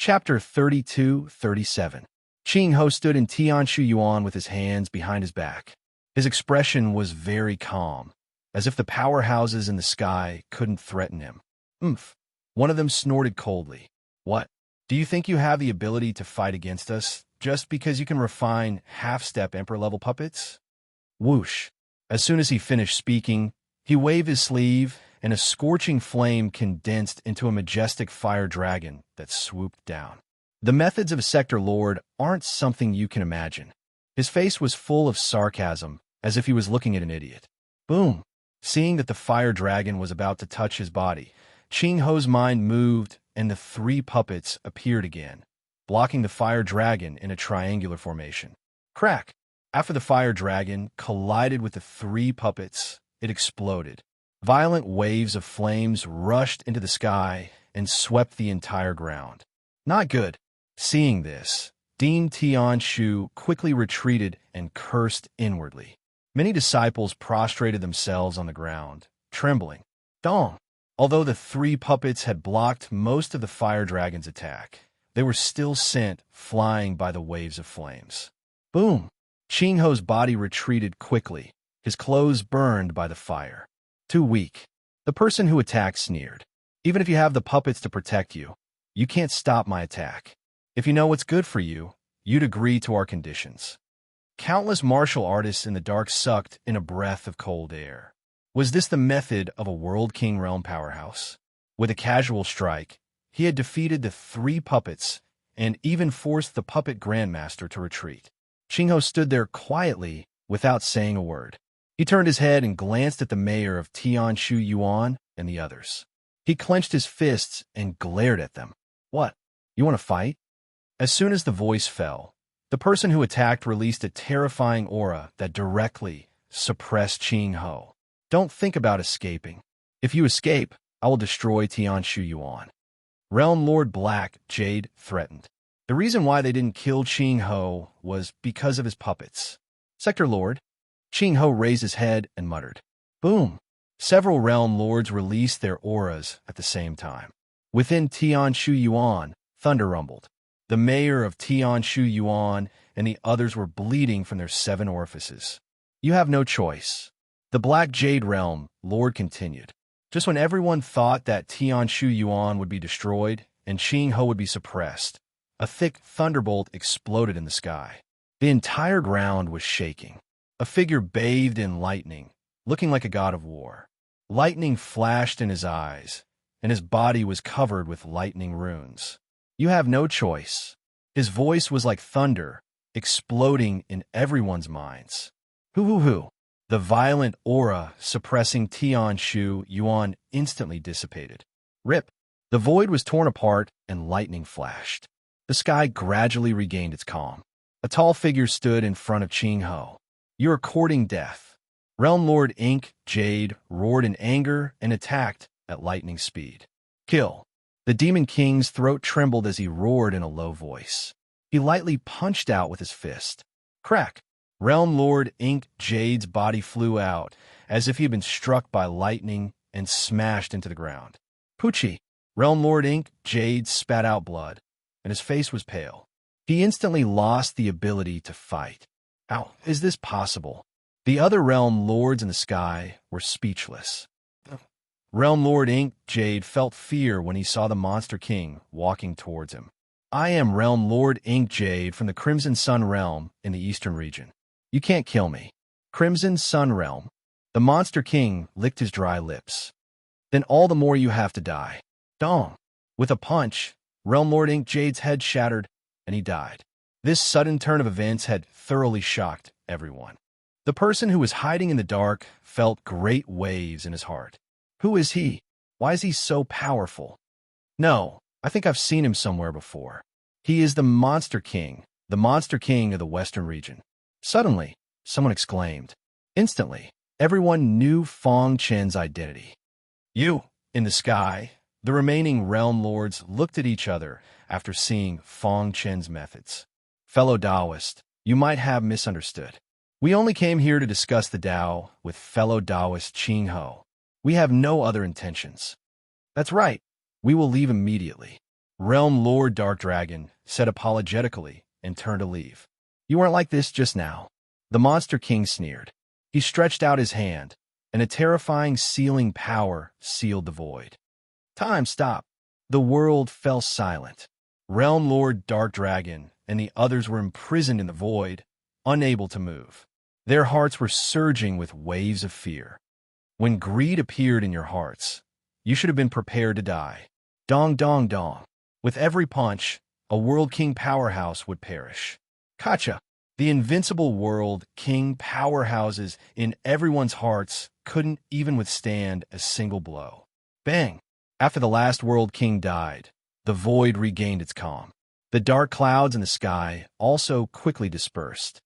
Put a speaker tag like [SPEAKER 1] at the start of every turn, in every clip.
[SPEAKER 1] Chapter 32-37. Ching Ho stood in Tianshu Yuan with his hands behind his back. His expression was very calm, as if the powerhouses in the sky couldn't threaten him. Oomph. One of them snorted coldly. What? Do you think you have the ability to fight against us just because you can refine half-step emperor-level puppets? Whoosh. As soon as he finished speaking, he waved his sleeve, and a scorching flame condensed into a majestic fire dragon that swooped down. The methods of a sector lord aren't something you can imagine. His face was full of sarcasm, as if he was looking at an idiot. Boom! Seeing that the fire dragon was about to touch his body, Ching Ho's mind moved, and the three puppets appeared again, blocking the fire dragon in a triangular formation. Crack! After the fire dragon collided with the three puppets, it exploded. Violent waves of flames rushed into the sky and swept the entire ground. Not good. Seeing this, Dean Tianshu quickly retreated and cursed inwardly. Many disciples prostrated themselves on the ground, trembling. Dong! Although the three puppets had blocked most of the fire dragon's attack, they were still sent flying by the waves of flames. Boom! Ching Ho's body retreated quickly, his clothes burned by the fire. Too weak. The person who attacked sneered. Even if you have the puppets to protect you, you can't stop my attack. If you know what's good for you, you'd agree to our conditions. Countless martial artists in the dark sucked in a breath of cold air. Was this the method of a World King Realm powerhouse? With a casual strike, he had defeated the three puppets and even forced the puppet grandmaster to retreat. Ching Ho stood there quietly without saying a word. He turned his head and glanced at the mayor of Tianshu Yuan and the others. He clenched his fists and glared at them. What? You want to fight? As soon as the voice fell, the person who attacked released a terrifying aura that directly suppressed Ching Ho. Don't think about escaping. If you escape, I will destroy Tianshu Yuan. Realm Lord Black Jade threatened. The reason why they didn't kill Ching Ho was because of his puppets. Sector Lord. Ching Ho raised his head and muttered. Boom! Several realm lords released their auras at the same time. Within Tianshu Yuan, thunder rumbled. The mayor of Tianshu Yuan and the others were bleeding from their 7 orifices. You have no choice. The Black Jade Realm Lord continued. Just when everyone thought that Tianshu Yuan would be destroyed and Ching Ho would be suppressed, a thick thunderbolt exploded in the sky. The entire ground was shaking. A figure bathed in lightning, looking like a god of war. Lightning flashed in his eyes, and his body was covered with lightning runes. You have no choice. His voice was like thunder, exploding in everyone's minds. Hoo-hoo-hoo. The violent aura suppressing Tianshu Yuan instantly dissipated. Rip. The void was torn apart and lightning flashed. The sky gradually regained its calm. A tall figure stood in front of Ching Ho. You are courting death. Realm Lord Ink Jade roared in anger and attacked at lightning speed. Kill. The Demon King's throat trembled as he roared in a low voice. He lightly punched out with his fist. Crack. Realm Lord Ink Jade's body flew out as if he had been struck by lightning and smashed into the ground. Poochie. Realm Lord Ink Jade spat out blood, and his face was pale. He instantly lost the ability to fight. How is this possible? The other realm lords in the sky were speechless. Realm Lord Ink Jade felt fear when he saw the Monster King walking towards him. I am Realm Lord Ink Jade from the Crimson Sun Realm in the Eastern region. You can't kill me. Crimson Sun Realm. The Monster King licked his dry lips. Then all the more you have to die. Dong. With a punch, Realm Lord Ink Jade's head shattered, and he died. This sudden turn of events had thoroughly shocked everyone. The person who was hiding in the dark felt great waves in his heart. Who is he? Why is he so powerful? No, I think I've seen him somewhere before. He is the Monster King of the Western region. Suddenly, someone exclaimed. Instantly, everyone knew Fong Chen's identity. You, in the sky, the remaining realm lords looked at each other after seeing Fong Chen's methods. Fellow Taoist, you might have misunderstood. We only came here to discuss the Tao with fellow Taoist Ching Ho. We have no other intentions. That's right. We will leave immediately. Realm Lord Dark Dragon said apologetically and turned to leave. You weren't like this just now. The Monster King sneered. He stretched out his hand, and a terrifying sealing power sealed the void. Time stopped. The world fell silent. Realm Lord Dark Dragon and the others were imprisoned in the void, unable to move. Their hearts were surging with waves of fear. When greed appeared in your hearts, you should have been prepared to die. Dong dong dong. With every punch, a World King powerhouse would perish. Kacha. The invincible World King powerhouses in everyone's hearts couldn't even withstand a single blow. Bang! After the last World King died, the void regained its calm. The dark clouds in the sky also quickly dispersed.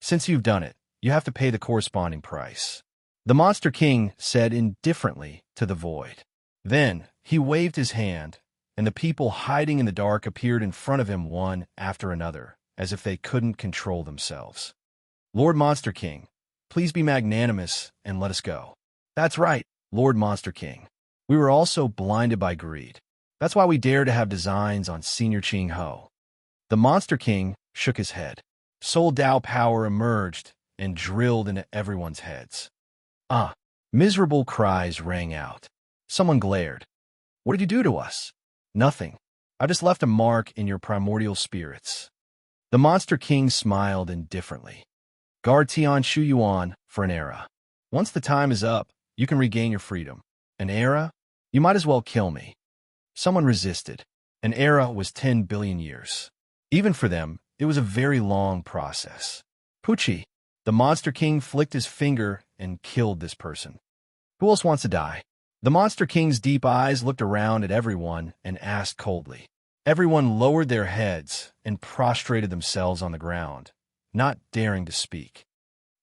[SPEAKER 1] Since you've done it, you have to pay the corresponding price. The Monster King said indifferently to the void. Then he waved his hand, and the people hiding in the dark appeared in front of him one after another, as if they couldn't control themselves. Lord Monster King, please be magnanimous and let us go. That's right, Lord Monster King. We were also blinded by greed. That's why we dare to have designs on Senior Ching Ho. The Monster King shook his head. Soul Dao power emerged and drilled into everyone's heads. Ah! Miserable cries rang out. Someone glared. What did you do to us? Nothing. I just left a mark in your primordial spirits. The Monster King smiled indifferently. Guard Tian Shu Yuan for an era. Once the time is up, you can regain your freedom. An era? You might as well kill me. Someone resisted. An era was 10 billion years. Even for them, it was a very long process. Pucci, the Monster King flicked his finger and killed this person. Who else wants to die? The Monster King's deep eyes looked around at everyone and asked coldly. Everyone lowered their heads and prostrated themselves on the ground, not daring to speak.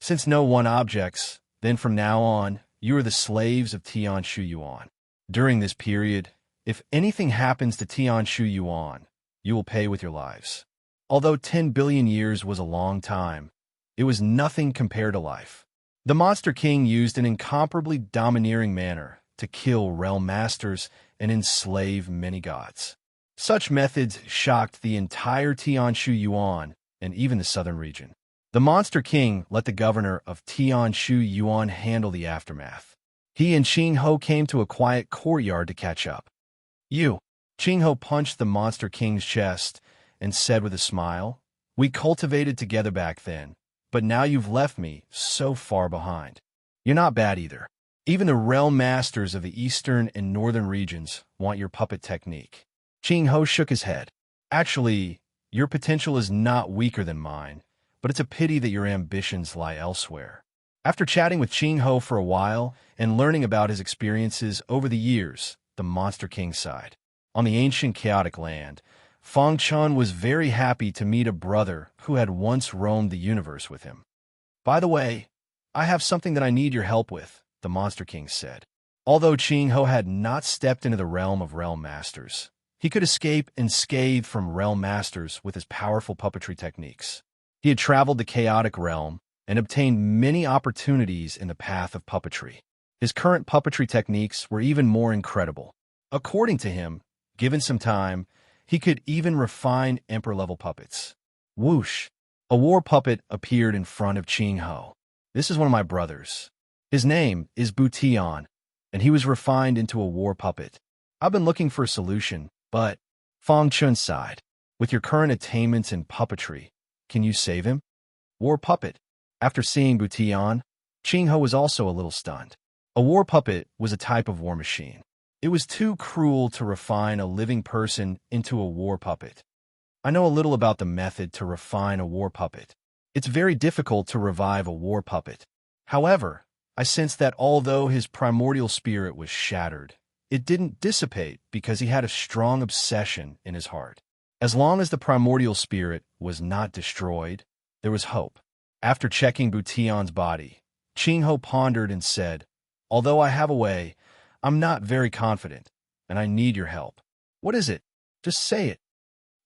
[SPEAKER 1] Since no one objects, then from now on, you are the slaves of Tian Shu Yuan. During this period, if anything happens to Tian Shu Yuan, you will pay with your lives. Although 10 billion years was a long time, it was nothing compared to life. The Monster King used an incomparably domineering manner to kill realm masters and enslave many gods. Such methods shocked the entire Tian Shu Yuan and even the southern region. The Monster King let the governor of Tian Shu Yuan handle the aftermath. He and Ching Ho came to a quiet courtyard to catch up. You. Ching Ho punched the Monster King's chest and said with a smile, we cultivated together back then, but now you've left me so far behind. You're not bad either. Even the realm masters of the eastern and northern regions want your puppet technique. Ching Ho shook his head. Actually, your potential is not weaker than mine, but it's a pity that your ambitions lie elsewhere. After chatting with Ching Ho for a while and learning about his experiences over the years, the Monster King sighed. On the ancient chaotic land, Fang Chun was very happy to meet a brother who had once roamed the universe with him. By the way, I have something that I need your help with, the Monster King said. Although Ching Ho had not stepped into the realm of realm masters, he could escape unscathed from realm masters with his powerful puppetry techniques. He had traveled the chaotic realm and obtained many opportunities in the path of puppetry. His current puppetry techniques were even more incredible. According to him, given some time, he could even refine emperor-level puppets. Whoosh! A war puppet appeared in front of Ching Ho. This is one of my brothers. His name is Butian, and he was refined into a war puppet. I've been looking for a solution, but Fang Chun sighed. With your current attainments in puppetry, can you save him? War puppet. After seeing Butian, Ching Ho was also a little stunned. A war puppet was a type of war machine. It was too cruel to refine a living person into a war puppet. I know a little about the method to refine a war puppet. It's very difficult to revive a war puppet. However, I sensed that although his primordial spirit was shattered, it didn't dissipate because he had a strong obsession in his heart. As long as the primordial spirit was not destroyed, there was hope. After checking Butian's body, Ching Ho pondered and said, although I have a way, I'm not very confident, and I need your help. What is it? Just say it.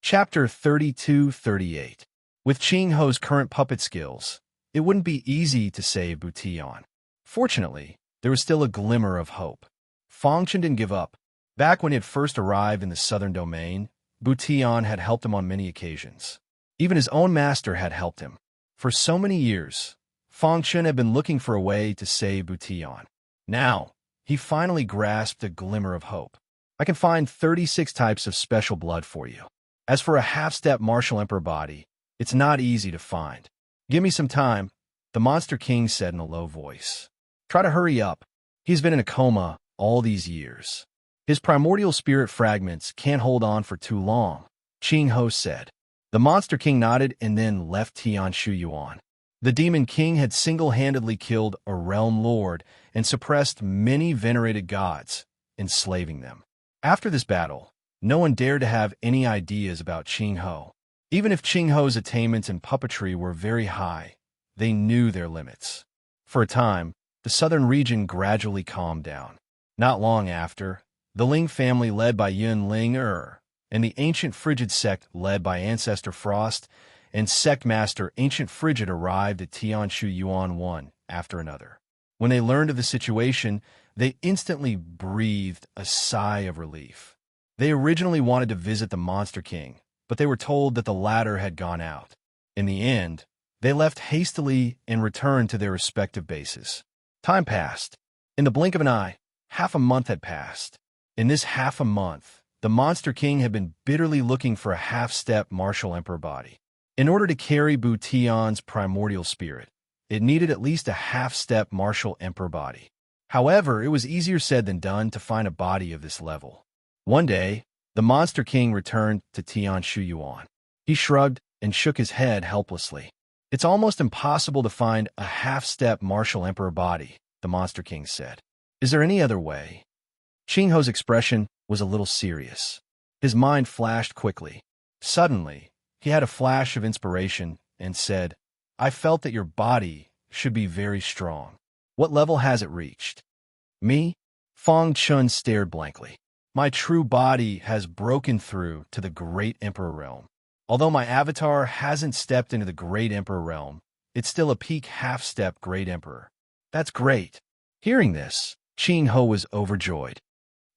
[SPEAKER 1] Chapter 32-38. With Ching Ho's current puppet skills, it wouldn't be easy to save Butian. Fortunately, there was still a glimmer of hope. Fang Chun didn't give up. Back when he had first arrived in the southern domain, Butian had helped him on many occasions. Even his own master had helped him. For so many years, Fang Chun had been looking for a way to save Butian. Now, he finally grasped a glimmer of hope. I can find 36 types of special blood for you. As for a half-step martial emperor body, it's not easy to find. Give me some time, the Monster King said in a low voice. Try to hurry up. He's been in a coma all these years. His primordial spirit fragments can't hold on for too long, Qing Ho said. The Monster King nodded and then left Tianshu Yuan. The Demon King had single-handedly killed a realm lord and suppressed many venerated gods, enslaving them. After this battle, no one dared to have any ideas about Qing Ho. Even if Qing Ho's attainments in puppetry were very high, they knew their limits. For a time, the southern region gradually calmed down. Not long after, the Ling family led by Yun Ling and the ancient Frigid sect led by Ancestor Frost and Sect Master Ancient Frigid arrived at Tianshu Yuan one after another. When they learned of the situation, they instantly breathed a sigh of relief. They originally wanted to visit the Monster King, but they were told that the latter had gone out. In the end, they left hastily and returned to their respective bases. Time passed. In the blink of an eye, half a month had passed. In this half a month, the Monster King had been bitterly looking for a half-step martial emperor body. In order to carry Butian's primordial spirit, it needed at least a half-step martial emperor body. However, it was easier said than done to find a body of this level. One day, the Monster King returned to Tianshu Yuan. He shrugged and shook his head helplessly. It's almost impossible to find a half-step martial emperor body, the Monster King said. Is there any other way? Qing Ho's expression was a little serious. His mind flashed quickly. Suddenly, he had a flash of inspiration and said, I felt that your body should be very strong. What level has it reached? Me? Fang Chun stared blankly. My true body has broken through to the Great Emperor realm. Although my avatar hasn't stepped into the Great Emperor realm, it's still a peak half-step Great Emperor. That's great. Hearing this, Qing Ho was overjoyed.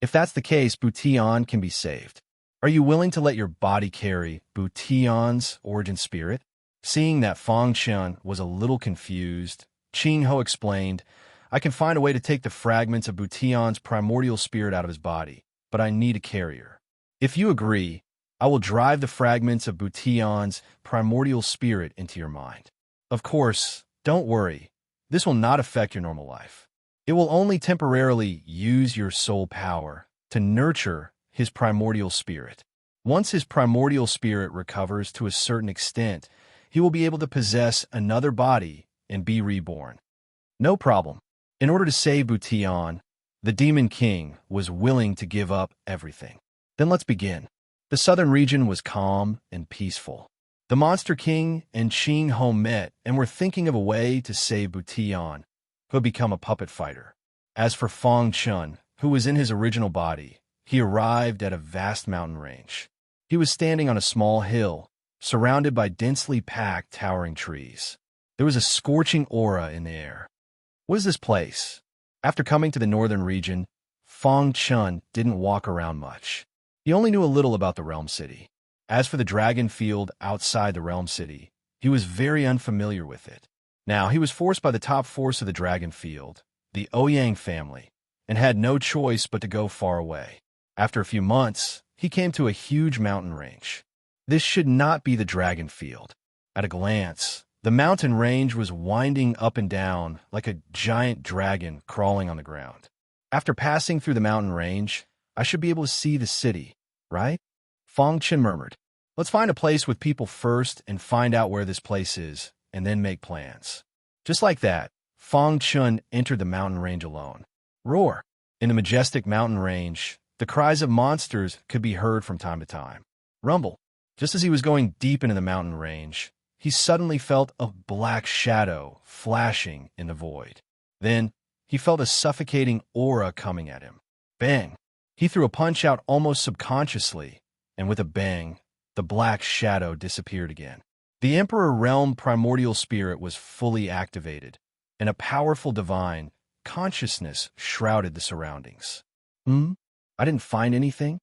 [SPEAKER 1] If that's the case, Butian can be saved. Are you willing to let your body carry Butian's origin spirit? Seeing that Fang Chun was a little confused, Qing Ho explained, I can find a way to take the fragments of Butian's primordial spirit out of his body, but I need a carrier. If you agree, I will drive the fragments of Butian's primordial spirit into your mind. Of course, don't worry. This will not affect your normal life. It will only temporarily use your soul power to nurture his primordial spirit. Once his primordial spirit recovers to a certain extent, he will be able to possess another body and be reborn. No problem. In order to save Butian, the Demon King was willing to give up everything. Then let's begin. The southern region was calm and peaceful. The Monster King and Qing Ho met and were thinking of a way to save Butian, who had become a puppet fighter. As for Fang Chun, who was in his original body, he arrived at a vast mountain range. He was standing on a small hill, surrounded by densely packed, towering trees. There was a scorching aura in the air. What is this place? After coming to the northern region, Fang Chun didn't walk around much. He only knew a little about the Realm City. As for the dragon field outside the Realm City, he was very unfamiliar with it. Now, he was forced by the top force of the dragon field, the Ouyang family, and had no choice but to go far away. After a few months, he came to a huge mountain range. This should not be the dragon field. At a glance, the mountain range was winding up and down like a giant dragon crawling on the ground. After passing through the mountain range, I should be able to see the city, right? Fang Chun murmured. Let's find a place with people first and find out where this place is, and then make plans. Just like that, Fang Chun entered the mountain range alone. Roar! In the majestic mountain range, the cries of monsters could be heard from time to time. Rumble! Just as he was going deep into the mountain range, he suddenly felt a black shadow flashing in the void. Then, he felt a suffocating aura coming at him. Bang! He threw a punch out almost subconsciously, and with a bang, the black shadow disappeared again. The Emperor Realm primordial spirit was fully activated, and a powerful divine consciousness shrouded the surroundings. I didn't find anything?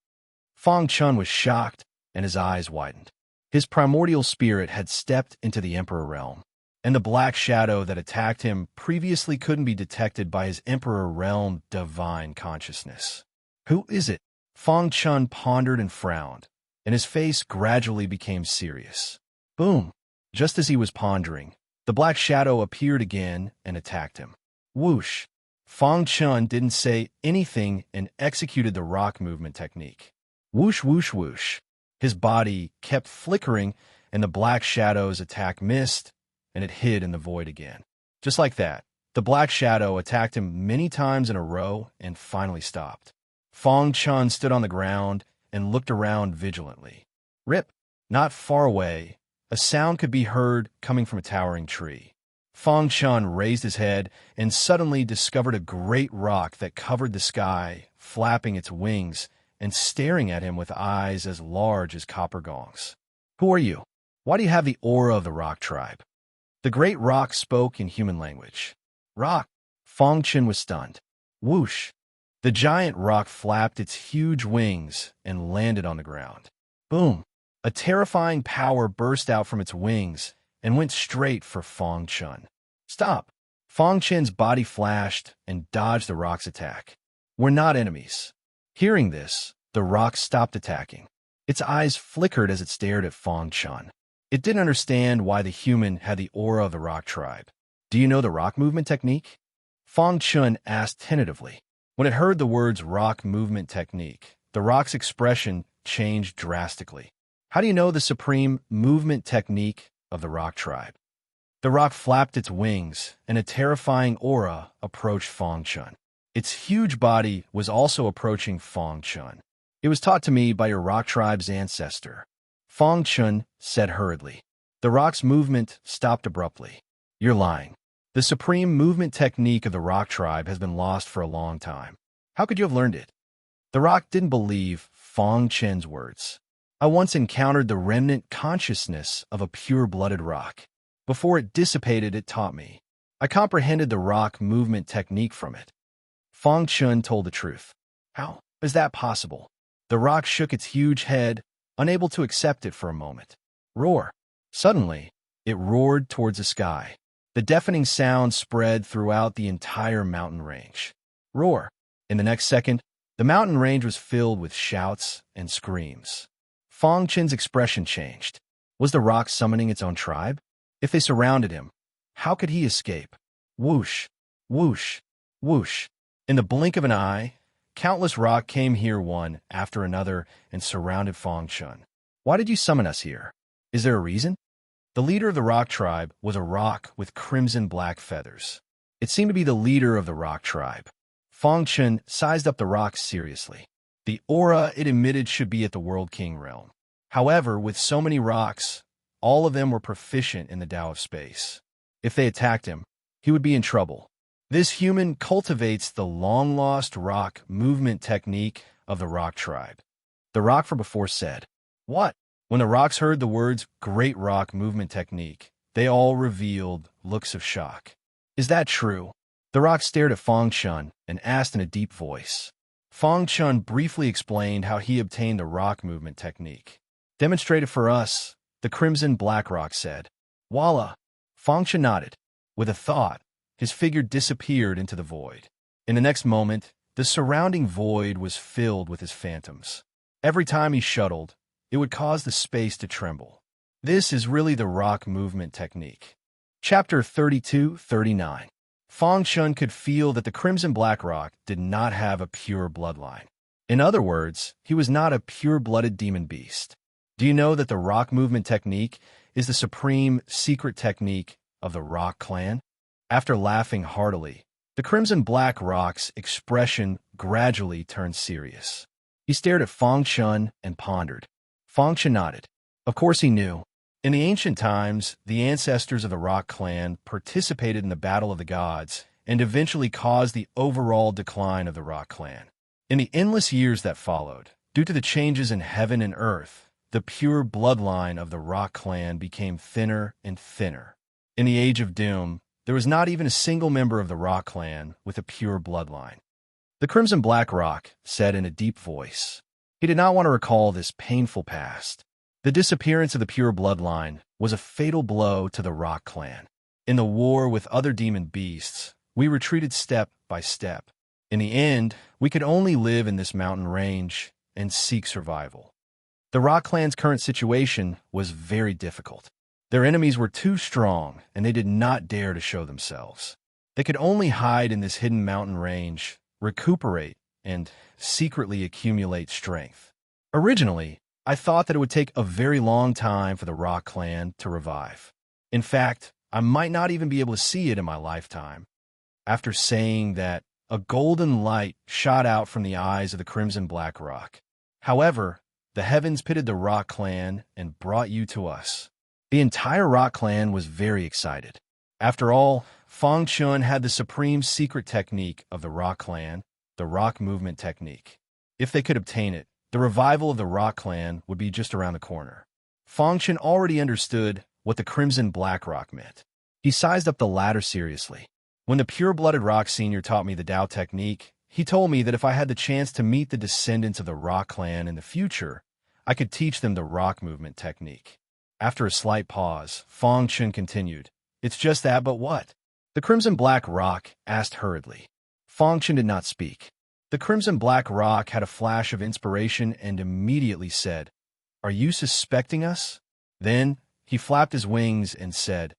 [SPEAKER 1] Fang Chun was shocked. and his eyes widened. His primordial spirit had stepped into the Emperor realm, and the black shadow that attacked him previously couldn't be detected by his Emperor realm divine consciousness. Who is it? Fang Chun pondered and frowned, and his face gradually became serious. Boom! Just as he was pondering, the black shadow appeared again and attacked him. Whoosh! Fang Chun didn't say anything and executed the rock movement technique. Whoosh, whoosh, whoosh. His body kept flickering, and the black shadow's attack missed, and it hid in the void again. Just like that, the black shadow attacked him many times in a row and finally stopped. Fang Chun stood on the ground and looked around vigilantly. Rip! Not far away, a sound could be heard coming from a towering tree. Fang Chun raised his head and suddenly discovered a great rock that covered the sky, flapping its wings and staring at him with eyes as large as copper gongs. Who are you? Why do you have the aura of the rock tribe? The great rock spoke in human language. Rock! Fang Chun was stunned. Whoosh! The giant rock flapped its huge wings and landed on the ground. Boom! A terrifying power burst out from its wings and went straight for Fang Chun. Stop! Fang Chun's body flashed and dodged the rock's attack. We're not enemies. Hearing this, the rock stopped attacking. Its eyes flickered as it stared at Fang Chun. It didn't understand why the human had the aura of the rock tribe. Do you know the rock movement technique? Fang Chun asked tentatively. When it heard the words rock movement technique, the rock's expression changed drastically. How do you know the supreme movement technique of the rock tribe? The rock flapped its wings, and a terrifying aura approached Fang Chun. Its huge body was also approaching Fang Chun. It was taught to me by your rock tribe's ancestor. Fang Chun said hurriedly. The rock's movement stopped abruptly. You're lying. The supreme movement technique of the rock tribe has been lost for a long time. How could you have learned it? The rock didn't believe Fang Chun's words. I once encountered the remnant consciousness of a pure-blooded rock. Before it dissipated, it taught me. I comprehended the rock movement technique from it. Fang Chun told the truth. How is that possible? The rock shook its huge head, unable to accept it for a moment. Roar! Suddenly, it roared towards the sky. The deafening sound spread throughout the entire mountain range. Roar! In the next second, the mountain range was filled with shouts and screams. Fang Chun's expression changed. Was the rock summoning its own tribe? If they surrounded him, how could he escape? Whoosh! Whoosh! Whoosh! In the blink of an eye, countless rock came here one after another and surrounded Fang Chun. Why did you summon us here? Is there a reason? The leader of the rock tribe was a rock with crimson-black feathers. It seemed to be the leader of the rock tribe. Fang Chun sized up the rock seriously. The aura it emitted should be at the World King realm. However, with so many rocks, all of them were proficient in the Tao of space. If they attacked him, he would be in trouble. This human cultivates the long-lost rock movement technique of the rock tribe. The rock from before said, What? When the rocks heard the words Great Rock Movement Technique, they all revealed looks of shock. Is that true? The rock stared at Fang Chun and asked in a deep voice. Fang Chun briefly explained how he obtained the rock movement technique. Demonstrate it for us, the crimson black rock said. Voila! Fang Chun nodded. With a thought, his figure disappeared into the void. In the next moment, the surrounding void was filled with his phantoms. Every time he shuttled, it would cause the space to tremble. This is really the rock movement technique. Chapter 32-39. Fang Chun could feel that the crimson black rock did not have a pure bloodline. In other words, he was not a pure-blooded demon beast. Do you know that the rock movement technique is the supreme secret technique of the rock clan? After laughing heartily, the crimson black rock's expression gradually turned serious. He stared at Fang Chun and pondered. Fang Chun nodded. Of course he knew. In the ancient times, the ancestors of the rock clan participated in the Battle of the Gods and eventually caused the overall decline of the rock clan. In the endless years that followed, due to the changes in heaven and earth, the pure bloodline of the rock clan became thinner and thinner. In the Age of Doom, there was not even a single member of the rock clan with a pure bloodline. The crimson black rock said in a deep voice, He did not want to recall this painful past. The disappearance of the pure bloodline was a fatal blow to the Rock clan. In the war with other demon beasts, we retreated step by step. In the end, we could only live in this mountain range and seek survival. The Rock clan's current situation was very difficult. Their enemies were too strong, and they did not dare to show themselves. They could only hide in this hidden mountain range, recuperate, and secretly accumulate strength. Originally, I thought that it would take a very long time for the Rock clan to revive. In fact, I might not even be able to see it in my lifetime. After saying that, a golden light shot out from the eyes of the Crimson Black Rock. However, the heavens pitted the Rock clan and brought you to us. The entire Rock clan was very excited. After all, Fang Chun had the supreme secret technique of the Rock clan, the Rock movement technique. If they could obtain it, the revival of the Rock clan would be just around the corner. Fang Chun already understood what the Crimson Black Rock meant. He sized up the latter seriously. When the pure-blooded Rock Senior taught me the Tao technique, he told me that if I had the chance to meet the descendants of the Rock clan in the future, I could teach them the Rock movement technique. After a slight pause, Fang Chun continued, "It's just that, but what?" The Crimson Black Rock asked hurriedly. Fang Chun did not speak. The Crimson Black Rock had a flash of inspiration and immediately said, "Are you suspecting us?" Then he flapped his wings and said,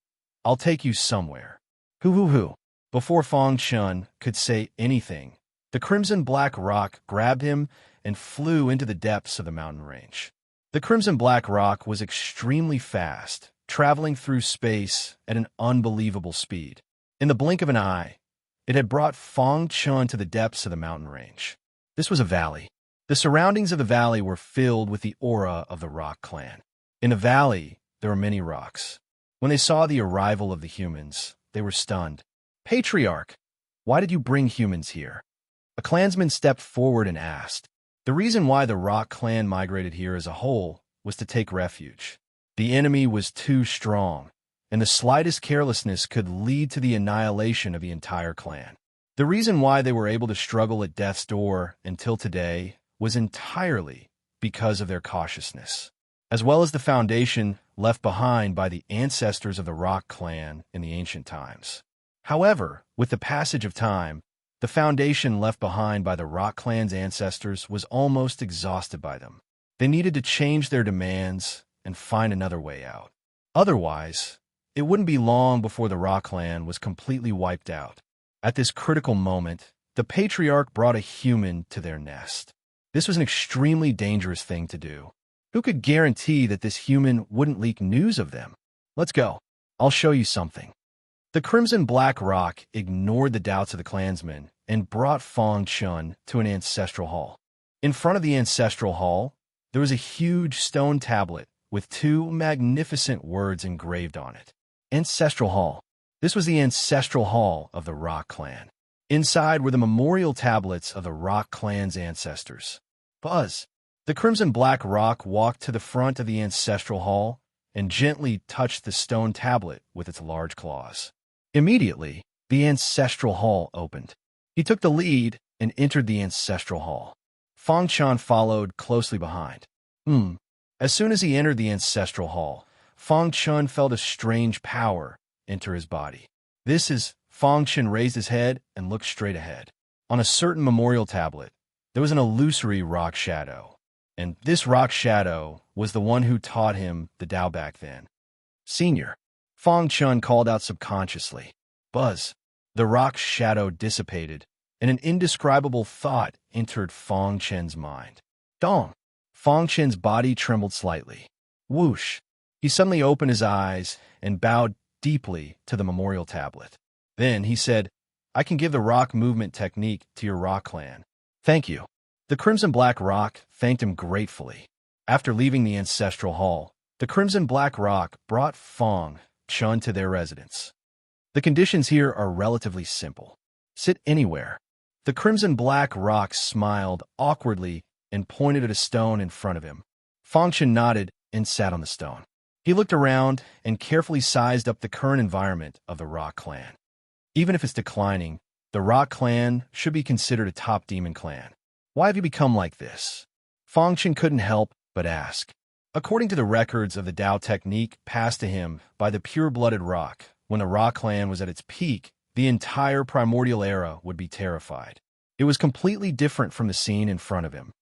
[SPEAKER 1] "I'll take you somewhere." Hoo. Before Fang Chun could say anything, the Crimson Black Rock grabbed him and flew into the depths of the mountain range. The Crimson Black Rock was extremely fast, traveling through space at an unbelievable speed. In the blink of an eye, it had brought Fang Chun to the depths of the mountain range. This was a valley. The surroundings of the valley were filled with the aura of the Rock clan. In the valley, there were many rocks. When they saw the arrival of the humans, they were stunned. "Patriarch, why did you bring humans here?" A clansman stepped forward and asked. The reason why the Rock clan migrated here as a whole was to take refuge. The enemy was too strong, and the slightest carelessness could lead to the annihilation of the entire clan. The reason why they were able to struggle at death's door until today was entirely because of their cautiousness, as well as the foundation left behind by the ancestors of the Rock clan in the ancient times. However, with the passage of time, the foundation left behind by the Rock clan's ancestors was almost exhausted by them. They needed to change their demands and find another way out. Otherwise, it wouldn't be long before the Rock clan was completely wiped out. At this critical moment, the Patriarch brought a human to their nest. This was an extremely dangerous thing to do. Who could guarantee that this human wouldn't leak news of them? Let's go. I'll show you something. The Crimson Black Rock ignored the doubts of the clansmen and brought Fang Chun to an ancestral hall. In front of the ancestral hall, there was a huge stone tablet with two magnificent words engraved on it. Ancestral Hall. This was the ancestral hall of the Rock clan. Inside were the memorial tablets of the Rock clan's ancestors. Buzz. The Crimson Black Rock walked to the front of the ancestral hall and gently touched the stone tablet with its large claws. Immediately, the ancestral hall opened. He took the lead and entered the ancestral hall. Fang Chun followed closely behind. As soon as he entered the ancestral hall, Fang Chun felt a strange power enter his body. Fang Chun raised his head and looked straight ahead. On a certain memorial tablet, there was an illusory rock shadow, and this rock shadow was the one who taught him the Tao back then. "Senior," Fang Chun called out subconsciously. Buzz. The rock shadow dissipated, and an indescribable thought entered Fang Chun's mind. Dong. Fang Chun's body trembled slightly. Whoosh. He suddenly opened his eyes and bowed deeply to the memorial tablet. Then he said, "I can give the rock movement technique to your Rock clan." "Thank you." The Crimson Black Rock thanked him gratefully. After leaving the ancestral hall, the Crimson Black Rock brought Fang Chun to their residence. The conditions here are relatively simple. Sit anywhere. The Crimson Black Rock smiled awkwardly and pointed at a stone in front of him. Fang Chun nodded and sat on the stone. He looked around and carefully sized up the current environment of the Rock clan. Even if it's declining, the Rock clan should be considered a top demon clan. Why have you become like this? Fangchen couldn't help but ask. According to the records of the Tao technique passed to him by the pure-blooded rock, when the rock clan was at its peak, the entire primordial era would be terrified. It was completely different from the scene in front of him.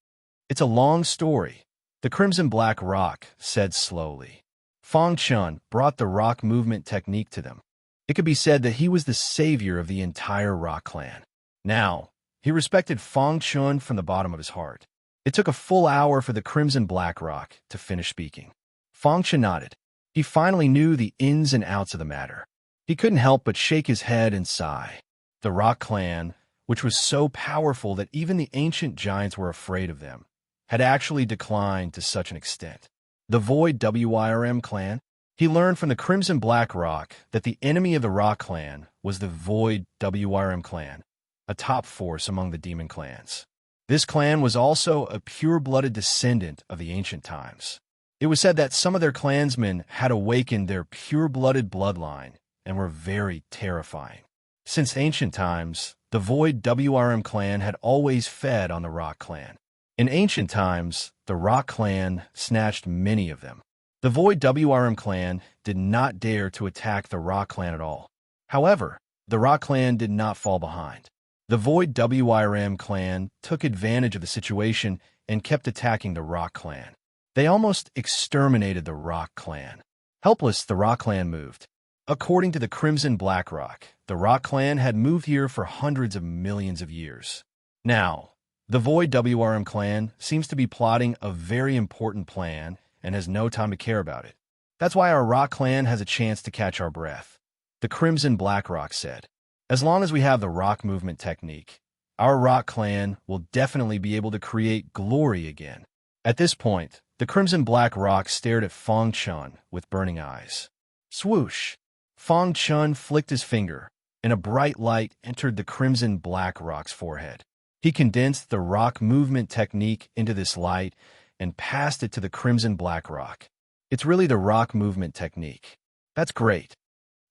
[SPEAKER 1] It's a long story, the Crimson Black Rock said slowly. Fangchen brought the rock movement technique to them. It could be said that he was the savior of the entire rock clan. Now, he respected Fangchen from the bottom of his heart. It took a full hour for the Crimson Black Rock to finish speaking. Fangchen nodded. He finally knew the ins and outs of the matter. He couldn't help but shake his head and sigh. The rock clan, which was so powerful that even the ancient giants were afraid of them, had actually declined to such an extent. The Void WIRM clan? He learned from the Crimson Black Rock that the enemy of the Rock clan was the Void WIRM clan, a top force among the demon clans. This clan was also a pure-blooded descendant of the ancient times. It was said that some of their clansmen had awakened their pure-blooded bloodline and were very terrifying. Since ancient times, the Void WRM clan had always fed on the Rock clan. In ancient times, the Rock clan snatched many of them. The Void WRM clan did not dare to attack the Rock clan at all. However, the Rock clan did not fall behind. The Void WRM clan took advantage of the situation and kept attacking the Rock clan. They almost exterminated the Rock clan. Helpless, the Rock clan moved. According to the Crimson Black Rock, the Rock clan had moved here for hundreds of millions of years. Now, the Void WRM clan seems to be plotting a very important plan and has no time to care about it. That's why our Rock clan has a chance to catch our breath, the Crimson Black Rock said. As long as we have the rock movement technique, our Rock clan will definitely be able to create glory again. At this point, the Crimson Black Rock stared at Fangchen with burning eyes. Swoosh! Fangchen flicked his finger, and a bright light entered the Crimson Black Rock's forehead. He condensed the rock movement technique into this light and passed it to the Crimson Black Rock. It's really the rock movement technique. That's great.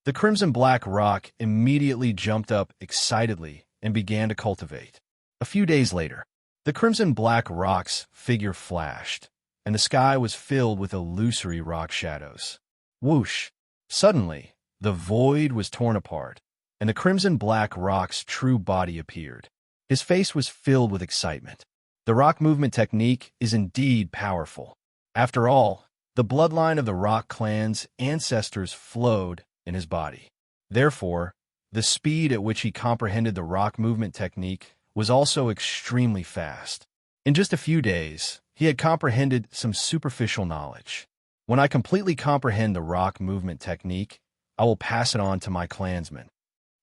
[SPEAKER 1] The Crimson Black Rock immediately jumped up excitedly and began to cultivate. A few days later, the Crimson Black Rock's figure flashed, and the sky was filled with illusory rock shadows. Whoosh! Suddenly, the void was torn apart, and the Crimson Black Rock's true body appeared. His face was filled with excitement. The rock movement technique is indeed powerful. After all, the bloodline of the Rock clan's ancestors flowed in his body. Therefore, the speed at which he comprehended the rock movement technique was also extremely fast. In just a few days, he had comprehended some superficial knowledge. When I completely comprehend the rock movement technique, I will pass it on to my clansmen,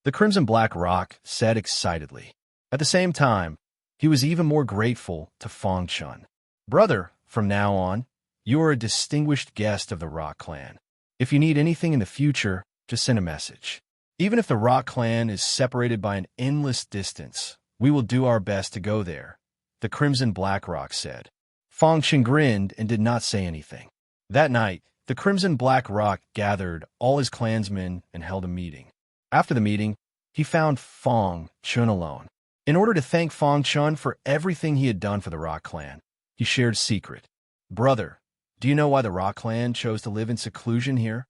[SPEAKER 1] the Crimson Black Rock said excitedly. At the same time, he was even more grateful to Fangchen. Brother, from now on, you are a distinguished guest of the Rock clan. If you need anything in the future, just send a message. Even if the Rock clan is separated by an endless distance, we will do our best to go there, the Crimson Black Rock said. Fangchen grinned and did not say anything. That night, the Crimson Black Rock gathered all his clansmen and held a meeting. After the meeting, he found Fangchen alone. In order to thank Fangchen for everything he had done for the Rock clan, he shared a secret. Brother, do you know why the Rock clan chose to live in seclusion here?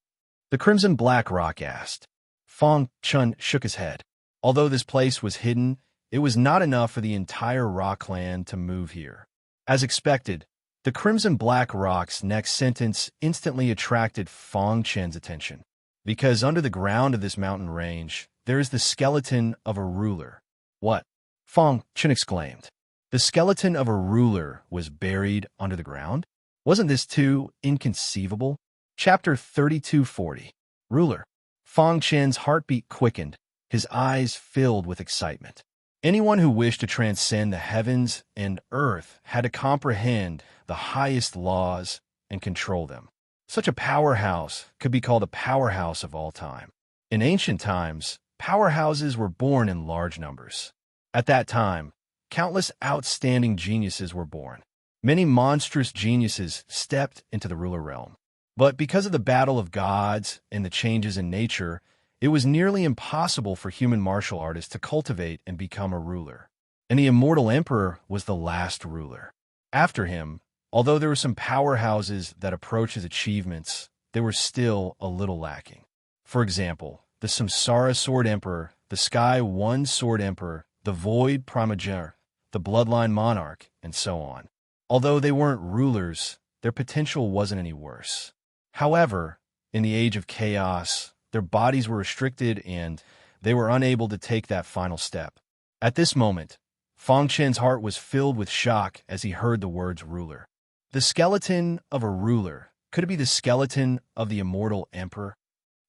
[SPEAKER 1] The Crimson Black Rock asked. Fangchen shook his head. Although this place was hidden, it was not enough for the entire Rock clan to move here. As expected, the Crimson Black Rock's next sentence instantly attracted Fangchen's attention. Because under the ground of this mountain range, there is the skeleton of a ruler. What? Fangchen exclaimed. The skeleton of a ruler was buried under the ground? Wasn't this too inconceivable? Chapter 3240. Ruler. Fangchen's heartbeat quickened, his eyes filled with excitement. Anyone who wished to transcend the heavens and earth had to comprehend the highest laws and control them. Such a powerhouse could be called a powerhouse of all time. In ancient times, powerhouses were born in large numbers. At that time, countless outstanding geniuses were born. Many monstrous geniuses stepped into the ruler realm. But because of the battle of gods and the changes in nature, it was nearly impossible for human martial artists to cultivate and become a ruler. And the immortal emperor was the last ruler. After him, although there were some powerhouses that approached his achievements, they were still a little lacking. For example, the Samsara Sword Emperor, the Sky One Sword Emperor, the Void Primogenitor, the Bloodline Monarch, and so on. Although they weren't rulers, their potential wasn't any worse. However, in the Age of Chaos, their bodies were restricted and they were unable to take that final step. At this moment, Fang Chen's heart was filled with shock as he heard the words ruler. The skeleton of a ruler. Could it be the skeleton of the immortal emperor?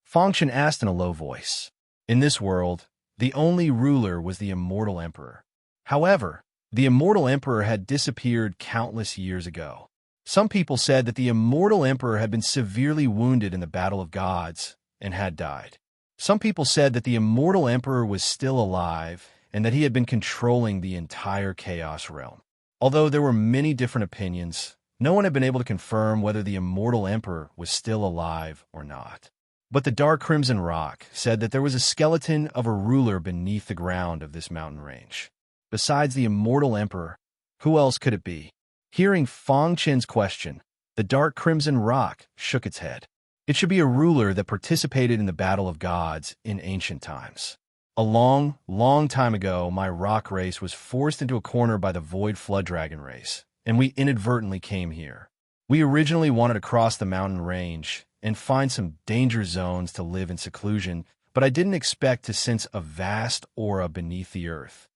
[SPEAKER 1] Fang Chen asked in a low voice. In this world, the only ruler was the immortal emperor. However, the immortal emperor had disappeared countless years ago. Some people said that the immortal emperor had been severely wounded in the Battle of Gods and had died. Some people said that the immortal emperor was still alive and that he had been controlling the entire Chaos realm. Although there were many different opinions, no one had been able to confirm whether the immortal emperor was still alive or not. But the Dark Crimson Rock said that there was a skeleton of a ruler beneath the ground of this mountain range. Besides the immortal emperor, who else could it be? Hearing Fang Chen's question, the Dark Crimson Rock shook its head. It should be a ruler that participated in the Battle of Gods in ancient times. A long, long time ago, my rock race was forced into a corner by the Void Flood Dragon race, and we inadvertently came here. We originally wanted to cross the mountain range and find some danger zones to live in seclusion, but I didn't expect to sense a vast aura beneath the earth.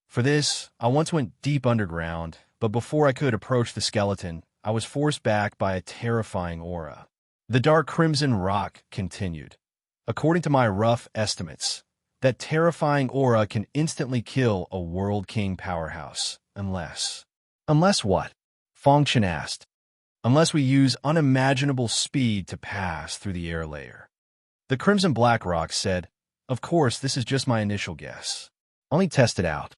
[SPEAKER 1] For this, I once went deep underground, but before I could approach the skeleton, I was forced back by a terrifying aura. The Dark Crimson Rock continued. According to my rough estimates, that terrifying aura can instantly kill a World King powerhouse, unless... Unless what? Fang Chen asked. Unless we use unimaginable speed to pass through the air layer. The Crimson Black Rock said, of course, this is just my initial guess. Only test it out.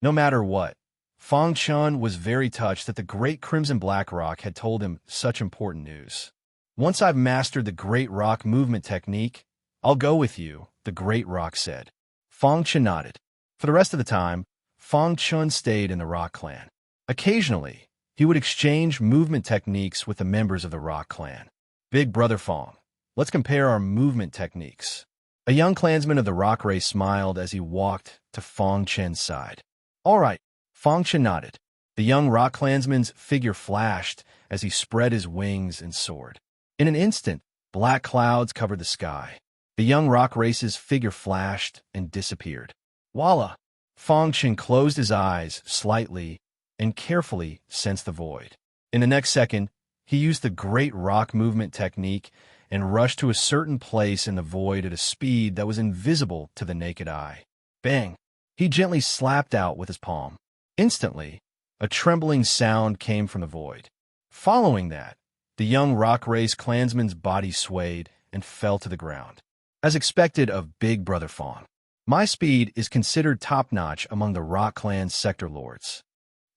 [SPEAKER 1] No matter what, Fang Chen was very touched that the Great Crimson Black Rock had told him such important news. Once I've mastered the Great Rock movement technique, I'll go with you, the Great Rock said. Fang Chen nodded. For the rest of the time, Fang Chen stayed in the Rock Clan. Occasionally, he would exchange movement techniques with the members of the Rock Clan. Big Brother Fang, let's compare our movement techniques. A young clansman of the Rock race smiled as he walked to Fang Chen's side. All right, Fang Chen nodded. The young Rock clansman's figure flashed as he spread his wings and soared. In an instant, black clouds covered the sky. The young Rock race's figure flashed and disappeared. Voila! Fang Chen closed his eyes slightly and carefully sensed the void. In the next second, he used the Great Rock movement technique and rushed to a certain place in the void at a speed that was invisible to the naked eye. Bang! He gently slapped out with his palm. Instantly, a trembling sound came from the void. Following that, the young Rock race clansman's body swayed and fell to the ground. As expected of Big Brother Fang, my speed is considered top-notch among the Rock Clan's sector lords.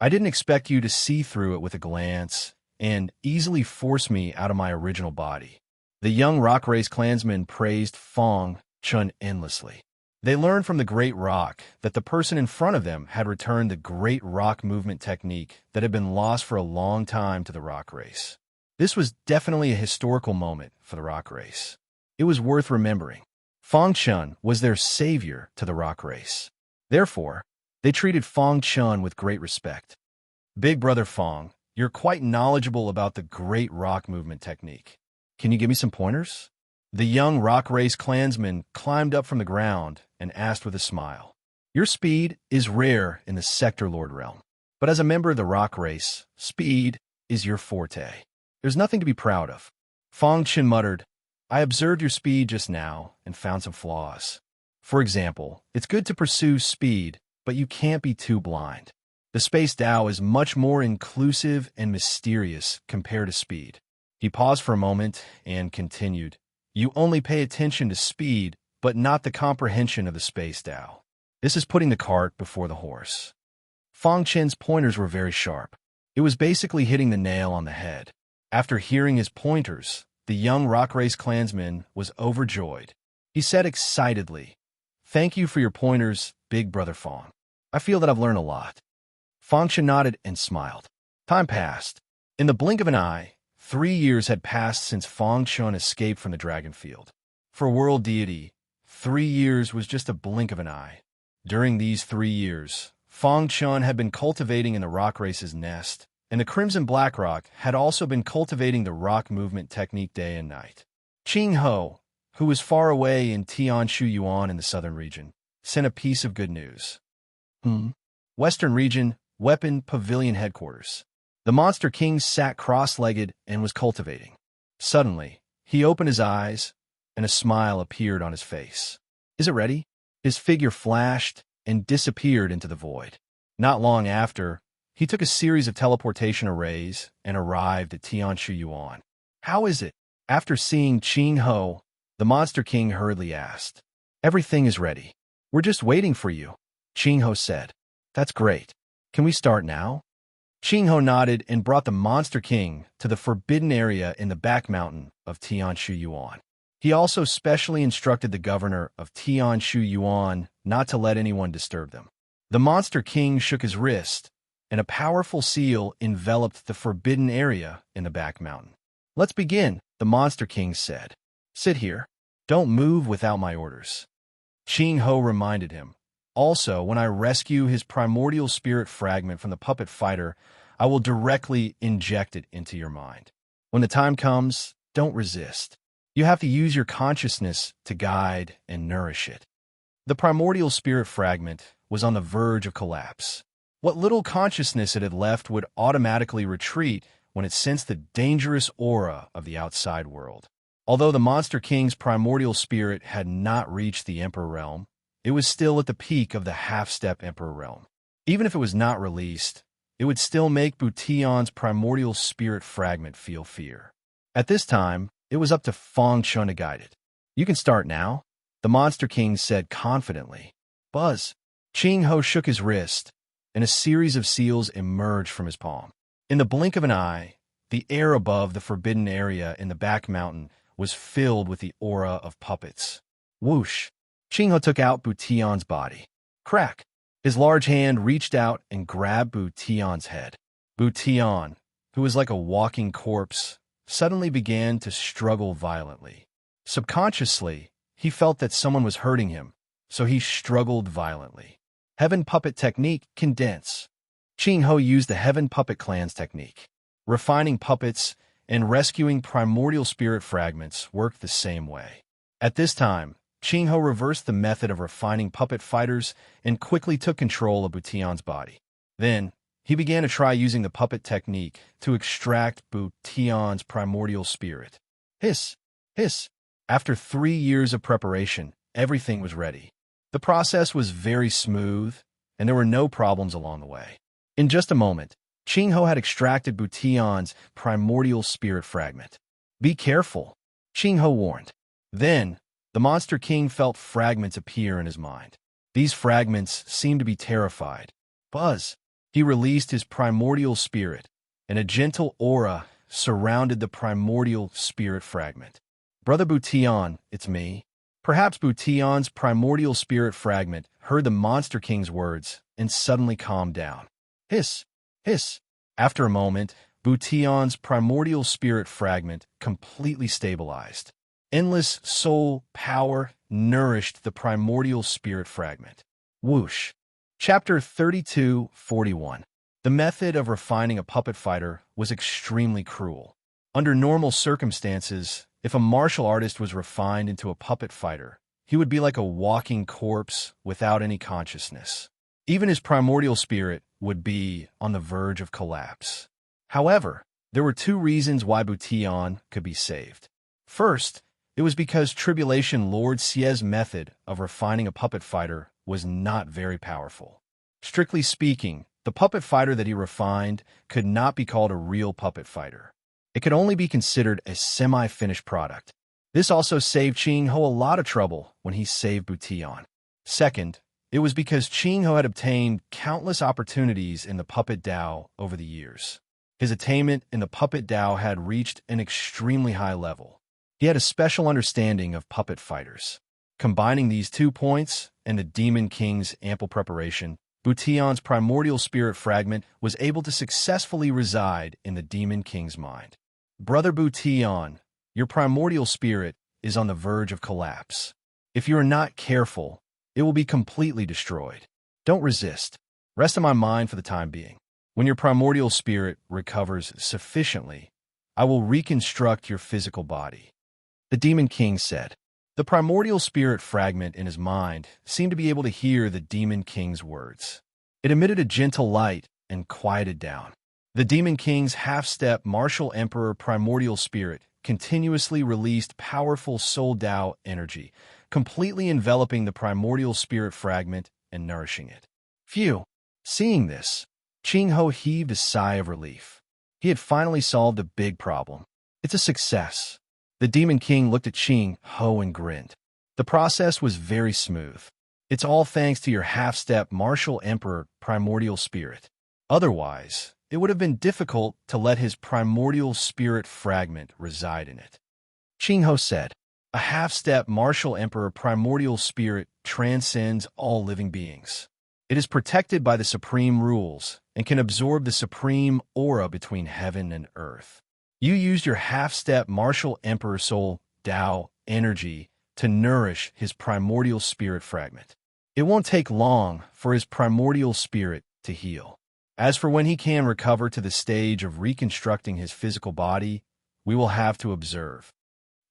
[SPEAKER 1] I didn't expect you to see through it with a glance and easily force me out of my original body. The young Rock race clansmen praised Fang Chen endlessly. They learned from the Great Rock that the person in front of them had returned the Great Rock movement technique that had been lost for a long time to the Rock race. This was definitely a historical moment for the Rock race. It was worth remembering. Fang Chen was their savior to the Rock race. Therefore, they treated Fang Chen with great respect. Big Brother Fang, you're quite knowledgeable about the Great Rock movement technique. Can you give me some pointers? The young Rock race clansman climbed up from the ground and asked with a smile. Your speed is rare in the Sector Lord realm, but as a member of the Rock race, speed is your forte. There's nothing to be proud of. Fang Chen muttered, I observed your speed just now and found some flaws. For example, it's good to pursue speed, but you can't be too blind. The Space Dao is much more inclusive and mysterious compared to speed. He paused for a moment and continued, You only pay attention to speed, but not the comprehension of the Space Dao. This is putting the cart before the horse. Fang Chen's pointers were very sharp. It was basically hitting the nail on the head. After hearing his pointers, the young Rock race clansman was overjoyed. He said excitedly, Thank you for your pointers, Big Brother Fang. I feel that I've learned a lot. Fang Chen nodded and smiled. Time passed. In the blink of an eye, 3 years had passed since Fang Chun escaped from the dragon field. For world deity, 3 years was just a blink of an eye. During these 3 years, Fang Chun had been cultivating in the rock race's nest, and the Crimson Blackrock had also been cultivating the rock movement technique day and night. Qing Ho, who was far away in Tianshu Yuan in the southern region, sent a piece of good news. Western region, Weapon Pavilion Headquarters. The Monster King sat cross-legged and was cultivating. Suddenly, he opened his eyes, and a smile appeared on his face. Is it ready? His figure flashed and disappeared into the void. Not long after, he took a series of teleportation arrays and arrived at Tianshu Yuan. How is it? After seeing Qing Ho, the Monster King hurriedly asked. Everything is ready. We're just waiting for you, Qing Ho said. That's great. Can we start now? Qing Ho nodded and brought the Monster King to the forbidden area in the back mountain of Tianshu Yuan. He also specially instructed the governor of Tianshu Yuan not to let anyone disturb them. The Monster King shook his wrist, and a powerful seal enveloped the forbidden area in the back mountain. Let's begin, the Monster King said. Sit here. Don't move without my orders. Qing Ho reminded him. Also, when I rescue his primordial spirit fragment from the puppet fighter, I will directly inject it into your mind. When the time comes, don't resist. You have to use your consciousness to guide and nourish it. The primordial spirit fragment was on the verge of collapse. What little consciousness it had left would automatically retreat when it sensed the dangerous aura of the outside world. Although the Monster King's primordial spirit had not reached the Emperor realm, it was still at the peak of the half-step Emperor realm. Even if it was not released, it would still make Butian's primordial spirit fragment feel fear. At this time, it was up to Fang Chun to guide it. You can start now, the Monster King said confidently. Buzz. Qing Ho shook his wrist, and a series of seals emerged from his palm. In the blink of an eye, the air above the forbidden area in the back mountain was filled with the aura of puppets. Whoosh! Qing Ho took out Butian's body. Crack! His large hand reached out and grabbed Butian's head. Butian, who was like a walking corpse, suddenly began to struggle violently. Subconsciously, he felt that someone was hurting him, so he struggled violently. Heaven Puppet Technique Condense. Qing Ho used the Heaven Puppet Clan's technique. Refining puppets and rescuing primordial spirit fragments worked the same way. At this time, Qing Ho reversed the method of refining puppet fighters and quickly took control of Butian's body. Then, he began to try using the puppet technique to extract Butian's primordial spirit. Hiss! Hiss! After 3 years of preparation, everything was ready. The process was very smooth, and there were no problems along the way. In just a moment, Qing Ho had extracted Butian's primordial spirit fragment. Be careful, Qing Ho warned. Then, the Monster King felt fragments appear in his mind. These fragments seemed to be terrified. Buzz! He released his primordial spirit, and a gentle aura surrounded the primordial spirit fragment. Brother Butian, it's me. Perhaps Butian's primordial spirit fragment heard the Monster King's words and suddenly calmed down. Hiss! Hiss! After a moment, Butian's primordial spirit fragment completely stabilized. Endless soul power nourished the primordial spirit fragment. Whoosh! Chapter 32:41. The method of refining a puppet fighter was extremely cruel. Under normal circumstances, if a martial artist was refined into a puppet fighter, he would be like a walking corpse without any consciousness. Even his primordial spirit would be on the verge of collapse. However, there were 2 reasons why Butian could be saved. First, it was because Tribulation Lord Xie's method of refining a puppet fighter was not very powerful. Strictly speaking, the puppet fighter that he refined could not be called a real puppet fighter. It could only be considered a semi-finished product. This also saved Qing Ho a lot of trouble when he saved Butian. Second, it was because Qing Ho had obtained countless opportunities in the puppet Dao over the years. His attainment in the puppet Dao had reached an extremely high level. He had a special understanding of puppet fighters. Combining these 2 points and the Demon King's ample preparation, Bution's primordial spirit fragment was able to successfully reside in the Demon King's mind. Brother Bution, your primordial spirit is on the verge of collapse. If you are not careful, it will be completely destroyed. Don't resist. Rest in my mind for the time being. When your primordial spirit recovers sufficiently, I will reconstruct your physical body. The Demon King said. The primordial spirit fragment in his mind seemed to be able to hear the Demon King's words. It emitted a gentle light and quieted down. The Demon King's half-step martial emperor primordial spirit continuously released powerful soul Tao energy, completely enveloping the primordial spirit fragment and nourishing it. Phew! Seeing this, Qing Ho heaved a sigh of relief. He had finally solved a big problem. It's a success. The Demon King looked at Qing Ho and grinned. The process was very smooth. It's all thanks to your half-step martial emperor primordial spirit. Otherwise, it would have been difficult to let his primordial spirit fragment reside in it. Qing Ho said, a half-step martial emperor primordial spirit transcends all living beings. It is protected by the supreme rules and can absorb the supreme aura between heaven and earth. You used your half-step martial emperor soul Tao energy to nourish his primordial spirit fragment. It won't take long for his primordial spirit to heal. As for when he can recover to the stage of reconstructing his physical body, we will have to observe.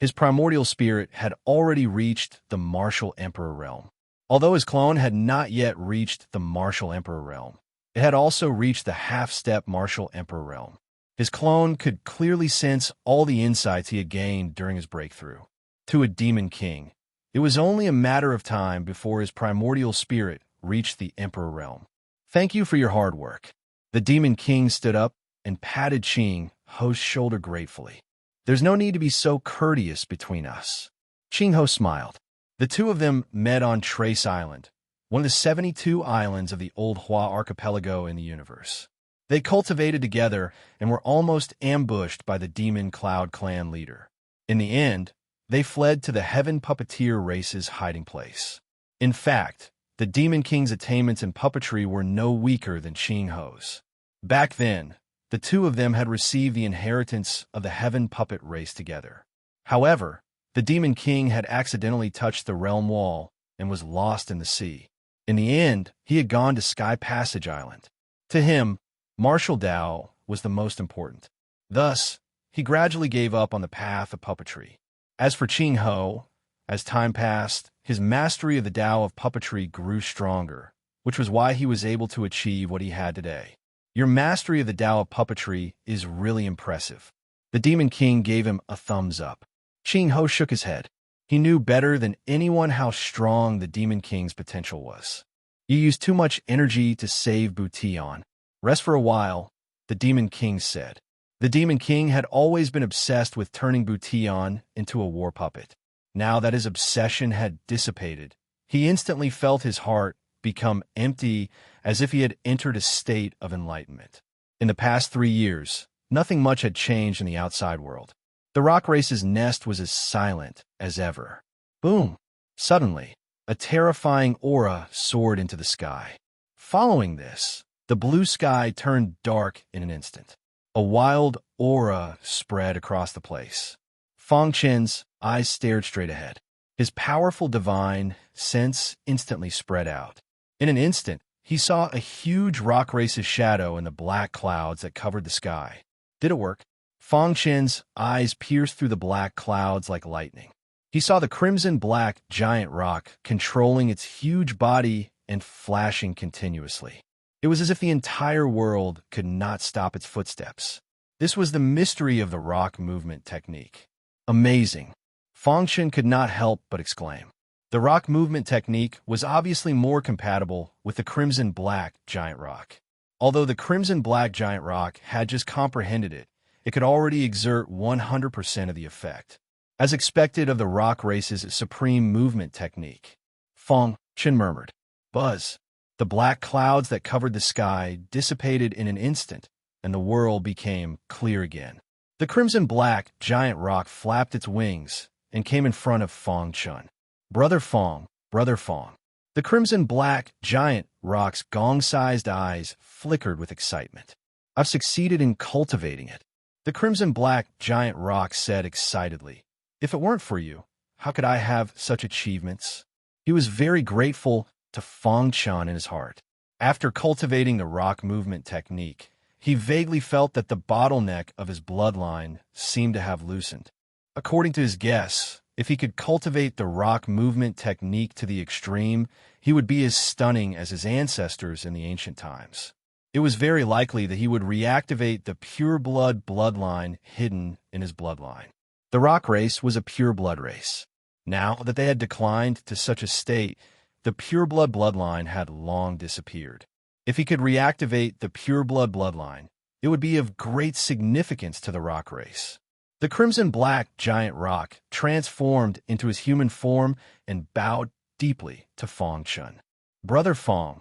[SPEAKER 1] His primordial spirit had already reached the martial emperor realm. Although his clone had not yet reached the martial emperor realm, it had also reached the half-step martial emperor realm. His clone could clearly sense all the insights he had gained during his breakthrough. To a Demon King, it was only a matter of time before his primordial spirit reached the Emperor realm. Thank you for your hard work. The Demon King stood up and patted Qing Ho's shoulder gratefully. There's no need to be so courteous between us. Qing Ho smiled. The two of them met on Trace Island, one of the 72 islands of the Old Hua archipelago in the universe. They cultivated together and were almost ambushed by the Demon Cloud Clan leader. In the end, they fled to the Heaven Puppeteer race's hiding place. In fact, the Demon King's attainments in puppetry were no weaker than Qing Ho's. Back then, the two of them had received the inheritance of the Heaven Puppet race together. However, the Demon King had accidentally touched the realm wall and was lost in the sea. In the end, he had gone to Sky Passage Island. To him, martial Tao was the most important. Thus, he gradually gave up on the path of puppetry. As for Qing Ho, as time passed, his mastery of the Tao of puppetry grew stronger, which was why he was able to achieve what he had today. Your mastery of the Tao of puppetry is really impressive. The Demon King gave him a thumbs up. Qing Ho shook his head. He knew better than anyone how strong the Demon King's potential was. You used too much energy to save Bution. Rest for a while, the Demon King said. The Demon King had always been obsessed with turning Bution into a war puppet. Now that his obsession had dissipated, he instantly felt his heart become empty, as if he had entered a state of enlightenment. In the past 3 years, nothing much had changed in the outside world. The rock race's nest was as silent as ever. Boom! Suddenly, a terrifying aura soared into the sky. Following this, the blue sky turned dark in an instant. A wild aura spread across the place. Fong Chen's eyes stared straight ahead. His powerful divine sense instantly spread out. In an instant, he saw a huge rock race's shadow in the black clouds that covered the sky. Did it work? Fong Chen's eyes pierced through the black clouds like lightning. He saw the crimson-black giant rock controlling its huge body and flashing continuously. It was as if the entire world could not stop its footsteps. This was the mystery of the rock movement technique. Amazing! Fong Chen could not help but exclaim. The rock movement technique was obviously more compatible with the crimson-black giant rock. Although the crimson-black giant rock had just comprehended it, it could already exert 100% of the effect. As expected of the rock race's supreme movement technique, Fong Chen murmured, "Buzz." The black clouds that covered the sky dissipated in an instant, and the world became clear again. The crimson-black giant rock flapped its wings and came in front of Fong Chen. Brother Fong, Brother Fong." The crimson-black giant rock's gong-sized eyes flickered with excitement. I've succeeded in cultivating it. The crimson-black giant rock said excitedly. If it weren't for you, how could I have such achievements? He was very grateful to Fang Chun in his heart. After cultivating the rock movement technique, he vaguely felt that the bottleneck of his bloodline seemed to have loosened. According to his guess, if he could cultivate the rock movement technique to the extreme, he would be as stunning as his ancestors in the ancient times. It was very likely that he would reactivate the pure-blood bloodline hidden in his bloodline. The rock race was a pure-blood race. Now that they had declined to such a state, the pure-blood bloodline had long disappeared. If he could reactivate the pure-blood bloodline, it would be of great significance to the rock race. The crimson-black giant rock transformed into his human form and bowed deeply to Fang Chun. Brother Fang,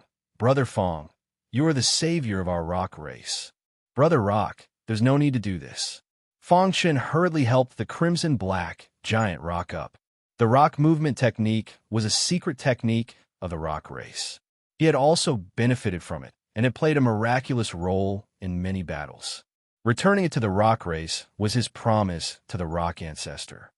[SPEAKER 1] you are the savior of our rock race. Brother Rock, there's no need to do this. Fang Chun hurriedly helped the crimson-black giant rock up. The rock movement technique was a secret technique of the rock race. He had also benefited from it, and it played a miraculous role in many battles. Returning it to the rock race was his promise to the rock ancestor.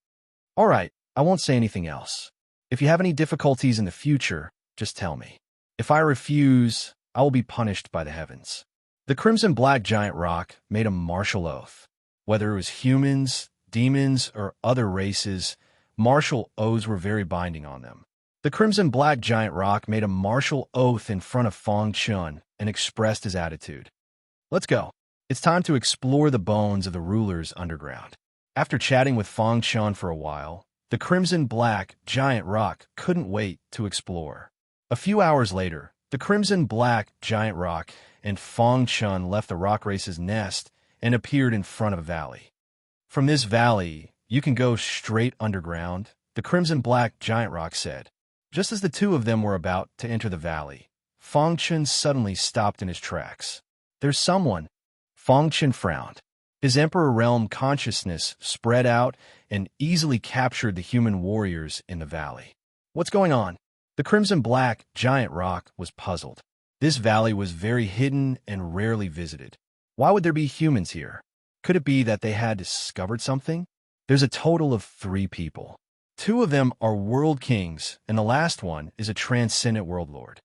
[SPEAKER 1] All right, I won't say anything else. If you have any difficulties in the future, just tell me. If I refuse, I will be punished by the heavens. The crimson-black giant rock made a martial oath. Whether it was humans, demons, or other races, martial oaths were very binding on them. The crimson-black giant rock made a martial oath in front of Fang Chun and expressed his attitude. Let's go. It's time to explore the bones of the rulers underground. After chatting with Fang Chun for a while, the crimson-black giant rock couldn't wait to explore. A few hours later, the crimson-black giant rock and Fang Chun left the rock race's nest and appeared in front of a valley. From this valley, you can go straight underground, the crimson-black giant rock said. Just as the two of them were about to enter the valley, Fang Chun suddenly stopped in his tracks. There's someone. Fang Chun frowned. His Emperor Realm consciousness spread out and easily captured the human warriors in the valley. What's going on? The crimson-black giant rock was puzzled. This valley was very hidden and rarely visited. Why would there be humans here? Could it be that they had discovered something? There's a total of 3 people. 2 of them are world kings, and the last one is a transcendent world lord.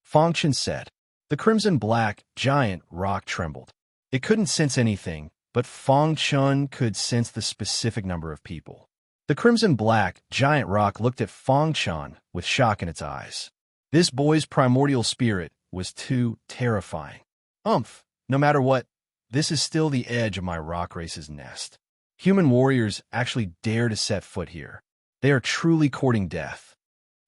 [SPEAKER 1] Fang Chun said. The crimson-black giant rock trembled. It couldn't sense anything, but Fang Chun could sense the specific number of people. The crimson-black giant rock looked at Fang Chun with shock in its eyes. This boy's primordial spirit was too terrifying. No matter what, this is still the edge of my rock race's nest. Human warriors actually dare to set foot here. They are truly courting death.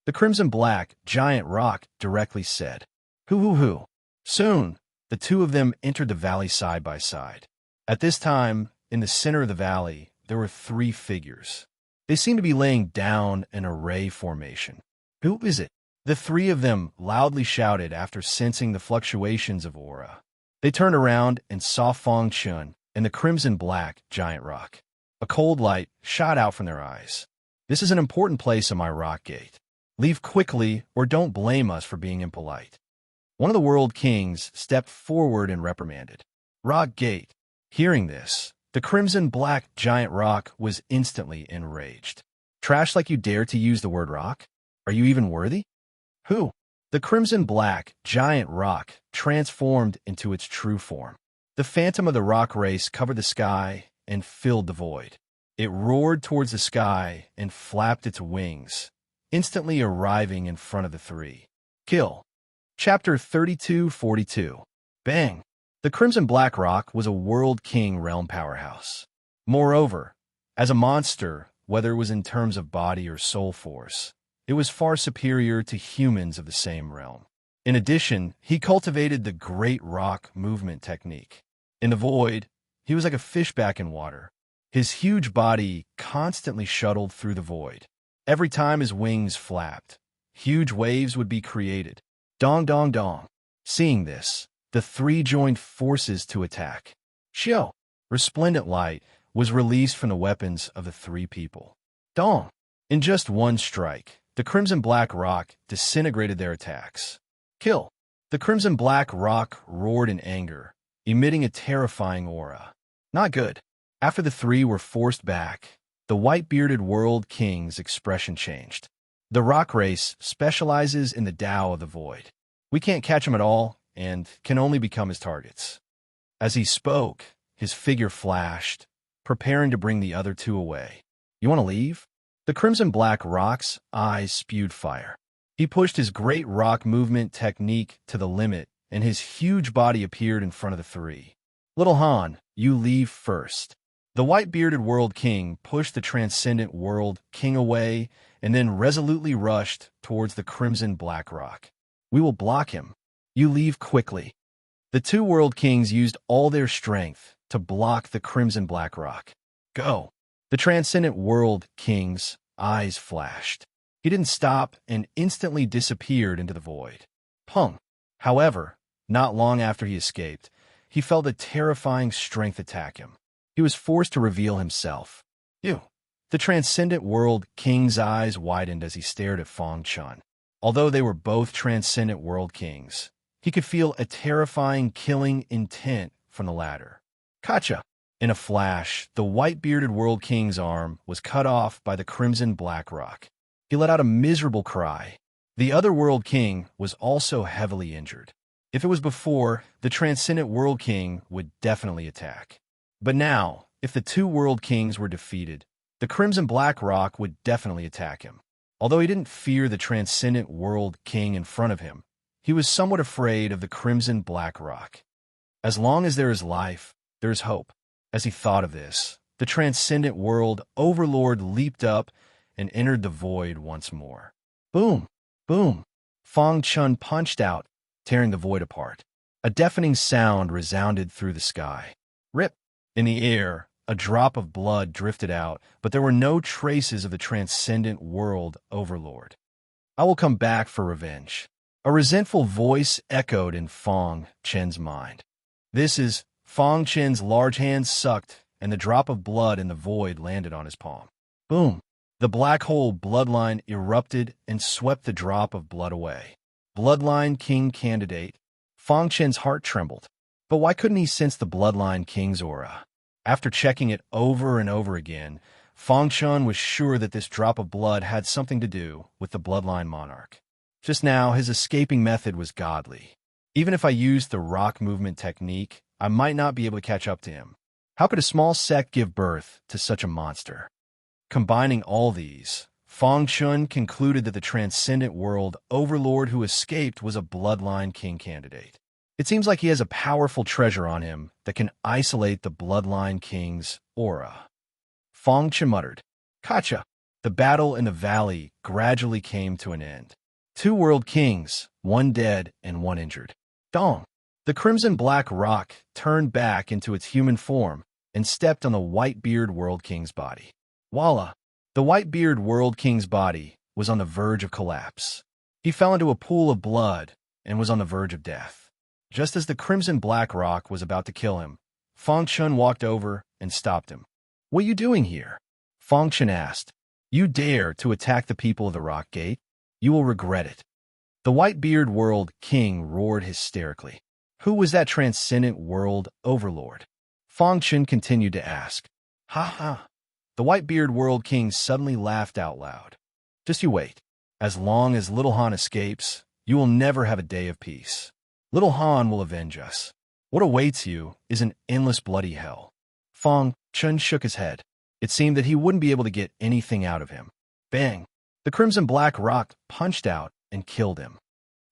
[SPEAKER 1] The crimson-black giant rock directly said. Hoo. Soon, the 2 of them entered the valley side by side. At this time, in the center of the valley, there were 3 figures. They seemed to be laying down an array formation. Who is it? The 3 of them loudly shouted after sensing the fluctuations of aura. They turned around and saw Fang Chun and the crimson-black giant rock. A cold light shot out from their eyes. This is an important place on my rock gate. Leave quickly or don't blame us for being impolite. One of the world kings stepped forward and reprimanded. Rock gate. Hearing this, the crimson-black giant rock was instantly enraged. Trash like you dare to use the word rock? Are you even worthy? Who? The crimson-black giant rock transformed into its true form. The phantom of the rock race covered the sky and filled the void. It roared towards the sky and flapped its wings, instantly arriving in front of the 3. Kill. Chapter 3242. Bang! The crimson-black rock was a world king realm powerhouse. Moreover, as a monster, whether it was in terms of body or soul force, it was far superior to humans of the same realm. In addition, he cultivated the great rock movement technique. In the void, he was like a fish back in water. His huge body constantly shuttled through the void. Every time his wings flapped, huge waves would be created. Dong, dong, dong. Seeing this, the 3 joined forces to attack. Shio! Resplendent light was released from the weapons of the 3 people. Dong! In just one strike, The crimson-black rock disintegrated their attacks. Kill! The crimson-black rock roared in anger, emitting a terrifying aura. Not good. After the three were forced back, the white-bearded world king's expression changed. The rock race specializes in the Tao of the void. We can't catch him at all and can only become his targets. As he spoke, his figure flashed, preparing to bring the other two away. You want to leave? The crimson-black rock's eyes spewed fire. He pushed his great rock movement technique to the limit, and his huge body appeared in front of the three. Little Han, you leave first. The white-bearded world king pushed the transcendent world king away and then resolutely rushed towards the crimson-black rock. We will block him. You leave quickly. The two world kings used all their strength to block the crimson-black rock. Go. The transcendent world king's eyes flashed. He didn't stop and instantly disappeared into the void. Pung. However, not long after he escaped, he felt a terrifying strength attack him. He was forced to reveal himself. You. The transcendent world king's eyes widened as he stared at Fang Chun. Although they were both transcendent world kings, he could feel a terrifying killing intent from the latter. Gotcha! In a flash, the white-bearded world king's arm was cut off by the crimson-black rock. He let out a miserable cry. The other world king was also heavily injured. If it was before, the transcendent world king would definitely attack. But now, if the two world kings were defeated, the crimson-black rock would definitely attack him. Although he didn't fear the transcendent world king in front of him, he was somewhat afraid of the crimson-black rock. As long as there is life, there is hope. As he thought of this, the transcendent world overlord leaped up and entered the void once more. Boom! Boom! Fang Chun punched out, tearing the void apart. A deafening sound resounded through the sky. Rip! In the air, a drop of blood drifted out, but there were no traces of the transcendent world overlord. I will come back for revenge. A resentful voice echoed in Fang Chen's mind. This is... Fang Chen's large hands sucked, and the drop of blood in the void landed on his palm. Boom! The black hole bloodline erupted and swept the drop of blood away. Bloodline King candidate. Fang Chen's heart trembled. But why couldn't he sense the Bloodline King's aura? After checking it over and over again, Fang Chun was sure that this drop of blood had something to do with the Bloodline Monarch. Just now, his escaping method was godly. Even if I used the rock movement technique, I might not be able to catch up to him. How could a small sect give birth to such a monster? Combining all these, Fang Chun concluded that the transcendent world overlord who escaped was a Bloodline King candidate. It seems like he has a powerful treasure on him that can isolate the Bloodline King's aura. Fang Chun muttered, Gotcha! The battle in the valley gradually came to an end. Two world kings, one dead and one injured. Dong! The crimson-black rock turned back into its human form and stepped on the white-beard world king's body. Voila! The white-beard world king's body was on the verge of collapse. He fell into a pool of blood and was on the verge of death. Just as the crimson-black rock was about to kill him, Fang Chun walked over and stopped him. What are you doing here? Fang Chun asked. You dare to attack the people of the Rock Gate? You will regret it. The white-beard world king roared hysterically. Who was that transcendent world overlord? Fang Chun continued to ask. Ha ha! The white-beard world king suddenly laughed out loud. Just you wait. As long as Little Han escapes, you will never have a day of peace. Little Han will avenge us. What awaits you is an endless bloody hell. Fang Chun shook his head. It seemed that he wouldn't be able to get anything out of him. Bang! The crimson-black rock punched out and killed him.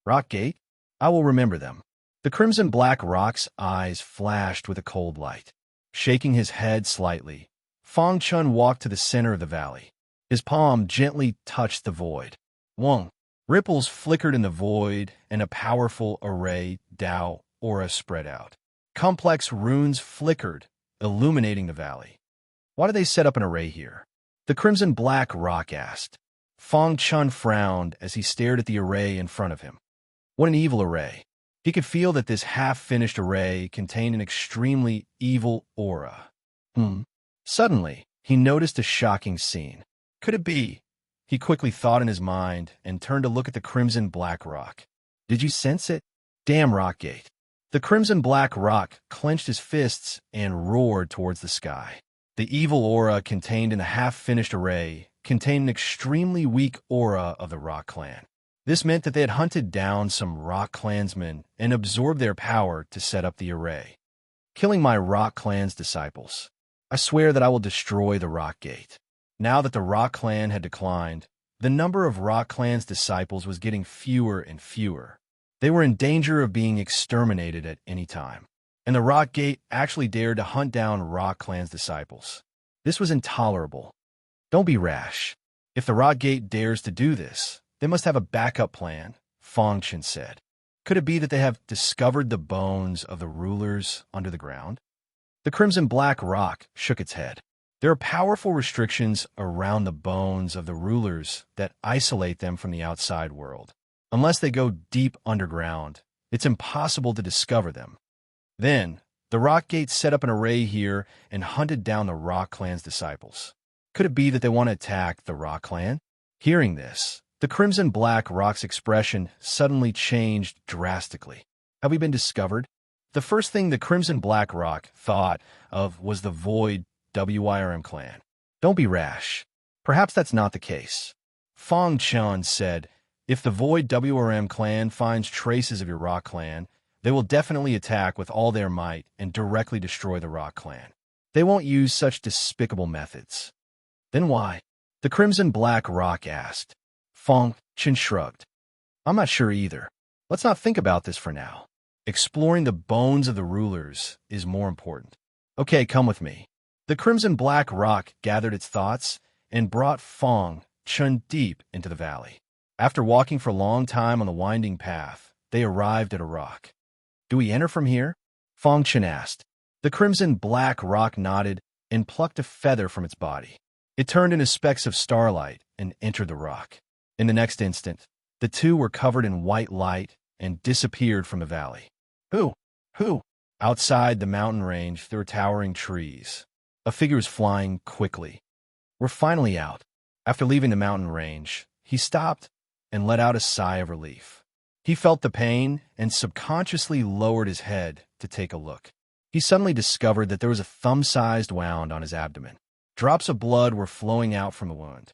[SPEAKER 1] Rock Gate? I will remember them. The crimson-black rock's eyes flashed with a cold light. Shaking his head slightly, Fang Chun walked to the center of the valley. His palm gently touched the void. Wong! Ripples flickered in the void, and a powerful array Tao aura spread out. Complex runes flickered, illuminating the valley. Why did they set up an array here? The crimson-black rock asked. Fang Chun frowned as he stared at the array in front of him. What an evil array. He could feel that this half-finished array contained an extremely evil aura. Suddenly, he noticed a shocking scene. Could it be? He quickly thought in his mind and turned to look at the crimson-black rock. Did you sense it? Damn Rockgate. The crimson-black rock clenched his fists and roared towards the sky. The evil aura contained in the half-finished array contained an extremely weak aura of the Rock Clan. This meant that they had hunted down some Rock Clansmen and absorbed their power to set up the array. Killing my Rock Clan's disciples. I swear that I will destroy the Rock Gate. Now that the Rock Clan had declined, the number of Rock Clan's disciples was getting fewer and fewer. They were in danger of being exterminated at any time. And the Rock Gate actually dared to hunt down Rock Clan's disciples. This was intolerable. Don't be rash. If the Rock Gate dares to do this, they must have a backup plan, Fong Chen said. Could it be that they have discovered the bones of the rulers under the ground? The crimson-black rock shook its head. There are powerful restrictions around the bones of the rulers that isolate them from the outside world. Unless they go deep underground, it's impossible to discover them. Then, the Rock Gate set up an array here and hunted down the Rock Clan's disciples. Could it be that they want to attack the Rock Clan? Hearing this, the crimson-black rock's expression suddenly changed drastically. Have we been discovered? The first thing the crimson-black rock thought of was the Void WIRM clan. Don't be rash. Perhaps that's not the case. Fong Chen said, if the Void WRM clan finds traces of your Rock Clan, they will definitely attack with all their might and directly destroy the Rock Clan. They won't use such despicable methods. Then why? The crimson-black rock asked. Fong Chen shrugged. I'm not sure either. Let's not think about this for now. Exploring the bones of the rulers is more important. Okay, come with me. The crimson-black rock gathered its thoughts and brought Fong Chen deep into the valley. After walking for a long time on the winding path, they arrived at a rock. Do we enter from here? Fong Chen asked. The crimson-black rock nodded and plucked a feather from its body. It turned into specks of starlight and entered the rock. In the next instant, the two were covered in white light and disappeared from the valley. Who? Outside the mountain range, there were towering trees. A figure was flying quickly. We're finally out. After leaving the mountain range, he stopped and let out a sigh of relief. He felt the pain and subconsciously lowered his head to take a look. He suddenly discovered that there was a thumb-sized wound on his abdomen. Drops of blood were flowing out from the wound.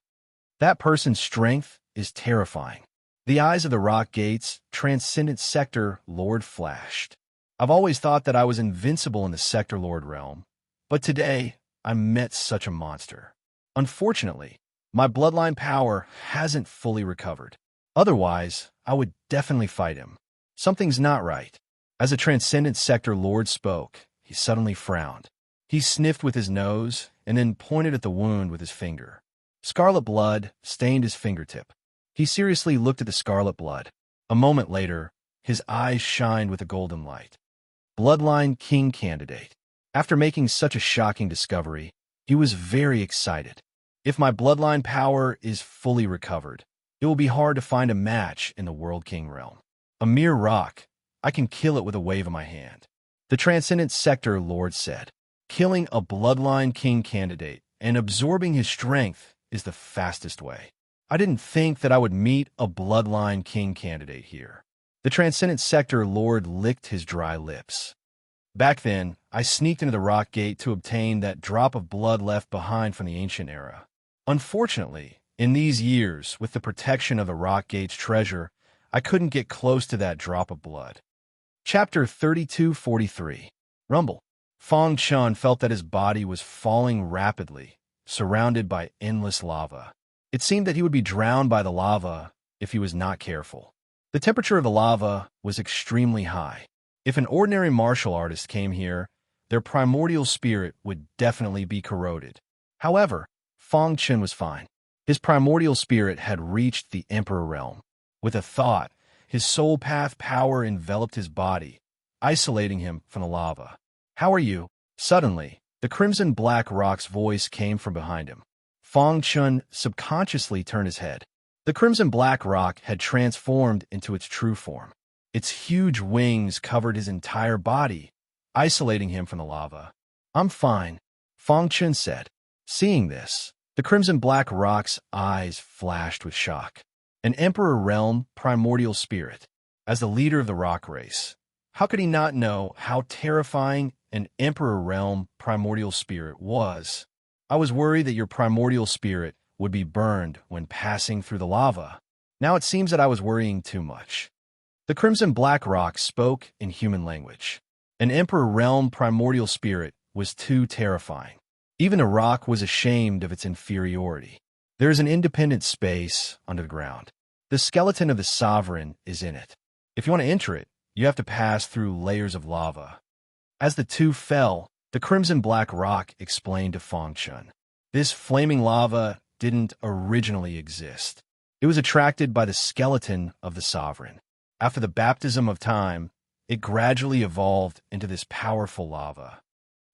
[SPEAKER 1] That person's strength is terrifying. The eyes of the Rock Gate's transcendent Sector Lord flashed. I've always thought that I was invincible in the Sector Lord realm, but today I met such a monster. Unfortunately, my bloodline power hasn't fully recovered. Otherwise, I would definitely fight him. Something's not right. As the transcendent Sector Lord spoke, he suddenly frowned. He sniffed with his nose and then pointed at the wound with his finger. Scarlet blood stained his fingertip. He seriously looked at the scarlet blood. A moment later, his eyes shined with a golden light. Bloodline King candidate. After making such a shocking discovery, he was very excited. If my bloodline power is fully recovered, it will be hard to find a match in the World King realm. A mere rock, I can kill it with a wave of my hand. The Transcendent Sector Lord said, killing a bloodline king candidate and absorbing his strength is the fastest way. I didn't think that I would meet a bloodline king candidate here. The Transcendent Sector Lord licked his dry lips. Back then, I sneaked into the Rock Gate to obtain that drop of blood left behind from the ancient era. Unfortunately, in these years, with the protection of the Rock Gate's treasure, I couldn't get close to that drop of blood. Chapter 3243. Rumble. Fong Chen felt that his body was falling rapidly, surrounded by endless lava. It seemed that he would be drowned by the lava if he was not careful. The temperature of the lava was extremely high. If an ordinary martial artist came here, their primordial spirit would definitely be corroded. However, Fong Chen was fine. His primordial spirit had reached the Emperor realm. With a thought, his soul path power enveloped his body, isolating him from the lava. How are you? Suddenly, the crimson-black rock's voice came from behind him. Fong Chen subconsciously turned his head. The crimson-black rock had transformed into its true form. Its huge wings covered his entire body, isolating him from the lava. I'm fine, Fong Chen said. Seeing this, The crimson black rock's eyes flashed with shock. An Emperor Realm primordial spirit. As the leader of the rock race, how could he not know how terrifying an Emperor Realm primordial spirit was? I was worried that your primordial spirit would be burned when passing through the lava. Now it seems that I was worrying too much. The crimson black rock spoke in human language. An Emperor Realm primordial spirit was too terrifying. Even the rock was ashamed of its inferiority. There is an independent space under the ground. The skeleton of the sovereign is in it. If you want to enter it, you have to pass through layers of lava. As the two fell, the crimson black rock explained to Fang Chun. This flaming lava didn't originally exist. It was attracted by the skeleton of the sovereign. After the baptism of time, it gradually evolved into this powerful lava.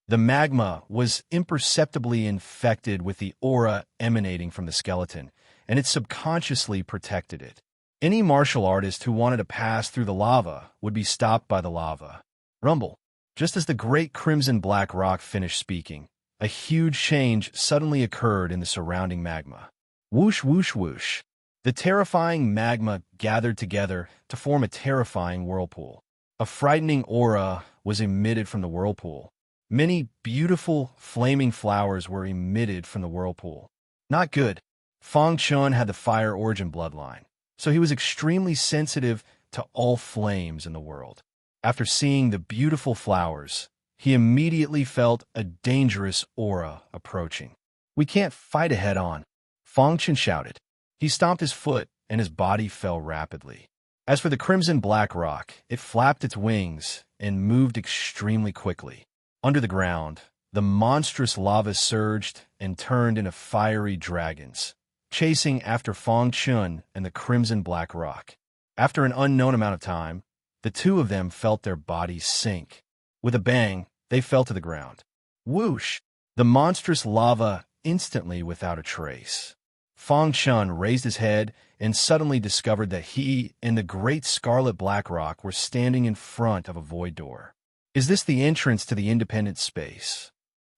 [SPEAKER 1] The magma was imperceptibly infected with the aura emanating from the skeleton, and it subconsciously protected it. Any martial artist who wanted to pass through the lava would be stopped by the lava. Rumble. Just as the great crimson black rock finished speaking, a huge change suddenly occurred in the surrounding magma. Whoosh, whoosh, whoosh. The terrifying magma gathered together to form a terrifying whirlpool. A frightening aura was emitted from the whirlpool. Many beautiful, flaming flowers were emitted from the whirlpool. Not good. Fang Chun had the fire origin bloodline, so he was extremely sensitive to all flames in the world. After seeing the beautiful flowers, he immediately felt a dangerous aura approaching. We can't fight it head-on, Fang Chun shouted. He stomped his foot, and his body fell rapidly. As for the crimson black rock, it flapped its wings and moved extremely quickly. Under the ground, the monstrous lava surged and turned into fiery dragons, chasing after Fang Chun and the crimson black rock. After an unknown amount of time, the two of them felt their bodies sink. With a bang, they fell to the ground. Whoosh! The monstrous lava instantly without a trace. Fang Chun raised his head and suddenly discovered that he and the great scarlet black rock were standing in front of a void door. Is this the entrance to the independent space?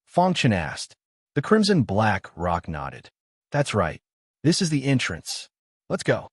[SPEAKER 1] Fang Chun asked. The crimson black rock nodded. That's right. This is the entrance. Let's go.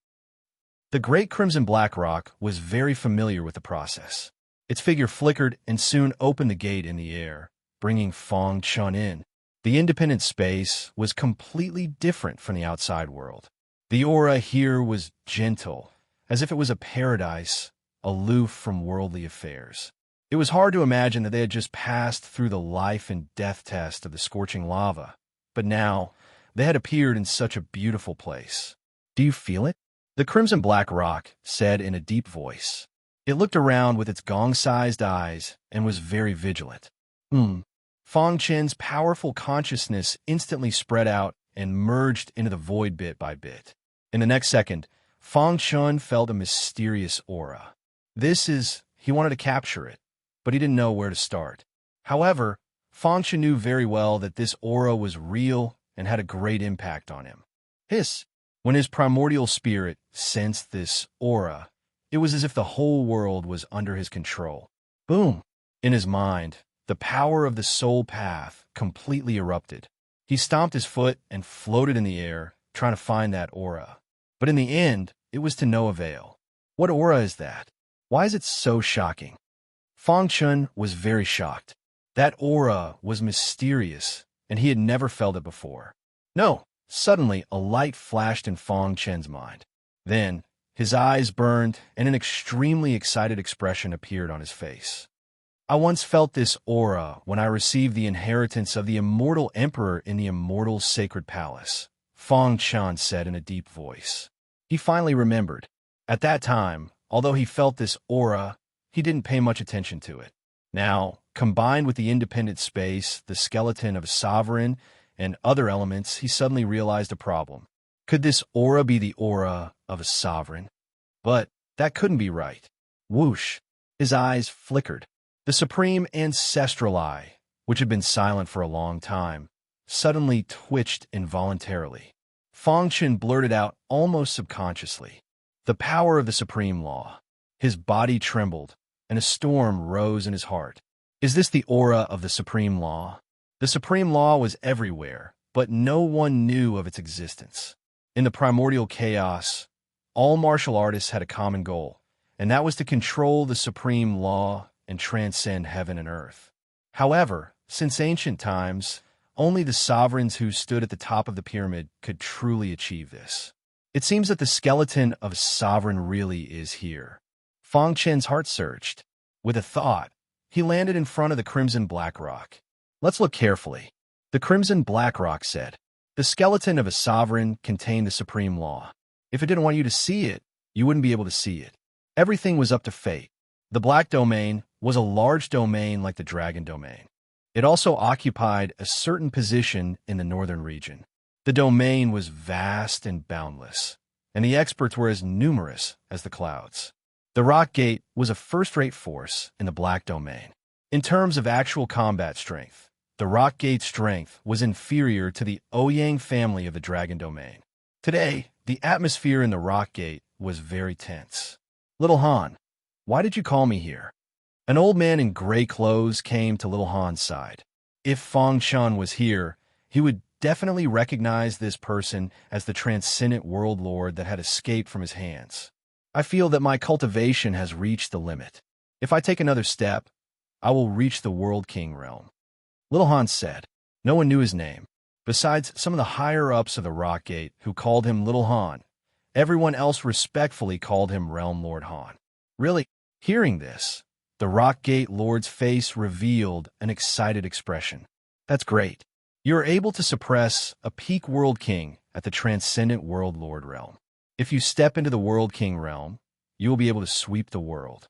[SPEAKER 1] The great crimson black rock was very familiar with the process. Its figure flickered and soon opened the gate in the air, bringing Fang Chun in. The independent space was completely different from the outside world. The aura here was gentle, as if it was a paradise, aloof from worldly affairs. It was hard to imagine that they had just passed through the life and death test of the scorching lava, but now they had appeared in such a beautiful place. Do you feel it? The crimson black rock said in a deep voice. It looked around with its gong-sized eyes and was very vigilant. Fang Chun's powerful consciousness instantly spread out and merged into the void bit by bit. In the next second, Fang Chun felt a mysterious aura. He wanted to capture it, but he didn't know where to start. However, Fang Chun knew very well that this aura was real and had a great impact on him. When his primordial spirit sensed this aura, it was as if the whole world was under his control. Boom! In his mind, the power of the soul path completely erupted. He stomped his foot and floated in the air, trying to find that aura. But in the end, it was to no avail. What aura is that? Why is it so shocking? Fang Chun was very shocked. That aura was mysterious, and he had never felt it before. No! Suddenly, a light flashed in Fang Chun's mind. Then, his eyes burned, and an extremely excited expression appeared on his face. I once felt this aura when I received the inheritance of the immortal emperor in the immortal sacred palace, Fang Chun said in a deep voice. He finally remembered. At that time, although he felt this aura, he didn't pay much attention to it. Now, combined with the independent space, the skeleton of a sovereign, and other elements, he suddenly realized a problem. Could this aura be the aura of a sovereign? But that couldn't be right. Whoosh! His eyes flickered. The supreme ancestral eye, which had been silent for a long time, suddenly twitched involuntarily. Fang Chun blurted out almost subconsciously. The power of the supreme law. His body trembled, and a storm rose in his heart. Is this the aura of the supreme law? The supreme law was everywhere, but no one knew of its existence. In the primordial chaos, all martial artists had a common goal, and that was to control the supreme law and transcend heaven and earth. However, since ancient times, only the sovereigns who stood at the top of the pyramid could truly achieve this. It seems that the skeleton of a sovereign really is here. Fang Chen's heart surged. With a thought, he landed in front of the crimson black rock. Let's look carefully. The crimson black rock said, the skeleton of a sovereign contained the supreme law. If it didn't want you to see it, you wouldn't be able to see it. Everything was up to fate. The black domain was a large domain like the dragon domain. It also occupied a certain position in the northern region. The domain was vast and boundless, and the experts were as numerous as the clouds. The Rock Gate was a first-rate force in the black domain. In terms of actual combat strength, the Rock Gate's strength was inferior to the Ouyang family of the dragon domain. Today, the atmosphere in the Rock Gate was very tense. Little Han, why did you call me here? An old man in gray clothes came to Little Han's side. If Fang Chun was here, he would definitely recognize this person as the transcendent world lord that had escaped from his hands. I feel that my cultivation has reached the limit. If I take another step, I will reach the World King realm. Little Han said. No one knew his name. Besides some of the higher-ups of the Rock Gate who called him Little Han, everyone else respectfully called him Realm Lord Han. Really, hearing this, the Rock Gate Lord's face revealed an excited expression. That's great. You are able to suppress a peak World King at the Transcendent World Lord realm. If you step into the World King realm, you will be able to sweep the world.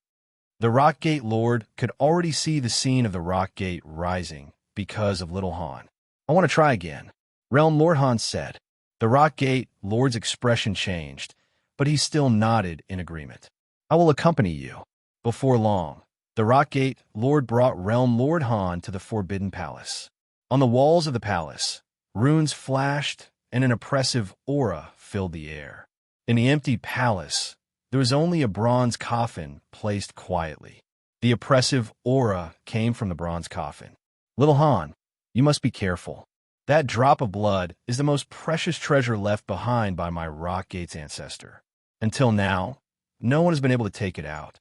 [SPEAKER 1] The Rock Gate Lord could already see the scene of the Rock Gate rising because of Little Han. I want to try again. Realm Lord Han said. The Rock Gate Lord's expression changed, but he still nodded in agreement. I will accompany you. Before long, the Rock Gate Lord brought Realm Lord Han to the Forbidden Palace. On the walls of the palace, runes flashed and an oppressive aura filled the air. In the empty palace, there was only a bronze coffin placed quietly. The oppressive aura came from the bronze coffin. Little Han, you must be careful. That drop of blood is the most precious treasure left behind by my Rock Gate's ancestor. Until now, no one has been able to take it out.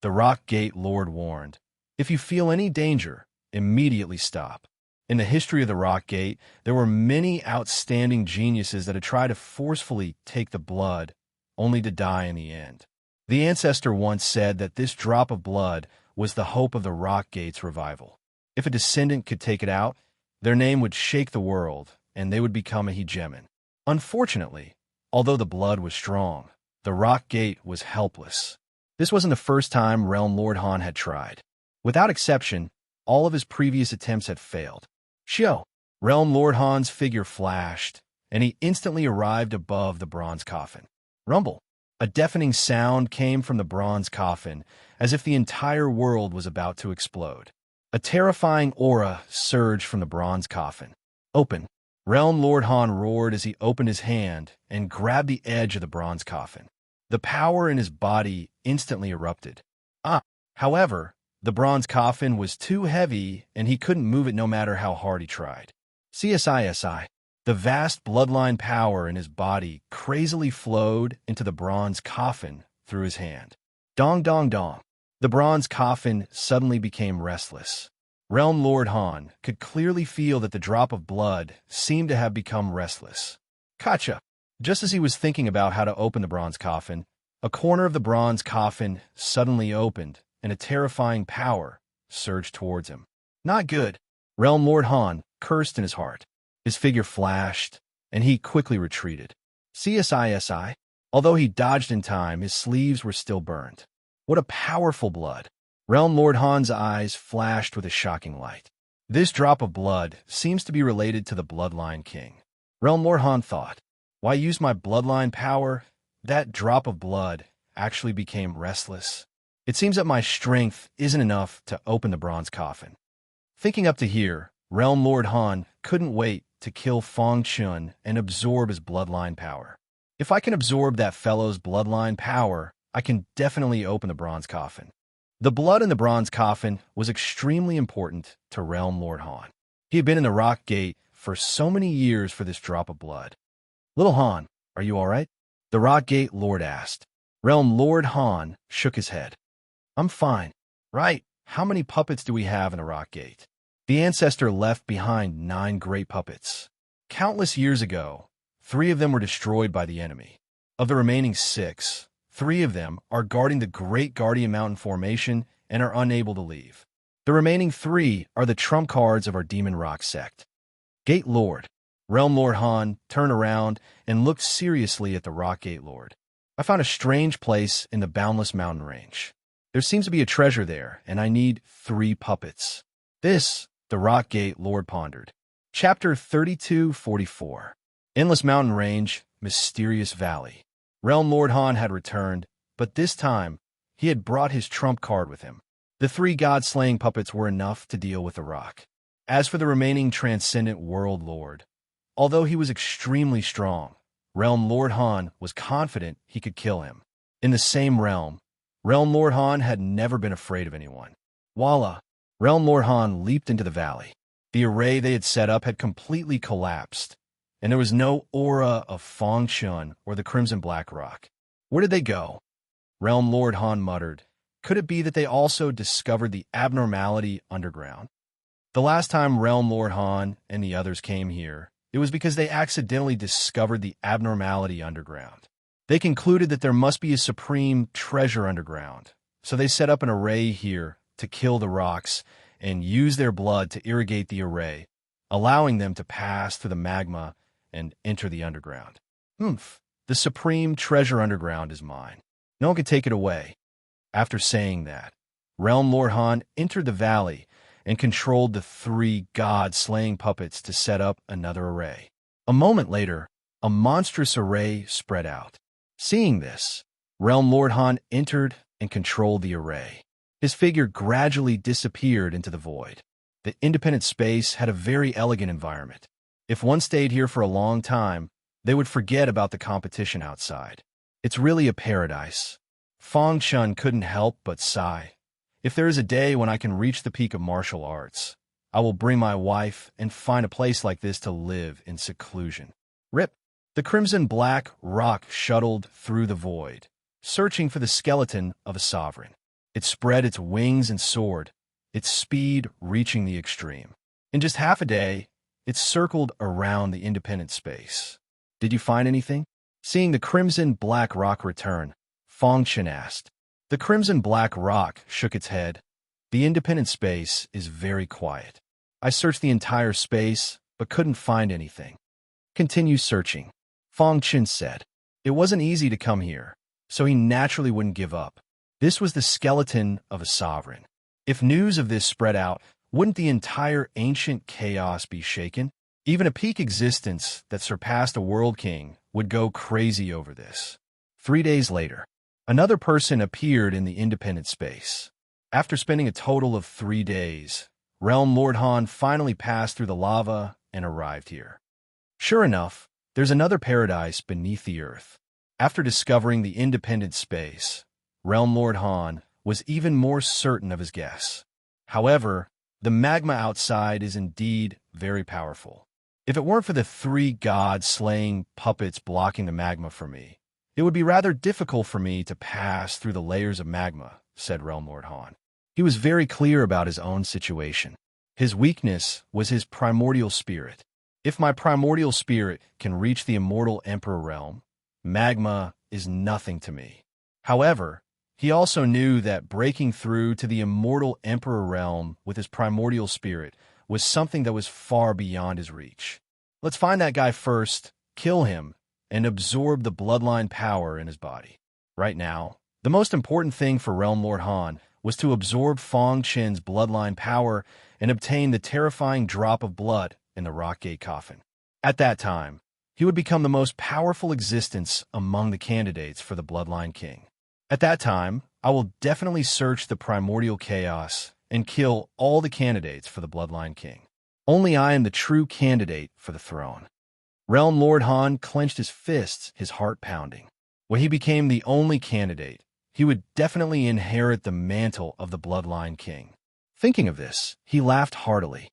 [SPEAKER 1] The Rock Gate Lord warned, if you feel any danger, immediately stop. In the history of the Rock Gate, there were many outstanding geniuses that had tried to forcefully take the blood, only to die in the end. The ancestor once said that this drop of blood was the hope of the Rock Gate's revival. If a descendant could take it out, their name would shake the world, and they would become a hegemon. Unfortunately, although the blood was strong, the Rock Gate was helpless. This wasn't the first time Realm Lord Han had tried. Without exception, all of his previous attempts had failed. Shio! Realm Lord Han's figure flashed, and he instantly arrived above the bronze coffin. Rumble! A deafening sound came from the bronze coffin, as if the entire world was about to explode. A terrifying aura surged from the bronze coffin. Open! Realm Lord Han roared as he opened his hand and grabbed the edge of the bronze coffin. The power in his body instantly erupted. However, the bronze coffin was too heavy and he couldn't move it no matter how hard he tried. CSI. The vast bloodline power in his body crazily flowed into the bronze coffin through his hand. Dong dong dong. The bronze coffin suddenly became restless. Realm Lord Han could clearly feel that the drop of blood seemed to have become restless. Gotcha! Just as he was thinking about how to open the bronze coffin, a corner of the bronze coffin suddenly opened, and a terrifying power surged towards him. Not good. Realm Lord Han cursed in his heart. His figure flashed, and he quickly retreated. CSI. Although he dodged in time, his sleeves were still burned. What a powerful blood! Realm Lord Han's eyes flashed with a shocking light. This drop of blood seems to be related to the Bloodline King. Realm Lord Han thought, why use my bloodline power? That drop of blood actually became restless. It seems that my strength isn't enough to open the bronze coffin. Thinking up to here, Realm Lord Han couldn't wait to kill Fang Chun and absorb his bloodline power. If I can absorb that fellow's bloodline power, I can definitely open the bronze coffin. The blood in the bronze coffin was extremely important to Realm Lord Han. He had been in the Rock Gate for so many years for this drop of blood. Little Han, are you all right? The Rock Gate Lord asked. Realm Lord Han shook his head. I'm fine. Right, how many puppets do we have in the Rock Gate? The ancestor left behind 9 great puppets. Countless years ago, 3 of them were destroyed by the enemy. Of the remaining 6, 3 of them are guarding the Great Guardian Mountain Formation and are unable to leave. The remaining 3 are the trump cards of our Demon Rock sect. Gate Lord. Realm Lord Han turned around and looked seriously at the Rock Gate Lord. I found a strange place in the boundless mountain range. There seems to be a treasure there, and I need 3 puppets. This, the Rock Gate Lord pondered. Chapter 3244. Endless Mountain Range, Mysterious Valley. Realm Lord Han had returned, but this time, he had brought his trump card with him. The 3 god-slaying puppets were enough to deal with the rock. As for the remaining Transcendent World Lord, although he was extremely strong, Realm Lord Han was confident he could kill him. In the same realm, Realm Lord Han had never been afraid of anyone. Voila! Realm Lord Han leaped into the valley. The array they had set up had completely collapsed, and there was no aura of Fong Shun or the Crimson Black Rock. Where did they go? Realm Lord Han muttered. Could it be that they also discovered the abnormality underground? The last time Realm Lord Han and the others came here, it was because they accidentally discovered the abnormality underground. They concluded that there must be a supreme treasure underground, so they set up an array here to kill the rocks and use their blood to irrigate the array, allowing them to pass through the magma and enter the underground. The supreme treasure underground is mine. No one can take it away. After saying that, Realm Lord Han entered the valley and controlled the 3 god-slaying puppets to set up another array. A moment later, a monstrous array spread out. Seeing this, Realm Lord Han entered and controlled the array. His figure gradually disappeared into the void. The independent space had a very elegant environment. If one stayed here for a long time, they would forget about the competition outside. It's really a paradise. Fong Shun couldn't help but sigh. If there is a day when I can reach the peak of martial arts, I will bring my wife and find a place like this to live in seclusion. Rip. The Crimson Black Rock shuttled through the void, searching for the skeleton of a sovereign. It spread its wings and soared, its speed reaching the extreme. In just half a day, it circled around the independent space. Did you find anything? Seeing the Crimson Black Rock return, Fong Chen asked. The Crimson Black Rock shook its head. The independent space is very quiet. I searched the entire space, but couldn't find anything. Continue searching, Fong Chen said. It wasn't easy to come here, so he naturally wouldn't give up. This was the skeleton of a sovereign. If news of this spread out, wouldn't the entire ancient chaos be shaken? Even a peak existence that surpassed a world king would go crazy over this. 3 days later, another person appeared in the independent space. After spending a total of 3 days, Realm Lord Han finally passed through the lava and arrived here. Sure enough, there's another paradise beneath the earth. After discovering the independent space, Realm Lord Han was even more certain of his guess. However, the magma outside is indeed very powerful. If it weren't for the 3 god-slaying puppets blocking the magma for me, it would be rather difficult for me to pass through the layers of magma, said Realm Lord Han. He was very clear about his own situation. His weakness was his primordial spirit. If my primordial spirit can reach the immortal Emperor realm, magma is nothing to me. However, he also knew that breaking through to the immortal Emperor realm with his primordial spirit was something that was far beyond his reach. Let's find that guy first, kill him, and absorb the bloodline power in his body. Right now, the most important thing for Realm Lord Han was to absorb Fong Chen's bloodline power and obtain the terrifying drop of blood in the Rockgate coffin. At that time, he would become the most powerful existence among the candidates for the Bloodline King. At that time, I will definitely search the primordial chaos and kill all the candidates for the Bloodline King. Only I am the true candidate for the throne. Realm Lord Han clenched his fists, his heart pounding. When he became the only candidate, he would definitely inherit the mantle of the Bloodline King. Thinking of this, he laughed heartily.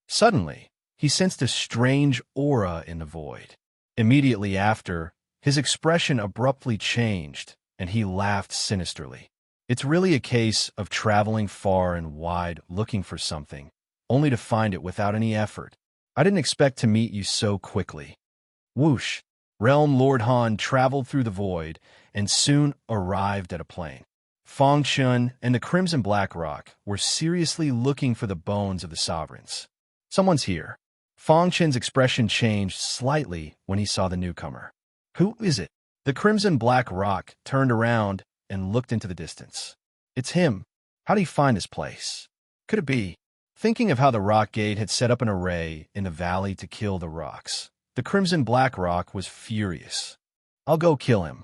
[SPEAKER 1] Suddenly, he sensed a strange aura in the void. Immediately after, his expression abruptly changed, and he laughed sinisterly. It's really a case of traveling far and wide looking for something, only to find it without any effort. I didn't expect to meet you so quickly. Whoosh! Realm Lord Han traveled through the void and soon arrived at a plain. Fang Chun and the Crimson Black Rock were seriously looking for the bones of the sovereigns. Someone's here. Fang Chun's expression changed slightly when he saw the newcomer. Who is it? The Crimson Black Rock turned around and looked into the distance. It's him. How'd he find this place? Could it be? Thinking of how the Rock Gate had set up an array in the valley to kill the rocks, the Crimson Black Rock was furious. I'll go kill him.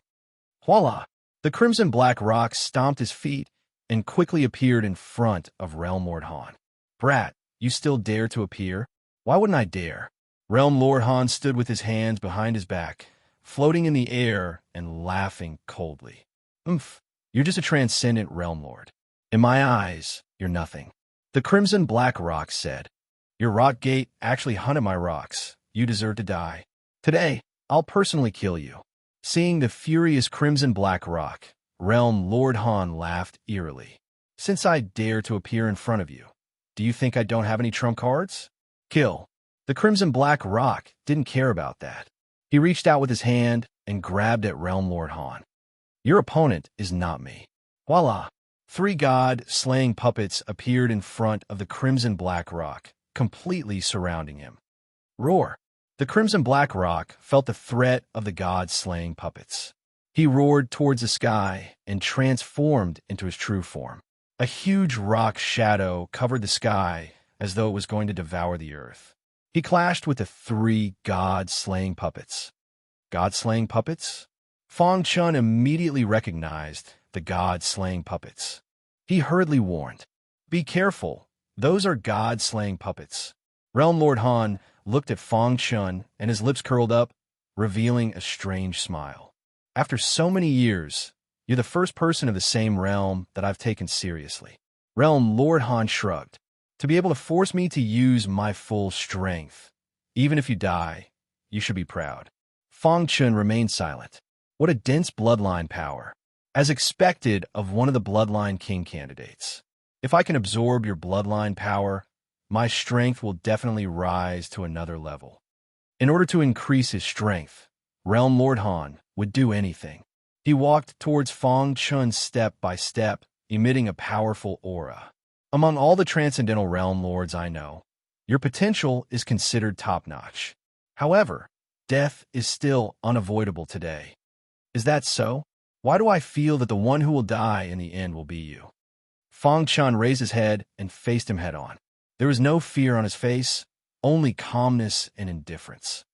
[SPEAKER 1] Voila! The Crimson Black Rock stomped his feet and quickly appeared in front of Realm Lord Han. Brat, you still dare to appear? Why wouldn't I dare? Realm Lord Han stood with his hands behind his back, floating in the air and laughing coldly. You're just a transcendent Realm Lord. In my eyes, you're nothing. The Crimson Black Rock said, Your Rock Gate actually hunted my rocks. You deserve to die. Today, I'll personally kill you. Seeing the furious Crimson Black Rock, Realm Lord Han laughed eerily. Since I dare to appear in front of you, do you think I don't have any trump cards? Kill. The Crimson Black Rock didn't care about that. He reached out with his hand and grabbed at Realm Lord Han. Your opponent is not me. Voila! 3 god-slaying puppets appeared in front of the Crimson Black Rock, completely surrounding him. Roar! The Crimson Black Rock felt the threat of the god-slaying puppets. He roared towards the sky and transformed into his true form. A huge rock shadow covered the sky as though it was going to devour the earth. He clashed with the 3 god-slaying puppets. God-slaying puppets? Fang Chun immediately recognized the god-slaying puppets. He hurriedly warned, Be careful, those are god-slaying puppets. Realm Lord Han looked at Fang Chun and his lips curled up, revealing a strange smile. After so many years, you're the first person of the same realm that I've taken seriously. Realm Lord Han shrugged. To be able to force me to use my full strength, even if you die, you should be proud. Fang Chun remained silent. What a dense bloodline power. As expected of one of the bloodline king candidates. If I can absorb your bloodline power, my strength will definitely rise to another level. In order to increase his strength, Realm Lord Han would do anything. He walked towards Fang Chun step by step, emitting a powerful aura. Among all the transcendental realm lords I know, your potential is considered top-notch. However, death is still unavoidable today. Is that so? Why do I feel that the one who will die in the end will be you? Fang Chun raised his head and faced him head-on. There was no fear on his face, only calmness and indifference.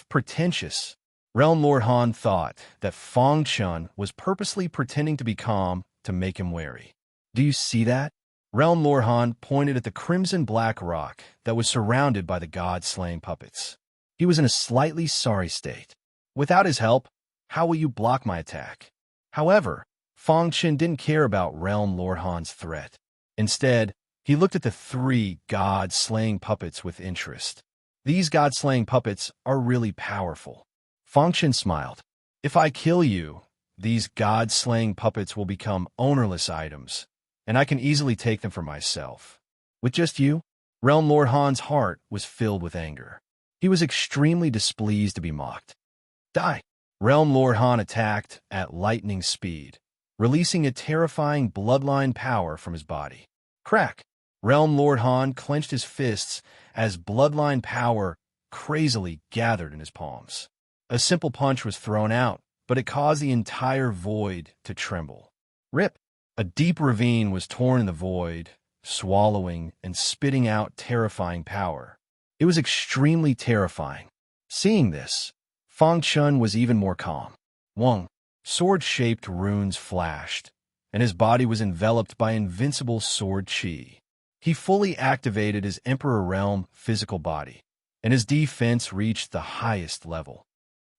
[SPEAKER 1] Pretentious. Realm Lord Han thought that Fang Chun was purposely pretending to be calm to make him wary. Do you see that? Realm Lord Han pointed at the Crimson Black Rock that was surrounded by the god-slaying puppets. He was in a slightly sorry state. Without his help, how will you block my attack? However, Fang Chun didn't care about Realm Lord Han's threat. Instead, he looked at the 3 god-slaying puppets with interest. These god-slaying puppets are really powerful. Fang Chun smiled. If I kill you, these god-slaying puppets will become ownerless items, and I can easily take them for myself. With just you? Realm Lord Han's heart was filled with anger. He was extremely displeased to be mocked. Die! Realm Lord Han attacked at lightning speed, releasing a terrifying bloodline power from his body. Crack! Realm Lord Han clenched his fists as bloodline power crazily gathered in his palms. A simple punch was thrown out, but it caused the entire void to tremble. Rip! A deep ravine was torn in the void, swallowing and spitting out terrifying power. It was extremely terrifying. Seeing this, Fang Chun was even more calm. Wong, sword-shaped runes flashed, and his body was enveloped by invincible sword chi. He fully activated his Emperor Realm physical body, and his defense reached the highest level.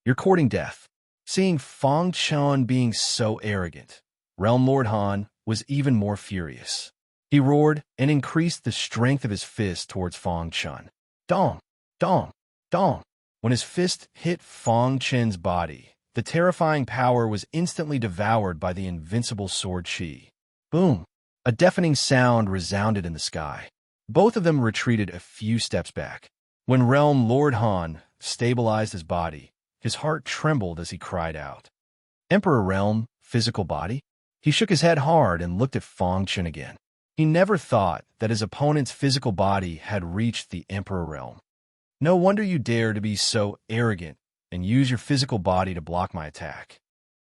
[SPEAKER 1] You're courting death. Seeing Fang Chun being so arrogant, Realm Lord Han was even more furious. He roared and increased the strength of his fist towards Fang Chun. Dong! Dong! Dong! When his fist hit Fang Chen's body, the terrifying power was instantly devoured by the invincible sword chi. Boom! A deafening sound resounded in the sky. Both of them retreated a few steps back. When Realm Lord Han stabilized his body, his heart trembled as he cried out, "Emperor Realm, physical body?" He shook his head hard and looked at Fang Chen again. He never thought that his opponent's physical body had reached the Emperor Realm. "No wonder you dare to be so arrogant and use your physical body to block my attack."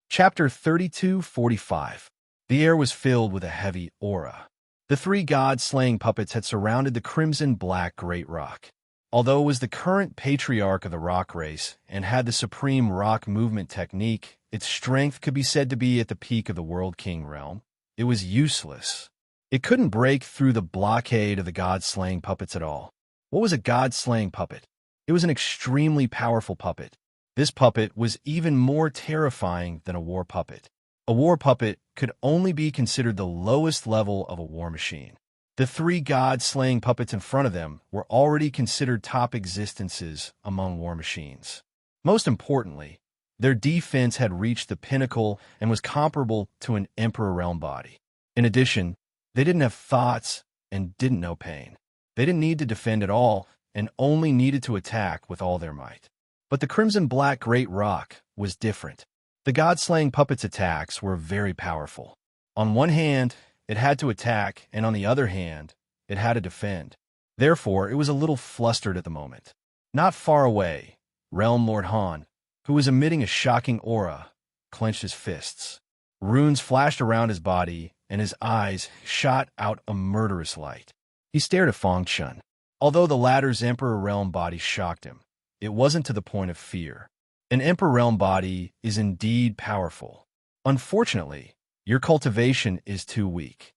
[SPEAKER 1] Chapter 32:45. The air was filled with a heavy aura. The three god-slaying puppets had surrounded the crimson-black great rock. Although it was the current patriarch of the rock race and had the supreme rock movement technique, its strength could be said to be at the peak of the World King realm. It was useless. It couldn't break through the blockade of the god-slaying puppets at all. What was a god-slaying puppet? It was an extremely powerful puppet. This puppet was even more terrifying than a war puppet. A war puppet could only be considered the lowest level of a war machine. The three god-slaying puppets in front of them were already considered top existences among war machines. Most importantly, their defense had reached the pinnacle and was comparable to an Emperor Realm body. In addition, they didn't have thoughts and didn't know pain. They didn't need to defend at all and only needed to attack with all their might. But the crimson-black great rock was different. The god-slaying puppet's attacks were very powerful. On one hand, it had to attack, and on the other hand, it had to defend. Therefore, it was a little flustered at the moment. Not far away, Realm Lord Han, who was emitting a shocking aura, clenched his fists. Runes flashed around his body, and his eyes shot out a murderous light. He stared at Fang Chen. Although the latter's Emperor Realm body shocked him, it wasn't to the point of fear. An Emperor Realm body is indeed powerful. Unfortunately, your cultivation is too weak.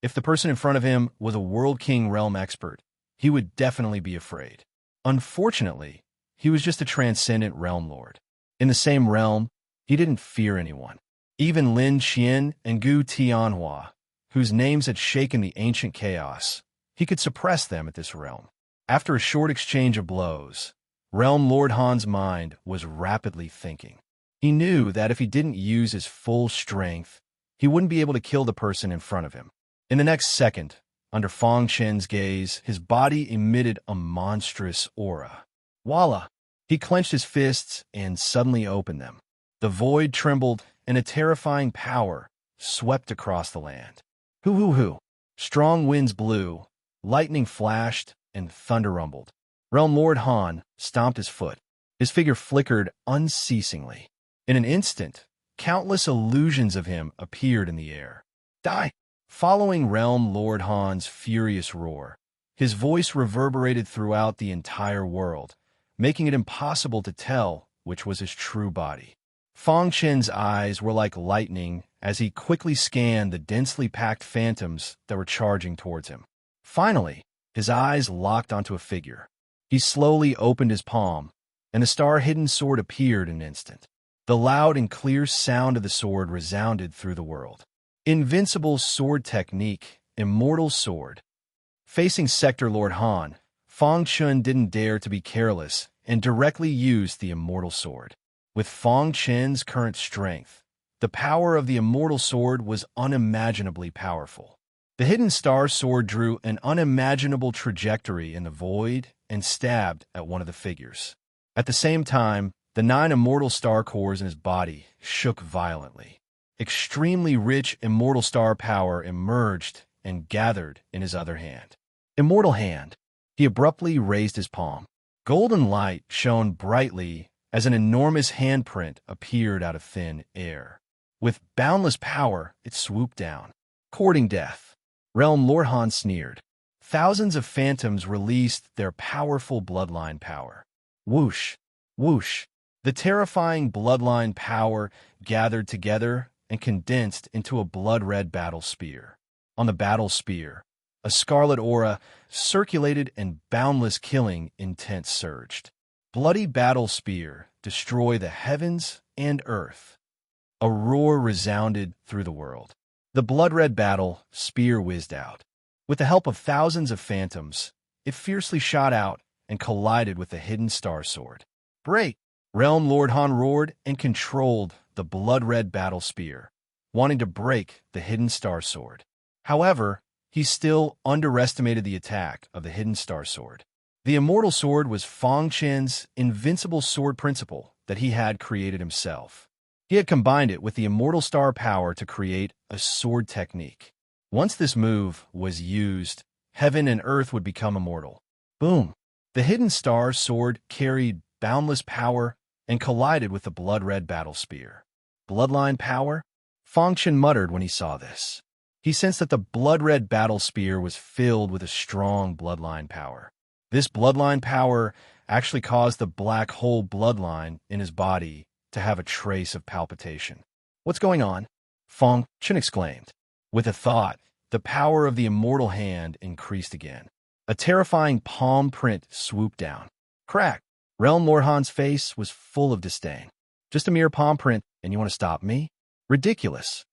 [SPEAKER 1] If the person in front of him was a World King Realm expert, he would definitely be afraid. Unfortunately, he was just a transcendent Realm Lord. In the same realm, he didn't fear anyone. Even Lin Qian and Gu Tianhua, whose names had shaken the ancient chaos, he could suppress them at this realm. After a short exchange of blows, Realm Lord Han's mind was rapidly thinking. He knew that if he didn't use his full strength, he wouldn't be able to kill the person in front of him. In the next second, under Fang Chen's gaze, his body emitted a monstrous aura. Voila! He clenched his fists and suddenly opened them. The void trembled, and a terrifying power swept across the land. Hoo-hoo-hoo! Strong winds blew, lightning flashed, and thunder rumbled. Realm Lord Han stomped his foot. His figure flickered unceasingly. In an instant, countless illusions of him appeared in the air. Die! Following Realm Lord Han's furious roar, his voice reverberated throughout the entire world, making it impossible to tell which was his true body. Fang Chen's eyes were like lightning as he quickly scanned the densely packed phantoms that were charging towards him. Finally, his eyes locked onto a figure. He slowly opened his palm, and the star-hidden sword appeared in an instant. The loud and clear sound of the sword resounded through the world. Invincible sword technique, immortal sword. Facing Sector Lord Han, Fang Chen didn't dare to be careless and directly used the immortal sword. With Fang Chen's current strength, the power of the immortal sword was unimaginably powerful. The hidden star sword drew an unimaginable trajectory in the void and stabbed at one of the figures. At the same time, the 9 immortal star cores in his body shook violently. Extremely rich immortal star power emerged and gathered in his other hand. Immortal hand. He abruptly raised his palm. Golden light shone brightly as an enormous handprint appeared out of thin air. With boundless power, it swooped down. Courting death. Realm Lord Han sneered. Thousands of phantoms released their powerful bloodline power. Whoosh, whoosh. The terrifying bloodline power gathered together and condensed into a blood-red battle spear. On the battle spear, a scarlet aura circulated and boundless killing intent surged. Bloody battle spear, destroy the heavens and earth. A roar resounded through the world. The blood-red battle spear whizzed out. With the help of thousands of phantoms, it fiercely shot out and collided with the hidden star sword. Break! Realm Lord Han roared and controlled the blood-red battle spear, wanting to break the hidden star sword. However, he still underestimated the attack of the hidden star sword. The immortal sword was Fang Chen's invincible sword principle that he had created himself. He had combined it with the immortal star power to create a sword technique. Once this move was used, heaven and earth would become immortal. Boom! The hidden star sword carried boundless power and collided with the blood-red battle spear. Bloodline power? Fang Chen muttered when he saw this. He sensed that the blood-red battle spear was filled with a strong bloodline power. This bloodline power actually caused the black hole bloodline in his body to have a trace of palpitation. "What's going on?" Fang Chen exclaimed. With a thought, the power of the immortal hand increased again. A terrifying palm print swooped down. Crack! Realm Lord Han's face was full of disdain. "Just a mere palm print, and you want to stop me? Ridiculous."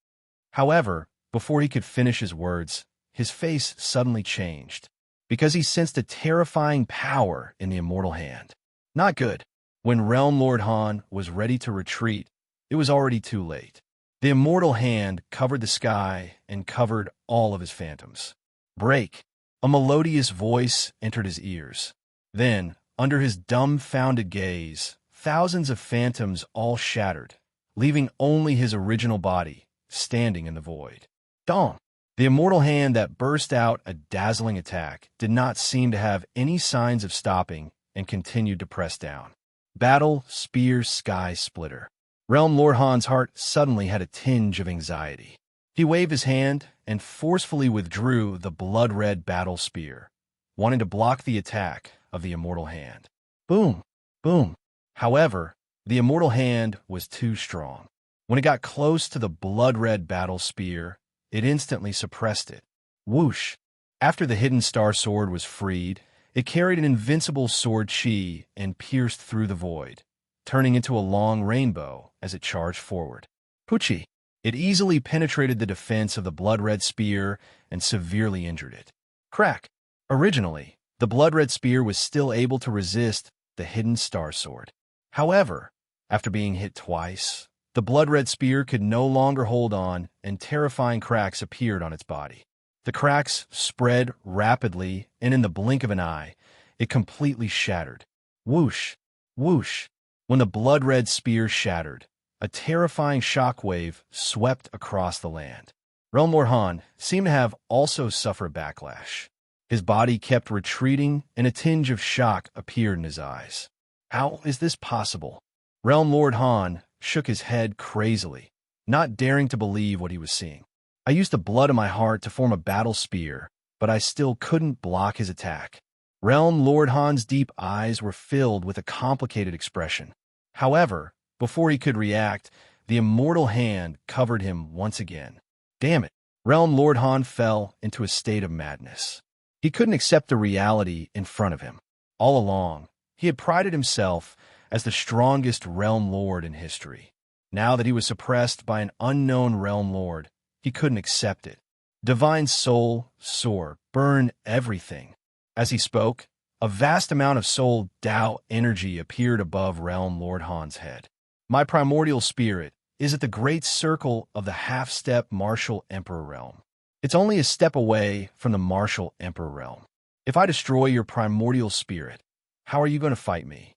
[SPEAKER 1] However, before he could finish his words, his face suddenly changed, because he sensed a terrifying power in the immortal hand. Not good. When Realm Lord Han was ready to retreat, it was already too late. The immortal hand covered the sky and covered all of his phantoms. Break! A melodious voice entered his ears. Then, under his dumbfounded gaze, thousands of phantoms all shattered, leaving only his original body standing in the void. Dong! The immortal hand that burst out a dazzling attack did not seem to have any signs of stopping and continued to press down. Battle, spear, sky splitter. Realm Lord Han's heart suddenly had a tinge of anxiety. He waved his hand and forcefully withdrew the blood-red battle spear, wanting to block the attack of the immortal hand. Boom! Boom! However, the immortal hand was too strong. When it got close to the blood-red battle spear, it instantly suppressed it. Whoosh! After the hidden star sword was freed, it carried an invincible sword chi and pierced through the void, turning into a long rainbow as it charged forward. Poochie! It easily penetrated the defense of the blood-red spear and severely injured it. Crack! Originally, the blood-red spear was still able to resist the hidden star sword. However, after being hit twice, the blood-red spear could no longer hold on, and terrifying cracks appeared on its body. The cracks spread rapidly, and in the blink of an eye, it completely shattered. Whoosh! Whoosh! When the blood-red spear shattered, a terrifying shockwave swept across the land. Realm Lord Han seemed to have also suffered backlash. His body kept retreating, and a tinge of shock appeared in his eyes. How is this possible? Realm Lord Han shook his head crazily, not daring to believe what he was seeing. I used the blood of my heart to form a battle spear, but I still couldn't block his attack. Realm Lord Han's deep eyes were filled with a complicated expression. However, before he could react, the immortal hand covered him once again. Damn it! Realm Lord Han fell into a state of madness. He couldn't accept the reality in front of him. All along, he had prided himself as the strongest realm lord in history. Now that he was suppressed by an unknown realm lord, he couldn't accept it. Divine soul, soar, burn everything. As he spoke, a vast amount of soul Tao energy appeared above Realm Lord Han's head. My primordial spirit is at the great circle of the half-step martial emperor realm. It's only a step away from the martial emperor realm. If I destroy your primordial spirit, how are you going to fight me?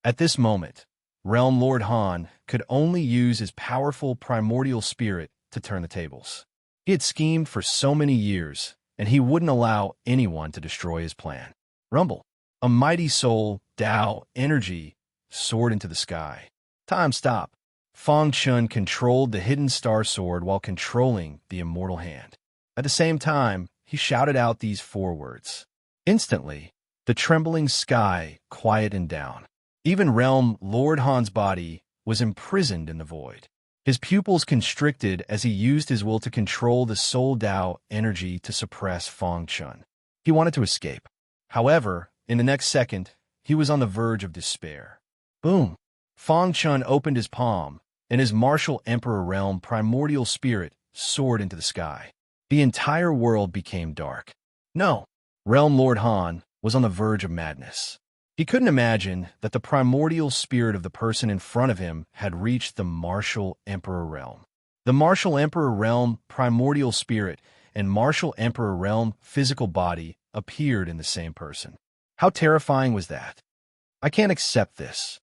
[SPEAKER 1] At this moment, Realm Lord Han could only use his powerful primordial spirit to turn the tables. He had schemed for so many years, and he wouldn't allow anyone to destroy his plan. Rumble! A mighty soul, Tao, energy, soared into the sky. Time stop. Fang Chun controlled the hidden star sword while controlling the immortal hand. At the same time, he shouted out these 4 words. Instantly, the trembling sky quieted down. Even Realm Lord Han's body was imprisoned in the void. His pupils constricted as he used his will to control the soul Tao energy to suppress Fang Chun. He wanted to escape. However, in the next second, he was on the verge of despair. Boom! Fang Chun opened his palm, and his martial emperor realm primordial spirit soared into the sky. The entire world became dark. No! Realm Lord Han was on the verge of madness. He couldn't imagine that the primordial spirit of the person in front of him had reached the martial emperor realm. The martial emperor realm primordial spirit and martial emperor realm physical body appeared in the same person. How terrifying was that? I can't accept this.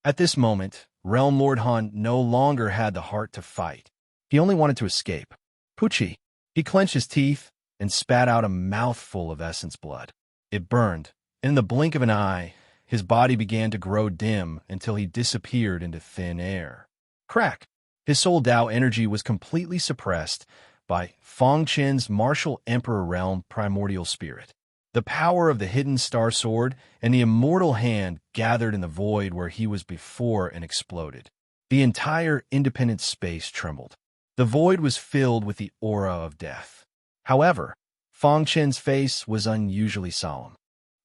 [SPEAKER 1] At this moment, Realm Lord Han no longer had the heart to fight. He only wanted to escape. Poochie. He clenched his teeth and spat out a mouthful of essence blood. It burned. In the blink of an eye, his body began to grow dim until he disappeared into thin air. Crack! His soul Dao energy was completely suppressed by Fong Chen's martial emperor realm primordial spirit. The power of the hidden star sword and the immortal hand gathered in the void where he was before and exploded. The entire independent space trembled. The void was filled with the aura of death. However, Fong Chen's face was unusually solemn.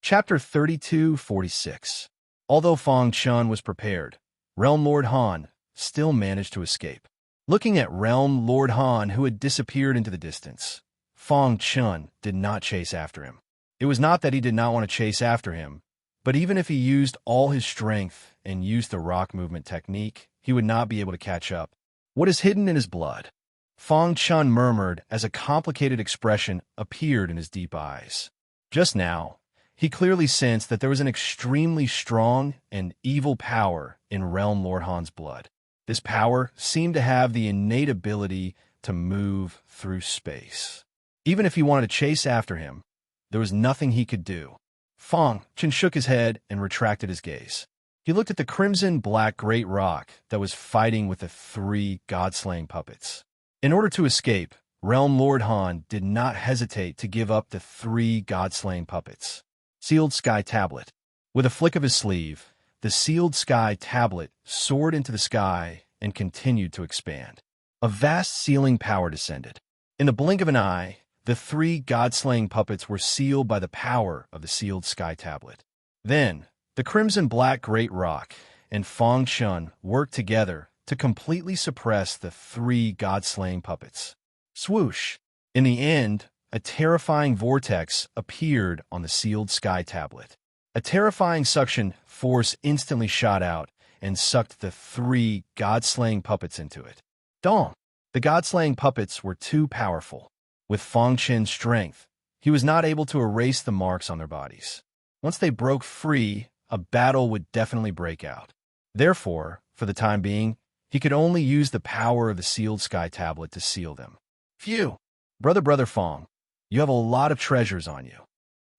[SPEAKER 1] Chapter 32:46. Although Fong Chen was prepared, Realm Lord Han still managed to escape. Looking at Realm Lord Han, who had disappeared into the distance, Fong Chen did not chase after him. It was not that he did not want to chase after him, but even if he used all his strength and used the rock movement technique, he would not be able to catch up. What is hidden in his blood? Fong Chen murmured as a complicated expression appeared in his deep eyes. Just now, he clearly sensed that there was an extremely strong and evil power in Realm Lord Han's blood. This power seemed to have the innate ability to move through space. Even if he wanted to chase after him, there was nothing he could do. Fong Chen shook his head and retracted his gaze. He looked at the crimson-black great rock that was fighting with the 3 god-slaying puppets. In order to escape, Realm Lord Han did not hesitate to give up the 3 god-slaying puppets. Sealed Sky Tablet. With a flick of his sleeve, the Sealed Sky Tablet soared into the sky and continued to expand. A vast sealing power descended. In the blink of an eye, the 3 god-slaying puppets were sealed by the power of the Sealed Sky Tablet. Then, the crimson-black great rock and Fong Chen worked together to completely suppress the 3 god-slaying puppets. Swoosh! In the end, a terrifying vortex appeared on the Sealed Sky Tablet. A terrifying suction force instantly shot out and sucked the 3 god-slaying puppets into it. Dong! The god-slaying puppets were too powerful. With Fong Chen's strength, he was not able to erase the marks on their bodies. Once they broke free, a battle would definitely break out. Therefore, for the time being, he could only use the power of the Sealed Sky Tablet to seal them. Phew! Brother Fong, you have a lot of treasures on you.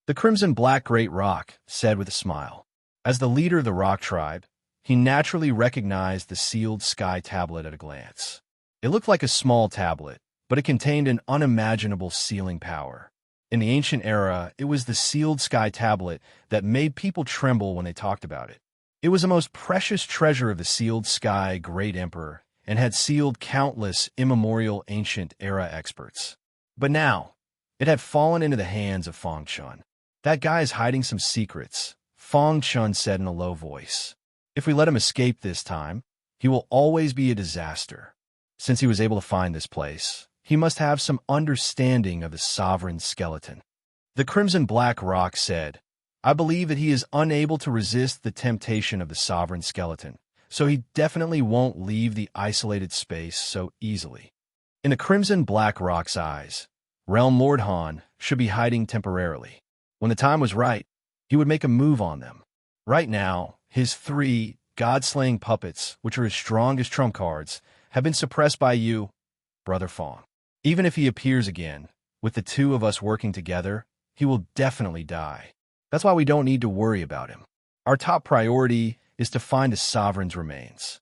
[SPEAKER 1] The crimson-black great rock said with a smile. As the leader of the rock tribe, he naturally recognized the Sealed Sky Tablet at a glance. It looked like a small tablet, but it contained an unimaginable sealing power. In the ancient era, it was the Sealed Sky Tablet that made people tremble when they talked about it. It was the most precious treasure of the Sealed Sky Great Emperor and had sealed countless immemorial ancient era experts. But now, it had fallen into the hands of Fong Chen. That guy is hiding some secrets, Fong Chen said in a low voice. If we let him escape this time, he will always be a disaster. Since he was able to find this place, he must have some understanding of the sovereign skeleton. The crimson-black rock said, I believe that he is unable to resist the temptation of the sovereign skeleton, so he definitely won't leave the isolated space so easily. In the crimson-black rock's eyes, Realm Lord Han should be hiding temporarily. When the time was right, he would make a move on them. Right now, his 3 god-slaying puppets, which are as strong as trump cards, have been suppressed by you, Brother Fong. Even if he appears again, with the 2 of us working together, he will definitely die. That's why we don't need to worry about him. Our top priority is to find the sovereign's remains.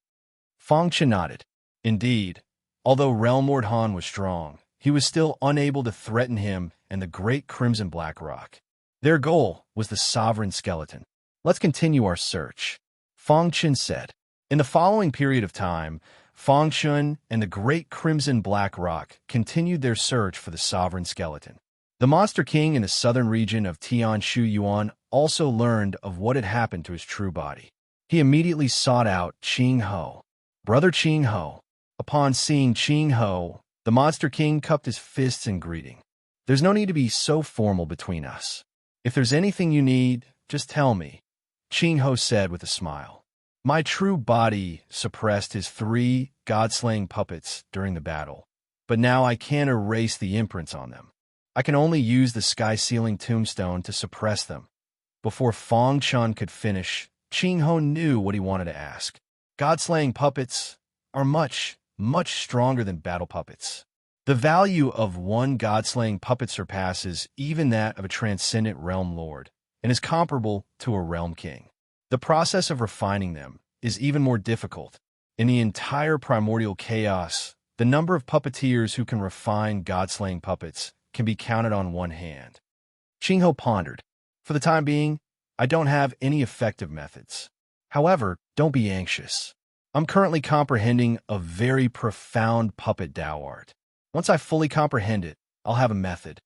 [SPEAKER 1] Fong Chen nodded. Indeed, although Realm Lord Han was strong, he was still unable to threaten him and the great crimson-black rock. Their goal was the sovereign skeleton. Let's continue our search, Fong Chen said. In the following period of time, Fong Chen and the great crimson-black rock continued their search for the sovereign skeleton. The Monster King in the southern region of Tianshu Yuan also learned of what had happened to his true body. He immediately sought out Qing Ho. Brother Qing Ho. Upon seeing Qing Ho, the Monster King cupped his fists in greeting. There's no need to be so formal between us. If there's anything you need, just tell me. Qing Ho said with a smile. My true body suppressed his 3 god-slaying puppets during the battle, but now I can't erase the imprints on them. I can only use the sky-sealing tombstone to suppress them. Before Fang Chun could finish, Qing Ho knew what he wanted to ask. God-slaying puppets are much, much stronger than battle puppets. The value of one god-slaying puppet surpasses even that of a transcendent realm lord, and is comparable to a realm king. The process of refining them is even more difficult. In the entire primordial chaos, the number of puppeteers who can refine god-slaying puppets can be counted on one hand. Qing Ho pondered. For the time being, I don't have any effective methods. However, don't be anxious. I'm currently comprehending a very profound puppet Tao art. Once I fully comprehend it, I'll have a method.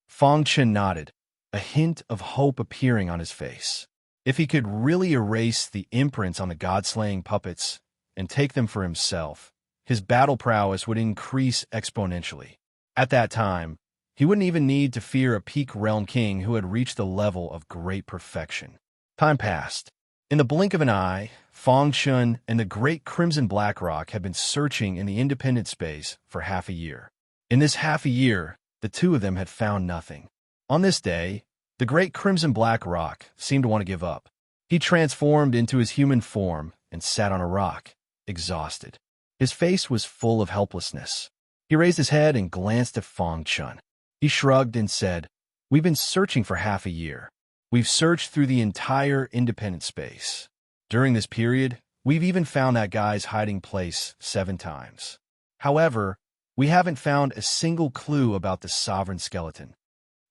[SPEAKER 1] Fang Chen nodded, a hint of hope appearing on his face. If he could really erase the imprints on the god-slaying puppets and take them for himself, his battle prowess would increase exponentially. At that time, he wouldn't even need to fear a peak realm king who had reached the level of great perfection. Time passed. In the blink of an eye, Fang Chun and the great Crimson Blackrock had been searching in the independent space for half a year. In this half a year, the two of them had found nothing. On this day, the great Crimson Blackrock seemed to want to give up. He transformed into his human form and sat on a rock, exhausted. His face was full of helplessness. He raised his head and glanced at Fang Chun. He shrugged and said, We've been searching for half a year. We've searched through the entire independent space. During this period, we've even found that guy's hiding place 7 times. However, we haven't found a single clue about the sovereign skeleton.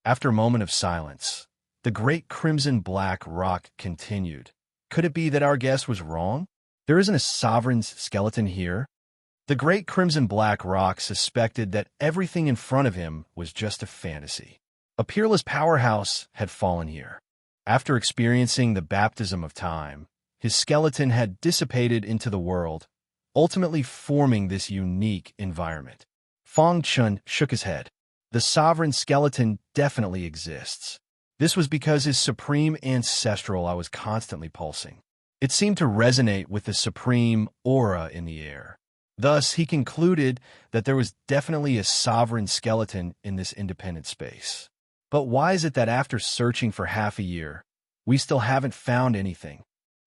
[SPEAKER 1] After a moment of silence, the great Crimson Black Rock continued. Could it be that our guess was wrong? There isn't a sovereign's skeleton here? The great Crimson Black Rock suspected that everything in front of him was just a fantasy. A peerless powerhouse had fallen here. After experiencing the baptism of time, his skeleton had dissipated into the world, ultimately forming this unique environment. Fang Chun shook his head. The sovereign skeleton definitely exists. This was because his supreme ancestral I was constantly pulsing. It seemed to resonate with the supreme aura in the air. Thus, he concluded that there was definitely a sovereign skeleton in this independent space. But why is it that after searching for half a year, we still haven't found anything?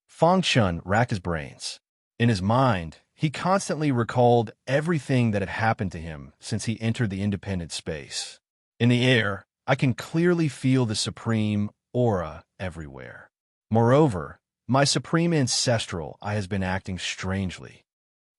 [SPEAKER 1] Fang Chun racked his brains. In his mind, he constantly recalled everything that had happened to him since he entered the independent space. In the air, I can clearly feel the supreme aura everywhere. Moreover, my supreme ancestral I has been acting strangely.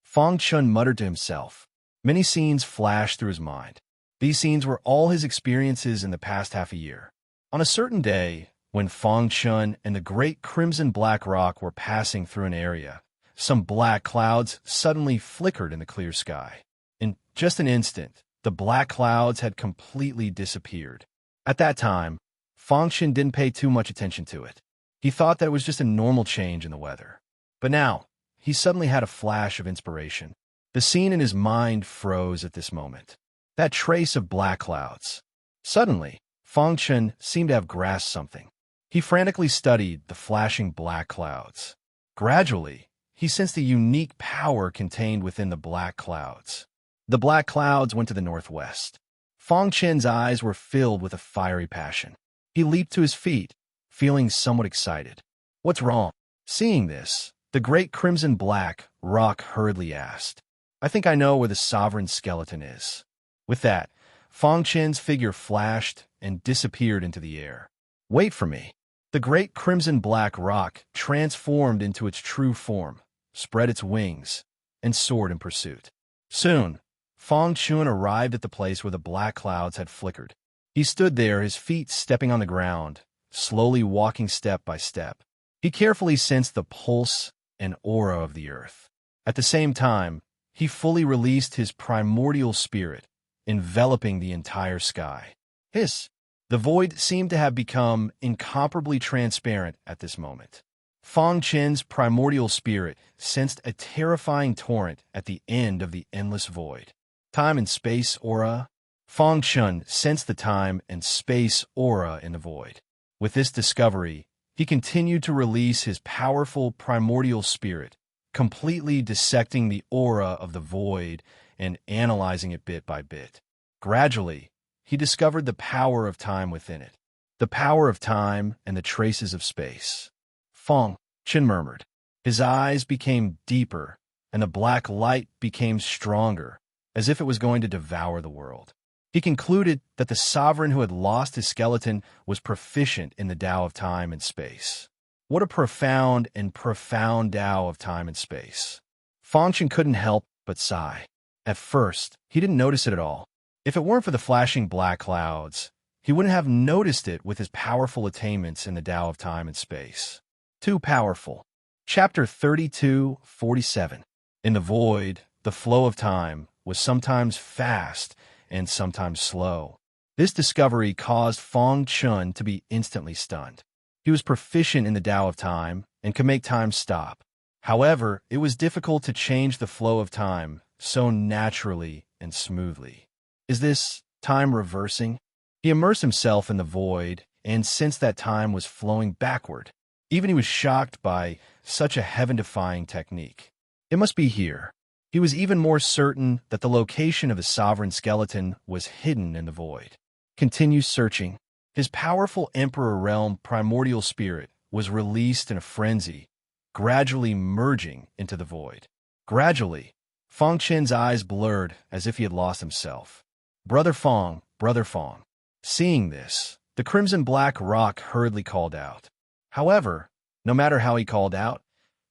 [SPEAKER 1] Fang Chun muttered to himself. Many scenes flashed through his mind. These scenes were all his experiences in the past half a year. On a certain day, when Fang Chun and the great Crimson Black Rock were passing through an area, some black clouds suddenly flickered in the clear sky. In just an instant, the black clouds had completely disappeared. At that time, Fang Chun didn't pay too much attention to it. He thought that it was just a normal change in the weather. But now, he suddenly had a flash of inspiration. The scene in his mind froze at this moment. That trace of black clouds. Suddenly, Fang Chun seemed to have grasped something. He frantically studied the flashing black clouds. Gradually, he sensed the unique power contained within the black clouds. The black clouds went to the northwest. Fang Chun's eyes were filled with a fiery passion. He leaped to his feet, feeling somewhat excited. What's wrong? Seeing this, the great Crimson Black Rock hurriedly asked, I think I know where the sovereign skeleton is. With that, Fang Chun's figure flashed and disappeared into the air. Wait for me. The great Crimson Black Rock transformed into its true form, spread its wings, and soared in pursuit. Soon, Fang Chun arrived at the place where the black clouds had flickered. He stood there, his feet stepping on the ground, slowly walking step by step. He carefully sensed the pulse and aura of the earth. At the same time, he fully released his primordial spirit, enveloping the entire sky. Hiss! The void seemed to have become incomparably transparent at this moment. Fang Chun's primordial spirit sensed a terrifying torrent at the end of the endless void. Time and space aura. Fang Chun sensed the time and space aura in the void. With this discovery, he continued to release his powerful primordial spirit, completely dissecting the aura of the void and analyzing it bit by bit. Gradually, he discovered the power of time within it, the power of time and the traces of space. Feng, Qin murmured. His eyes became deeper, and the black light became stronger, as if it was going to devour the world. He concluded that the sovereign who had lost his skeleton was proficient in the Tao of time and space. What a profound Tao of time and space. Fengchen couldn't help but sigh. At first, he didn't notice it at all. If it weren't for the flashing black clouds, he wouldn't have noticed it with his powerful attainments in the Tao of time and space. Too powerful. Chapter 32:47. In the void, the flow of time was sometimes fast and sometimes slow. This discovery caused Fengchen to be instantly stunned. He was proficient in the Tao of time and could make time stop. However, it was difficult to change the flow of time so naturally and smoothly. Is this time reversing? He immersed himself in the void and sensed that time was flowing backward. Even he was shocked by such a heaven-defying technique. It must be here. He was even more certain that the location of the sovereign skeleton was hidden in the void. Continue searching. His powerful Emperor Realm primordial spirit was released in a frenzy, gradually merging into the void. Gradually, Fengchen's eyes blurred as if he had lost himself. Brother Feng, Brother Feng. Seeing this, the crimson black rock hurriedly called out. However, no matter how he called out,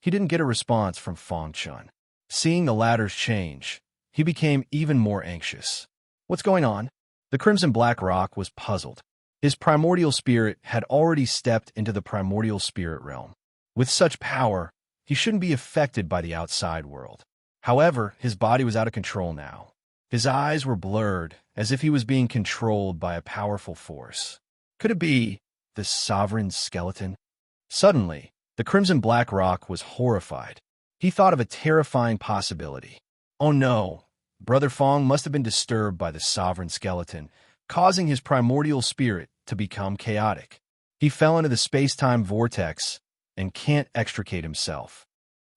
[SPEAKER 1] he didn't get a response from Fengchen. Seeing the latter's change, he became even more anxious. What's going on? The crimson black rock was puzzled. His primordial spirit had already stepped into the primordial spirit realm. With such power, he shouldn't be affected by the outside world. However, his body was out of control now. His eyes were blurred, as if he was being controlled by a powerful force. Could it be the sovereign skeleton? Suddenly, the crimson black rock was horrified. He thought of a terrifying possibility. Oh no, Brother Feng must have been disturbed by the sovereign skeleton, causing his primordial spirit to become chaotic. He fell into the space-time vortex and can't extricate himself.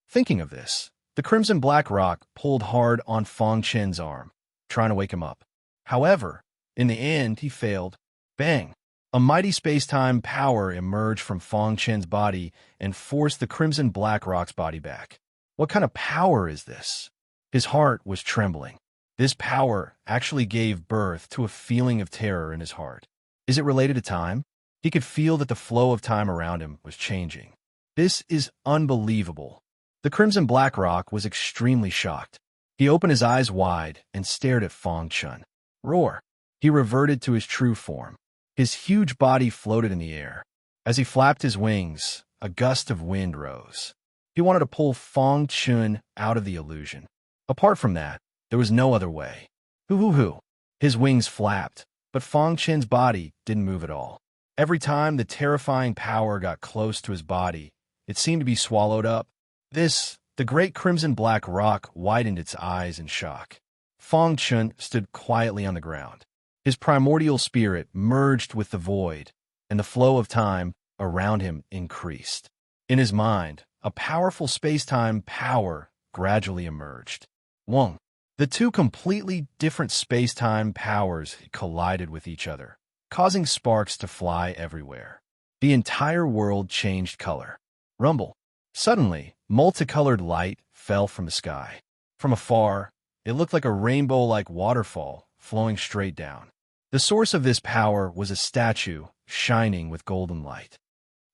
[SPEAKER 1] Thinking of this, the crimson black rock pulled hard on Fengchen's arm, trying to wake him up. However, in the end, he failed. Bang! A mighty space-time power emerged from Fengchen's body and forced the crimson black rock's body back. What kind of power is this? His heart was trembling. This power actually gave birth to a feeling of terror in his heart. Is it related to time? He could feel that the flow of time around him was changing. This is unbelievable. The crimson black rock was extremely shocked. He opened his eyes wide and stared at Fengchen. Roar! He reverted to his true form. His huge body floated in the air. As he flapped his wings, a gust of wind rose. He wanted to pull Fengchen out of the illusion. Apart from that, there was no other way. Hoo-hoo-hoo. His wings flapped, but Fengchen's body didn't move at all. Every time the terrifying power got close to his body, it seemed to be swallowed up. The great crimson black rock widened its eyes in shock. Fengchen stood quietly on the ground. His primordial spirit merged with the void, and the flow of time around him increased. In his mind, a powerful space-time power gradually emerged. One. The two completely different space-time powers collided with each other, causing sparks to fly everywhere. The entire world changed color. Rumble. Suddenly, multicolored light fell from the sky. From afar, it looked like a rainbow-like waterfall flowing straight down. The source of this power was a statue shining with golden light.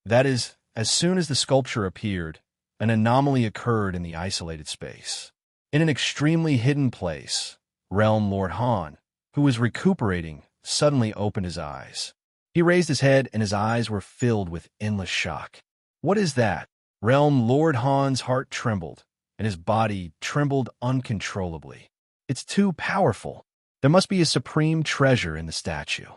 [SPEAKER 1] That is, as soon as the sculpture appeared, an anomaly occurred in the isolated space. In an extremely hidden place, Realm Lord Han, who was recuperating, suddenly opened his eyes. He raised his head and his eyes were filled with endless shock. What is that? Realm Lord Han's heart trembled, and his body trembled uncontrollably. It's too powerful. There must be a supreme treasure in the statue.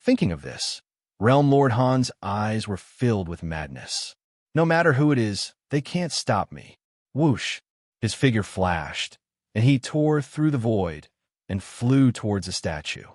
[SPEAKER 1] Thinking of this, Realm Lord Han's eyes were filled with madness. No matter who it is, they can't stop me. Whoosh! His figure flashed, and he tore through the void and flew towards the statue.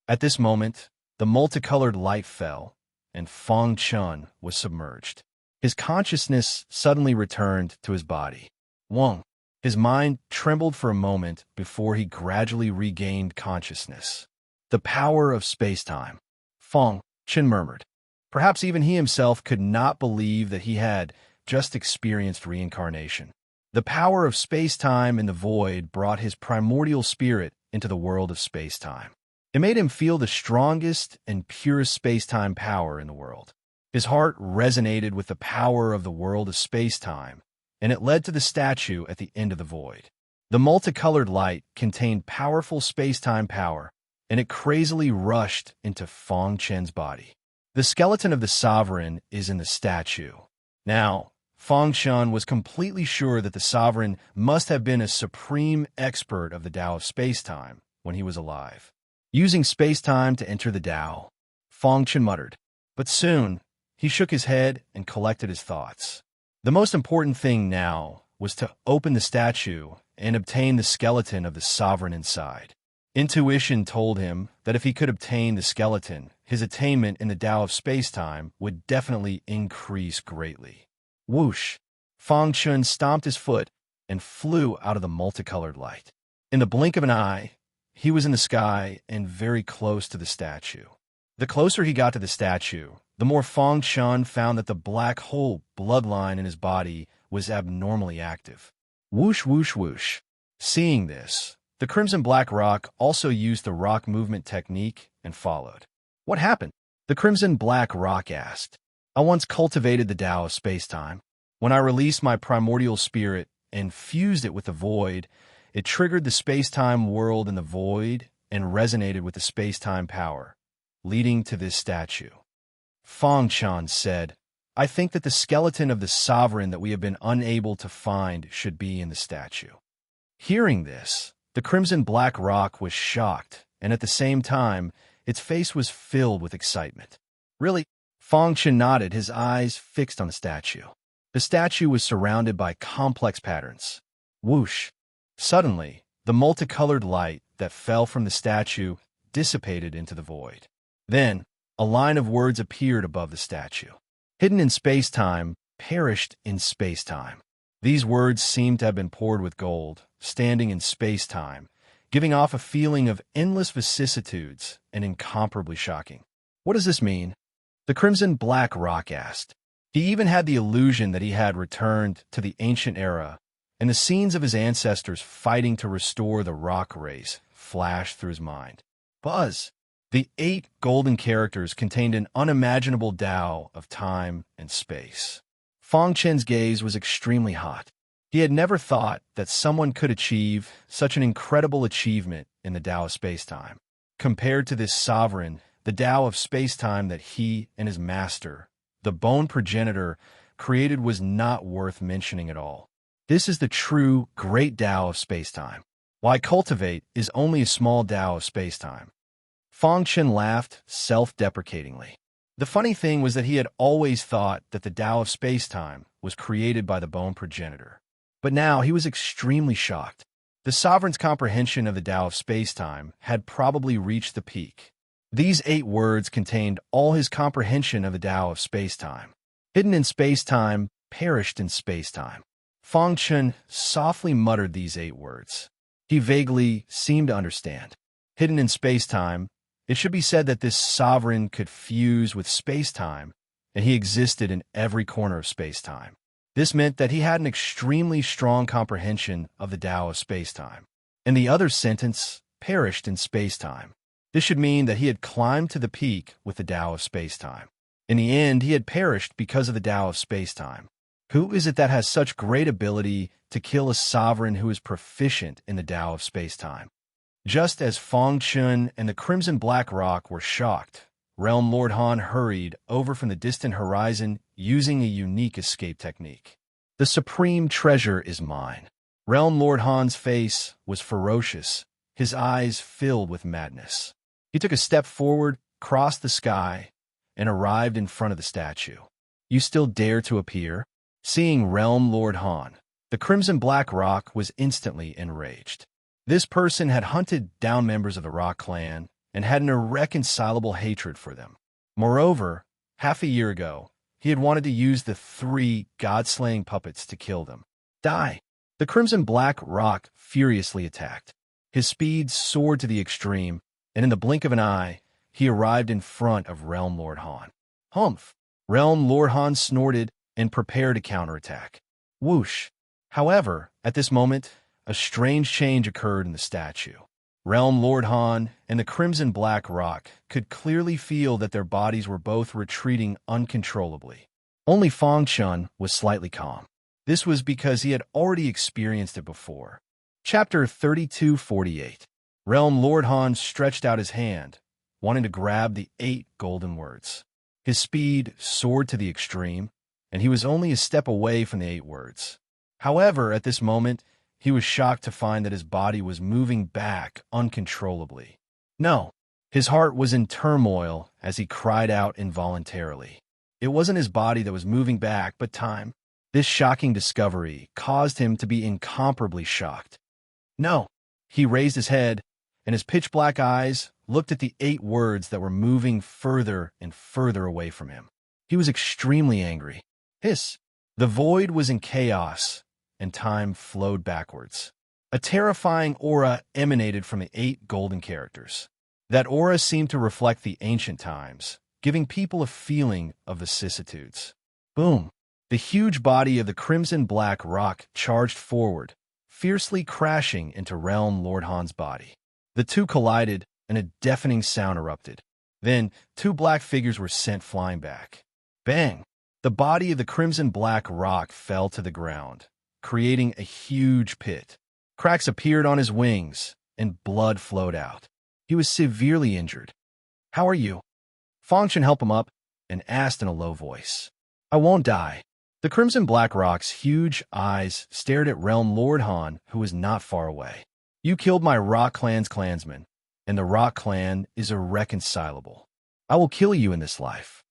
[SPEAKER 1] At this moment, the multicolored light fell, and Feng Chun was submerged. His consciousness suddenly returned to his body. Wong. His mind trembled for a moment before he gradually regained consciousness. The power of space-time. Feng Chun murmured. Perhaps even he himself could not believe that he had just experienced reincarnation. The power of space-time in the void brought his primordial spirit into the world of space-time. It made him feel the strongest and purest space-time power in the world. His heart resonated with the power of the world of space-time, and it led to the statue at the end of the void. The multicolored light contained powerful space-time power, and it crazily rushed into Feng Chen's body. The skeleton of the sovereign is in the statue. Now, Feng Chen was completely sure that the sovereign must have been a supreme expert of the Tao of space-time when he was alive. Using space-time to enter the Tao, Feng Chen muttered. But soon, he shook his head and collected his thoughts. The most important thing now was to open the statue and obtain the skeleton of the sovereign inside. Intuition told him that if he could obtain the skeleton, his attainment in the Tao of space-time would definitely increase greatly. Whoosh! Feng Chun stomped his foot and flew out of the multicolored light. In the blink of an eye, he was in the sky and very close to the statue. The closer he got to the statue, the more Feng Chun found that the black hole bloodline in his body was abnormally active. Whoosh, whoosh, whoosh. Seeing this, the Crimson Black Rock also used the rock movement technique and followed. What happened? The Crimson Black Rock asked. I once cultivated the Tao of space-time. When I released my primordial spirit and fused it with the void, it triggered the space-time world in the void and resonated with the space-time power, leading to this statue. Feng Chan said, I think that the skeleton of the sovereign that we have been unable to find should be in the statue. Hearing this, the Crimson Black Rock was shocked, and at the same time, its face was filled with excitement. Really? Feng Chen nodded, his eyes fixed on the statue. The statue was surrounded by complex patterns. Whoosh! Suddenly, the multicolored light that fell from the statue dissipated into the void. Then, a line of words appeared above the statue. Hidden in space-time, perished in space-time. These words seemed to have been poured with gold, standing in space-time, giving off a feeling of endless vicissitudes and incomparably shocking. What does this mean? The Crimson Black Rock asked. He even had the illusion that he had returned to the ancient era, and the scenes of his ancestors fighting to restore the rock race flashed through his mind. Buzz! The 8 golden characters contained an unimaginable Tao of time and space. Feng Chen's gaze was extremely hot. He had never thought that someone could achieve such an incredible achievement in the Tao of space-time. Compared to this sovereign, the Tao of space-time that he and his master, the bone progenitor, created was not worth mentioning at all. This is the true great Tao of space-time. Why cultivate is only a small Tao of space-time. Feng Chen laughed self-deprecatingly. The funny thing was that he had always thought that the Tao of space-time was created by the bone progenitor. But now he was extremely shocked. The sovereign's comprehension of the Tao of space-time had probably reached the peak. These 8 words contained all his comprehension of the Tao of space-time. Hidden in space-time, perished in space-time. Feng Chen softly muttered these 8 words. He vaguely seemed to understand. Hidden in space-time, it should be said that this sovereign could fuse with space-time, and he existed in every corner of space-time. This meant that he had an extremely strong comprehension of the Tao of space-time. In the other sentence, perished in space-time. This should mean that he had climbed to the peak with the Tao of space-time. In the end, he had perished because of the Tao of space-time. Who is it that has such great ability to kill a sovereign who is proficient in the Tao of space-time? Just as Feng Chun and the Crimson Black Rock were shocked, Realm Lord Han hurried over from the distant horizon using a unique escape technique. The supreme treasure is mine. Realm Lord Han's face was ferocious, his eyes filled with madness. He took a step forward, crossed the sky, and arrived in front of the statue. You still dare to appear? Seeing Realm Lord Han, the Crimson Black Rock was instantly enraged. This person had hunted down members of the Rock clan and had an irreconcilable hatred for them. Moreover, Half a year ago, he had wanted to use the 3 god-slaying puppets to kill them. Die! The Crimson Black Rock furiously attacked. His speed soared to the extreme, and in the blink of an eye, he arrived in front of Realm Lord Han. Humph! Realm Lord Han snorted and prepared to counterattack. Whoosh! However, at this moment, a strange change occurred in the statue. Realm Lord Han and the Crimson Black Rock could clearly feel that their bodies were both retreating uncontrollably. Only Fang Chun was slightly calm. This was because he had already experienced it before. Chapter 32:48. Realm Lord Han stretched out his hand, wanting to grab the 8 golden words. His speed soared to the extreme, and he was only a step away from the 8 words. However, at this moment, he was shocked to find that his body was moving back uncontrollably. No, his heart was in turmoil as he cried out involuntarily. It wasn't his body that was moving back, but time. This shocking discovery caused him to be incomparably shocked. No! He raised his head, and his pitch-black eyes looked at the 8 words that were moving further and further away from him. He was extremely angry. Hiss! The void was in chaos, and time flowed backwards. A terrifying aura emanated from the 8 golden characters. That aura seemed to reflect the ancient times, giving people a feeling of vicissitudes. Boom! The huge body of the Crimson Black Rock charged forward, fiercely crashing into Realm Lord Han's body. The two collided, and a deafening sound erupted. Then, 2 black figures were sent flying back. Bang! The body of the Crimson Black Rock fell to the ground, creating a huge pit. Cracks appeared on his wings, and blood flowed out. He was severely injured. "How are you?" Fang Chun helped him up and asked in a low voice. "I won't die." The Crimson Black Rock's huge eyes stared at Realm Lord Han, who was not far away. "You killed my Rock Clan's clansmen, and the Rock Clan is irreconcilable. I will kill you in this life."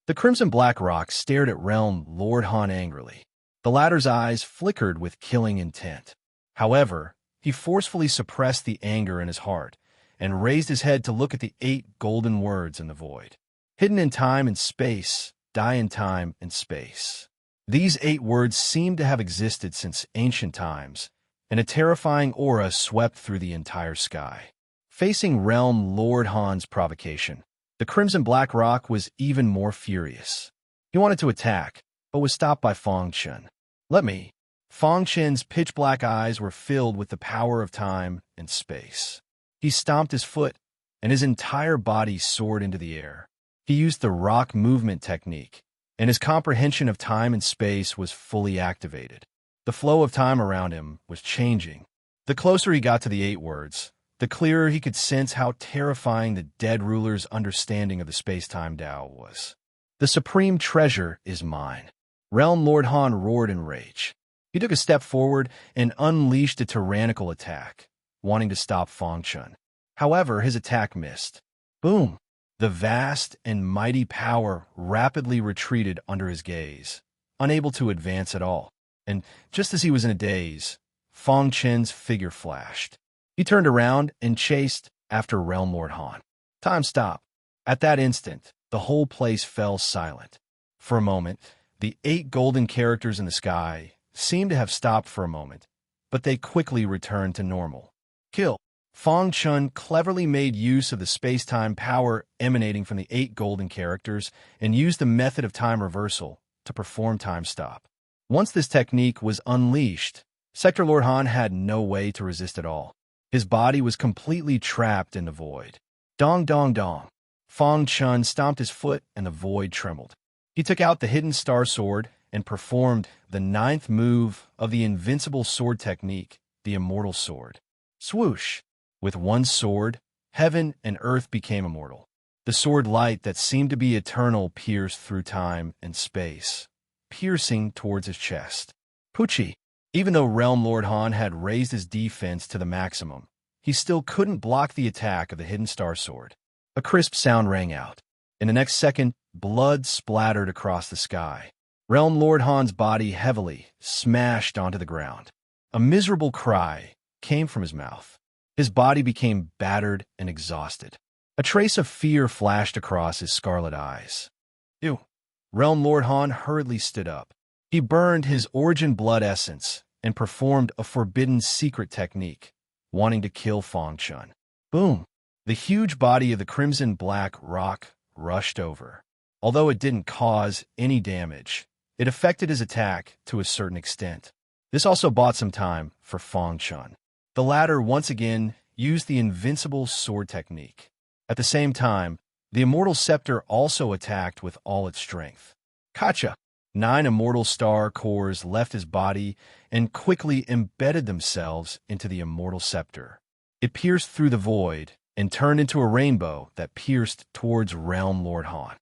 [SPEAKER 1] The Crimson Black Rock stared at Realm Lord Han angrily. The latter's eyes flickered with killing intent. However, he forcefully suppressed the anger in his heart and raised his head to look at the 8 golden words in the void. Hidden in time and space, die in time and space. These 8 words seemed to have existed since ancient times, and a terrifying aura swept through the entire sky. Facing Realm Lord Han's provocation, the Crimson Black Rock was even more furious. He wanted to attack, but was stopped by Fang Chun. "Let me." Fang Chun's pitch-black eyes were filled with the power of time and space. He stomped his foot, and his entire body soared into the air. He used the rock movement technique, and his comprehension of time and space was fully activated. The flow of time around him was changing. The closer he got to the 8 words, the clearer he could sense how terrifying the dead ruler's understanding of the space-time Tao was. "The supreme treasure is mine." Realm Lord Han roared in rage. He took a step forward and unleashed a tyrannical attack, wanting to stop Fang Chun. However, his attack missed. Boom! The vast and mighty power rapidly retreated under his gaze, unable to advance at all. And just as he was in a daze, Fang Chun's figure flashed. He turned around and chased after Realm Lord Han. Time stopped. At that instant, the whole place fell silent. For a moment, the 8 golden characters in the sky seemed to have stopped for a moment, but they quickly returned to normal. Kill. Fang Chun cleverly made use of the space-time power emanating from the 8 golden characters and used the method of time reversal to perform time stop. Once this technique was unleashed, Sector Lord Han had no way to resist at all. His body was completely trapped in the void. Dong dong dong. Fang Chun stomped his foot and the void trembled. He took out the hidden star sword and performed the 9th move of the invincible sword technique, the immortal sword. Swoosh! With one sword, heaven and earth became immortal. The sword light that seemed to be eternal pierced through time and space, piercing towards his chest. Poochie! Even though Realm Lord Han had raised his defense to the maximum, he still couldn't block the attack of the hidden star sword. A crisp sound rang out. In the next second, blood splattered across the sky. Realm Lord Han's body heavily smashed onto the ground. A miserable cry came from his mouth. His body became battered and exhausted. A trace of fear flashed across his scarlet eyes. Ew. Realm Lord Han hurriedly stood up. He burned his origin blood essence and performed a forbidden secret technique, wanting to kill Fang Chun. Boom! The huge body of the crimson black rock rushed over. Although it didn't cause any damage, it affected his attack to a certain extent. This also bought some time for Fang Chun. The latter once again used the invincible sword technique. At the same time, the immortal scepter also attacked with all its strength. Kacha! 9 immortal star cores left his body and quickly embedded themselves into the immortal scepter. It pierced through the void and turned into a rainbow that pierced towards Realm Lord Han.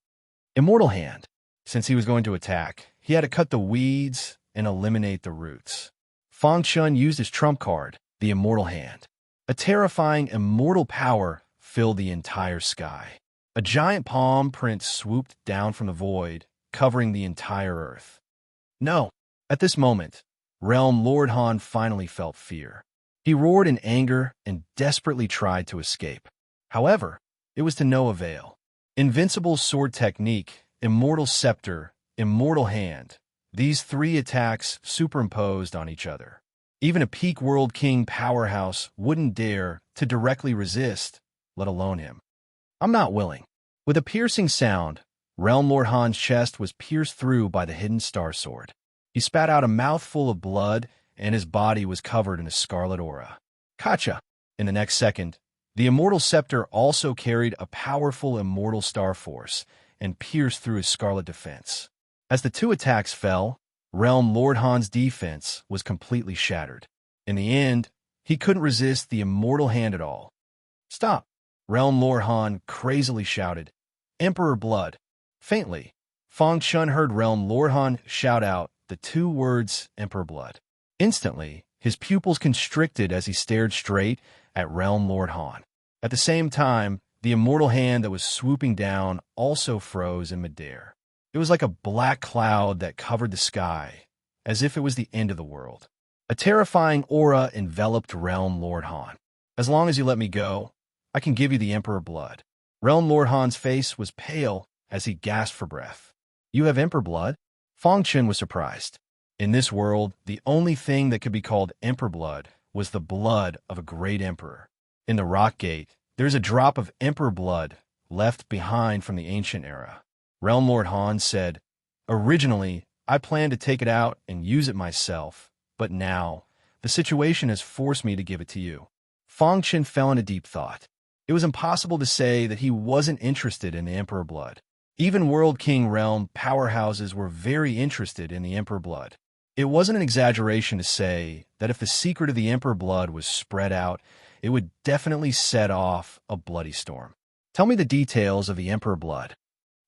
[SPEAKER 1] Immortal Hand. Since he was going to attack, he had to cut the weeds and eliminate the roots. Fang Chun used his trump card, the Immortal Hand. A terrifying immortal power filled the entire sky. A giant palm print swooped down from the void, covering the entire earth. No! At this moment, Realm Lord Han finally felt fear. He roared in anger and desperately tried to escape. However, it was to no avail. Invincible sword technique, immortal scepter, immortal hand. These 3 attacks superimposed on each other. Even a peak World King powerhouse wouldn't dare to directly resist, let alone him. I'm not willing. With a piercing sound, Realm Lord Han's chest was pierced through by the hidden star sword. He spat out a mouthful of blood, and his body was covered in a scarlet aura. Kacha! In the next second, the immortal scepter also carried a powerful immortal star force and pierced through his scarlet defense. As the 2 attacks fell, Realm Lord Han's defense was completely shattered. In the end, he couldn't resist the immortal hand at all. Stop! Realm Lord Han crazily shouted, Emperor Blood. Faintly, Fang Chun heard Realm Lord Han shout out the 2 words Emperor Blood. Instantly, his pupils constricted as he stared straight at Realm Lord Han. At the same time, the immortal hand that was swooping down also froze in midair. It was like a black cloud that covered the sky, as if it was the end of the world. A terrifying aura enveloped Realm Lord Han. As long as you let me go, I can give you the Emperor Blood. Realm Lord Han's face was pale as he gasped for breath. You have Emperor Blood? Fang Chun was surprised. In this world, the only thing that could be called Emperor Blood was the blood of a great emperor. In the Rock Gate, there's a drop of Emperor Blood left behind from the ancient era. Realm Lord Han said, Originally, I planned to take it out and use it myself, but now, the situation has forced me to give it to you. Fang Chun fell into deep thought. It was impossible to say that he wasn't interested in the Emperor Blood. Even World King realm powerhouses were very interested in the Emperor Blood. It wasn't an exaggeration to say that if the secret of the Emperor Blood was spread out, it would definitely set off a bloody storm. Tell me the details of the Emperor Blood.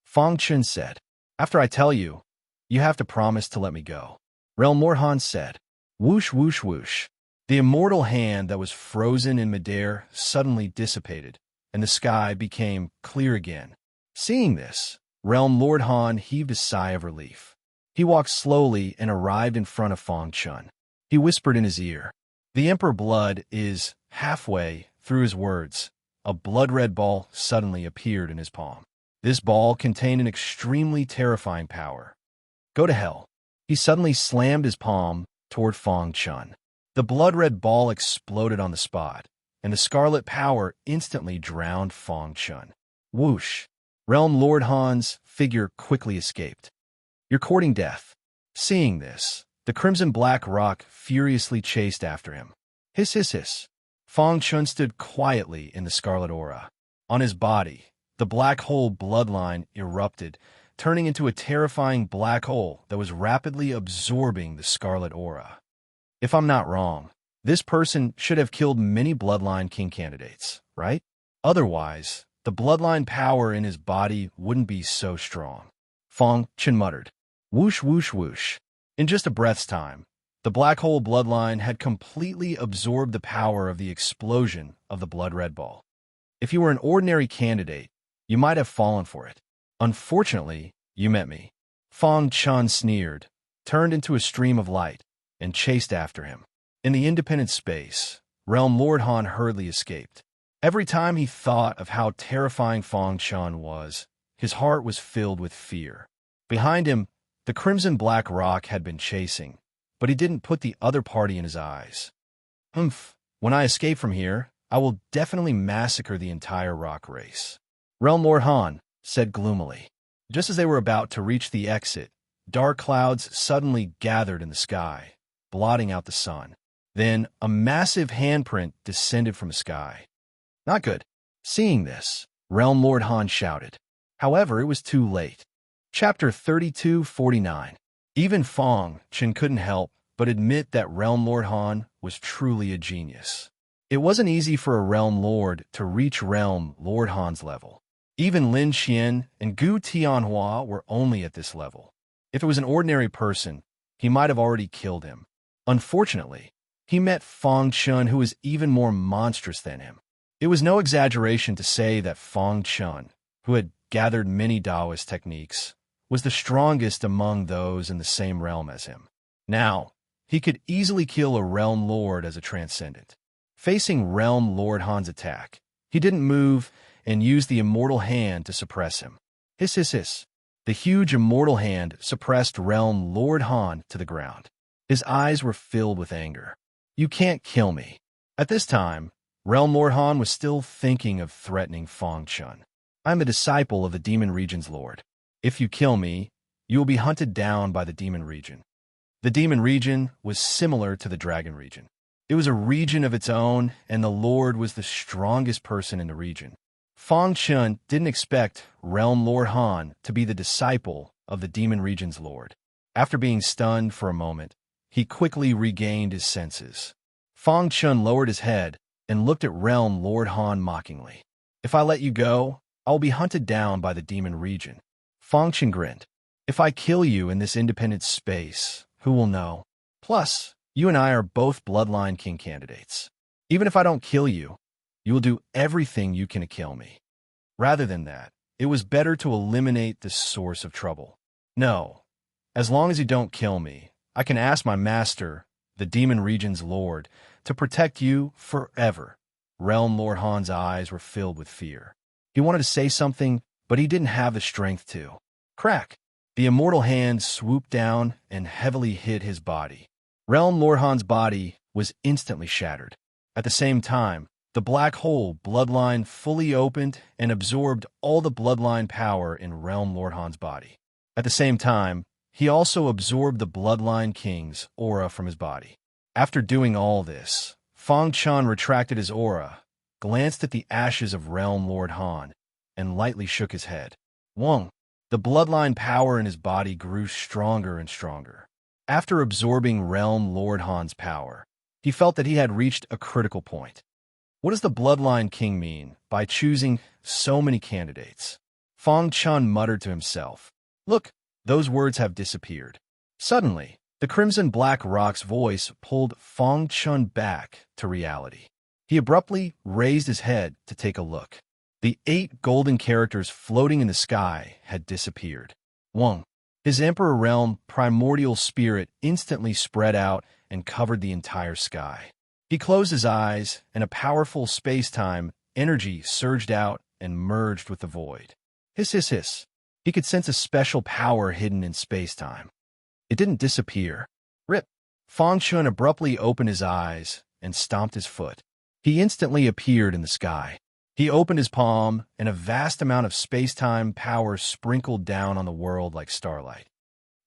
[SPEAKER 1] Fang Chun said. After I tell you, you have to promise to let me go. Realm Lord Han said. Whoosh, whoosh, whoosh. The immortal hand that was frozen in midair suddenly dissipated, and the sky became clear again. Seeing this, Realm Lord Han heaved a sigh of relief. He walked slowly and arrived in front of Fang Chun. He whispered in his ear. The Emperor Blood is halfway through his words. A blood-red ball suddenly appeared in his palm. This ball contained an extremely terrifying power. Go to hell. He suddenly slammed his palm toward Fang Chun. The blood-red ball exploded on the spot, and the scarlet power instantly drowned Fang Chun. Whoosh! Realm Lord Han's figure quickly escaped. You're courting death. Seeing this, the crimson black rock furiously chased after him. Hiss, hiss, hiss. Fang Chun stood quietly in the scarlet aura. On his body, the black hole bloodline erupted, turning into a terrifying black hole that was rapidly absorbing the scarlet aura. If I'm not wrong, this person should have killed many bloodline king candidates, right? Otherwise, the bloodline power in his body wouldn't be so strong. Fang Chun muttered. Whoosh, whoosh, whoosh. In just a breath's time, the black hole bloodline had completely absorbed the power of the explosion of the blood-red ball. If you were an ordinary candidate, you might have fallen for it. Unfortunately, you met me. Fang Chun sneered, turned into a stream of light, and chased after him. In the independent space, Realm Lord Han hurriedly escaped. Every time he thought of how terrifying Fang Chun was, His heart was filled with fear. Behind him, the crimson black rock had been chasing, but he didn't put the other party in his eyes. When I escape from here, I will definitely massacre the entire rock race. Realm Lord Han said gloomily. Just as they were about to reach the exit, dark clouds suddenly gathered in the sky, blotting out the sun. Then a massive handprint descended from the sky. Not good. Seeing this, Realm Lord Han shouted. However, it was too late. Chapter 32:49. Even Fong Chen couldn't help but admit that Realm Lord Han was truly a genius. It wasn't easy for a Realm Lord to reach Realm Lord Han's level. Even Lin Xian and Gu Tianhua were only at this level. If it was an ordinary person, he might have already killed him. Unfortunately, he met Fong Chun, who was even more monstrous than him. It was no exaggeration to say that Fong Chun, who had gathered many Taoist techniques, was the strongest among those in the same realm as him. Now, he could easily kill a Realm Lord as a transcendent. Facing Realm Lord Han's attack, he didn't move and used the immortal hand to suppress him. Hiss, hiss, hiss. The huge immortal hand suppressed Realm Lord Han to the ground. His eyes were filled with anger. You can't kill me. At this time, Realm Lord Han was still thinking of threatening Fong Chun. I'm a disciple of the Demon Region's Lord. If you kill me, you will be hunted down by the Demon Region. The Demon Region was similar to the Dragon Region. It was a region of its own, and the Lord was the strongest person in the region. Fong Chun didn't expect Realm Lord Han to be the disciple of the Demon Region's Lord. After being stunned for a moment, he quickly regained his senses. Fong Chun lowered his head and looked at Realm Lord Han mockingly. If I let you go, I will be hunted down by the Demon Region. Fong Chun grinned. If I kill you in this independent space, who will know? Plus, you and I are both Bloodline King candidates. Even if I don't kill you, you will do everything you can to kill me. Rather than that, it was better to eliminate this source of trouble. No, as long as you don't kill me, I can ask my master, the Demon Region's Lord, to protect you forever. Realm Lord Han's eyes were filled with fear. He wanted to say something, but he didn't have the strength to. Crack! The immortal hand swooped down and heavily hit his body. Realm Lord Han's body was instantly shattered. At the same time, the black hole bloodline fully opened and absorbed all the bloodline power in Realm Lord Han's body. At the same time, he also absorbed the Bloodline King's aura from his body. After doing all this, Fong Chun retracted his aura, glanced at the ashes of Realm Lord Han, and lightly shook his head. Wong. The bloodline power in his body grew stronger and stronger. After absorbing Realm Lord Han's power, he felt that he had reached a critical point. What does the Bloodline King mean by choosing so many candidates? Fong Chun muttered to himself. Look, those words have disappeared. Suddenly, the crimson black rock's voice pulled Fong Chun back to reality. He abruptly raised his head to take a look. The 8 golden characters floating in the sky had disappeared. Wong. His Emperor Realm primordial spirit instantly spread out and covered the entire sky. He closed his eyes, and a powerful space-time energy surged out and merged with the void. Hiss, hiss, hiss. He could sense a special power hidden in space-time. It didn't disappear. Rip. Fong Chun abruptly opened his eyes and stomped his foot. He instantly appeared in the sky. He opened his palm, and a vast amount of space-time power sprinkled down on the world like starlight.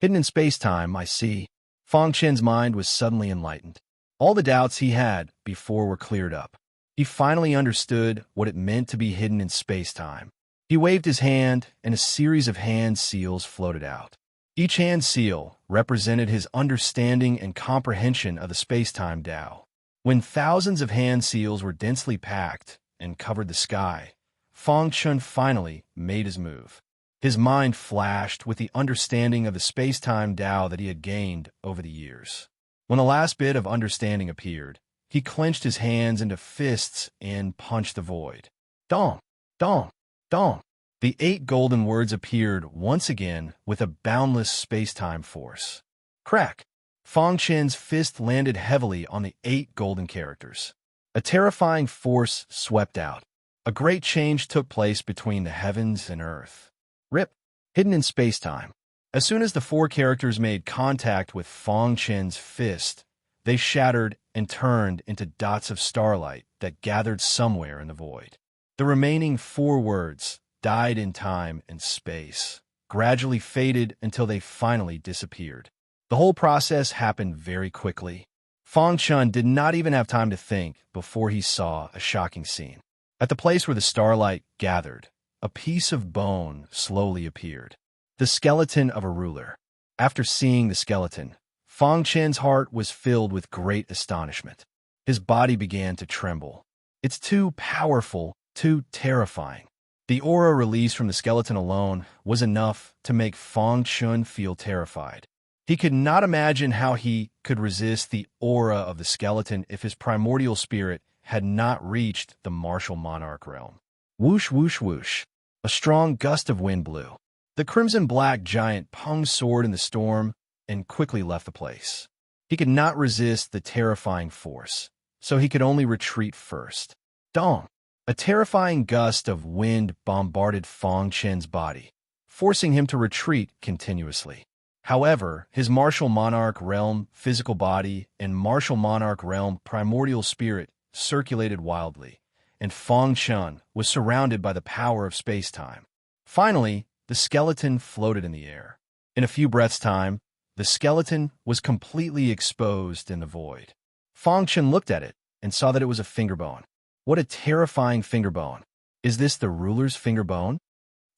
[SPEAKER 1] Hidden in space-time, I see. Fong Chen's mind was suddenly enlightened. All the doubts he had before were cleared up. He finally understood what it meant to be hidden in space-time. He waved his hand, and a series of hand seals floated out. Each hand seal represented his understanding and comprehension of the space-time Tao. When thousands of hand seals were densely packed and covered the sky, Fong Chun finally made his move. His mind flashed with the understanding of the space-time Tao that he had gained over the years. When the last bit of understanding appeared, he clenched his hands into fists and punched the void. Dong! Dong! Dong! The 8 golden words appeared once again with a boundless space-time force. Crack! Fong Chen's fist landed heavily on the 8 golden characters. A terrifying force swept out. A great change took place between the heavens and earth. Rip. Hidden in space-time. As soon as the four characters made contact with Fong Chen's fist, they shattered and turned into dots of starlight that gathered somewhere in the void. The remaining four words died in time and space, gradually faded until they finally disappeared. The whole process happened very quickly. Fong Chun did not even have time to think before he saw a shocking scene. At the place where the starlight gathered, a piece of bone slowly appeared. The skeleton of a ruler. After seeing the skeleton, Fong Chen's heart was filled with great astonishment. His body began to tremble. It's too powerful, too terrifying. The aura released from the skeleton alone was enough to make Fong Chun feel terrified. He could not imagine how he could resist the aura of the skeleton if his primordial spirit had not reached the martial monarch realm. Whoosh, whoosh, whoosh. A strong gust of wind blew. The crimson-black giant punged sword in the storm and quickly left the place. He could not resist the terrifying force, so he could only retreat first. Dong! A terrifying gust of wind bombarded Fong Chen's body, forcing him to retreat continuously. However, his martial monarch realm physical body and martial monarch realm primordial spirit circulated wildly, and Fong Chun was surrounded by the power of space-time. Finally, the skeleton floated in the air. In a few breaths' time, the skeleton was completely exposed in the void. Fong Chun looked at it and saw that it was a finger bone. What a terrifying finger bone. Is this the ruler's finger bone?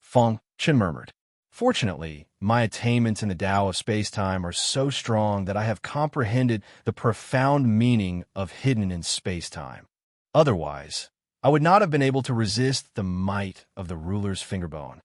[SPEAKER 1] Fong Chun murmured. Fortunately, my attainments in the Tao of space-time are so strong that I have comprehended the profound meaning of hidden in space-time. Otherwise, I would not have been able to resist the might of the ruler's finger bone.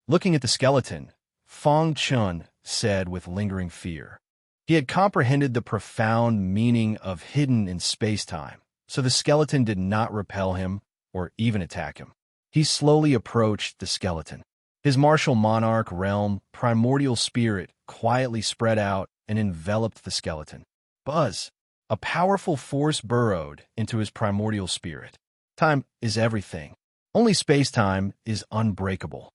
[SPEAKER 1] Looking at the skeleton, Fong Chun said with lingering fear. He had comprehended the profound meaning of hidden in space-time, so the skeleton did not repel him or even attack him. He slowly approached the skeleton. His martial monarch realm primordial spirit quietly spread out and enveloped the skeleton. Buzz! A powerful force burrowed into his primordial spirit. Time is everything. Only space-time is unbreakable.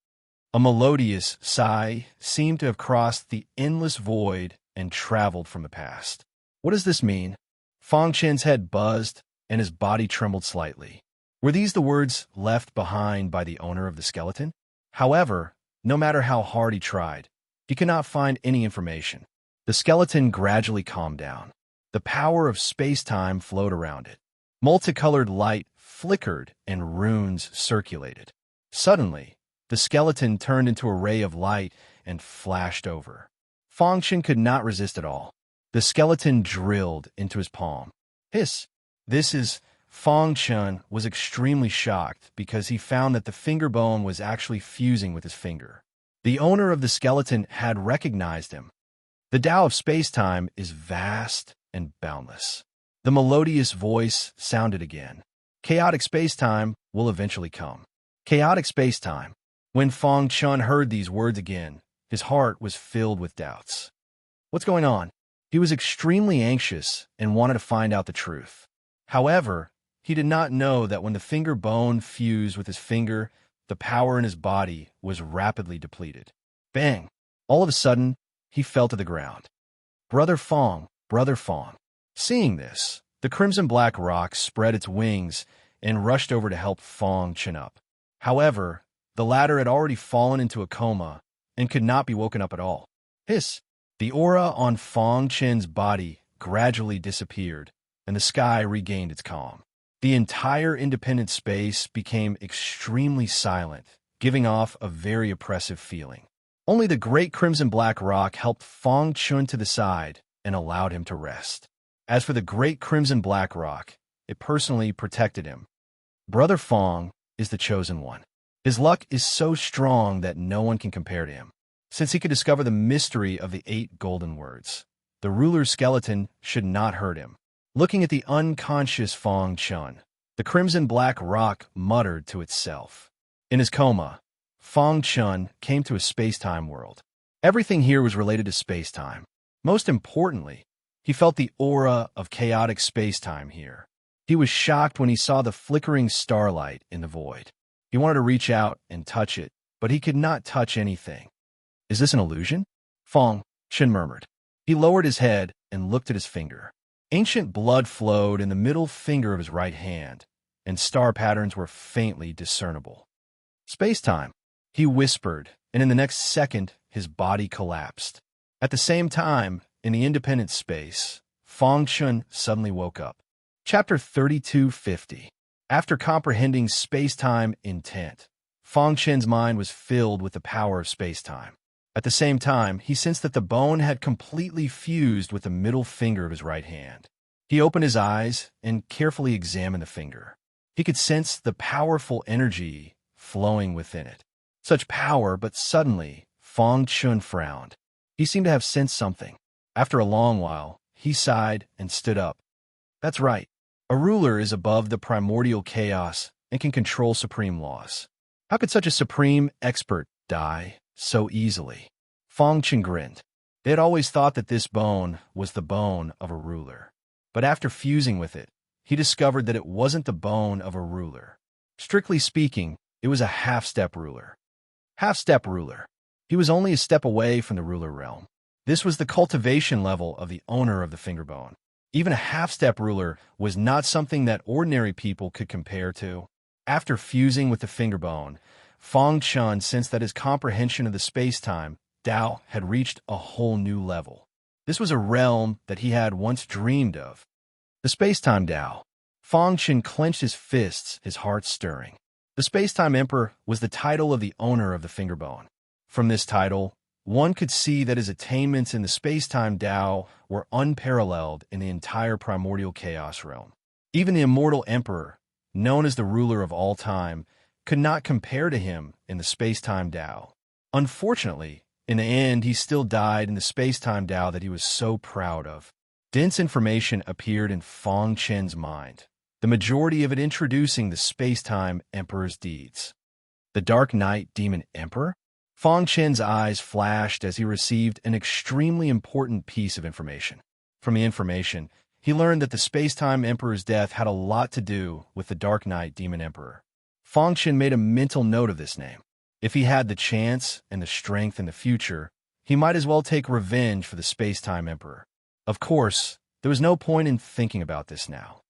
[SPEAKER 1] A melodious sigh seemed to have crossed the endless void and traveled from the past. What does this mean? Fong Chen's head buzzed and his body trembled slightly. Were these the words left behind by the owner of the skeleton? However, no matter how hard he tried, he could not find any information. The skeleton gradually calmed down. The power of space-time flowed around it. Multicolored light flickered and runes circulated. Suddenly, the skeleton turned into a ray of light and flashed over. Fong Chun could not resist at all. The skeleton drilled into his palm. Hiss! Fong Chun was extremely shocked because he found that the finger bone was actually fusing with his finger. The owner of the skeleton had recognized him. The Tao of space-time is vast and boundless. The melodious voice sounded again. Chaotic space-time will eventually come. Chaotic space-time. When Fong Chun heard these words again, his heart was filled with doubts. What's going on? He was extremely anxious and wanted to find out the truth. However, he did not know that when the finger bone fused with his finger, the power in his body was rapidly depleted. Bang! All of a sudden, he fell to the ground. Brother Fong, Brother Fong. Seeing this, the crimson-black rock spread its wings and rushed over to help Fong chin up. However, the latter had already fallen into a coma and could not be woken up at all. Hiss! The aura on Fong Chen's body gradually disappeared, and the sky regained its calm. The entire independent space became extremely silent, giving off a very oppressive feeling. Only the great crimson-black rock helped Fong Chun to the side and allowed him to rest. As for the great crimson-black rock, it personally protected him. Brother Fong is the chosen one. His luck is so strong that no one can compare to him. Since he could discover the mystery of the 8 golden words, the ruler's skeleton should not hurt him. Looking at the unconscious Fong Chun, the crimson-black rock muttered to itself. In his coma, Fong Chun came to a space-time world. Everything here was related to space-time. Most importantly, he felt the aura of chaotic space-time here. He was shocked when he saw the flickering starlight in the void. He wanted to reach out and touch it, but he could not touch anything. Is this an illusion? Fong Shen murmured. He lowered his head and looked at his finger. Ancient blood flowed in the middle finger of his right hand, and star patterns were faintly discernible. Space-time, he whispered, and in the next second, his body collapsed. At the same time, in the independent space, Fong Chun suddenly woke up. Chapter 3250. After comprehending space-time intent, Fong Chen's mind was filled with the power of space-time. At the same time, he sensed that the bone had completely fused with the middle finger of his right hand. He opened his eyes and carefully examined the finger. He could sense the powerful energy flowing within it. Such power, but suddenly, Fong Chun frowned. He seemed to have sensed something. After a long while, he sighed and stood up. That's right. A ruler is above the primordial chaos and can control supreme laws. How could such a supreme expert die so easily? Fong Chun grinned. They had always thought that this bone was the bone of a ruler. But after fusing with it, he discovered that it wasn't the bone of a ruler. Strictly speaking, it was a half-step ruler. Half-step ruler. He was only a step away from the ruler realm. This was the cultivation level of the owner of the finger bone. Even a half-step ruler was not something that ordinary people could compare to. After fusing with the finger bone, Fong Chun sensed that his comprehension of the space-time Tao had reached a whole new level. This was a realm that he had once dreamed of. The space-time Tao. Fong Chun clenched his fists, his heart stirring. The space-time emperor was the title of the owner of the finger bone. From this title, one could see that his attainments in the space-time Tao were unparalleled in the entire primordial chaos realm. Even the immortal emperor, known as the ruler of all time, could not compare to him in the space-time Tao. Unfortunately, in the end, he still died in the space-time Tao that he was so proud of. Dense information appeared in Fong Chen's mind, the majority of it introducing the space-time emperor's deeds. The Dark Knight Demon Emperor? Fong Chen's eyes flashed as he received an extremely important piece of information. From the information, he learned that the space-time emperor's death had a lot to do with the Dark Knight Demon Emperor. Fong Chen made a mental note of this name. If he had the chance and the strength in the future, he might as well take revenge for the space-time emperor. Of course, there was no point in thinking about this now.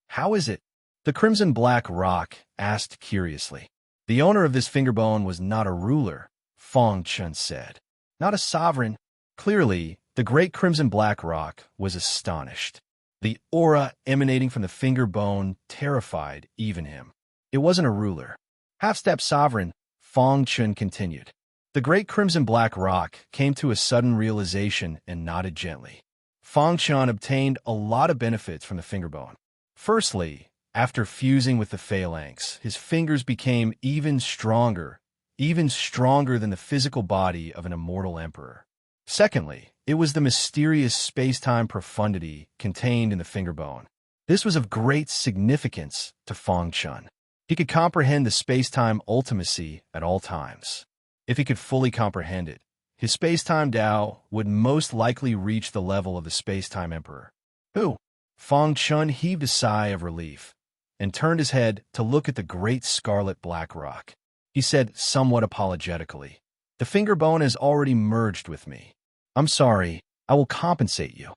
[SPEAKER 1] How is it? The Crimson Black Rock asked curiously. The owner of this finger bone was not a ruler, Fong Chun said. Not a sovereign. Clearly, the great Crimson Black Rock was astonished. The aura emanating from the finger bone terrified even him. It wasn't a ruler. Half-step sovereign, Fong Chun continued. The great Crimson Black Rock came to a sudden realization and nodded gently. Fong Chun obtained a lot of benefits from the finger bone. Firstly, after fusing with the phalanx, his fingers became even stronger than the physical body of an immortal emperor. Secondly, it was the mysterious space-time profundity contained in the finger bone. This was of great significance to Fong Chun. He could comprehend the space-time ultimacy at all times. If he could fully comprehend it, his space-time Tao would most likely reach the level of the space-time emperor. Who? Fong Chun heaved a sigh of relief and turned his head to look at the great scarlet black rock. He said somewhat apologetically, "The finger bone has already merged with me. I'm sorry, I will compensate you."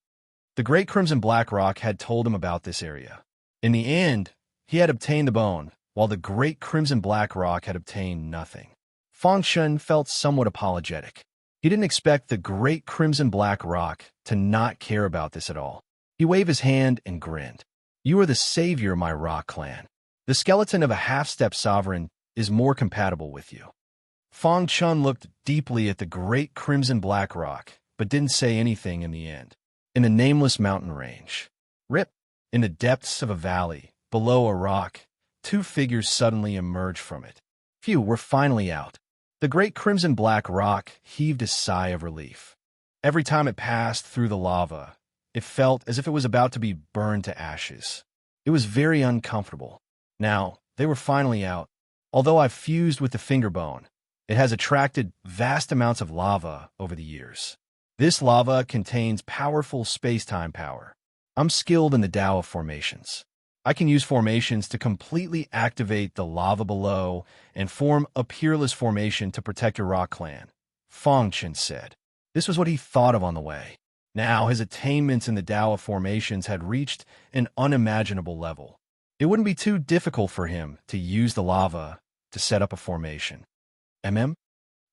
[SPEAKER 1] The great Crimson Black Rock had told him about this area. In the end, he had obtained the bone, while the great Crimson Black Rock had obtained nothing. Fong Chun felt somewhat apologetic. He didn't expect the great Crimson Black Rock to not care about this at all. He waved his hand and grinned. "You are the savior of my rock clan. The skeleton of a half-step sovereign is more compatible with you." Fong Chun looked deeply at the great Crimson Black Rock, but didn't say anything in the end. In the nameless mountain range, rip, in the depths of a valley, below a rock, two figures suddenly emerged from it. Phew, we're finally out. The great Crimson Black Rock heaved a sigh of relief. Every time it passed through the lava, it felt as if it was about to be burned to ashes. It was very uncomfortable. Now, they were finally out. Although I've fused with the finger bone, it has attracted vast amounts of lava over the years. This lava contains powerful space-time power. I'm skilled in the Tao of formations. I can use formations to completely activate the lava below and form a peerless formation to protect your rock clan, Fong Chen said. This was what he thought of on the way. Now, his attainments in the Tao of formations had reached an unimaginable level. It wouldn't be too difficult for him to use the lava to set up a formation.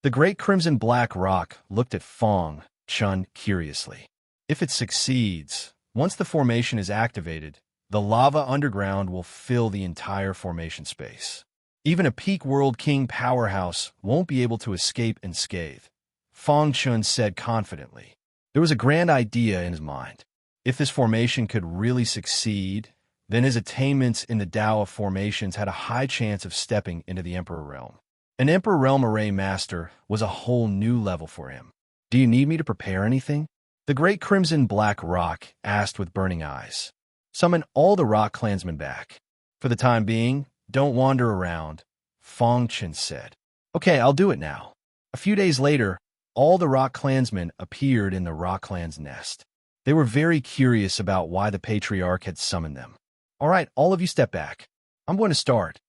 [SPEAKER 1] The great crimson black rock looked at Fong Chen curiously. If it succeeds, once the formation is activated, the lava underground will fill the entire formation space. Even a peak World King powerhouse won't be able to escape unscathed, Fong Chen said confidently. There was a grand idea in his mind. If this formation could really succeed, then his attainments in the Tao of formations had a high chance of stepping into the Emperor Realm. An Emperor Realm Array Master was a whole new level for him. Do you need me to prepare anything? The great crimson black rock asked with burning eyes. Summon all the rock clansmen back. For the time being, don't wander around, Fong Chen said. Okay, I'll do it now. A few days later, all the rock clansmen appeared in the rock clan's nest. They were very curious about why the patriarch had summoned them. All right, all of you step back. I'm going to start,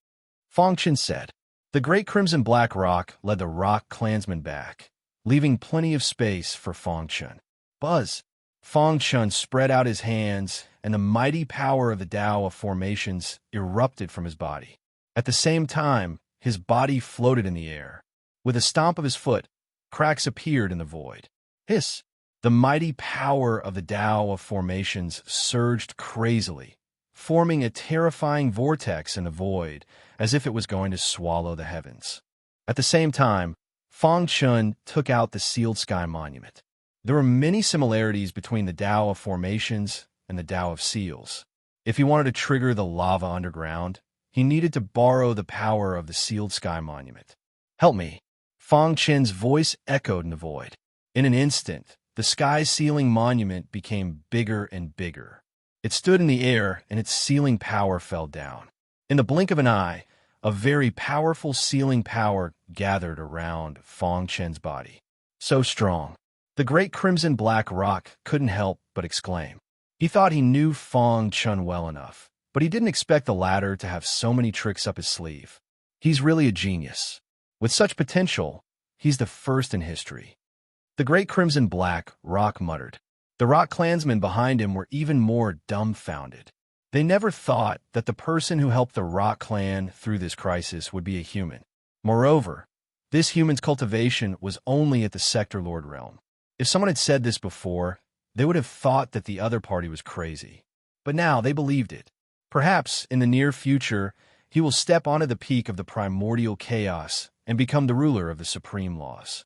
[SPEAKER 1] Fong Chen said. The great crimson black rock led the rock clansmen back, leaving plenty of space for Fong Chen. Buzz! Fong Chen spread out his hands, and the mighty power of the Tao of formations erupted from his body. At the same time, his body floated in the air. With a stomp of his foot, cracks appeared in the void. Hiss! The mighty power of the Tao of formations surged crazily, forming a terrifying vortex in the void, as if it was going to swallow the heavens. At the same time, Fong Chen took out the sealed sky monument. There were many similarities between the Tao of formations and the Tao of seals. If he wanted to trigger the lava underground, he needed to borrow the power of the sealed sky monument. Help me! Fong Chen's voice echoed in the void. In an instant, the sky sealing monument became bigger and bigger. It stood in the air, and its sealing power fell down. In the blink of an eye, a very powerful sealing power gathered around Fong Chen's body. So strong. The great crimson black rock couldn't help but exclaim. He thought he knew Fong Chen well enough, but he didn't expect the latter to have so many tricks up his sleeve. He's really a genius. With such potential, he's the first in history. The great crimson black rock muttered. The rock clansmen behind him were even more dumbfounded. They never thought that the person who helped the rock clan through this crisis would be a human. Moreover, this human's cultivation was only at the Sector Lord realm. If someone had said this before, they would have thought that the other party was crazy. But now they believed it. Perhaps, in the near future, he will step onto the peak of the primordial chaos and become the ruler of the supreme laws.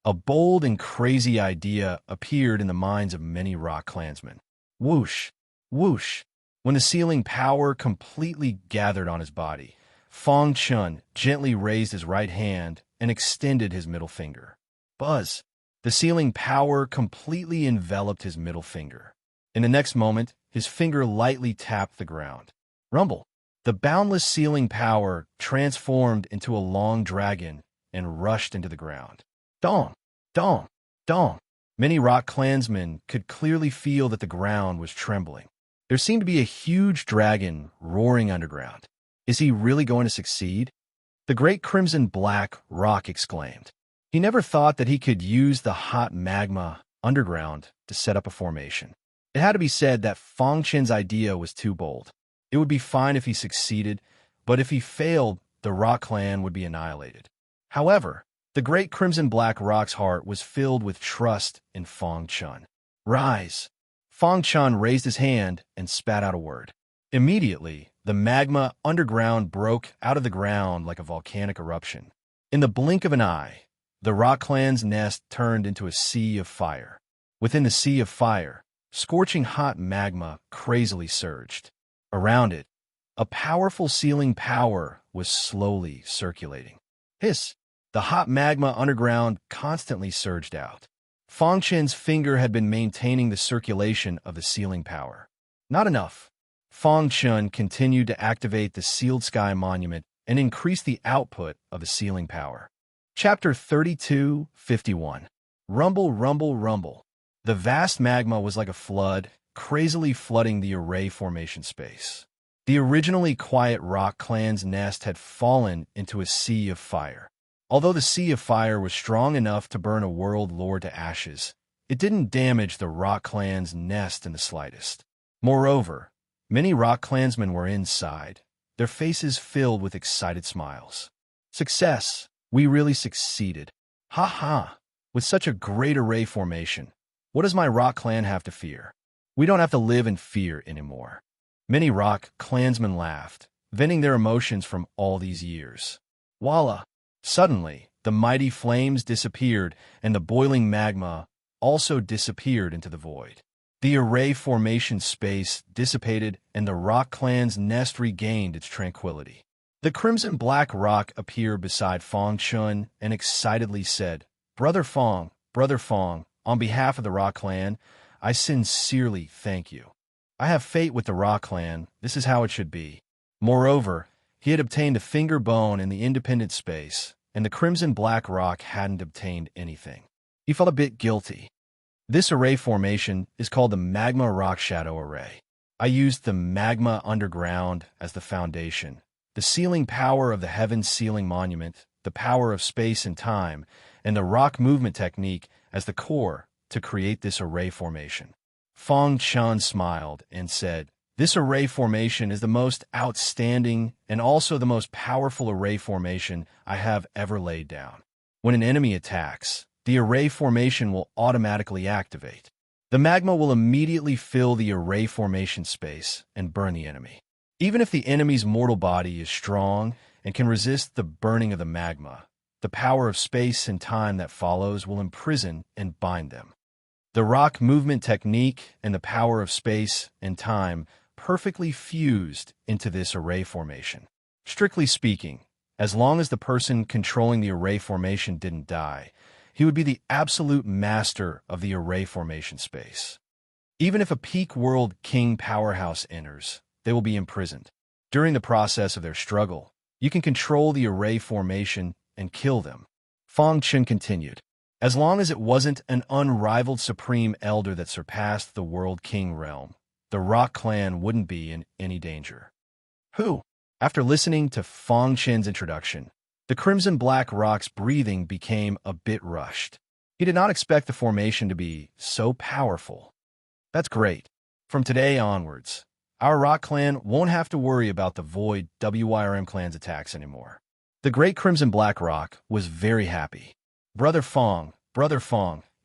[SPEAKER 1] A bold and crazy idea appeared in the minds of many rock clansmen. Whoosh! Whoosh! When the sealing power completely gathered on his body, Fong Chen gently raised his right hand and extended his middle finger. Buzz! The sealing power completely enveloped his middle finger. In the next moment, his finger lightly tapped the ground. Rumble! The boundless sealing power transformed into a long dragon and rushed into the ground. Dong! Dong! Dong! Many rock clansmen could clearly feel that the ground was trembling. There seemed to be a huge dragon roaring underground. Is he really going to succeed? The great crimson black rock exclaimed. He never thought that he could use the hot magma underground to set up a formation. It had to be said that Fong Chen's idea was too bold. It would be fine if he succeeded, but if he failed, the rock clan would be annihilated. However, the great crimson black rock's heart was filled with trust in Fong Chen. Rise! Fong Chen raised his hand and spat out a word. Immediately, the magma underground broke out of the ground like a volcanic eruption. In the blink of an eye, the rock clan's nest turned into a sea of fire. Within the sea of fire, scorching hot magma crazily surged. Around it, a powerful sealing power was slowly circulating. Hiss! The hot magma underground constantly surged out. Fong Chen's finger had been maintaining the circulation of the sealing power. Not enough. Fong Chen continued to activate the sealed sky monument and increase the output of the sealing power. Chapter 32:51. Rumble, rumble, rumble. The vast magma was like a flood, crazily flooding the array formation space. The originally quiet rock clan's nest had fallen into a sea of fire. Although the sea of fire was strong enough to burn a world lord to ashes, it didn't damage the rock clan's nest in the slightest. Moreover, many rock clansmen were inside, their faces filled with excited smiles. Success! We really succeeded. Ha ha! With such a great array formation, what does my rock clan have to fear? We don't have to live in fear anymore. Many rock clansmen laughed, venting their emotions from all these years. Voila! Suddenly, the mighty flames disappeared, and the boiling magma also disappeared into the void. The array formation space dissipated, and the rock clan's nest regained its tranquility. The crimson black rock appeared beside Fong Chun and excitedly said, Brother Fong, on behalf of the rock clan, I sincerely thank you. I have fate with the rock clan. This is how it should be. Moreover, he had obtained a finger bone in the independent space, and the crimson black rock hadn't obtained anything. He felt a bit guilty. This array formation is called the Magma Rock Shadow Array. I used the magma underground as the foundation, the sealing power of the heaven sealing monument, the power of space and time, and the rock movement technique as the core to create this array formation. Fong Chun smiled and said, This array formation is the most outstanding and also the most powerful array formation I have ever laid down. When an enemy attacks, the array formation will automatically activate. The magma will immediately fill the array formation space and burn the enemy. Even if the enemy's mortal body is strong and can resist the burning of the magma, the power of space and time that follows will imprison and bind them. The rock movement technique and the power of space and time perfectly fused into this array formation. Strictly speaking, as long as the person controlling the array formation didn't die, he would be the absolute master of the array formation space. Even if a peak world king powerhouse enters, they will be imprisoned. During the process of their struggle, you can control the array formation and kill them. Fong Chun continued, As long as it wasn't an unrivaled supreme elder that surpassed the world king realm, the rock clan wouldn't be in any danger. Who? After listening to Fong Chun's introduction, the crimson black rock's breathing became a bit rushed. He did not expect the formation to be so powerful. That's great. From today onwards, our rock clan won't have to worry about the void WYRM clan's attacks anymore. The great crimson black rock was very happy. Brother Fong,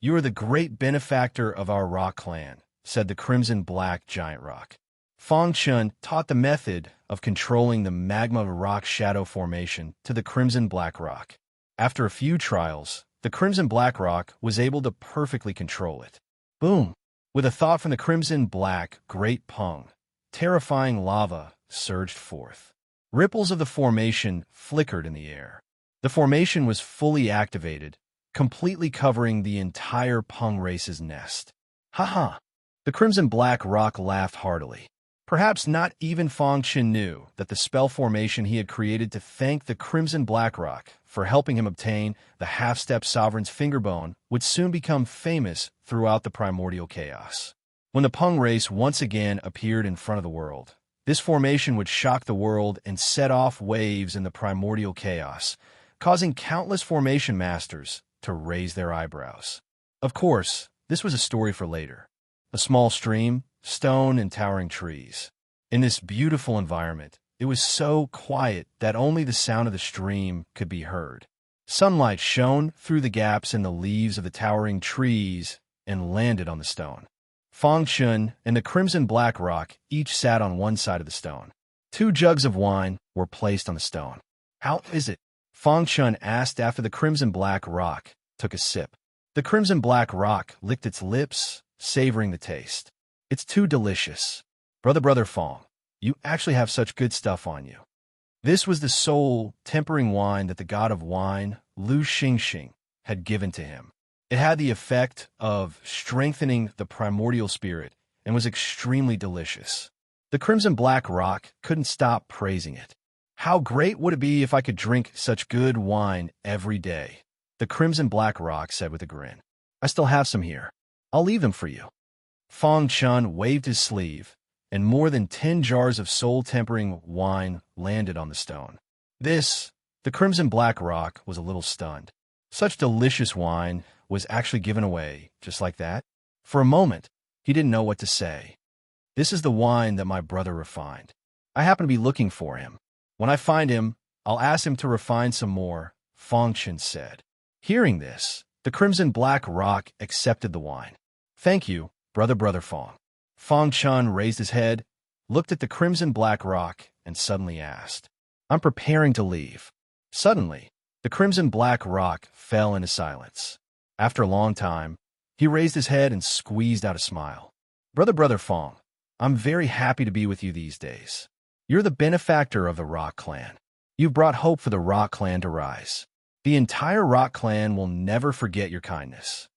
[SPEAKER 1] you are the great benefactor of our rock clan, said the crimson black giant rock. Fong Chun taught the method of controlling the magma rock shadow formation to the crimson black rock. After a few trials, the crimson black rock was able to perfectly control it. Boom! With a thought from the crimson black great pung, terrifying lava surged forth. Ripples of the formation flickered in the air. The formation was fully activated, completely covering the entire pung race's nest. Ha! The crimson black rock laughed heartily. Perhaps not even Fong Chun knew that the spell formation he had created to thank the crimson black rock for helping him obtain the half-step sovereign's fingerbone would soon become famous throughout the primordial chaos. When the pung race once again appeared in front of the world, this formation would shock the world and set off waves in the primordial chaos, causing countless formation masters to raise their eyebrows. Of course, this was a story for later. A small stream, stone, and towering trees. In this beautiful environment, it was so quiet that only the sound of the stream could be heard. Sunlight shone through the gaps in the leaves of the towering trees and landed on the stone. Fong Chun and the crimson black rock each sat on one side of the stone. 2 jugs of wine were placed on the stone. How is it? Fong Chun asked after the crimson black rock took a sip. The crimson black rock licked its lips, savoring the taste. It's too delicious. Brother Fong, you actually have such good stuff on you. This was the soul tempering wine that the god of wine, Lu Xingxing, had given to him. It had the effect of strengthening the primordial spirit and was extremely delicious. The crimson black rock couldn't stop praising it. How great would it be if I could drink such good wine every day? The crimson black rock said with a grin. I still have some here. I'll leave them for you. Fong Chun waved his sleeve, and more than 10 jars of soul-tempering wine landed on the stone. The crimson black rock was a little stunned. Such delicious wine was actually given away, just like that? For a moment, he didn't know what to say. This is the wine that my brother refined. I happen to be looking for him. When I find him, I'll ask him to refine some more, Fong Chen said. Hearing this, the crimson black rock accepted the wine. Thank you, brother Fong. Fong Chen raised his head, looked at the crimson black rock, and suddenly asked, I'm preparing to leave. Suddenly, the crimson black rock fell into silence. After a long time, he raised his head and squeezed out a smile. Brother Fong, I'm very happy to be with you these days. You're the benefactor of the Rock Clan. You've brought hope for the Rock Clan to rise. The entire Rock Clan will never forget your kindness.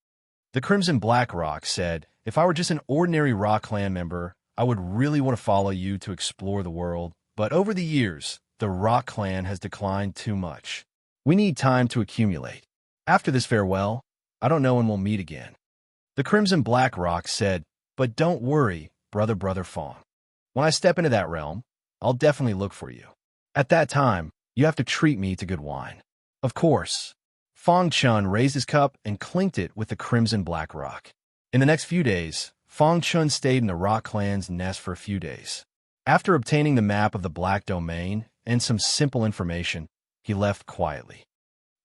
[SPEAKER 1] The Crimson Black Rock said, if I were just an ordinary Rock Clan member, I would really want to follow you to explore the world, but over the years, the Rock Clan has declined too much. We need time to accumulate. After this farewell, I don't know when we'll meet again. The Crimson Black Rock said, but don't worry, brother Fong. When I step into that realm, I'll definitely look for you. At that time, you have to treat me to good wine. Of course. Fong Chen raised his cup and clinked it with the Crimson Black Rock. In the next few days, Fong Chen stayed in the Rock Clan's nest for a few days. After obtaining the map of the Black Domain and some simple information, he left quietly.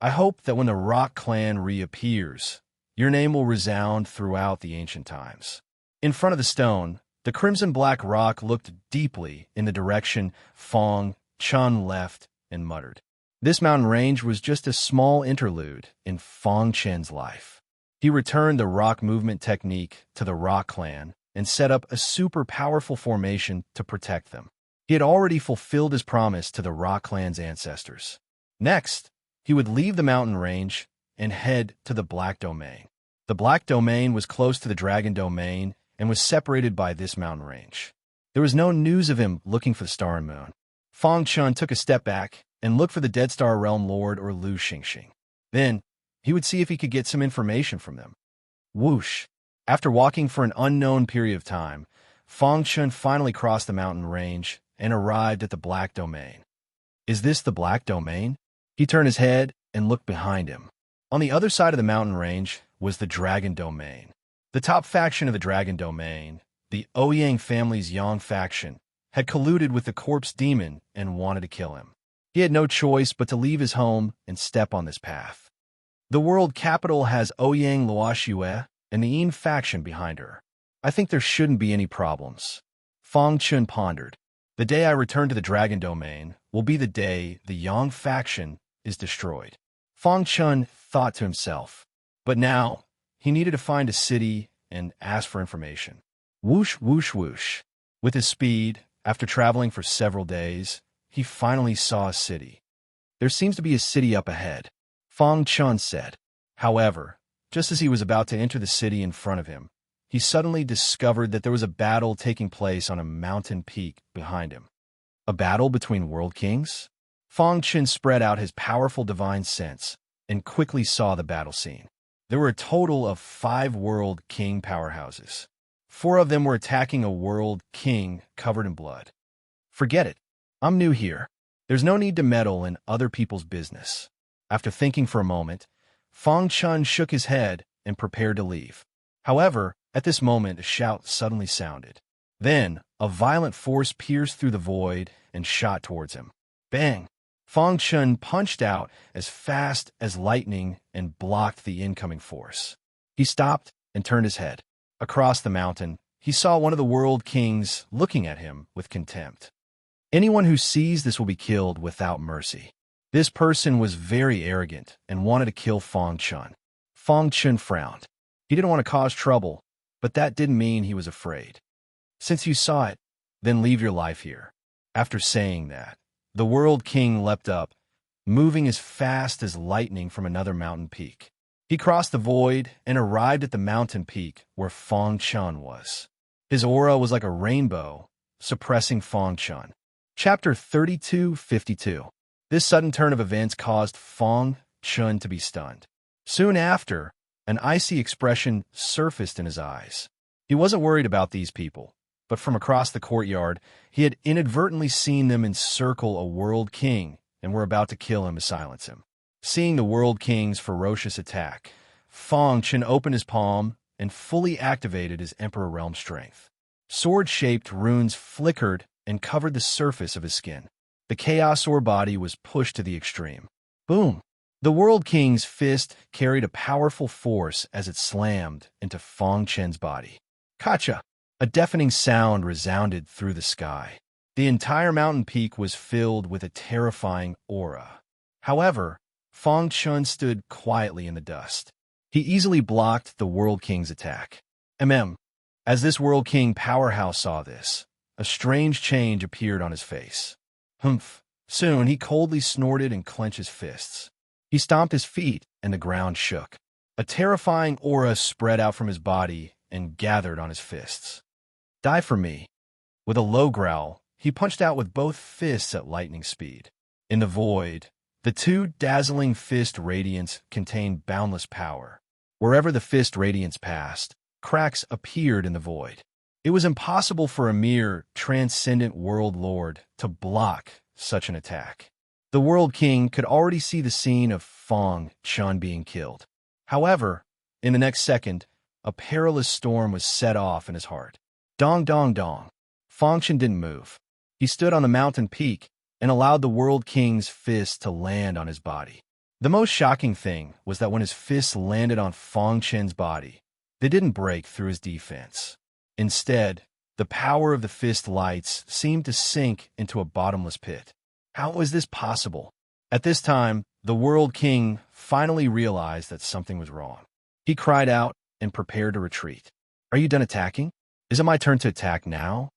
[SPEAKER 1] I hope that when the Rock Clan reappears, your name will resound throughout the ancient times. In front of the stone, the Crimson Black Rock looked deeply in the direction Fong Chen left and muttered. This mountain range was just a small interlude in Fong Chen's life. He returned the rock movement technique to the Rock Clan and set up a super powerful formation to protect them. He had already fulfilled his promise to the Rock Clan's ancestors. Next, he would leave the mountain range and head to the Black Domain. The Black Domain was close to the Dragon Domain and was separated by this mountain range. There was no news of him looking for the Star and Moon. Fong Chen took a step back and looked for the Dead Star Realm Lord or Lu Xingxing. Then, he would see if he could get some information from them. Whoosh! After walking for an unknown period of time, Fong Chen finally crossed the mountain range and arrived at the Black Domain. Is this the Black Domain? He turned his head and looked behind him. On the other side of the mountain range was the Dragon Domain. The top faction of the Dragon Domain, the Ouyang family's Yang faction, had colluded with the Corpse Demon and wanted to kill him. He had no choice but to leave his home and step on this path. The world capital has Ouyang Luoxue and the Yin faction behind her. I think there shouldn't be any problems. Fong Chen pondered. The day I return to the Dragon Domain will be the day the Yang faction is destroyed. Fong Chen thought to himself. But now, he needed to find a city and ask for information. Whoosh, whoosh, whoosh. With his speed, after traveling for several days, he finally saw a city. There seems to be a city up ahead, Fong Chen said. However, just as he was about to enter the city in front of him, he suddenly discovered that there was a battle taking place on a mountain peak behind him. A battle between world kings? Fong Chen spread out his powerful divine sense and quickly saw the battle scene. There were a total of 5 world king powerhouses. 4 of them were attacking a world king covered in blood. Forget it. I'm new here. There's no need to meddle in other people's business. After thinking for a moment, Fong Chen shook his head and prepared to leave. However, at this moment, a shout suddenly sounded. Then, a violent force pierced through the void and shot towards him. Bang! Fong Chen punched out as fast as lightning and blocked the incoming force. He stopped and turned his head. Across the mountain, he saw one of the world kings looking at him with contempt. Anyone who sees this will be killed without mercy. This person was very arrogant and wanted to kill Fong Chen. Fong Chen frowned. He didn't want to cause trouble, but that didn't mean he was afraid. Since you saw it, then leave your life here. After saying that, the world king leapt up, moving as fast as lightning from another mountain peak. He crossed the void and arrived at the mountain peak where Fong Chen was. His aura was like a rainbow, suppressing Fong Chen. Chapter 3252. This sudden turn of events caused Fong Chen to be stunned. Soon after, an icy expression surfaced in his eyes. He wasn't worried about these people. but from across the courtyard, he had inadvertently seen them encircle a world king and were about to kill him to silence him. Seeing the world king's ferocious attack, Fang Chen opened his palm and fully activated his Emperor Realm strength. Sword-shaped runes flickered and covered the surface of his skin. The Chaos Ore body was pushed to the extreme. Boom! The World King's fist carried a powerful force as it slammed into Fang Chen's body. Kacha! A deafening sound resounded through the sky. The entire mountain peak was filled with a terrifying aura. However, Fang Chen stood quietly in the dust. He easily blocked the World King's attack. As this World King powerhouse saw this, a strange change appeared on his face. Humph! Soon he coldly snorted and clenched his fists. He stomped his feet, and the ground shook. A terrifying aura spread out from his body and gathered on his fists. Die for me. With a low growl, he punched out with both fists at lightning speed. In the void, the two dazzling fist radiants contained boundless power. Wherever the fist radiance passed, cracks appeared in the void. It was impossible for a mere transcendent world lord to block such an attack. The World King could already see the scene of Fang Chen being killed. However, in the next second, a perilous storm was set off in his heart. Dong dong dong. Fang Chen didn't move. He stood on the mountain peak and allowed the World King's fist to land on his body. The most shocking thing was that when his fists landed on Fang Chen's body, they didn't break through his defense. Instead, the power of the fist lights seemed to sink into a bottomless pit. How was this possible? At this time, the World King finally realized that something was wrong. He cried out and prepared to retreat. Are you done attacking? Is it my turn to attack now?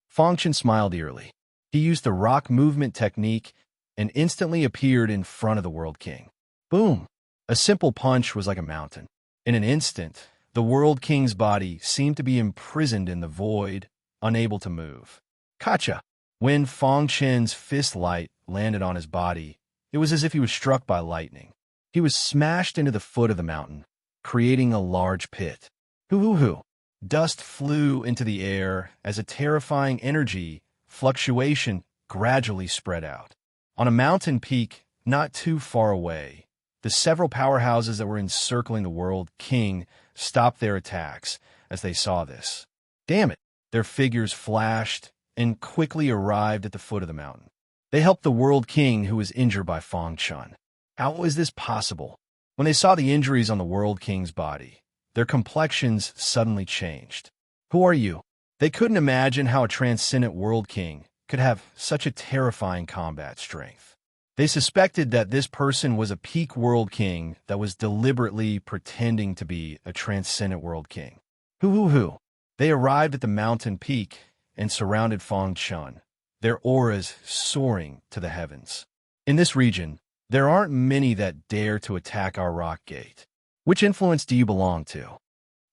[SPEAKER 1] Fang Chen smiled eerily. He used the rock movement technique and instantly appeared in front of the World King. Boom! A simple punch was like a mountain. In an instant, the World King's body seemed to be imprisoned in the void, unable to move. Kacha! When Fang Chen's fist light landed on his body, it was as if he was struck by lightning. He was smashed into the foot of the mountain, creating a large pit. Hoo-hoo-hoo! Dust flew into the air as a terrifying energy fluctuation gradually spread out. On a mountain peak not too far away, the several powerhouses that were encircling the World King stopped their attacks as they saw this. Damn it! Their figures flashed and quickly arrived at the foot of the mountain. They helped the World King who was injured by Fang Chen. How was this possible? When they saw the injuries on the World King's body, their complexions suddenly changed. Who are you? They couldn't imagine how a transcendent World King could have such a terrifying combat strength. They suspected that this person was a peak World King that was deliberately pretending to be a transcendent World King. Hoo-hoo-hoo! They arrived at the mountain peak and surrounded Fang Chen, their auras soaring to the heavens. In this region, there aren't many that dare to attack our rock gate. Which influence do you belong to?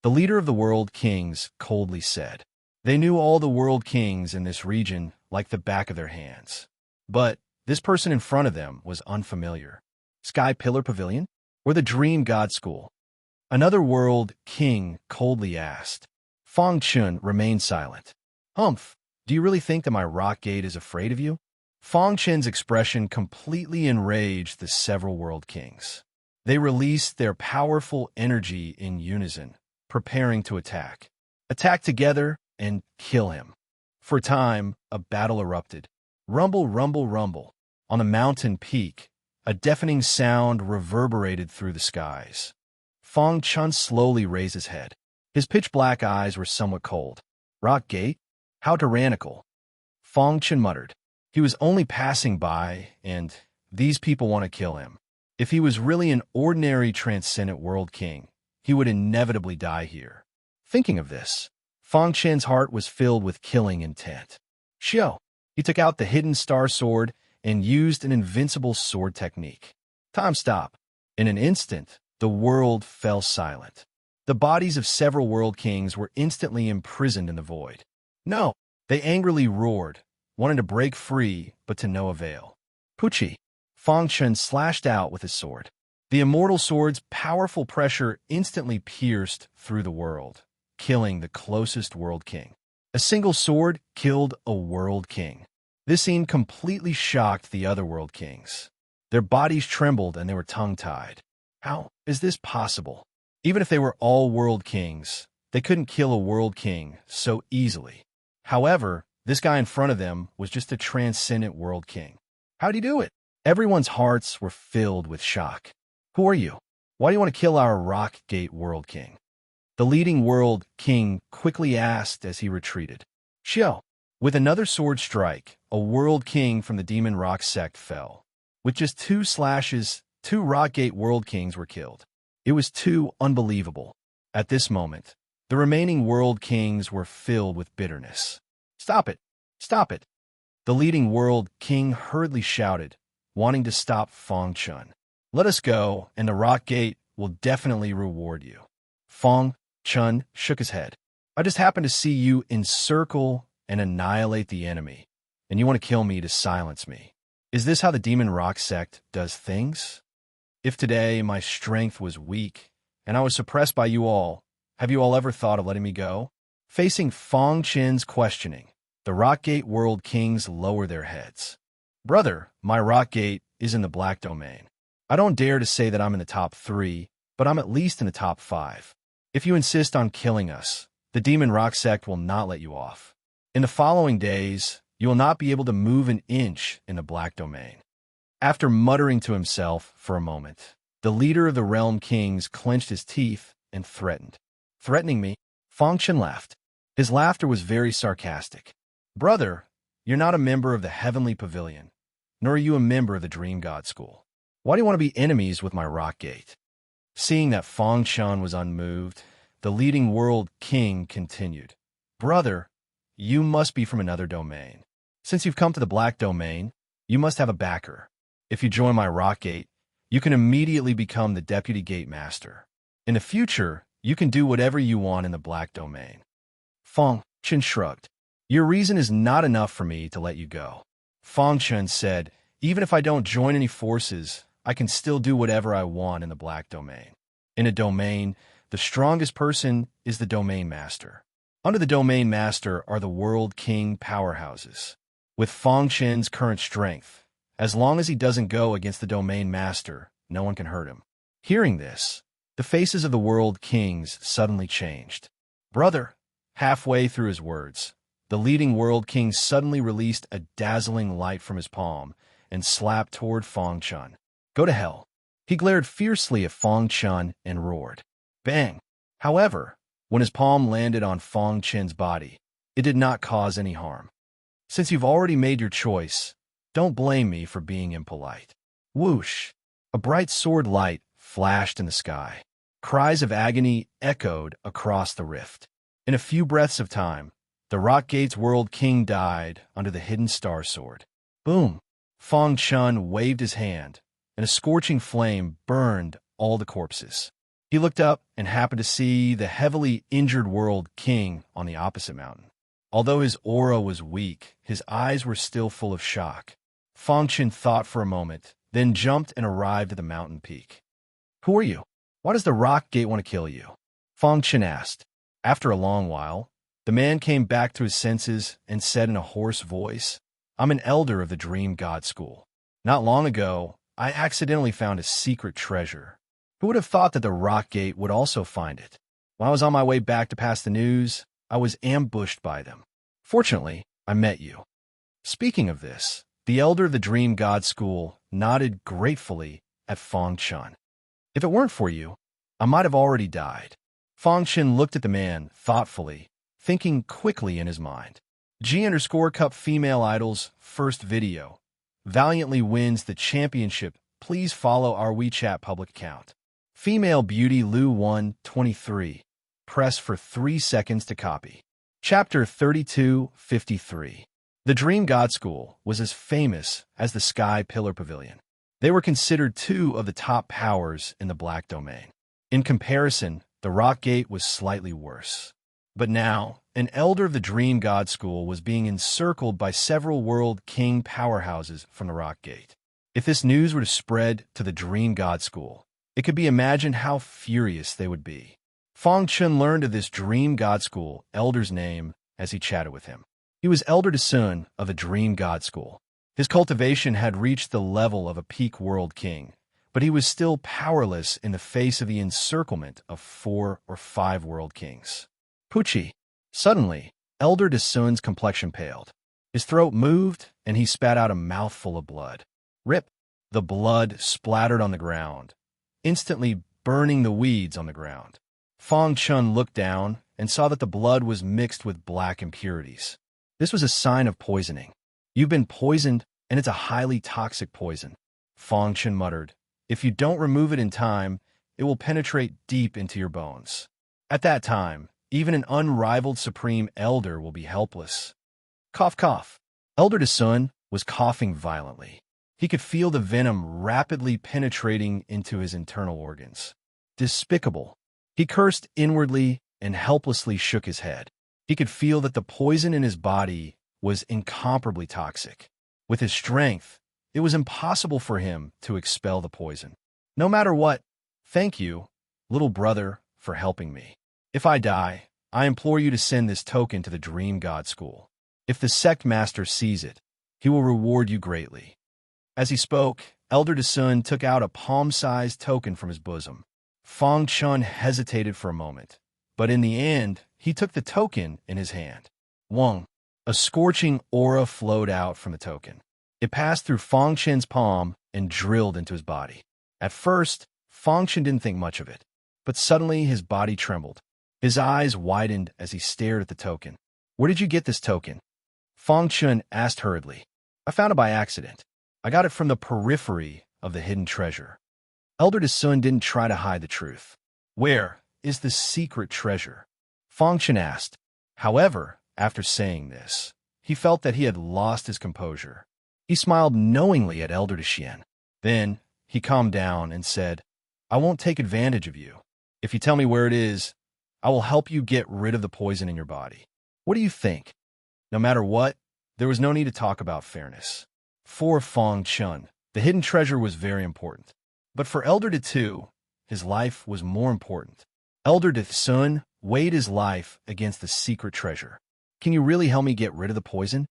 [SPEAKER 1] The leader of the World Kings coldly said. They knew all the World Kings in this region like the back of their hands. But this person in front of them was unfamiliar. Sky Pillar Pavilion? Or the Dream God School? Another World King coldly asked. Fang Chen remained silent. Humph, do you really think that my rock gate is afraid of you? Fang Chen's expression completely enraged the several World Kings. They released their powerful energy in unison, preparing to attack. Attack together and kill him. For a time, a battle erupted. Rumble, rumble, rumble. On the mountain peak, a deafening sound reverberated through the skies. Fang Chen slowly raised his head. His pitch-black eyes were somewhat cold. Rock gate? How tyrannical. Fang Chen muttered. He was only passing by, and these people want to kill him. If he was really an ordinary transcendent World King, he would inevitably die here. Thinking of this, Fang Chen's heart was filled with killing intent. Xiao! He took out the hidden star sword and used an invincible sword technique. Time stop. In an instant, the world fell silent. The bodies of several World Kings were instantly imprisoned in the void. No! They angrily roared, wanting to break free, but to no avail. Pucci! Fang Chen slashed out with his sword. The immortal sword's powerful pressure instantly pierced through the world, killing the closest World King. A single sword killed a world king. This scene completely shocked the other world kings. Their bodies trembled and they were tongue-tied. How is this possible? Even if they were all world kings, they couldn't kill a world king so easily. However, this guy in front of them was just a transcendent world king. How'd he do it? Everyone's hearts were filled with shock. Who are you? Why do you want to kill our Rockgate world king? The leading world king quickly asked as he retreated. Xiao. With another sword strike, a world king from the Demon Rock sect fell. With just 2 slashes, 2 Rockgate world kings were killed. It was too unbelievable. At this moment, the remaining world kings were filled with bitterness. Stop it! Stop it! The leading world king hurriedly shouted, wanting to stop Fong Chun. Let us go, and the Rockgate will definitely reward you. Fong Chun shook his head. I just happened to see you encircle and annihilate the enemy, and you want to kill me to silence me. Is this how the Demon Rock sect does things? If today my strength was weak, and I was suppressed by you all, have you all ever thought of letting me go? Facing Fong Chen's questioning, the Rockgate world kings lower their heads. Brother, my Rockgate is in the black domain. I don't dare to say that I'm in the top 3, but I'm at least in the top 5. If you insist on killing us, the Demon Rock sect will not let you off. In the following days, you will not be able to move an inch in the black domain. After muttering to himself for a moment, the leader of the Realm Kings clenched his teeth and threatened. Threatening me? Fong Chen laughed. His laughter was very sarcastic. Brother, you're not a member of the Heavenly Pavilion, nor are you a member of the Dream God School. Why do you want to be enemies with my Rockgate? Seeing that Fong Chen was unmoved, the leading world king continued. Brother, you must be from another domain. Since you've come to the black domain, you must have a backer. If you join my Rockgate, you can immediately become the Deputy Gate Master. In the future, you can do whatever you want in the black domain. Fong Chen shrugged. Your reason is not enough for me to let you go. Fong Chen said, even if I don't join any forces, I can still do whatever I want in the black domain. In a domain, the strongest person is the domain master. Under the domain master are the world king powerhouses. With Fong Chen's current strength, as long as he doesn't go against the domain master, no one can hurt him. Hearing this, the faces of the world kings suddenly changed. Brother, halfway through his words, the leading world king suddenly released a dazzling light from his palm and slapped toward Fong Chen. Go to hell. He glared fiercely at Fong Chen and roared. Bang! However, when his palm landed on Fong Chen's body, it did not cause any harm. Since you've already made your choice, don't blame me for being impolite. Whoosh! A bright sword light flashed in the sky. Cries of agony echoed across the rift. In a few breaths of time, the Rockgate's world king died under the hidden star sword. Boom! Fong Chen waved his hand, and a scorching flame burned all the corpses. He looked up and happened to see the heavily injured world king on the opposite mountain. Although his aura was weak, his eyes were still full of shock. Fong Chen thought for a moment, then jumped and arrived at the mountain peak. Who are you? Why does the Rockgate want to kill you? Fong Chen asked. After a long while, the man came back to his senses and said in a hoarse voice, I'm an elder of the Dream God School. Not long ago, I accidentally found a secret treasure. Who would have thought that the Rockgate would also find it? When I was on my way back to pass the news, I was ambushed by them. Fortunately, I met you. Speaking of this, the elder of the Dream God School nodded gratefully at Fong Chen. If it weren't for you, I might have already died. Fong Chen looked at the man thoughtfully, thinking quickly in his mind. G_Cup Female Idol's first video. Valiantly wins the championship. Please follow our WeChat public account. Female Beauty Lu 123. Press for 3 seconds to copy. Chapter 3253. The Dream God School was as famous as the Sky Pillar Pavilion. They were considered 2 of the top powers in the Black Domain. In comparison, the Rockgate was slightly worse. But now, an elder of the Dream God School was being encircled by several world king powerhouses from the Rockgate. If this news were to spread to the Dream God School, it could be imagined how furious they would be. Fong Chen learned of this Dream God School elder's name as he chatted with him. He was elder to Sun of the Dream God School. His cultivation had reached the level of a peak world king, but he was still powerless in the face of the encirclement of 4 or 5 world kings. Pucci. Suddenly, Elder Dasun's complexion paled. His throat moved, and he spat out a mouthful of blood. Rip! The blood splattered on the ground, instantly burning the weeds on the ground. Fong Chun looked down and saw that the blood was mixed with black impurities. This was a sign of poisoning. You've been poisoned, and it's a highly toxic poison. Fong Chun muttered. If you don't remove it in time, it will penetrate deep into your bones. At that time, even an unrivaled supreme elder will be helpless. Cough, cough. Elder Dasun was coughing violently. He could feel the venom rapidly penetrating into his internal organs. Despicable. He cursed inwardly and helplessly shook his head. He could feel that the poison in his body was incomparably toxic. With his strength, it was impossible for him to expel the poison. No matter what, thank you, little brother, for helping me. If I die, I implore you to send this token to the Dream God School. If the sect master sees it, he will reward you greatly. As he spoke, Elder Dasun took out a palm-sized token from his bosom. Fong Chun hesitated for a moment, but in the end, he took the token in his hand. Wong. A scorching aura flowed out from the token. It passed through Fong Chen's palm and drilled into his body. At first, Fong Chen didn't think much of it, but suddenly his body trembled. His eyes widened as he stared at the token. Where did you get this token? Fong Chun asked hurriedly. I found it by accident. I got it from the periphery of the hidden treasure. Elder Dasun didn't try to hide the truth. Where is the secret treasure? Fong Chun asked. However, after saying this, he felt that he had lost his composure. He smiled knowingly at Elder Dasun. Then, he calmed down and said, I won't take advantage of you. If you tell me where it is, I will help you get rid of the poison in your body. What do you think? No matter what, there was no need to talk about fairness. For Fong Chun, the hidden treasure was very important. But for Elder Datu, his life was more important. Elder Dasun weighed his life against the secret treasure. Can you really help me get rid of the poison?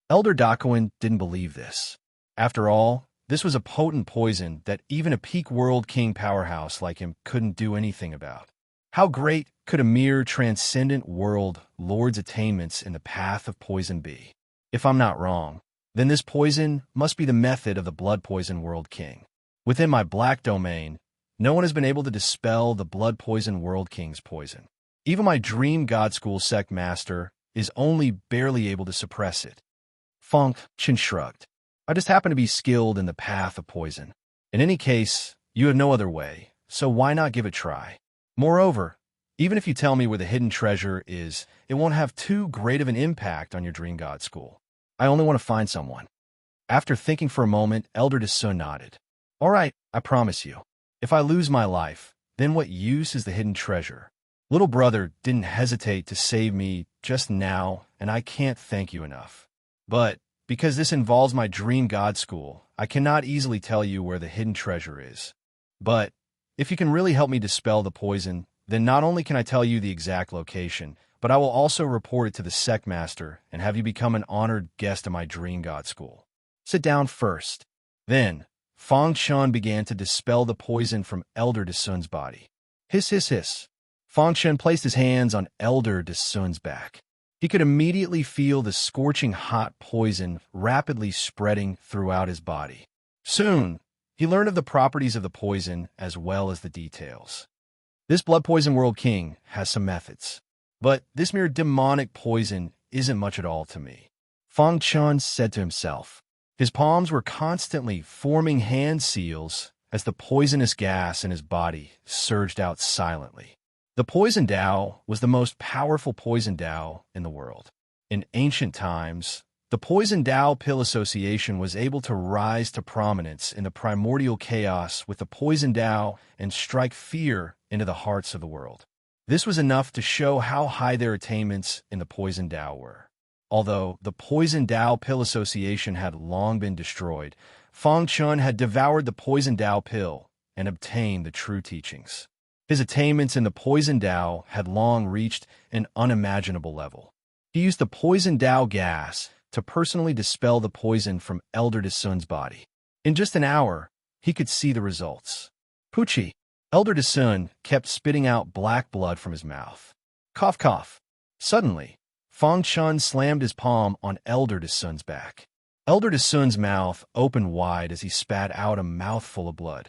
[SPEAKER 1] Elder Dakuin didn't believe this. After all, this was a potent poison that even a peak world king powerhouse like him couldn't do anything about. How great could a mere transcendent world lord's attainments in the path of poison be? If I'm not wrong, then this poison must be the method of the blood poison world king. Within my black domain, no one has been able to dispel the blood poison world king's poison. Even my Dream God School sect master is only barely able to suppress it. Fong Chen shrugged. I just happen to be skilled in the path of poison. In any case, you have no other way, so why not give it a try? Moreover, even if you tell me where the hidden treasure is, it won't have too great of an impact on your Dream God School. I only want to find someone. After thinking for a moment, Elder Dasun nodded. All right, I promise you. If I lose my life, then what use is the hidden treasure? Little brother didn't hesitate to save me just now, and I can't thank you enough. But because this involves my Dream God School, I cannot easily tell you where the hidden treasure is. But if you can really help me dispel the poison, then not only can I tell you the exact location, but I will also report it to the sect master and have you become an honored guest of my Dream God School. Sit down first. Then, Fong Chun began to dispel the poison from Elder Dasun's body. Hiss, hiss, hiss. Fong Chun placed his hands on Elder Dasun's back. He could immediately feel the scorching hot poison rapidly spreading throughout his body. Soon, he learned of the properties of the poison as well as the details. This blood poison world king has some methods, but this mere demonic poison isn't much at all to me. Fong Chun said to himself. His palms were constantly forming hand seals as the poisonous gas in his body surged out silently. The poison Tao was the most powerful poison Tao in the world. In ancient times, the Poison Tao Pill Association was able to rise to prominence in the primordial chaos with the Poison Tao and strike fear into the hearts of the world. This was enough to show how high their attainments in the Poison Tao were. Although the Poison Tao Pill Association had long been destroyed, Fong Chun had devoured the Poison Tao Pill and obtained the true teachings. His attainments in the Poison Tao had long reached an unimaginable level. He used the poison Dao gas to personally dispel the poison from Elder Dasun's body. In just an hour, he could see the results. Pucci. Elder Dasun kept spitting out black blood from his mouth. Cough, cough. Suddenly, Fong Chun slammed his palm on Elder Dasun's back. Elder Dasun's mouth opened wide as he spat out a mouthful of blood.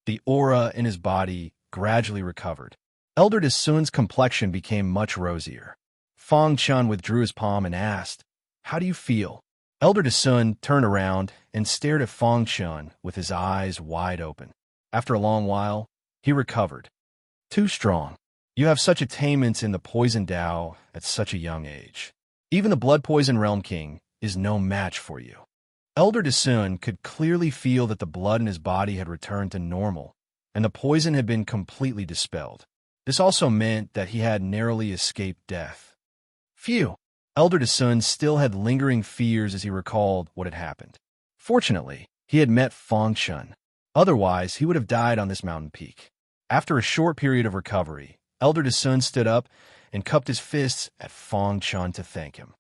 [SPEAKER 1] The aura in his body gradually recovered. Elder Dasun's complexion became much rosier. Fong Chun withdrew his palm and asked, "How do you feel?" Elder Dasun turned around and stared at Fong Chun with his eyes wide open. After a long while, he recovered. "Too strong. You have such attainments in the poison Dao at such a young age. Even the blood poison realm king is no match for you." Elder Dasun could clearly feel that the blood in his body had returned to normal, and the poison had been completely dispelled. This also meant that he had narrowly escaped death. Phew! Elder Dasun still had lingering fears as he recalled what had happened. Fortunately, he had met Fong Chun. Otherwise, he would have died on this mountain peak. After a short period of recovery, Elder Dasun stood up and cupped his fists at Fong Chun to thank him.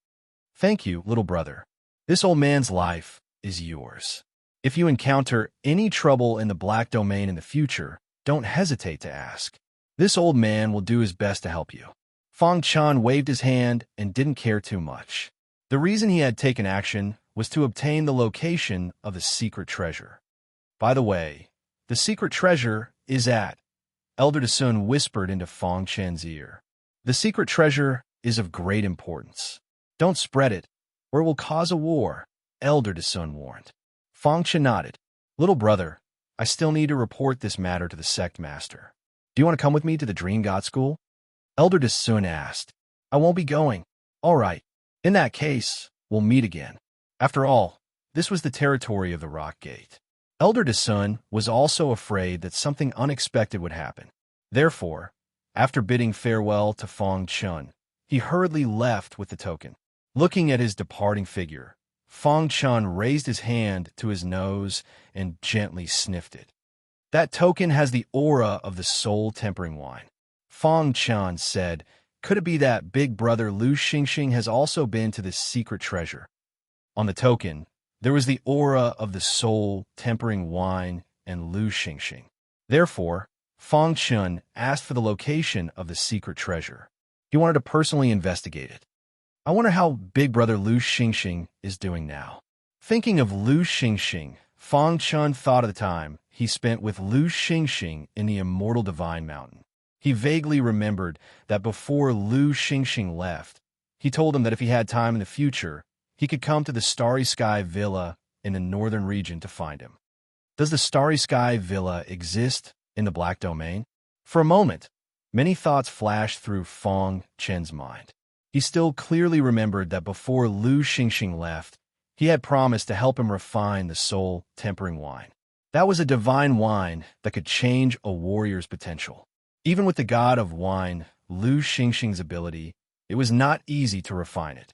[SPEAKER 1] "Thank you, little brother. This old man's life is yours. If you encounter any trouble in the Black Domain in the future, don't hesitate to ask. This old man will do his best to help you." Fong Chun waved his hand and didn't care too much. The reason he had taken action was to obtain the location of the secret treasure. By the way, the secret treasure is at... Elder Dasun whispered into Fong Chen's ear. "The secret treasure is of great importance. Don't spread it, or it will cause a war," Elder Dasun warned. Fong Chen nodded. "Little brother, I still need to report this matter to the sect master. Do you want to come with me to the Dream God School?" Elder Dasun asked. "I won't be going." "All right. In that case, we'll meet again." After all, this was the territory of the Rock Gate. Elder Dasun was also afraid that something unexpected would happen. Therefore, after bidding farewell to Fong Chun, he hurriedly left with the token. Looking at his departing figure, Fong Chun raised his hand to his nose and gently sniffed it. "That token has the aura of the soul-tempering wine." Fong Chun said, "Could it be that big brother Lu Xingxing has also been to this secret treasure?" On the token, there was the aura of the soul-tempering wine and Lu Xingxing. Therefore, Fong Chun asked for the location of the secret treasure. He wanted to personally investigate it. I wonder how big brother Lu Xingxing is doing now. Thinking of Lu Xingxing, Fong Chun thought of the time he spent with Lu Xingxing in the Immortal Divine Mountain. He vaguely remembered that before Lu Xingxing left, he told him that if he had time in the future, he could come to the Starry Sky Villa in the northern region to find him. Does the Starry Sky Villa exist in the Black Domain? For a moment, many thoughts flashed through Fong Chen's mind. He still clearly remembered that before Lu Xingxing left, he had promised to help him refine the soul-tempering wine. That was a divine wine that could change a warrior's potential. Even with the god of wine, Lu Xingxing's ability, it was not easy to refine it.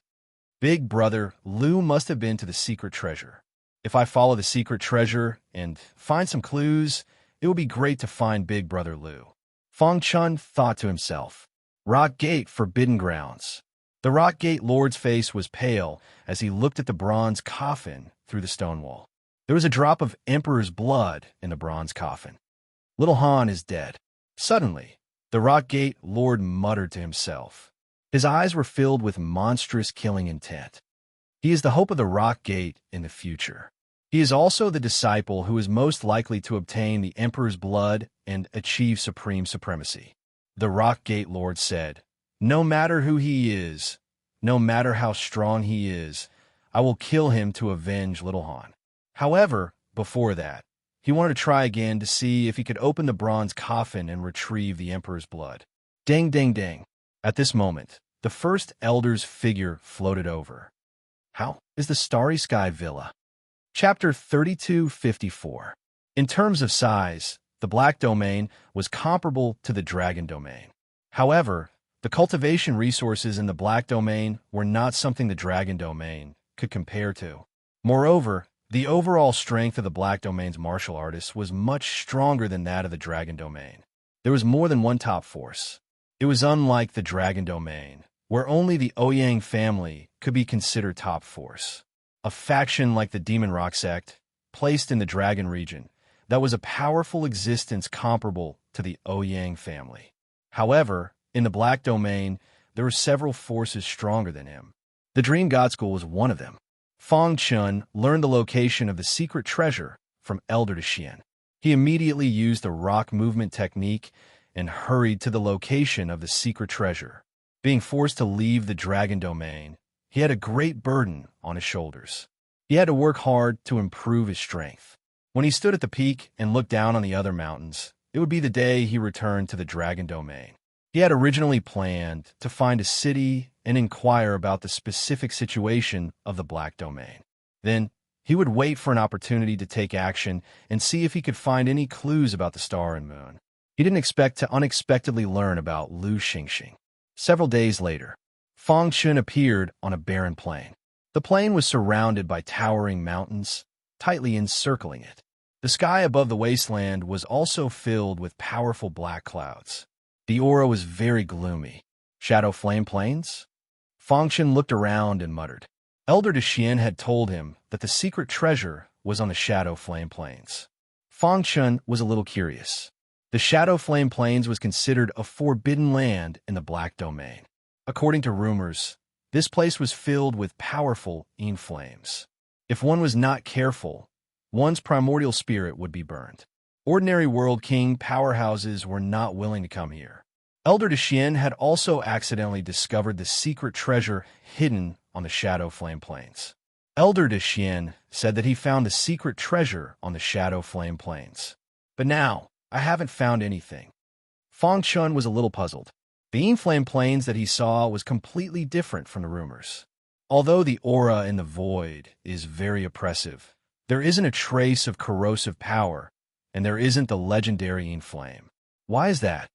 [SPEAKER 1] Big brother Lu must have been to the secret treasure. If I follow the secret treasure and find some clues, it would be great to find big brother Lu. Fong Chun thought to himself. Rock Gate, Forbidden Grounds. The Rock Gate Lord's face was pale as he looked at the bronze coffin through the stone wall. There was a drop of Emperor's blood in the bronze coffin. Little Han is dead. Suddenly, the Rock Gate Lord muttered to himself. His eyes were filled with monstrous killing intent. He is the hope of the Rock Gate in the future. He is also the disciple who is most likely to obtain the Emperor's blood and achieve supreme supremacy. The Rock Gate Lord said, "No matter who he is, no matter how strong he is, I will kill him to avenge Little Han." However, before that, he wanted to try again to see if he could open the bronze coffin and retrieve the Emperor's blood. Ding, ding, ding. At this moment, the first elder's figure floated over. How is the Starry Sky Villa? Chapter 3254. In terms of size, the Black Domain was comparable to the Dragon Domain. However, the cultivation resources in the Black Domain were not something the Dragon Domain could compare to. Moreover, the overall strength of the Black Domain's martial artists was much stronger than that of the Dragon Domain. There was more than one top force. It was unlike the Dragon Domain, where only the Ouyang family could be considered top force. A faction like the Demon Rock sect, placed in the Dragon region, that was a powerful existence comparable to the Ouyang family. However, in the Black Domain, there were several forces stronger than him. The Dream God School was one of them. Fang Chun learned the location of the secret treasure from Elder Dexian. He immediately used the rock movement technique and hurried to the location of the secret treasure. Being forced to leave the Dragon Domain, he had a great burden on his shoulders. He had to work hard to improve his strength. When he stood at the peak and looked down on the other mountains, it would be the day he returned to the Dragon Domain. He had originally planned to find a city and inquire about the specific situation of the Black Domain. Then, he would wait for an opportunity to take action and see if he could find any clues about the star and moon. He didn't expect to unexpectedly learn about Lu Xingxing. Several days later, Fang Chun appeared on a barren plain. The plain was surrounded by towering mountains, tightly encircling it. The sky above the wasteland was also filled with powerful black clouds. The aura was very gloomy. Shadow Flame Plains? Fang Chun looked around and muttered. Elder Dexian had told him that the secret treasure was on the Shadow Flame Plains. Fang Chun was a little curious. The Shadow Flame Plains was considered a forbidden land in the Black Domain. According to rumors, this place was filled with powerful Yin flames. If one was not careful, one's primordial spirit would be burned. Ordinary World King powerhouses were not willing to come here. Elder Dexian had also accidentally discovered the secret treasure hidden on the Shadow Flame Plains. Elder Dexian said that he found the secret treasure on the Shadow Flame Plains. But now, I haven't found anything. Fang Chun was a little puzzled. The Yin Flame Plains that he saw was completely different from the rumors. Although the aura in the void is very oppressive, there isn't a trace of corrosive power, and there isn't the legendary Yin Flame. Why is that?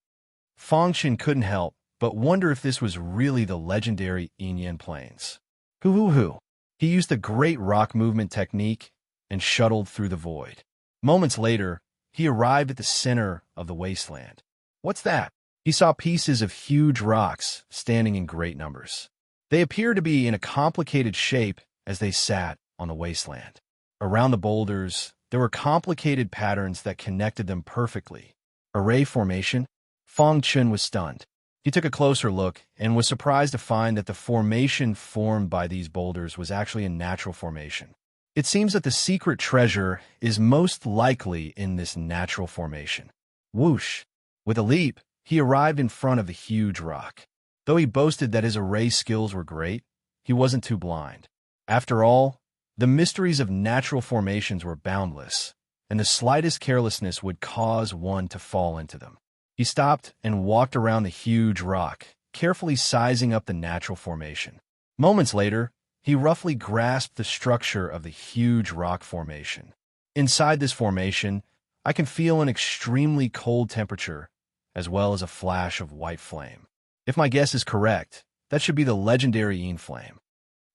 [SPEAKER 1] Fang Chun couldn't help but wonder if this was really the legendary Yin Plains. Hoo. He used the great rock movement technique and shuttled through the void. Moments later, he arrived at the center of the wasteland. What's that? He saw pieces of huge rocks standing in great numbers. They appeared to be in a complicated shape as they sat on the wasteland. Around the boulders, there were complicated patterns that connected them perfectly. Array formation? Fang Chun was stunned. He took a closer look and was surprised to find that the formation formed by these boulders was actually a natural formation. It seems that the secret treasure is most likely in this natural formation. Whoosh! With a leap, he arrived in front of the huge rock. Though he boasted that his array skills were great, he wasn't too blind. After all, the mysteries of natural formations were boundless, and the slightest carelessness would cause one to fall into them. He stopped and walked around the huge rock, carefully sizing up the natural formation. Moments later, he roughly grasped the structure of the huge rock formation. Inside this formation, I can feel an extremely cold temperature, as well as a flash of white flame. If my guess is correct, that should be the legendary Yin Flame.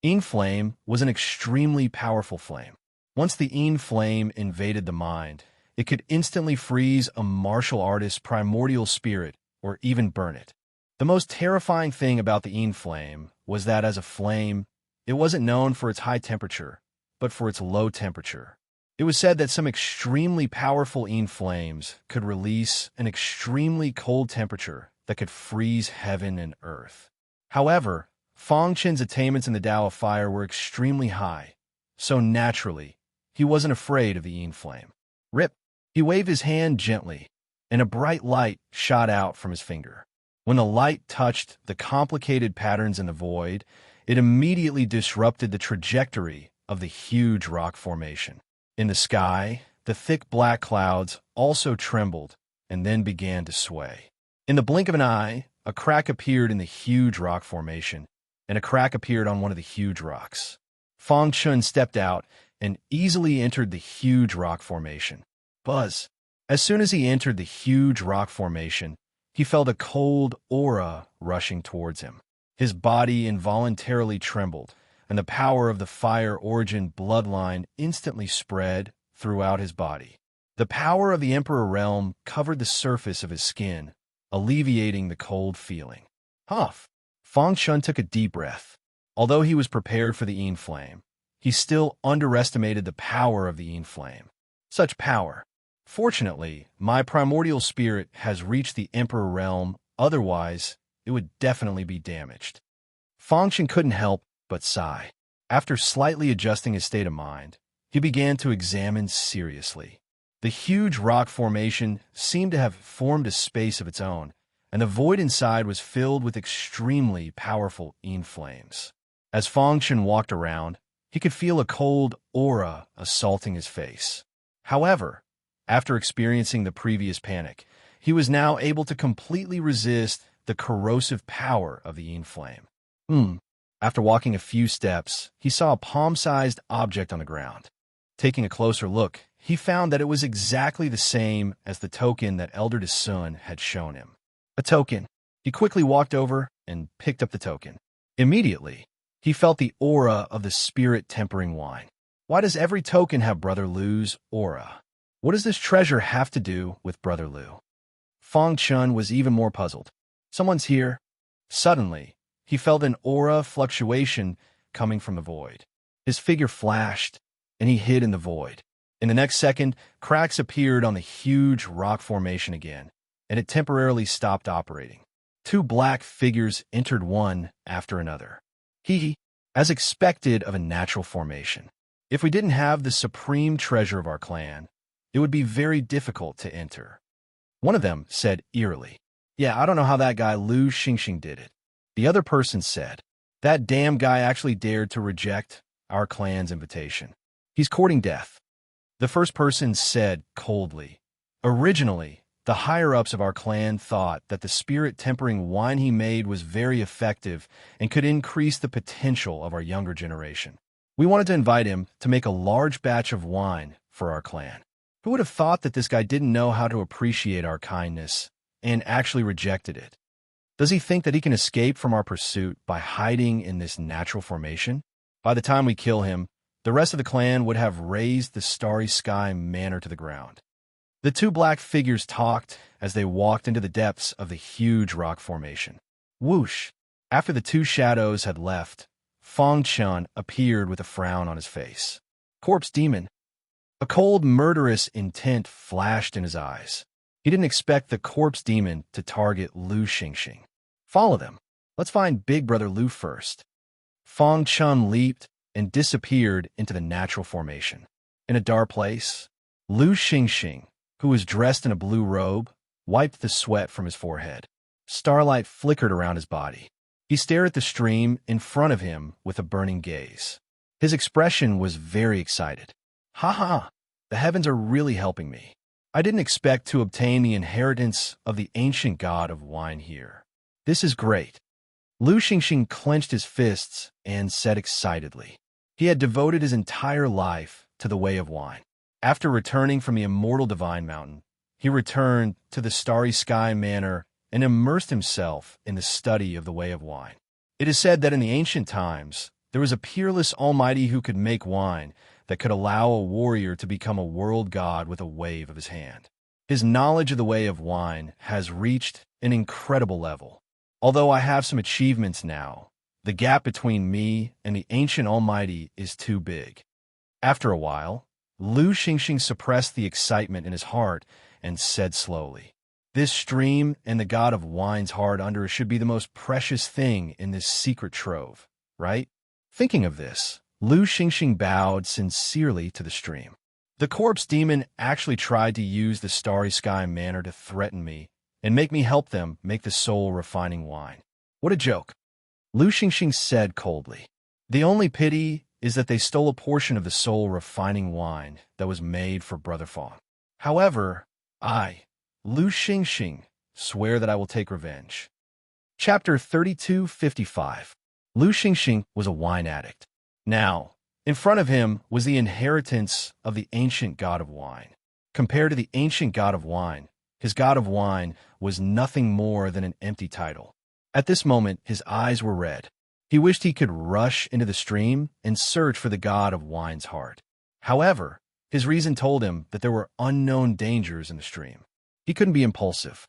[SPEAKER 1] Yin Flame was an extremely powerful flame. Once the Yin Flame invaded the mind, it could instantly freeze a martial artist's primordial spirit or even burn it. The most terrifying thing about the Yin Flame was that as a flame, it wasn't known for its high temperature, but for its low temperature. It was said that some extremely powerful Yin Flames could release an extremely cold temperature that could freeze heaven and earth. However, Fang Chun's attainments in the Tao of Fire were extremely high, so naturally, he wasn't afraid of the Yin Flame. Rip! He waved his hand gently, and a bright light shot out from his finger. When the light touched the complicated patterns in the void, it immediately disrupted the trajectory of the huge rock formation. In the sky, the thick black clouds also trembled and then began to sway. In the blink of an eye, a crack appeared in the huge rock formation, and a crack appeared on one of the huge rocks. Fang Chun stepped out and easily entered the huge rock formation. Buzz! As soon as he entered the huge rock formation, he felt a cold aura rushing towards him. His body involuntarily trembled, and the power of the fire origin bloodline instantly spread throughout his body. The power of the Emperor Realm covered the surface of his skin, alleviating the cold feeling. Huff! Fang Chun took a deep breath. Although he was prepared for the Yin flame, he still underestimated the power of the Yin flame. Such power. Fortunately, my primordial spirit has reached the Emperor realm, otherwise it would definitely be damaged. Fang Chun couldn't help but sigh. After slightly adjusting his state of mind, he began to examine seriously. The huge rock formation seemed to have formed a space of its own, and the void inside was filled with extremely powerful Yin flames. As Fang Chun walked around, he could feel a cold aura assaulting his face. However, after experiencing the previous panic, he was now able to completely resist the corrosive power of the Yin flame. After walking a few steps, he saw a palm-sized object on the ground. Taking a closer look, he found that it was exactly the same as the token that Elder Sun had shown him. A token. He quickly walked over and picked up the token. Immediately, he felt the aura of the spirit-tempering wine. Why does every token have Brother Lu's aura? What does this treasure have to do with Brother Lu? Fang Chun was even more puzzled. Someone's here. Suddenly, he felt an aura fluctuation coming from the void. His figure flashed, and he hid in the void. In the next second, cracks appeared on the huge rock formation again, and it temporarily stopped operating. Two black figures entered one after another. As expected of a natural formation. If we didn't have the supreme treasure of our clan, it would be very difficult to enter. One of them said eerily, "Yeah, I don't know how that guy Lu Xingxing did it." The other person said, "That damn guy actually dared to reject our clan's invitation. He's courting death." The first person said coldly, "Originally, the higher-ups of our clan thought that the spirit-tempering wine he made was very effective and could increase the potential of our younger generation. We wanted to invite him to make a large batch of wine for our clan. Who would have thought that this guy didn't know how to appreciate our kindness and actually rejected it? Does he think that he can escape from our pursuit by hiding in this natural formation? By the time we kill him, the rest of the clan would have razed the Starry Sky Manor to the ground." The two black figures talked as they walked into the depths of the huge rock formation. Whoosh! After the two shadows had left, Fang Chun appeared with a frown on his face. "Corpse demon." A cold, murderous intent flashed in his eyes. He didn't expect the corpse demon to target Lu Xingxing. "Follow them. Let's find Big Brother Lu first." Fang Chun leaped and disappeared into the natural formation. In a dark place, Lu Xingxing, who was dressed in a blue robe, wiped the sweat from his forehead. Starlight flickered around his body. He stared at the stream in front of him with a burning gaze. His expression was very excited. "Ha ha! The heavens are really helping me. I didn't expect to obtain the inheritance of the ancient god of wine here. This is great." Lu Xingxing clenched his fists and said excitedly. He had devoted his entire life to the way of wine. After returning from the immortal Divine Mountain, he returned to the Starry Sky Manor and immersed himself in the study of the way of wine. It is said that in the ancient times, there was a peerless almighty who could make wine that could allow a warrior to become a world god with a wave of his hand. His knowledge of the way of wine has reached an incredible level. Although I have some achievements now, the gap between me and the ancient almighty is too big. After a while, Lu Xingxing suppressed the excitement in his heart and said slowly, "This stream and the god of wine's heart under it should be the most precious thing in this secret trove, right?" Thinking of this, Lu Xingxing bowed sincerely to the stream. "The corpse demon actually tried to use the Starry Sky Manor to threaten me and make me help them make the soul-refining wine. What a joke." Lu Xingxing said coldly. "The only pity is that they stole a portion of the soul-refining wine that was made for Brother Fang. However, I, Lu Xingxing, swear that I will take revenge." Chapter 3255. Lu Xingxing was a wine addict. Now, in front of him was the inheritance of the ancient god of wine. Compared to the ancient god of wine, his god of wine was nothing more than an empty title. At this moment, his eyes were red. He wished he could rush into the stream and search for the god of wine's heart. However, his reason told him that there were unknown dangers in the stream. He couldn't be impulsive.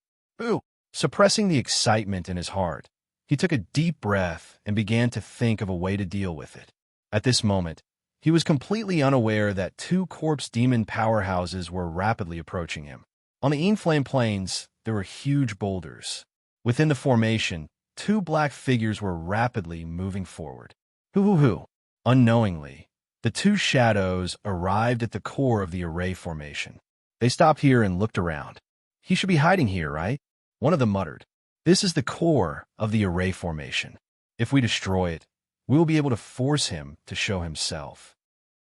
[SPEAKER 1] Suppressing the excitement in his heart, He took a deep breath and began to think of a way to deal with it. At this moment, he was completely unaware that two corpse demon powerhouses were rapidly approaching him. On the inflamed plains, there were huge boulders. Within the formation, two black figures were rapidly moving forward. Hoo-hoo-hoo. Unknowingly, the two shadows arrived at the core of the array formation. They stopped here and looked around. He should be hiding here, right? One of them muttered. This is the core of the array formation. If we destroy it, we will be able to force him to show himself.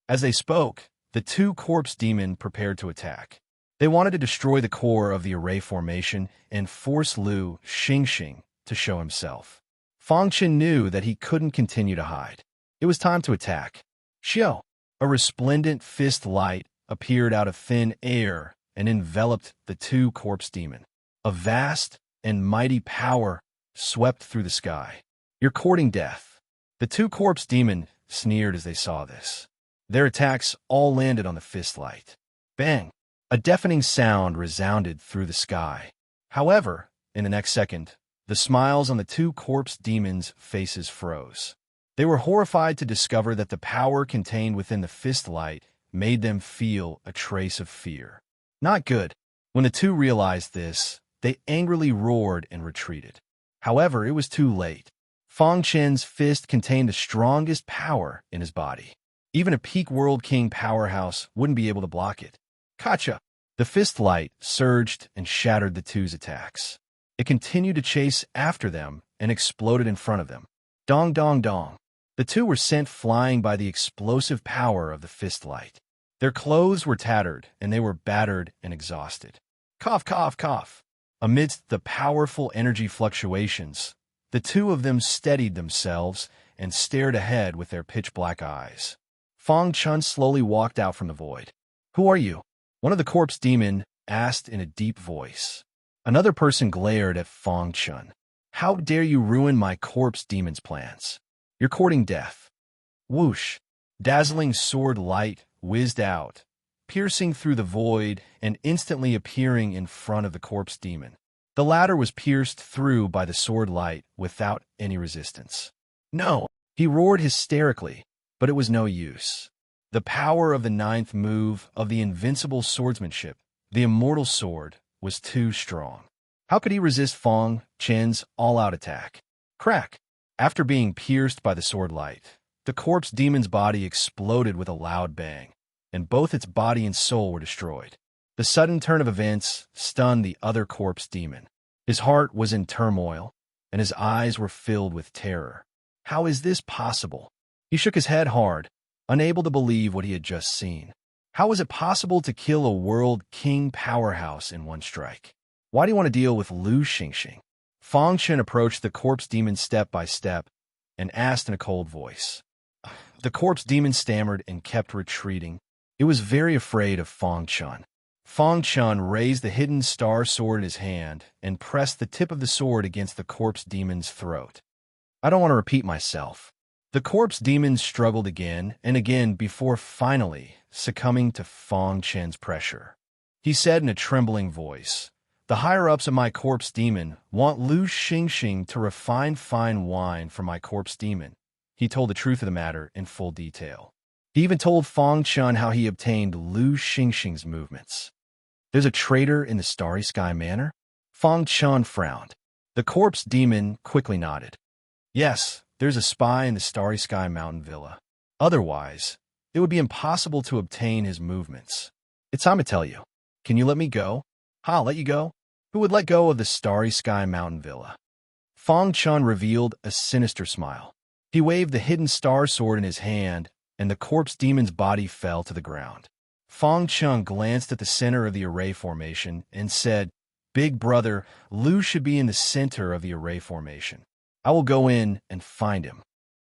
[SPEAKER 1] As they spoke, the two corpse demon prepared to attack. They wanted to destroy the core of the array formation and force Lu Xingxing to show himself. Fang Chen knew that he couldn't continue to hide. It was time to attack. Xiao! A resplendent fist light appeared out of thin air and enveloped the two corpse demon. A vast and mighty power swept through the sky. You're courting death. The two corpse demon sneered as they saw this. Their attacks all landed on the fist light. Bang! A deafening sound resounded through the sky. However, in the next second, the smiles on the two corpse demons' faces froze. They were horrified to discover that the power contained within the fist light made them feel a trace of fear. Not good. When the two realized this, they angrily roared and retreated. However, it was too late. Fang Chen's fist contained the strongest power in his body. Even a peak World King powerhouse wouldn't be able to block it. Gotcha! The fist light surged and shattered the two's attacks. It continued to chase after them and exploded in front of them. Dong dong dong. The two were sent flying by the explosive power of the fist light. Their clothes were tattered and they were battered and exhausted. Cough, cough, cough. Amidst the powerful energy fluctuations, the two of them steadied themselves and stared ahead with their pitch-black eyes. Fang Chen slowly walked out from the void. Who are you? One of the corpse demon asked in a deep voice. Another person glared at Fang Chen. How dare you ruin my corpse demon's plans? You're courting death. Whoosh! Dazzling sword light whizzed out, piercing through the void and instantly appearing in front of the corpse demon. The latter was pierced through by the sword light without any resistance. No! He roared hysterically, but it was no use. The power of the ninth move of the invincible swordsmanship, the immortal sword, was too strong. How could he resist Fang Chen's all-out attack? Crack! After being pierced by the sword light, the corpse demon's body exploded with a loud bang, and both its body and soul were destroyed. The sudden turn of events stunned the other corpse demon. His heart was in turmoil, and his eyes were filled with terror. How is this possible? He shook his head hard, unable to believe what he had just seen. How was it possible to kill a world king powerhouse in one strike? Why do you want to deal with Lu Xingxing? Fang Chen approached the corpse demon step by step and asked in a cold voice. The corpse demon stammered and kept retreating. It was very afraid of Fang Chen. Fang Chen raised the hidden star sword in his hand and pressed the tip of the sword against the corpse demon's throat. I don't want to repeat myself. The corpse demon struggled again and again before finally succumbing to Fang Chen's pressure. He said in a trembling voice, the higher-ups of my corpse demon want Lu Xingxing to refine fine wine for my corpse demon. He told the truth of the matter in full detail. He even told Fang Chen how he obtained Lu Xingxing's movements. There's a traitor in the Starry Sky Manor? Fang Chen frowned. The corpse demon quickly nodded. Yes, there's a spy in the Starry Sky Mountain Villa. Otherwise, it would be impossible to obtain his movements. It's time to tell you. Can you let me go? I'll let you go. Who would let go of the Starry Sky Mountain Villa? Fang Chen revealed a sinister smile. He waved the hidden star sword in his hand, and the corpse demon's body fell to the ground. Fang Chen glanced at the center of the array formation and said, Big brother, Lu should be in the center of the array formation. I will go in and find him.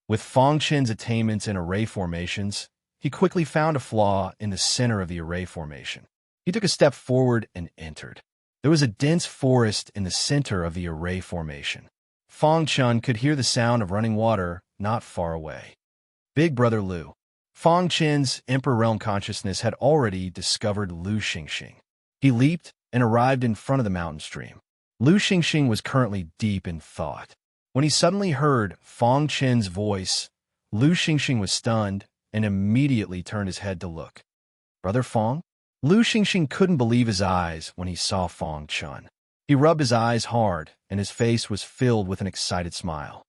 [SPEAKER 1] With Fang Chen's attainments in array formations, he quickly found a flaw in the center of the array formation. He took a step forward and entered. There was a dense forest in the center of the array formation. Fang Chen could hear the sound of running water not far away. Big brother Lu. Fang Chen's Emperor Realm consciousness had already discovered Lu Xingxing. He leaped and arrived in front of the mountain stream. Lu Xingxing was currently deep in thought. When he suddenly heard Fong Chen's voice, Lu Xingxing was stunned and immediately turned his head to look. Brother Fong? Lu Xingxing couldn't believe his eyes when he saw Fong Chen. He rubbed his eyes hard, and his face was filled with an excited smile.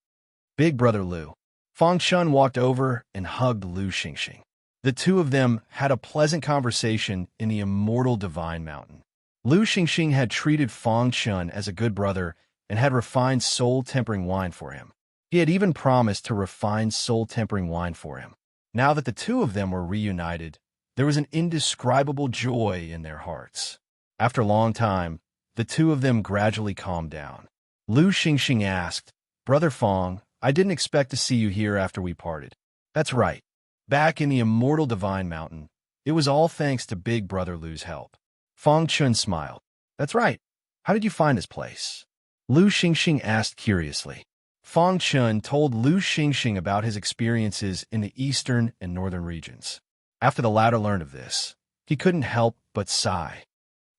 [SPEAKER 1] Big brother Lu. Fong Chen walked over and hugged Lu Xingxing. The two of them had a pleasant conversation in the immortal Divine Mountain. Lu Xingxing had treated Fong Chen as a good brother and had refined soul-tempering wine for him. He had even promised to refine soul-tempering wine for him. Now that the two of them were reunited, there was an indescribable joy in their hearts. After a long time, the two of them gradually calmed down. Lu Xingxing asked, Brother Fong, I didn't expect to see you here after we parted. That's right. Back in the immortal Divine Mountain, it was all thanks to Big Brother Lu's help. Fong Chen smiled. That's right. How did you find this place? Lu Xingxing asked curiously. Fong Chen told Lu Xingxing about his experiences in the eastern and northern regions. After the latter learned of this, he couldn't help but sigh.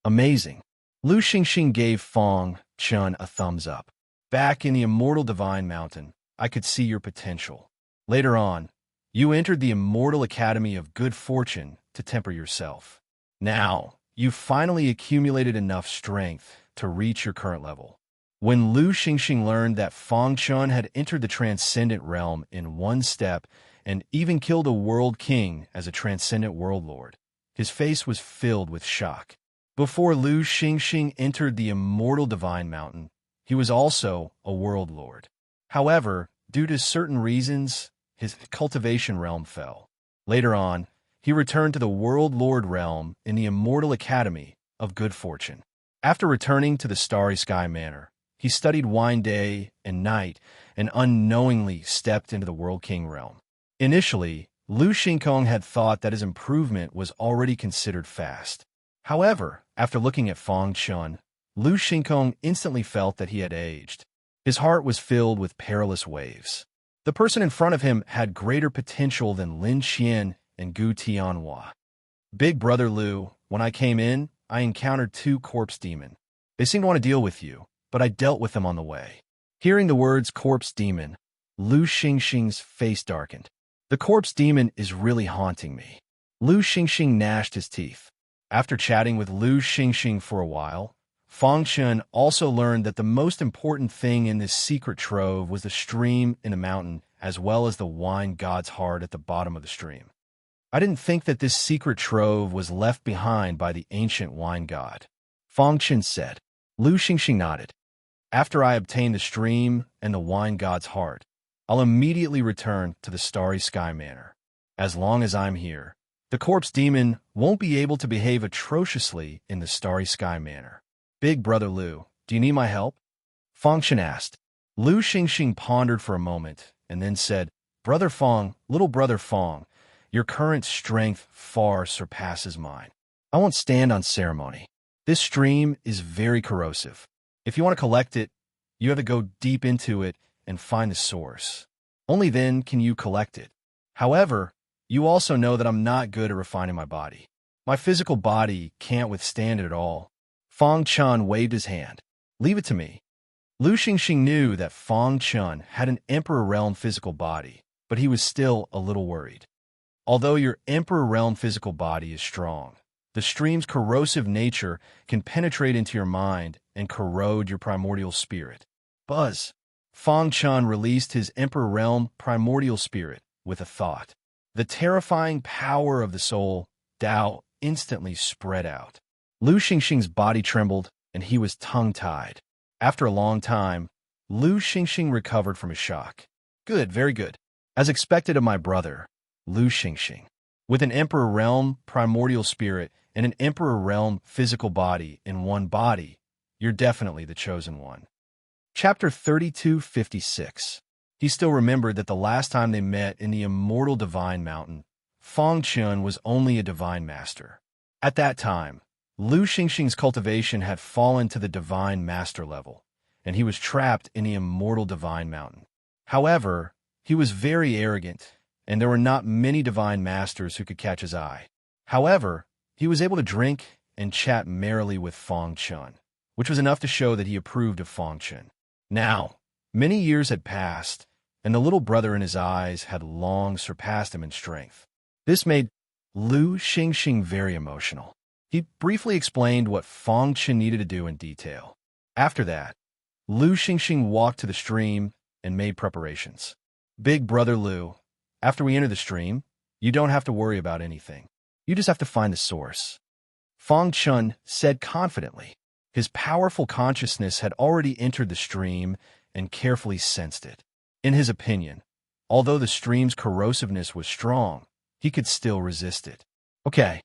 [SPEAKER 1] Amazing. Lu Xingxing gave Fong Chen a thumbs up. Back in the immortal Divine Mountain, I could see your potential. Later on, you entered the Immortal Academy of Good Fortune to temper yourself. Now, you've finally accumulated enough strength to reach your current level. When Lu Xingxing learned that Fong Chen had entered the Transcendent Realm in one step and even killed a world king as a Transcendent World Lord, his face was filled with shock. Before Lu Xingxing entered the Immortal Divine Mountain, he was also a World Lord. However, due to certain reasons, his cultivation realm fell. Later on, he returned to the World Lord realm in the Immortal Academy of Good Fortune. After returning to the Starry Sky Manor, he studied wine day and night and unknowingly stepped into the World King realm. Initially, Lu Xingkong had thought that his improvement was already considered fast. However, after looking at Fong Chen, Lu Xingkong instantly felt that he had aged. His heart was filled with perilous waves. The person in front of him had greater potential than Lin Qian and Gu Tianhua. Big brother Lu, when I came in, I encountered two corpse demon. They seemed to want to deal with you, but I dealt with them on the way. Hearing the words corpse demon, Lu Xingxing's face darkened. The corpse demon is really haunting me. Lu Xingxing gnashed his teeth. After chatting with Lu Xingxing for a while, Fong Chen also learned that the most important thing in this secret trove was the stream in the mountain, as well as the wine god's heart at the bottom of the stream. I didn't think that this secret trove was left behind by the ancient wine god. Fong Chen said. Lu Xingxing nodded. After I obtain the stream and the wine god's heart, I'll immediately return to the Starry Sky Manor. As long as I'm here, the corpse demon won't be able to behave atrociously in the Starry Sky Manor. Big brother Lu, do you need my help? Fong Chen asked. Lu Xingxing pondered for a moment and then said, Brother Fong, little brother Fong, your current strength far surpasses mine. I won't stand on ceremony. This stream is very corrosive. If you want to collect it, you have to go deep into it and find the source. Only then can you collect it. However, you also know that I'm not good at refining my body. My physical body can't withstand it at all. Fong Chen waved his hand. Leave it to me. Lu Xingxing knew that Fong Chen had an Emperor Realm physical body, but he was still a little worried. Although your Emperor Realm physical body is strong, the stream's corrosive nature can penetrate into your mind and corrode your primordial spirit. Buzz. Fong Chen released his Emperor Realm primordial spirit with a thought. The terrifying power of the soul, Tao, instantly spread out. Lu Xingxing's body trembled, and he was tongue-tied. After a long time, Lu Xingxing recovered from his shock. Good, very good. As expected of my brother, Lu Xingxing. With an Emperor Realm primordial spirit and an Emperor Realm physical body in one body, you're definitely the chosen one. Chapter 3256. He still remembered that the last time they met in the immortal Divine Mountain, Fong Chen was only a Divine Master. At that time, Lu Xingxing's cultivation had fallen to the Divine Master level, and he was trapped in the immortal Divine Mountain. However, he was very arrogant, and there were not many Divine Masters who could catch his eye. However, he was able to drink and chat merrily with Fong Chen, which was enough to show that he approved of Fong Chen. Now, Many years had passed, and the little brother in his eyes had long surpassed him in strength. This made Lu Xingxing very emotional. He briefly explained what Fang Chen needed to do in detail. After that, Lu Xingxing walked to the stream and made preparations. Big brother Lu, after we enter the stream, you don't have to worry about anything. You just have to find the source. Fang Chen said confidently. His powerful consciousness had already entered the stream and carefully sensed it. In his opinion, although the stream's corrosiveness was strong, he could still resist it. Okay.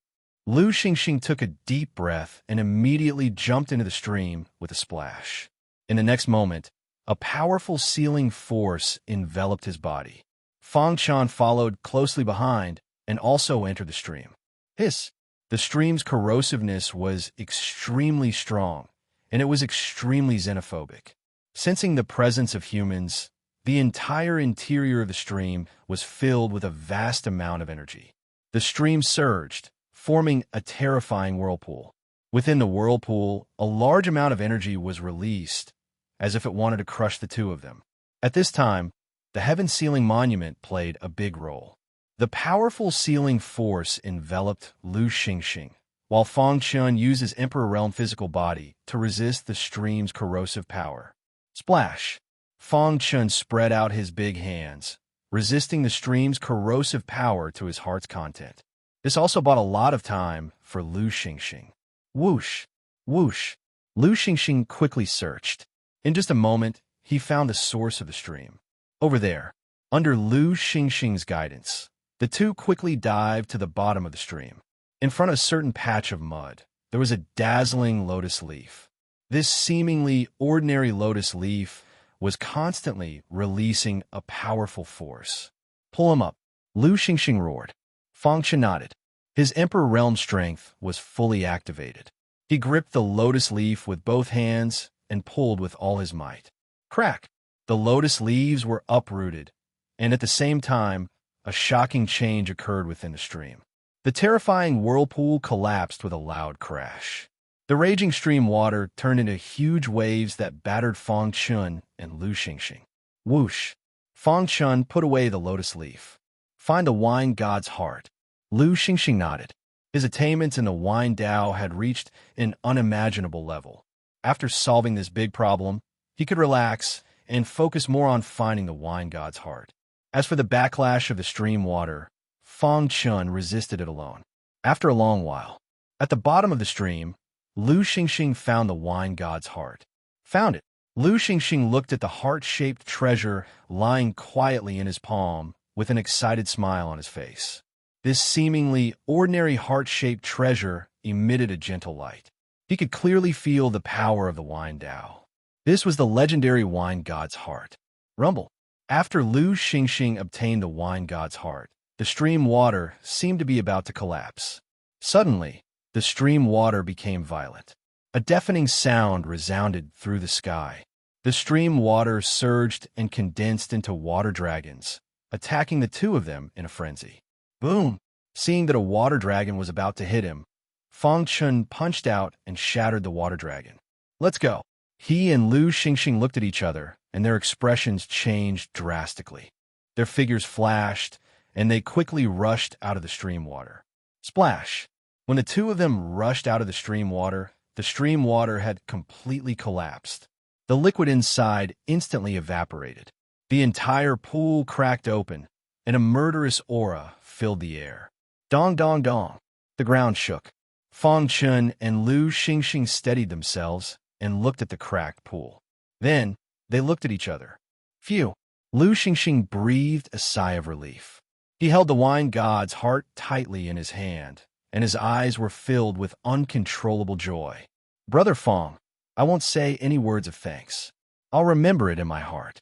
[SPEAKER 1] Lu Xingxing took a deep breath and immediately jumped into the stream with a splash. In the next moment, a powerful sealing force enveloped his body. Fang Chen followed closely behind and also entered the stream. The stream's corrosiveness was extremely strong, and it was extremely xenophobic. Sensing the presence of humans, the entire interior of the stream was filled with a vast amount of energy. The stream surged, forming a terrifying whirlpool. Within the whirlpool, a large amount of energy was released, as if it wanted to crush the two of them. At this time, the heaven-sealing monument played a big role. The powerful sealing force enveloped Lu Xingxing, while Fang Chen used his Emperor Realm physical body to resist the stream's corrosive power. Splash! Fang Chen spread out his big hands, resisting the stream's corrosive power to his heart's content. This also bought a lot of time for Lu Xingxing. Whoosh! Whoosh! Lu Xingxing quickly searched. In just a moment, he found the source of the stream. Over there, under Lu Xingxing's guidance, the two quickly dived to the bottom of the stream. In front of a certain patch of mud, there was a dazzling lotus leaf. This seemingly ordinary lotus leaf was constantly releasing a powerful force. Pull him up, Lu Xingxing roared. Fang Chen nodded. His Emperor Realm strength was fully activated. He gripped the lotus leaf with both hands and pulled with all his might. Crack! The lotus leaves were uprooted, and at the same time, a shocking change occurred within the stream. The terrifying whirlpool collapsed with a loud crash. The raging stream water turned into huge waves that battered Fang Chen and Lu Xingxing. Whoosh! Fang Chen put away the lotus leaf. Find the wine god's heart. Lu Xingxing nodded. His attainments in the wine Dao had reached an unimaginable level. After solving this big problem, he could relax and focus more on finding the wine god's heart. As for the backlash of the stream water, Fang Chen resisted it alone. After a long while, at the bottom of the stream, Lu Xingxing found the wine god's heart. Found it. Lu Xingxing looked at the heart-shaped treasure lying quietly in his palm with an excited smile on his face. This seemingly ordinary heart-shaped treasure emitted a gentle light. He could clearly feel the power of the wine Dao. This was the legendary wine god's heart. Rumble. After Lu Xingxing obtained the wine god's heart, the stream water seemed to be about to collapse. Suddenly, the stream water became violent. A deafening sound resounded through the sky. The stream water surged and condensed into water dragons, attacking the two of them in a frenzy. Boom! Seeing that a water dragon was about to hit him, Fang Chen punched out and shattered the water dragon. Let's go! He and Lu Xingxing looked at each other, and their expressions changed drastically. Their figures flashed, and they quickly rushed out of the stream water. Splash! When the two of them rushed out of the stream water had completely collapsed. The liquid inside instantly evaporated. The entire pool cracked open, and a murderous aura filled the air. Dong dong dong. The ground shook. Fang Chen and Lu Xingxing steadied themselves and looked at the cracked pool. Then, they looked at each other. Phew! Lu Xingxing breathed a sigh of relief. He held the wine god's heart tightly in his hand, and his eyes were filled with uncontrollable joy. Brother Fang, I won't say any words of thanks. I'll remember it in my heart.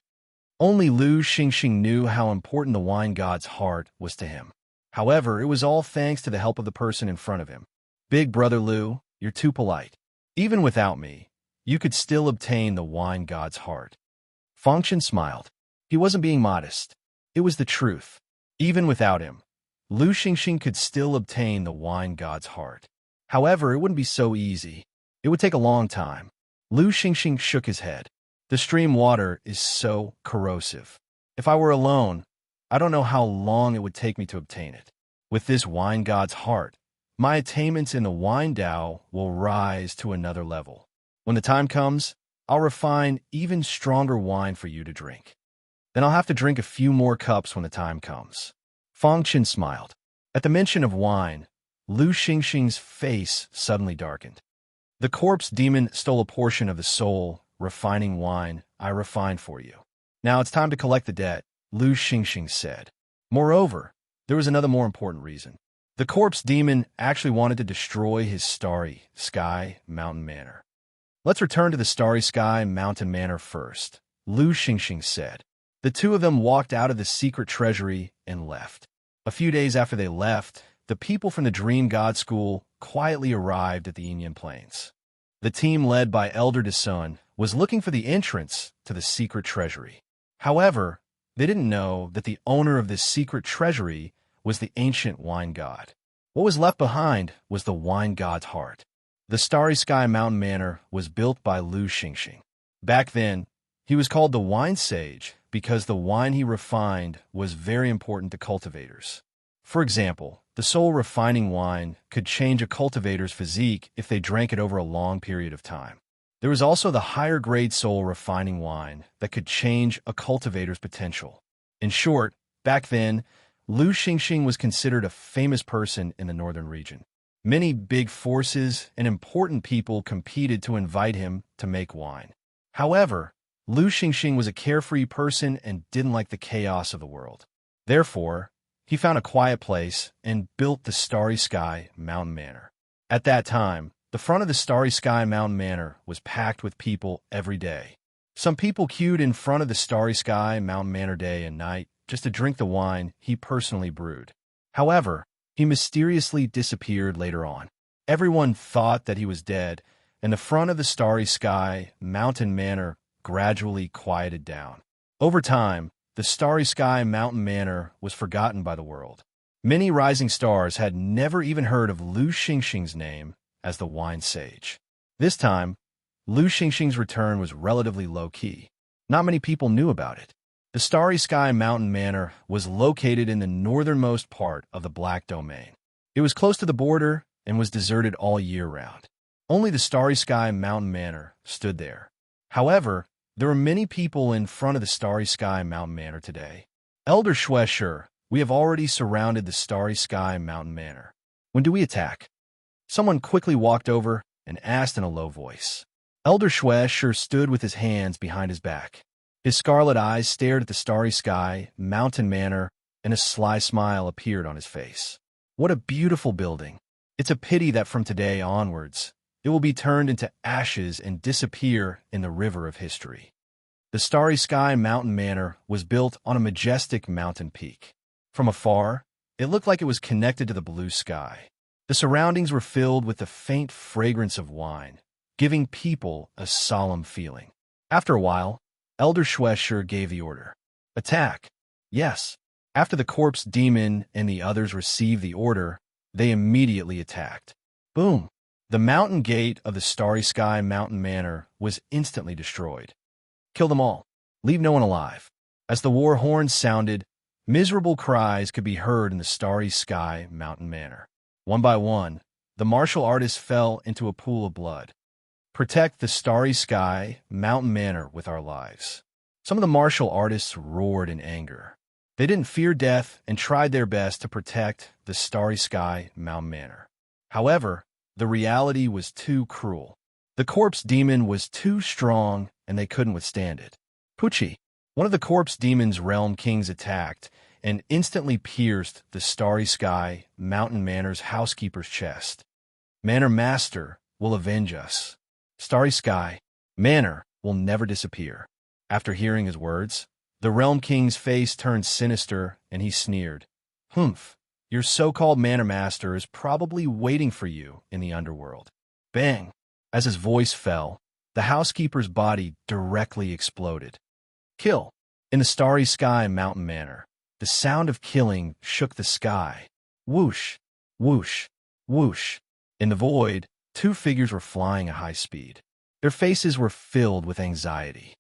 [SPEAKER 1] Only Lu Xingxing knew how important the wine god's heart was to him. However, it was all thanks to the help of the person in front of him. Big brother Lu, you're too polite. Even without me, you could still obtain the wine god's heart. Fang Chen smiled. He wasn't being modest. It was the truth. Even without him, Lu Xingxing could still obtain the wine god's heart. However, it wouldn't be so easy. It would take a long time. Lu Xingxing shook his head. The stream water is so corrosive. If I were alone, I don't know how long it would take me to obtain it. With this wine god's heart, my attainments in the wine Tao will rise to another level. When the time comes, I'll refine even stronger wine for you to drink. Then I'll have to drink a few more cups when the time comes. Feng Qin smiled. At the mention of wine, Lu Xingxing's face suddenly darkened. The corpse demon stole a portion of the soul, refining wine I refined for you. Now it's time to collect the debt, Lu Xingxing said. Moreover, there was another more important reason. The corpse demon actually wanted to destroy his starry sky mountain manor. Let's return to the starry sky mountain manor first, Lu Xingxing said. The two of them walked out of the secret treasury and left. A few days after they left, the people from the Dream God School quietly arrived at the Yinyan Plains. The team led by Elder Desun was looking for the entrance to the secret treasury. However, they didn't know that the owner of this secret treasury was the ancient wine god. What was left behind was the wine god's heart. The Starry Sky Mountain Manor was built by Lu Xingxing. Back then, he was called the Wine Sage because the wine he refined was very important to cultivators. For example, the soul refining wine could change a cultivator's physique if they drank it over a long period of time. There was also the higher grade soul refining wine that could change a cultivator's potential. In short, back then, Lu Xingxing was considered a famous person in the northern region. Many big forces and important people competed to invite him to make wine. However, Lu Xingxing was a carefree person and didn't like the chaos of the world. Therefore, he found a quiet place and built the Starry Sky Mountain Manor. At that time, the front of the Starry Sky Mountain Manor was packed with people every day. Some people queued in front of the Starry Sky Mountain Manor day and night just to drink the wine he personally brewed. However, he mysteriously disappeared later on. Everyone thought that he was dead, and the front of the Starry Sky Mountain Manor gradually quieted down. Over time, the Starry Sky Mountain Manor was forgotten by the world. Many rising stars had never even heard of Lu Xingxing's name as the Wine Sage. This time, Lu Xingxing's return was relatively low-key. Not many people knew about it. The Starry Sky Mountain Manor was located in the northernmost part of the Black Domain. It was close to the border and was deserted all year round. Only the Starry Sky Mountain Manor stood there. However, there are many people in front of the Starry Sky Mountain Manor today. Elder Schwesher, we have already surrounded the Starry Sky Mountain Manor. When do we attack? Someone quickly walked over and asked in a low voice. Elder Schwesher stood with his hands behind his back. His scarlet eyes stared at the Starry Sky Mountain Manor, and a sly smile appeared on his face. What a beautiful building. It's a pity that from today onwards, it will be turned into ashes and disappear in the river of history. The Starry Sky Mountain Manor was built on a majestic mountain peak. From afar, it looked like it was connected to the blue sky. The surroundings were filled with the faint fragrance of wine, giving people a solemn feeling. After a while, Elder Schwesher gave the order. Attack! Yes. After the corpse demon and the others received the order, they immediately attacked. Boom! The mountain gate of the Starry Sky Mountain Manor was instantly destroyed. Kill them all. Leave no one alive. As the war horns sounded, miserable cries could be heard in the Starry Sky Mountain Manor. One by one, the martial artists fell into a pool of blood. Protect the Starry Sky Mountain Manor with our lives. Some of the martial artists roared in anger. They didn't fear death and tried their best to protect the Starry Sky Mountain Manor. However, the reality was too cruel. The corpse demon was too strong and they couldn't withstand it. Pucci, one of the corpse demon's realm kings, attacked and instantly pierced the Starry Sky Mountain Manor's housekeeper's chest. Manor Master will avenge us. Starry Sky Manor will never disappear. After hearing his words, the Realm King's face turned sinister and he sneered. Humph, your so-called Manor Master is probably waiting for you in the underworld. Bang! As his voice fell, the housekeeper's body directly exploded. Kill! In the Starry Sky Mountain Manor, the sound of killing shook the sky. Whoosh! Whoosh! Whoosh! In the void, two figures were flying at high speed. Their faces were filled with anxiety.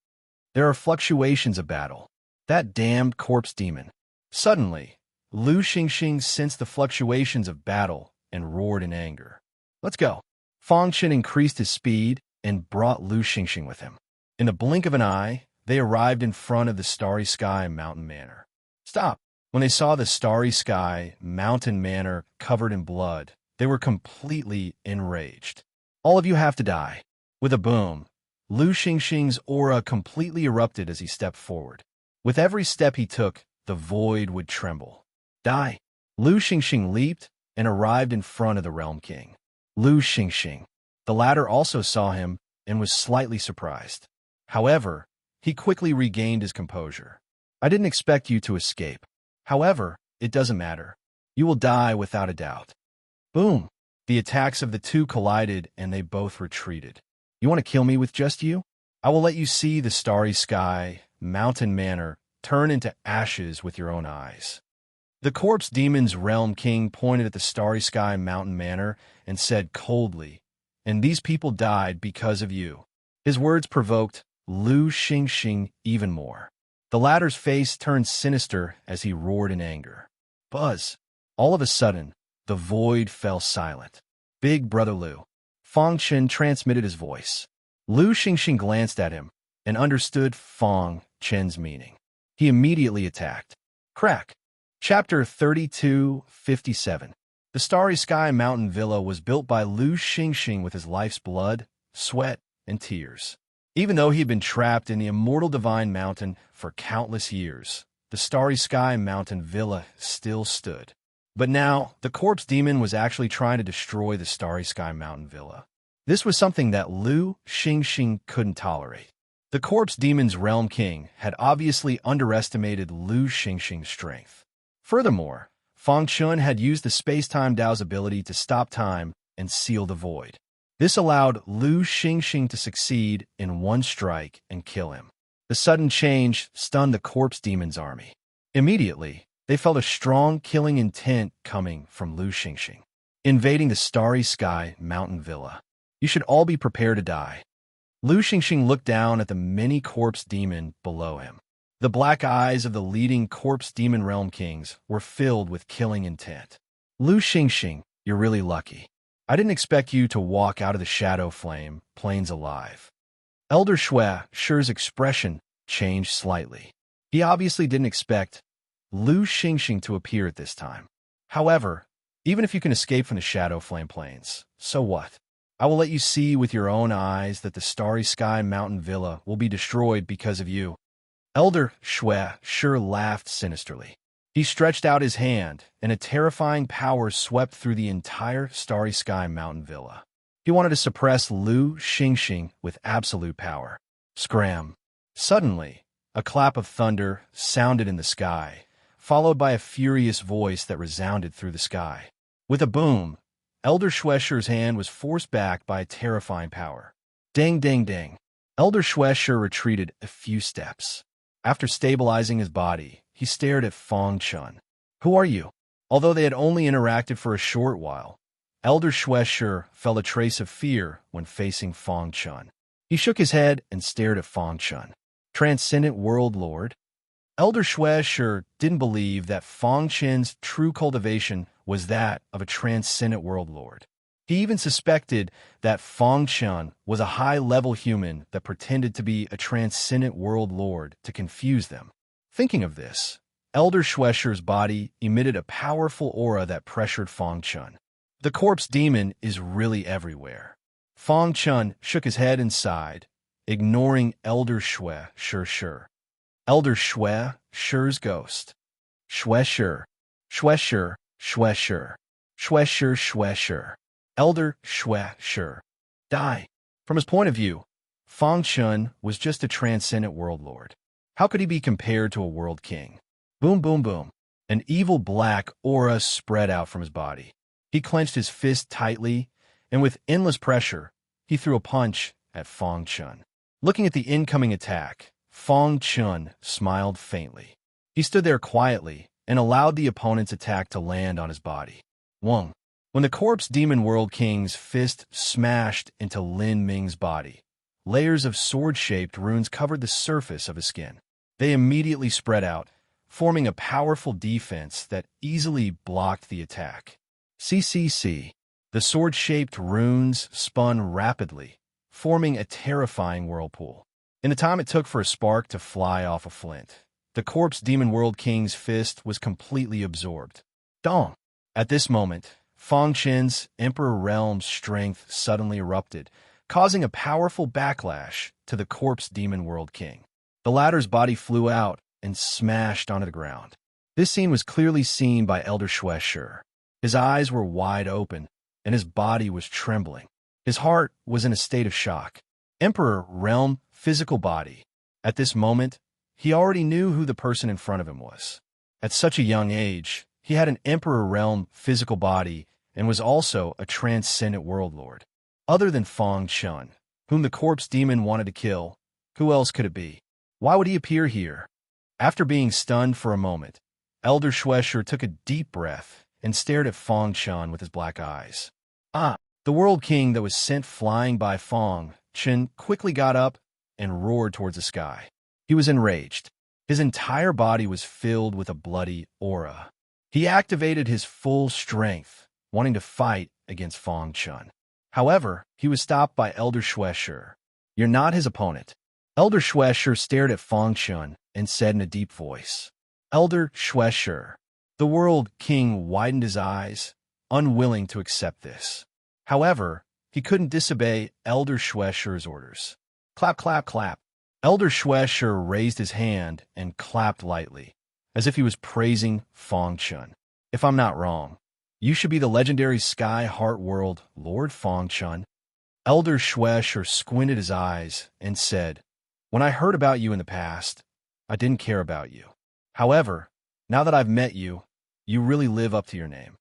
[SPEAKER 1] There are fluctuations of battle. That damned corpse demon. Suddenly, Lu Xingxing sensed the fluctuations of battle and roared in anger. Let's go. Fang Chen increased his speed and brought Lu Xingxing with him. In the blink of an eye, they arrived in front of the Starry Sky Mountain Manor. Stop! When they saw the Starry Sky Mountain Manor covered in blood, they were completely enraged. All of you have to die. With a boom, Lu Xingxing's aura completely erupted as he stepped forward. With every step he took, the void would tremble. Die! Lu Xingxing leaped and arrived in front of the Realm King. Lu Xingxing. The latter also saw him and was slightly surprised. However, he quickly regained his composure. I didn't expect you to escape. However, it doesn't matter. You will die without a doubt. Boom! The attacks of the two collided and they both retreated. You want to kill me with just you? I will let you see the Starry Sky Mountain Manor turn into ashes with your own eyes. The corpse demon's Realm King pointed at the Starry Sky Mountain Manor and said coldly, "And these people died because of you." His words provoked Lu Xingxing even more. The latter's face turned sinister as he roared in anger. Buzz! All of a sudden, the void fell silent. Big Brother Lu. Fang Chen transmitted his voice. Lu Xingxing glanced at him and understood Fang Chen's meaning. He immediately attacked. Crack! Chapter 32:57. The Starry Sky Mountain Villa was built by Lu Xingxing with his life's blood, sweat, and tears. Even though he had been trapped in the immortal Divine Mountain for countless years, the Starry Sky Mountain Villa still stood. But now, the corpse demon was actually trying to destroy the Starry Sky Mountain Villa. This was something that Lu Xingxing couldn't tolerate. The corpse demon's Realm King had obviously underestimated Lu Xingxing's strength. Furthermore, Fang Chen had used the Space-Time Dao's ability to stop time and seal the void. This allowed Lu Xingxing to succeed in one strike and kill him. The sudden change stunned the corpse demon's army. Immediately, they felt a strong killing intent coming from Lu Xingxing. Invading the Starry Sky Mountain Villa. You should all be prepared to die. Lu Xingxing looked down at the mini corpse demon below him. The black eyes of the leading corpse demon realm kings were filled with killing intent. Lu Xingxing, you're really lucky. I didn't expect you to walk out of the shadow flame plains alive. Elder Shue's expression changed slightly. He obviously didn't expect Lu Xingxing to appear at this time. However, even if you can escape from the shadow flame plains, so what? I will let you see with your own eyes that the Starry Sky Mountain Villa will be destroyed because of you. Elder Shu laughed sinisterly. He stretched out his hand, and a terrifying power swept through the entire Starry Sky Mountain Villa. He wanted to suppress Lu Xingxing with absolute power. Scram! Suddenly, a clap of thunder sounded in the sky, followed by a furious voice that resounded through the sky. With a boom, Elder Shue's hand was forced back by a terrifying power. Ding, ding, ding. Elder Shu retreated a few steps. After stabilizing his body, he stared at Fang Chen. Who are you? Although they had only interacted for a short while, Elder Shu felt a trace of fear when facing Fang Chen. He shook his head and stared at Fang Chen. Transcendent World Lord? Elder Shu didn't believe that Fang Chen's true cultivation was that of a transcendent world lord. He even suspected that Fang Chen was a high-level human that pretended to be a transcendent world lord to confuse them. Thinking of this, Elder Shue's body emitted a powerful aura that pressured Fang Chen. The corpse demon is really everywhere. Fang Chen shook his head and sighed, ignoring Elder Shu. Elder Shu's ghost. Shuesher. Elder Shu. Die. From his point of view, Fang Chen was just a transcendent world lord. How could he be compared to a world king? Boom, boom, boom. An evil black aura spread out from his body. He clenched his fist tightly, and with endless pressure, he threw a punch at Fang Chen. Looking at the incoming attack, Fang Chen smiled faintly. He stood there quietly and allowed the opponent's attack to land on his body. Wong. When the corpse demon world king's fist smashed into Lin Ming's body, layers of sword-shaped runes covered the surface of his skin. They immediately spread out, forming a powerful defense that easily blocked the attack. CCC. The sword-shaped runes spun rapidly, forming a terrifying whirlpool. In the time it took for a spark to fly off a flint, the corpse demon world king's fist was completely absorbed. Dong! At this moment, Fong Chen's Emperor Realm's strength suddenly erupted, causing a powerful backlash to the corpse demon world king. The latter's body flew out and smashed onto the ground. This scene was clearly seen by Elder Schwescher. His eyes were wide open, and his body was trembling. His heart was in a state of shock. Emperor Realm physical body. At this moment, he already knew who the person in front of him was. At such a young age, he had an Emperor Realm physical body and was also a transcendent world lord. Other than Fong Chun, whom the corpse demon wanted to kill, who else could it be? Why would he appear here? After being stunned for a moment, Elder Schwescher took a deep breath and stared at Fong Chun with his black eyes. The world king that was sent flying by Fong Chun quickly got up and roared towards the sky. He was enraged. His entire body was filled with a bloody aura. He activated his full strength, wanting to fight against Fong Chun. However, he was stopped by Elder Schwescher. "You're not his opponent." Elder Schwescher stared at Fong Chun and said in a deep voice, "Elder Schwescher." The world king widened his eyes, unwilling to accept this. However, he couldn't disobey Elder Schwescher's orders. Clap, clap, clap. Elder Schwescher raised his hand and clapped lightly, as if he was praising Fong Chun. "If I'm not wrong, you should be the legendary Sky Heart World Lord Fong Chun." Elder Schwescher squinted his eyes and said, "When I heard about you in the past, I didn't care about you. However, now that I've met you, you really live up to your name."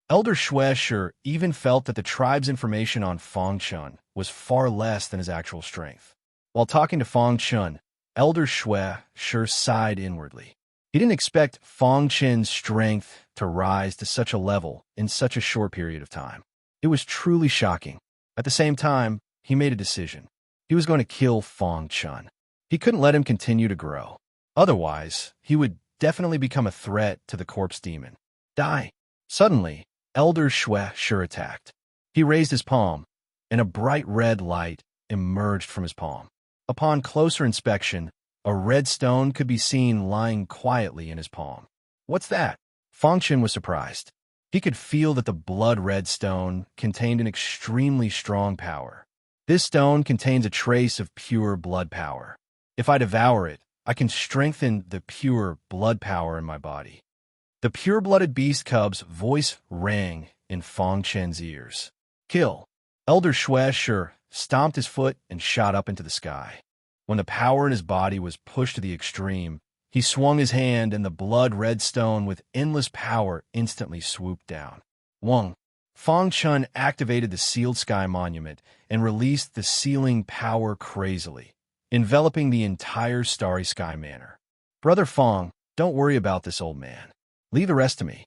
[SPEAKER 1] Elder Schwescher even felt that the tribe's information on Fong Chun was far less than his actual strength. While talking to Fong Chun, Elder Schwescher sighed inwardly. He didn't expect Fong Chun's strength to rise to such a level in such a short period of time. It was truly shocking. At the same time, he made a decision. He was going to kill Fong Chun. He couldn't let him continue to grow. Otherwise, he would definitely become a threat to the corpse demon. Die! Suddenly, Elder Schwescher attacked. He raised his palm, and a bright red light emerged from his palm. Upon closer inspection, a red stone could be seen lying quietly in his palm. "What's that?" Fong Chun was surprised. He could feel that the blood-red stone contained an extremely strong power. This stone contains a trace of pure blood power. If I devour it, I can strengthen the pure blood power in my body. The pure-blooded beast cub's voice rang in Fong Chen's ears. "Kill!" Elder Schwescher stomped his foot and shot up into the sky. When the power in his body was pushed to the extreme, he swung his hand and the blood-red stone with endless power instantly swooped down. Wong. Fong Chun activated the sealed sky monument and released the sealing power crazily, enveloping the entire starry sky manor. "Brother Fong, don't worry about this old man. Leave the rest to me."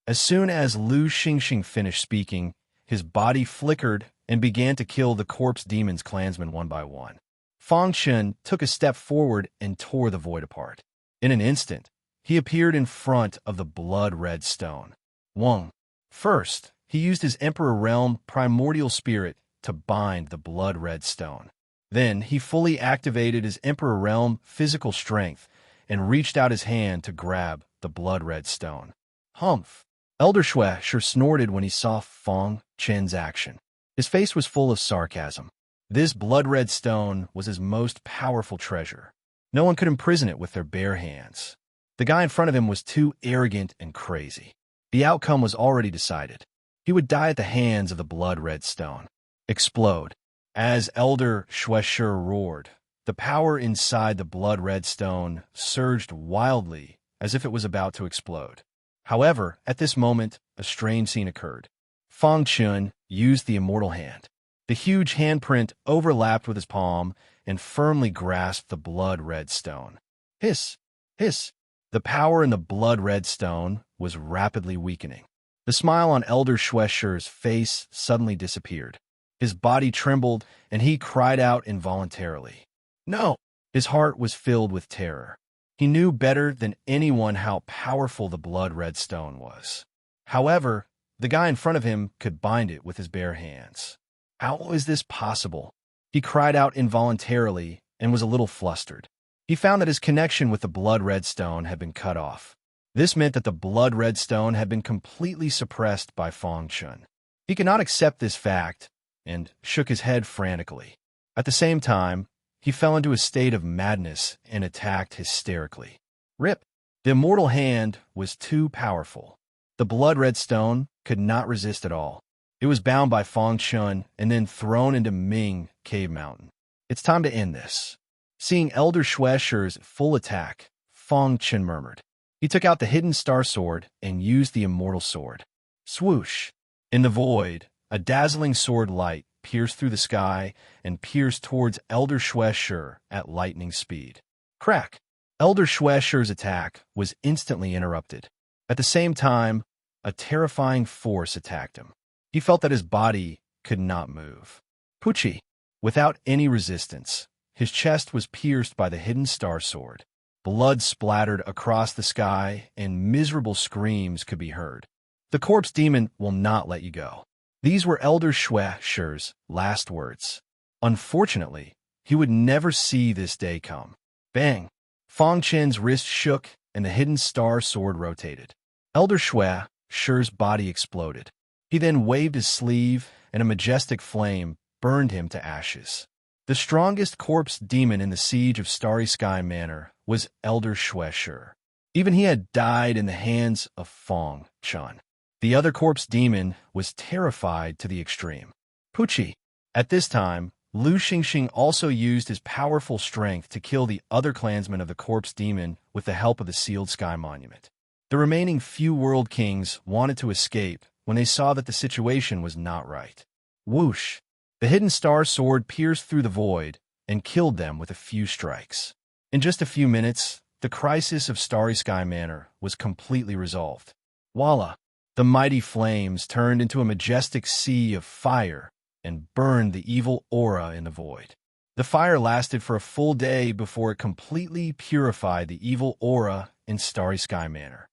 [SPEAKER 1] As soon as Lu Xingxing finished speaking, his body flickered and began to kill the corpse demon's clansmen one by one. Fong Chun took a step forward and tore the void apart. In an instant, he appeared in front of the blood-red stone. Wong. First, he used his Emperor Realm primordial spirit to bind the blood-red stone. Then, he fully activated his Emperor Realm physical strength and reached out his hand to grab the blood-red stone. Humph! Elder Schwescher snorted when he saw Fong Chen's action. His face was full of sarcasm. This blood-red stone was his most powerful treasure. No one could imprison it with their bare hands. The guy in front of him was too arrogant and crazy. The outcome was already decided. He would die at the hands of the blood-red stone. Explode. As Elder Schwescher roared, the power inside the blood-red stone surged wildly as if it was about to explode. However, at this moment, a strange scene occurred. Fong Chun used the immortal hand. The huge handprint overlapped with his palm and firmly grasped the blood-red stone. Hiss! Hiss! The power in the blood-red stone was rapidly weakening. The smile on Elder Schwescher's face suddenly disappeared. His body trembled, and he cried out involuntarily. No! His heart was filled with terror. He knew better than anyone how powerful the blood-red stone was. However, the guy in front of him could bind it with his bare hands. How is this possible? He cried out involuntarily and was a little flustered. He found that his connection with the blood-red stone had been cut off. This meant that the blood-red stone had been completely suppressed by Fong Chun. He could not accept this fact and shook his head frantically. At the same time, he fell into a state of madness and attacked hysterically. Rip! The immortal hand was too powerful. The blood-red stone could not resist at all. It was bound by Fong Chun and then thrown into Ming Cave Mountain. It's time to end this. Seeing Elder Schwescher's full attack, Fong Chun murmured. He took out the hidden star sword and used the immortal sword. Swoosh! In the void, a dazzling sword light pierced through the sky and pierced towards Elder Schwescher at lightning speed. Crack! Elder Schwescher's attack was instantly interrupted. At the same time, a terrifying force attacked him. He felt that his body could not move. Poochie! Without any resistance, his chest was pierced by the hidden star sword. Blood splattered across the sky, and miserable screams could be heard. The corpse demon will not let you go. These were Elder Schwescher's last words. Unfortunately, he would never see this day come. Bang! Fong Chen's wrist shook, and the hidden star sword rotated. Elder Schwescher's body exploded. He then waved his sleeve, and a majestic flame burned him to ashes. The strongest corpse demon in the siege of Starry Sky Manor was Elder Schwescher. Even he had died in the hands of Fong Chun. The other corpse demon was terrified to the extreme. Poochie! At this time, Lu Xingxing also used his powerful strength to kill the other clansmen of the corpse demon with the help of the sealed sky monument. The remaining few world kings wanted to escape when they saw that the situation was not right. Whoosh! The hidden star sword pierced through the void and killed them with a few strikes. In just a few minutes, the crisis of Starry Sky Manor was completely resolved. Voila! The mighty flames turned into a majestic sea of fire and burned the evil aura in the void. The fire lasted for a full day before it completely purified the evil aura in Starry Sky Manor.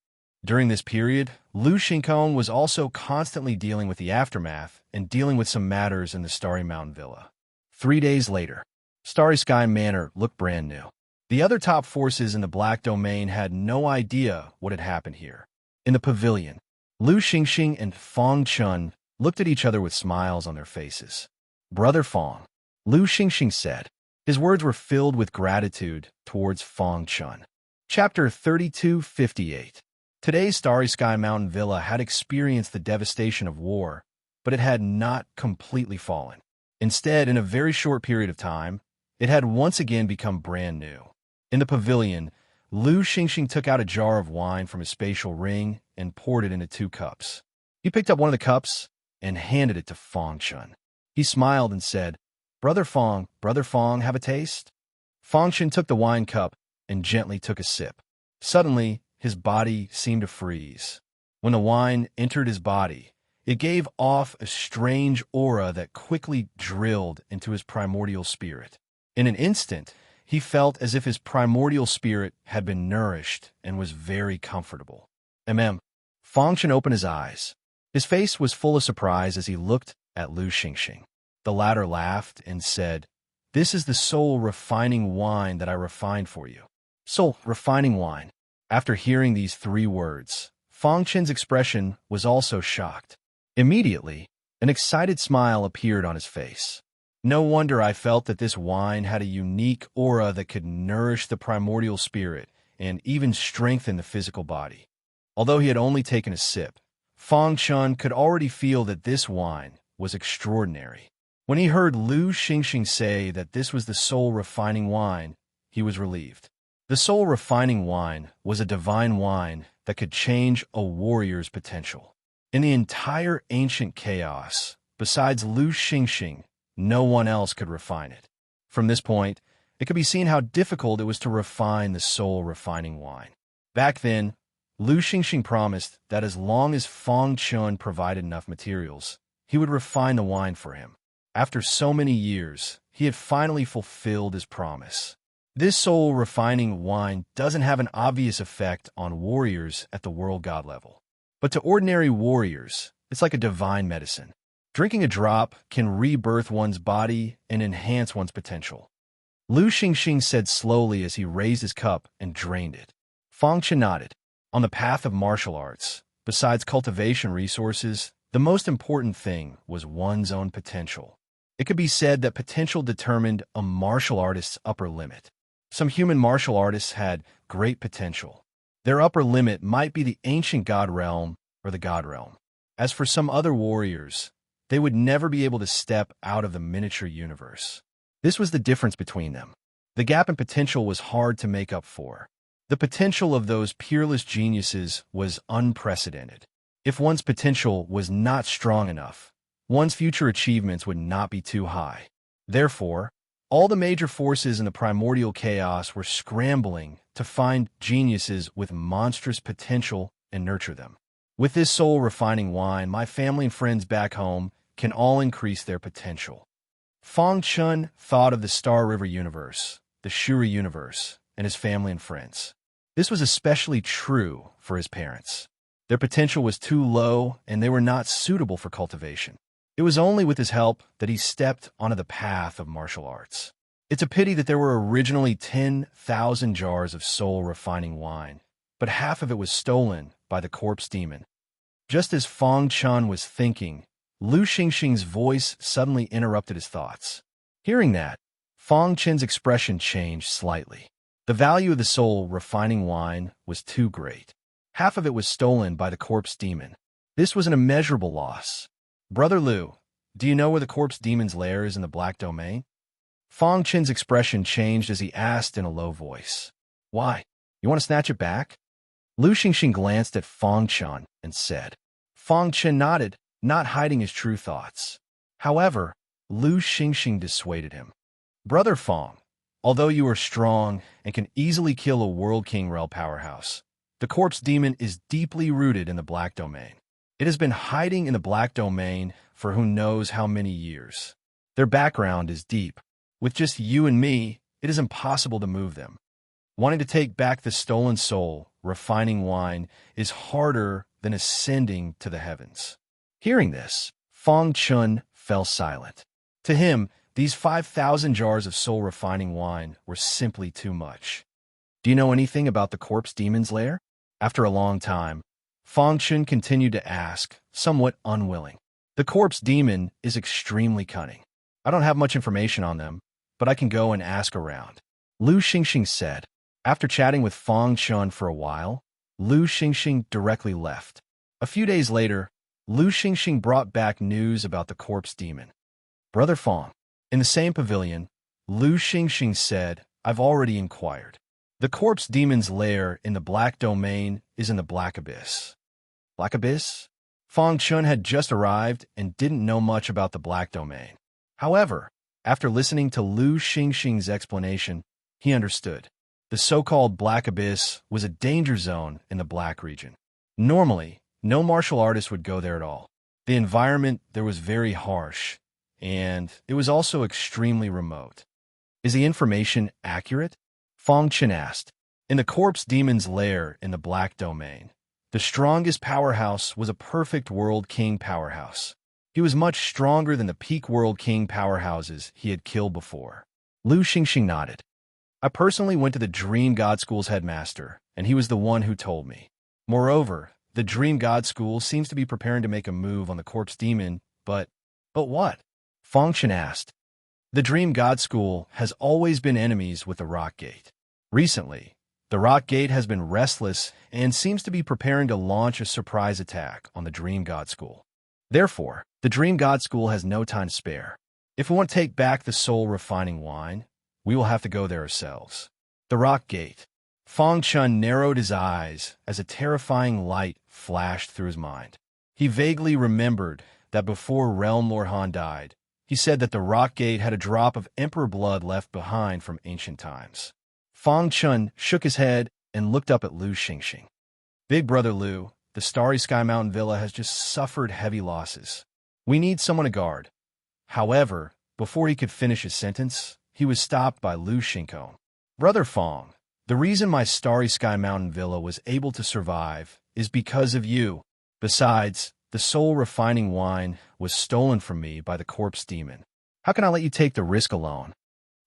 [SPEAKER 1] During this period, Lu Xingkong was also constantly dealing with the aftermath and dealing with some matters in the Starry Mountain Villa. 3 days later, Starry Sky Manor looked brand new. The other top forces in the Black Domain had no idea what had happened here. In the pavilion, Lu Xingxing and Fong Chun looked at each other with smiles on their faces. Brother Fong, Lu Xingxing said. His words were filled with gratitude towards Fong Chun. Chapter 3258. Today's Starry Sky Mountain Villa had experienced the devastation of war, but it had not completely fallen. Instead, in a very short period of time, it had once again become brand new. In the pavilion, Lu Xingxing took out a jar of wine from his spatial ring and poured it into 2 cups. He picked up one of the cups and handed it to Fong Chun. He smiled and said, Brother Fong, have a taste?" Fong Chun took the wine cup and gently took a sip. Suddenly, his body seemed to freeze. When the wine entered his body, it gave off a strange aura that quickly drilled into his primordial spirit. In an instant, he felt as if his primordial spirit had been nourished and was very comfortable. Fong Chun opened his eyes. His face was full of surprise as he looked at Lu Xingxing. The latter laughed and said, "This is the soul refining wine that I refined for you." Soul refining wine. After hearing these 3 words, Fong Chun's expression was also shocked. Immediately, an excited smile appeared on his face. No wonder I felt that this wine had a unique aura that could nourish the primordial spirit and even strengthen the physical body. Although he had only taken a sip, Fong Chun could already feel that this wine was extraordinary. When he heard Lu Xingxing say that this was the soul refining wine, he was relieved. The soul refining wine was a divine wine that could change a warrior's potential. In the entire ancient chaos, besides Lu Xingxing, no one else could refine it. From this point, it could be seen how difficult it was to refine the soul refining wine. Back then, Lu Xingxing promised that as long as Fong Chun provided enough materials, he would refine the wine for him. After so many years, he had finally fulfilled his promise. This soul-refining wine doesn't have an obvious effect on warriors at the world god level. But to ordinary warriors, it's like a divine medicine. Drinking a drop can rebirth one's body and enhance one's potential. Lu Xingxing said slowly as he raised his cup and drained it. Fang Chen nodded. On the path of martial arts, besides cultivation resources, the most important thing was one's own potential. It could be said that potential determined a martial artist's upper limit. Some human martial artists had great potential. Their upper limit might be the ancient god realm or the god realm. As for some other warriors, they would never be able to step out of the miniature universe. This was the difference between them. The gap in potential was hard to make up for. The potential of those peerless geniuses was unprecedented. If one's potential was not strong enough, one's future achievements would not be too high. Therefore, all the major forces in the primordial chaos were scrambling to find geniuses with monstrous potential and nurture them. With this soul-refining wine, my family and friends back home can all increase their potential. Fang Chun thought of the Star River universe, the Shuri universe, and his family and friends. This was especially true for his parents. Their potential was too low, and they were not suitable for cultivation. It was only with his help that he stepped onto the path of martial arts. It's a pity that there were originally 10,000 jars of soul-refining wine, but half of it was stolen by the corpse demon. Just as Fang Chun was thinking, Lu Xingxing's voice suddenly interrupted his thoughts. Hearing that, Fang Chen's expression changed slightly. The value of the soul-refining wine was too great. Half of it was stolen by the corpse demon. This was an immeasurable loss. Brother Lu, do you know where the corpse demon's lair is in the Black Domain? Fang Chen's expression changed as he asked in a low voice. Why? You want to snatch it back? Lu Xingxing glanced at Fang Chen and said. Fang Chen nodded, not hiding his true thoughts. However, Lu Xingxing dissuaded him. Brother Fang, although you are strong and can easily kill a World King Rel powerhouse, the corpse demon is deeply rooted in the Black Domain. It has been hiding in the Black Domain for who knows how many years. Their background is deep. With just you and me, it is impossible to move them. Wanting to take back the stolen soul, refining wine, is harder than ascending to the heavens. Hearing this, Fang Chun fell silent. To him, these 5,000 jars of soul-refining wine were simply too much. Do you know anything about the corpse demon's lair? After a long time, Fang Chun continued to ask, somewhat unwilling. The corpse demon is extremely cunning. I don't have much information on them, but I can go and ask around. Lu Xingxing said. After chatting with Fang Chun for a while, Lu Xingxing directly left. A few days later, Lu Xingxing brought back news about the corpse demon. Brother Fang. In the same pavilion, Lu Xingxing said, I've already inquired. The corpse demon's lair in the Black Domain is in the Black Abyss. Black Abyss? Fang Chun had just arrived and didn't know much about the Black Domain. However, after listening to Lu Xingxing's explanation, he understood. The so-called Black Abyss was a danger zone in the Black region. Normally, no martial artist would go there at all. The environment there was very harsh, and it was also extremely remote. Is the information accurate? Fang Chen asked. In the corpse demon's lair in the Black Domain, the strongest powerhouse was a perfect World King powerhouse. He was much stronger than the peak World King powerhouses he had killed before. Lu Xingxing nodded. I personally went to the Dream God School's headmaster, and he was the one who told me. Moreover, the Dream God School seems to be preparing to make a move on the corpse demon, but what? Fang Chen asked. The Dream God School has always been enemies with the Rock Gate. Recently, the Rock Gate has been restless and seems to be preparing to launch a surprise attack on the Dream God School. Therefore, the Dream God School has no time to spare. If we want to take back the soul-refining wine, we will have to go there ourselves. The Rock Gate. Fang Chun narrowed his eyes as a terrifying light flashed through his mind. He vaguely remembered that before Realm Lord Han died, he said that the Rock Gate had a drop of Emperor blood left behind from ancient times. Fang Chun shook his head and looked up at Lu Xingxing. Big Brother Lu, the Starry Sky Mountain Villa has just suffered heavy losses. We need someone to guard. However, before he could finish his sentence, he was stopped by Lu Xingkong. Brother Fong, the reason my Starry Sky Mountain Villa was able to survive is because of you. Besides, the soul-refining wine was stolen from me by the corpse demon. How can I let you take the risk alone?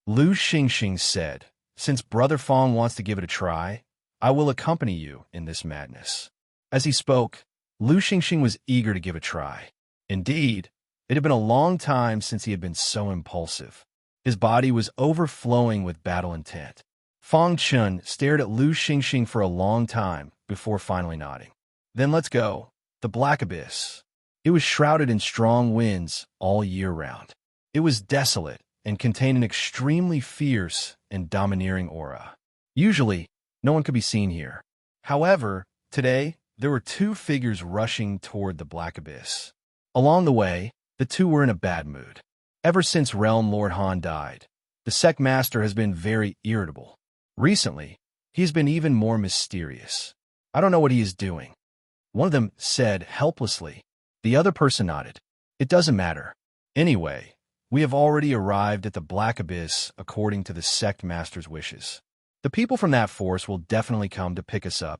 [SPEAKER 1] Lu Xingxing said, since Brother Fong wants to give it a try, I will accompany you in this madness. As he spoke, Lu Xingxing was eager to give a try. Indeed, it had been a long time since he had been so impulsive. His body was overflowing with battle intent. Fong Chun stared at Lu Xingxing for a long time before finally nodding. Then let's go. The Black Abyss. It was shrouded in strong winds all year round. It was desolate and contained an extremely fierce and domineering aura. Usually, no one could be seen here. However, today, there were two figures rushing toward the Black Abyss. Along the way, the two were in a bad mood. Ever since Realm Lord Han died, the sect master has been very irritable. Recently, he has been even more mysterious. I don't know what he is doing. One of them said helplessly. The other person nodded. It doesn't matter. Anyway, we have already arrived at the Black Abyss according to the sect master's wishes. The people from that force will definitely come to pick us up.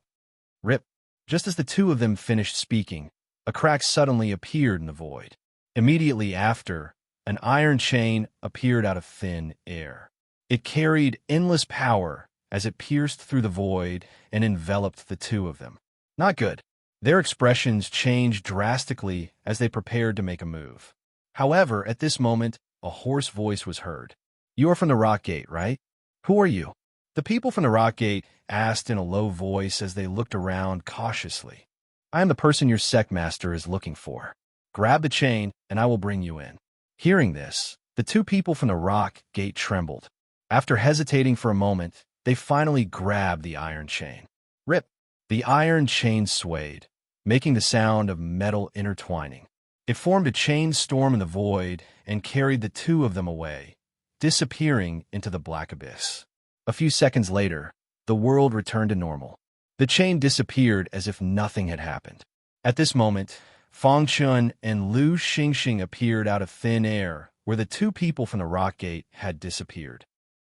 [SPEAKER 1] Rip. Just as the two of them finished speaking, a crack suddenly appeared in the void. Immediately after, an iron chain appeared out of thin air. It carried endless power as it pierced through the void and enveloped the two of them. Not good. Their expressions changed drastically as they prepared to make a move. However, at this moment, a hoarse voice was heard. You are from the Rock Gate, right? Who are you? The people from the Rock Gate asked in a low voice as they looked around cautiously. I am the person your sect master is looking for. Grab the chain, and I will bring you in. Hearing this, the two people from the Rock Gate trembled. After hesitating for a moment, they finally grabbed the iron chain. Rip! The iron chain swayed, making the sound of metal intertwining. It formed a chain storm in the void and carried the two of them away, disappearing into the Black Abyss. A few seconds later, the world returned to normal. The chain disappeared as if nothing had happened. At this moment, Fong Chun and Lu Xingxing appeared out of thin air where the two people from the Rock Gate had disappeared.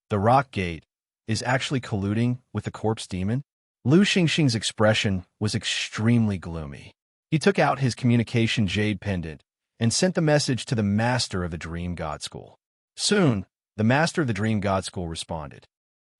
[SPEAKER 1] The Rock Gate is actually colluding with the corpse demon? Lu Xingxing's expression was extremely gloomy. He took out his communication jade pendant and sent the message to the master of the Dream God School. Soon, the master of the Dream God School responded.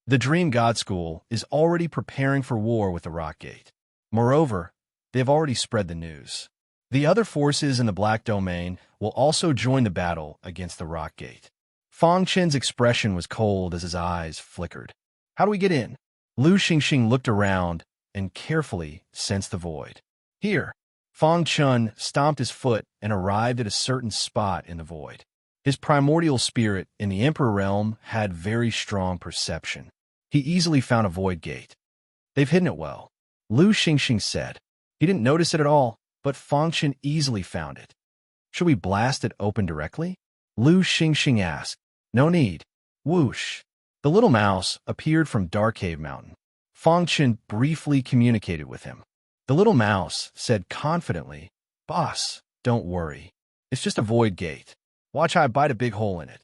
[SPEAKER 1] The Dream God School is already preparing for war with the Rock Gate. Moreover, they have already spread the news. The other forces in the Black Domain will also join the battle against the Rock Gate. Fong Chen's expression was cold as his eyes flickered. How do we get in? Lu Xingxing looked around and carefully sensed the void. Here, Fong Chun stomped his foot and arrived at a certain spot in the void. His primordial spirit in the Emperor Realm had very strong perception. He easily found a void gate. They've hidden it well, Lu Xingxing said. He didn't notice it at all, but Fong Chun easily found it. Should we blast it open directly? Lu Xingxing asked. No need. Whoosh. The little mouse appeared from Dark Cave Mountain. Fong Chun briefly communicated with him. The little mouse said confidently, Boss, don't worry. It's just a void gate. Watch how I bite a big hole in it.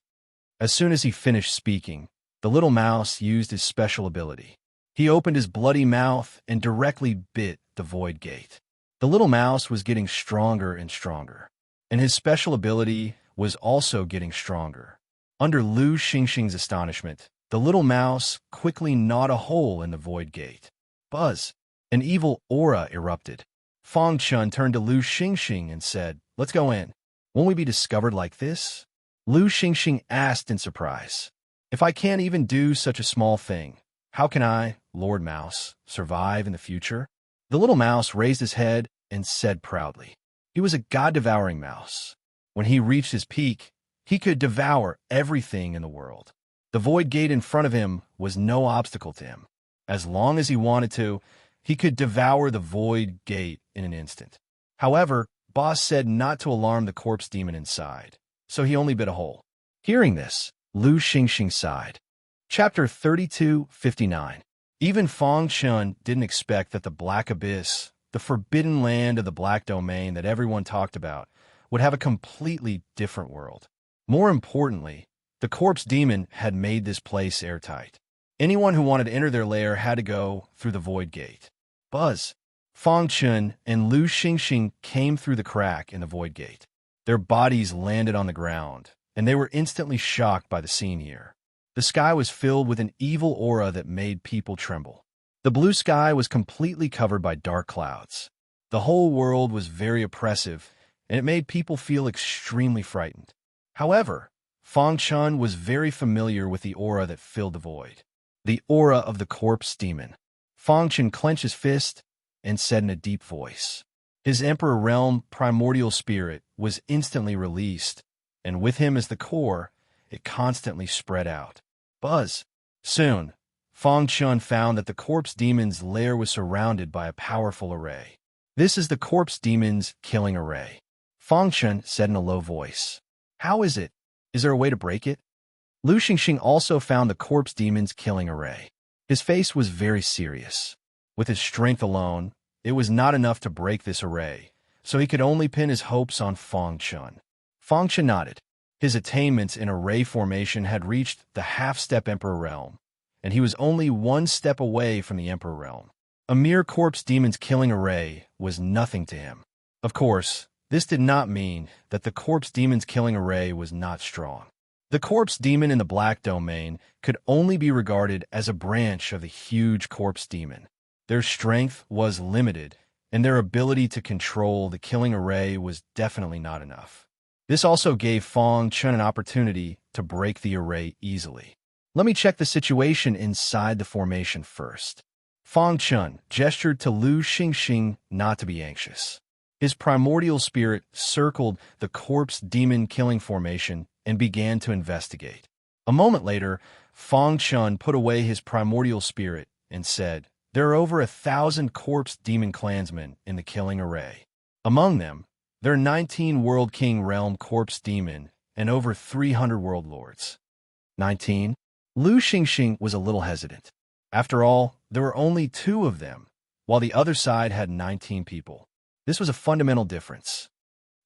[SPEAKER 1] As soon as he finished speaking, the little mouse used his special ability. He opened his bloody mouth and directly bit the void gate. The little mouse was getting stronger and stronger, and his special ability was also getting stronger. Under Lu Xingxing's astonishment, the little mouse quickly gnawed a hole in the void gate. Buzz! An evil aura erupted. Fong Chun turned to Lu Xingxing and said, Let's go in. Won't we be discovered like this? Lu Xingxing asked in surprise. If I can't even do such a small thing, how can I, Lord Mouse, survive in the future? The little mouse raised his head and said proudly. He was a god-devouring mouse. When he reached his peak, he could devour everything in the world. The void gate in front of him was no obstacle to him. As long as he wanted to, he could devour the void gate in an instant. However, Boss said not to alarm the corpse demon inside, so he only bit a hole. Hearing this, Lu Xingxing sighed. Chapter 32:59. Even Fong Chun didn't expect that the Black Abyss, the forbidden land of the Black Domain that everyone talked about, would have a completely different world. More importantly, the corpse demon had made this place airtight. Anyone who wanted to enter their lair had to go through the void gate. Buzz, Fang Chun, and Lu Xingxing came through the crack in the void gate. Their bodies landed on the ground, and they were instantly shocked by the scene here. The sky was filled with an evil aura that made people tremble. The blue sky was completely covered by dark clouds. The whole world was very oppressive, and it made people feel extremely frightened. However, Fang Chun was very familiar with the aura that filled the void. The aura of the corpse demon. Fang Chun clenched his fist and said in a deep voice. His Emperor Realm primordial spirit was instantly released, and with him as the core, it constantly spread out. Buzz. Soon, Fang Chun found that the corpse demon's lair was surrounded by a powerful array. This is the corpse demon's killing array. Fang Chun said in a low voice. How is it? Is there a way to break it? Lu Xingxing also found the corpse demon's killing array. His face was very serious. With his strength alone, it was not enough to break this array, so he could only pin his hopes on Fang Chun. Fang Chun nodded. His attainments in array formation had reached the half-step Emperor Realm, and he was only one step away from the Emperor Realm. A mere corpse demon's killing array was nothing to him. Of course, this did not mean that the corpse demon's killing array was not strong. The corpse demon in the black domain could only be regarded as a branch of the huge corpse demon. Their strength was limited, and their ability to control the killing array was definitely not enough. This also gave Fang Chun an opportunity to break the array easily. Let me check the situation inside the formation first. Fang Chun gestured to Lu Xingxing not to be anxious. His primordial spirit circled the corpse demon killing formation and began to investigate. A moment later, Fang Chun put away his primordial spirit and said, there are over 1,000 corpse demon clansmen in the killing array. Among them, there are 19 World King Realm corpse demon and over 300 world lords. 19? Lu Xingxing was a little hesitant. After all, there were only 2 of them, while the other side had 19 people. This was a fundamental difference.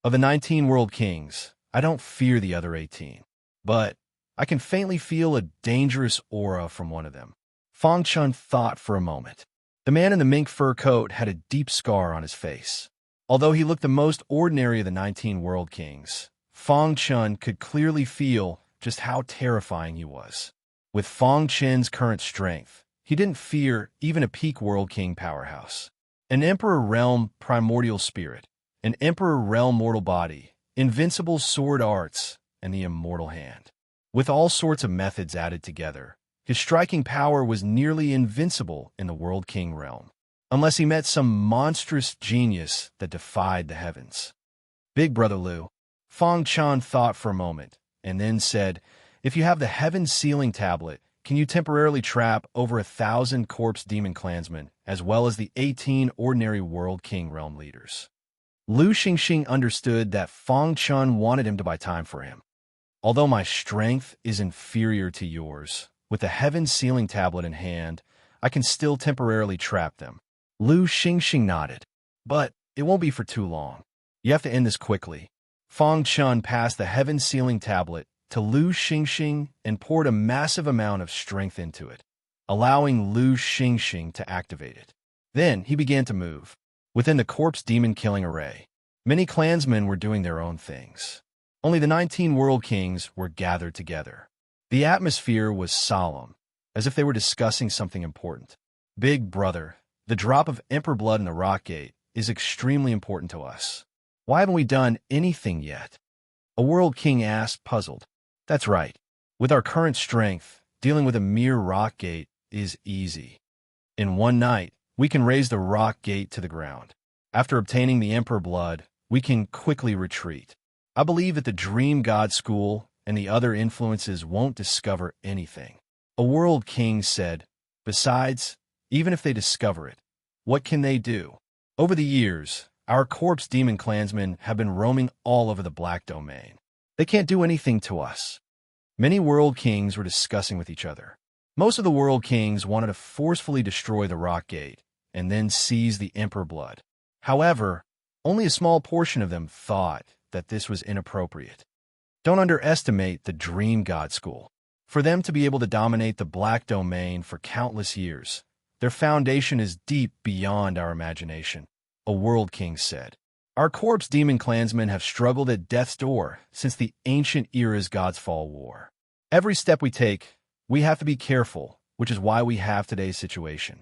[SPEAKER 1] Of the 19 world kings, I don't fear the other 18, but I can faintly feel a dangerous aura from one of them. Fang Chun thought for a moment. The man in the mink fur coat had a deep scar on his face. Although he looked the most ordinary of the 19 world kings, Fang Chun could clearly feel just how terrifying he was. With Fang Chun's current strength, he didn't fear even a peak world king powerhouse. An Emperor Realm primordial spirit, an Emperor Realm mortal body, invincible sword arts, and the immortal hand. With all sorts of methods added together, his striking power was nearly invincible in the World King realm, unless he met some monstrous genius that defied the heavens. Big Brother Lu. Fang Chun thought for a moment, and then said, if you have the Heaven Sealing Tablet, can you temporarily trap over 1,000 corpse demon clansmen, as well as the 18 ordinary World King realm leaders? Lu Xingxing understood that Fang Chun wanted him to buy time for him. Although my strength is inferior to yours, with the Heaven Sealing Tablet in hand, I can still temporarily trap them. Lu Xingxing nodded. But it won't be for too long. You have to end this quickly. Fang Chun passed the Heaven Sealing Tablet to Lu Xingxing and poured a massive amount of strength into it, allowing Lu Xingxing to activate it. Then he began to move. Within the corpse demon killing array, many clansmen were doing their own things. Only the 19 world kings were gathered together. The atmosphere was solemn, as if they were discussing something important. Big Brother, the drop of Emperor blood in the rock gate is extremely important to us. Why haven't we done anything yet? A world king asked, puzzled. That's right. With our current strength, dealing with a mere rock gate is easy. In one night, we can raise the rock gate to the ground. After obtaining the Emperor blood, we can quickly retreat. I believe that the Dream God School and the other influences won't discover anything. A world king said, besides, even if they discover it, what can they do? Over the years, our corpse demon clansmen have been roaming all over the Black Domain. They can't do anything to us. Many world kings were discussing with each other. Most of the world kings wanted to forcefully destroy the rock gate and then seize the Emperor blood. However, only a small portion of them thought that this was inappropriate. Don't underestimate the Dream God School. For them to be able to dominate the Black Domain for countless years, their foundation is deep beyond our imagination, a World King said. Our corpse demon clansmen have struggled at death's door since the ancient era's God's Fall War. Every step we take, we have to be careful, which is why we have today's situation.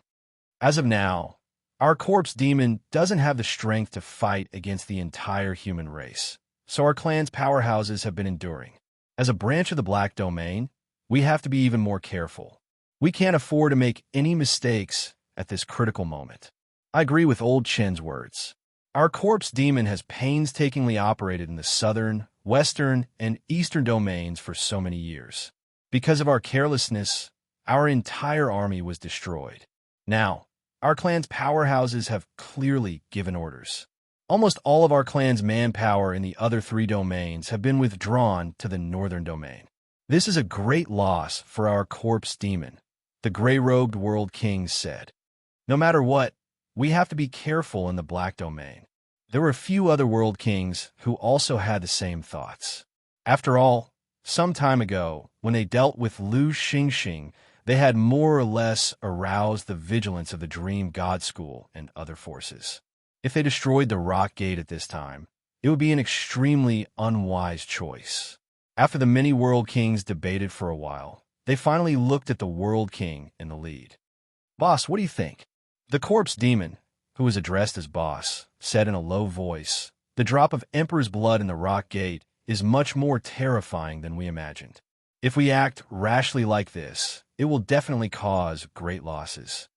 [SPEAKER 1] As of now, our corpse demon doesn't have the strength to fight against the entire human race, so our clan's powerhouses have been enduring. As a branch of the Black Domain, we have to be even more careful. We can't afford to make any mistakes at this critical moment. I agree with Old Chen's words. Our corpse demon has painstakingly operated in the southern, western, and eastern domains for so many years. Because of our carelessness, our entire army was destroyed. Now, our clan's powerhouses have clearly given orders. Almost all of our clan's manpower in the other 3 domains have been withdrawn to the northern domain. This is a great loss for our corpse demon, the gray-robed World King said. No matter what, we have to be careful in the Black Domain. There were a few other World Kings who also had the same thoughts. After all, some time ago, when they dealt with Lu Xingxing, they had more or less aroused the vigilance of the Dream God School and other forces. If they destroyed the Rock Gate at this time, it would be an extremely unwise choice. After the many World Kings debated for a while, they finally looked at the World King in the lead. "Boss, what do you think?" The corpse demon, who was addressed as Boss, said in a low voice, "The drop of Emperor's blood in the Rock Gate is much more terrifying than we imagined. If we act rashly like this, it will definitely cause great losses.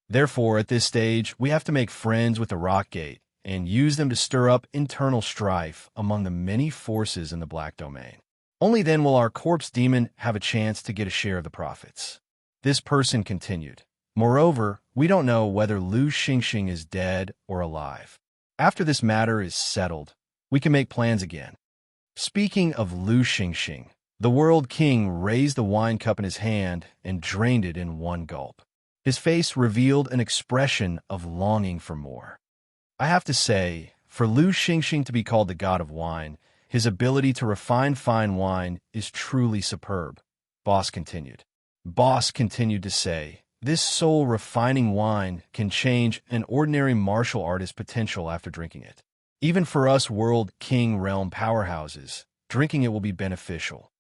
[SPEAKER 1] Therefore, at this stage, we have to make friends with the Rock Gate and use them to stir up internal strife among the many forces in the Black Domain. Only then will our corpse demon have a chance to get a share of the profits." This person continued, "Moreover, we don't know whether Lu Xingxing is dead or alive. After this matter is settled, we can make plans again." Speaking of Lu Xingxing, the World King raised the wine cup in his hand and drained it in one gulp. His face revealed an expression of longing for more. I have to say, for Lu Xingxing to be called the god of wine, his ability to refine fine wine is truly superb, Boss continued. Boss continued to say, "This soul-refining wine can change an ordinary martial artist's potential after drinking it. Even for us World King realm powerhouses, drinking it will be beneficial."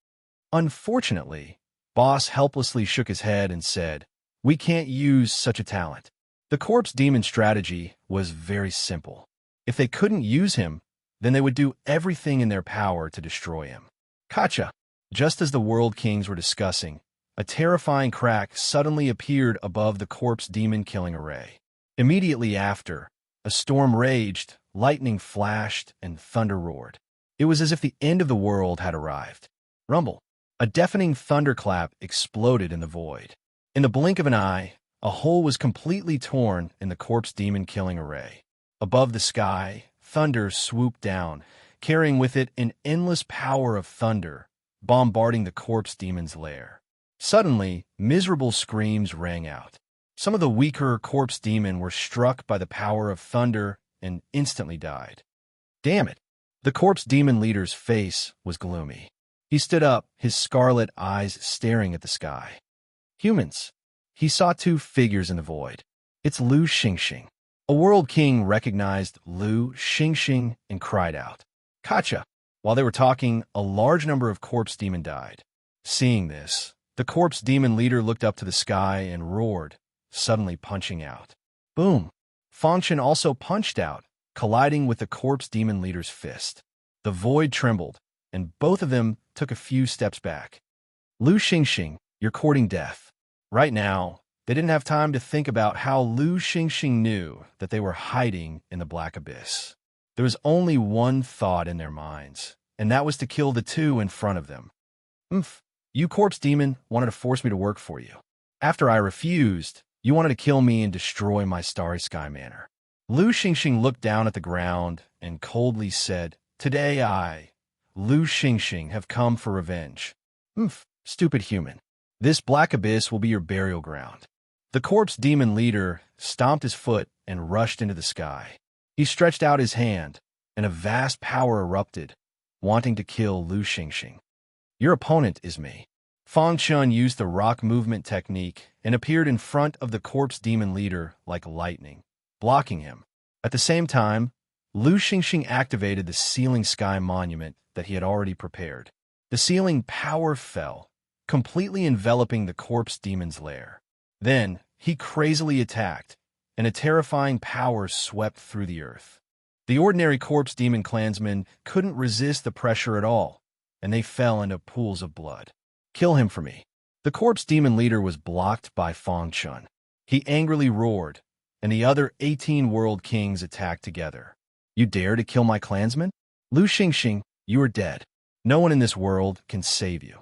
[SPEAKER 1] Unfortunately, Boss helplessly shook his head and said, "We can't use such a talent." The corpse demon strategy was very simple. If they couldn't use him, then they would do everything in their power to destroy him. Gotcha! Just as the World Kings were discussing, a terrifying crack suddenly appeared above the corpse demon killing array. Immediately after, a storm raged, lightning flashed, and thunder roared. It was as if the end of the world had arrived. Rumble! A deafening thunderclap exploded in the void. In the blink of an eye, a hole was completely torn in the corpse demon killing array. Above the sky, thunder swooped down, carrying with it an endless power of thunder, bombarding the corpse demon's lair. Suddenly, miserable screams rang out. Some of the weaker corpse demon were struck by the power of thunder and instantly died. Damn it! The corpse demon leader's face was gloomy. He stood up, his scarlet eyes staring at the sky. Humans! He saw 2 figures in the void. It's Lu Xingxing. A World King recognized Lu Xingxing and cried out, "Gotcha!" While they were talking, a large number of corpse demon died. Seeing this, the corpse demon leader looked up to the sky and roared, suddenly punching out. Boom! Fangchen also punched out, colliding with the corpse demon leader's fist. The void trembled, and both of them took a few steps back. Lu Xingxing, you're courting death. Right now, they didn't have time to think about how Lu Xingxing knew that they were hiding in the Black Abyss. There was only one thought in their minds, and that was to kill the 2 in front of them. You corpse demon wanted to force me to work for you. After I refused, you wanted to kill me and destroy my Starry Sky Manor. Lu Xingxing looked down at the ground and coldly said, "Today I, Lu Xingxing, have come for revenge." Stupid human. This Black Abyss will be your burial ground. The corpse demon leader stomped his foot and rushed into the sky. He stretched out his hand, and a vast power erupted, wanting to kill Lu Xingxing. Your opponent is me. Fang Chun used the rock movement technique and appeared in front of the corpse demon leader like lightning, blocking him. At the same time, Lu Xingxing activated the sealing sky monument that he had already prepared. The sealing power fell, completely enveloping the corpse demon's lair. Then, he crazily attacked, and a terrifying power swept through the earth. The ordinary corpse demon clansmen couldn't resist the pressure at all, and they fell into pools of blood. Kill him for me. The corpse demon leader was blocked by Fang Chun. He angrily roared, and the other 18 world kings attacked together. You dare to kill my clansmen? Lu Xingxing, you are dead. No one in this world can save you.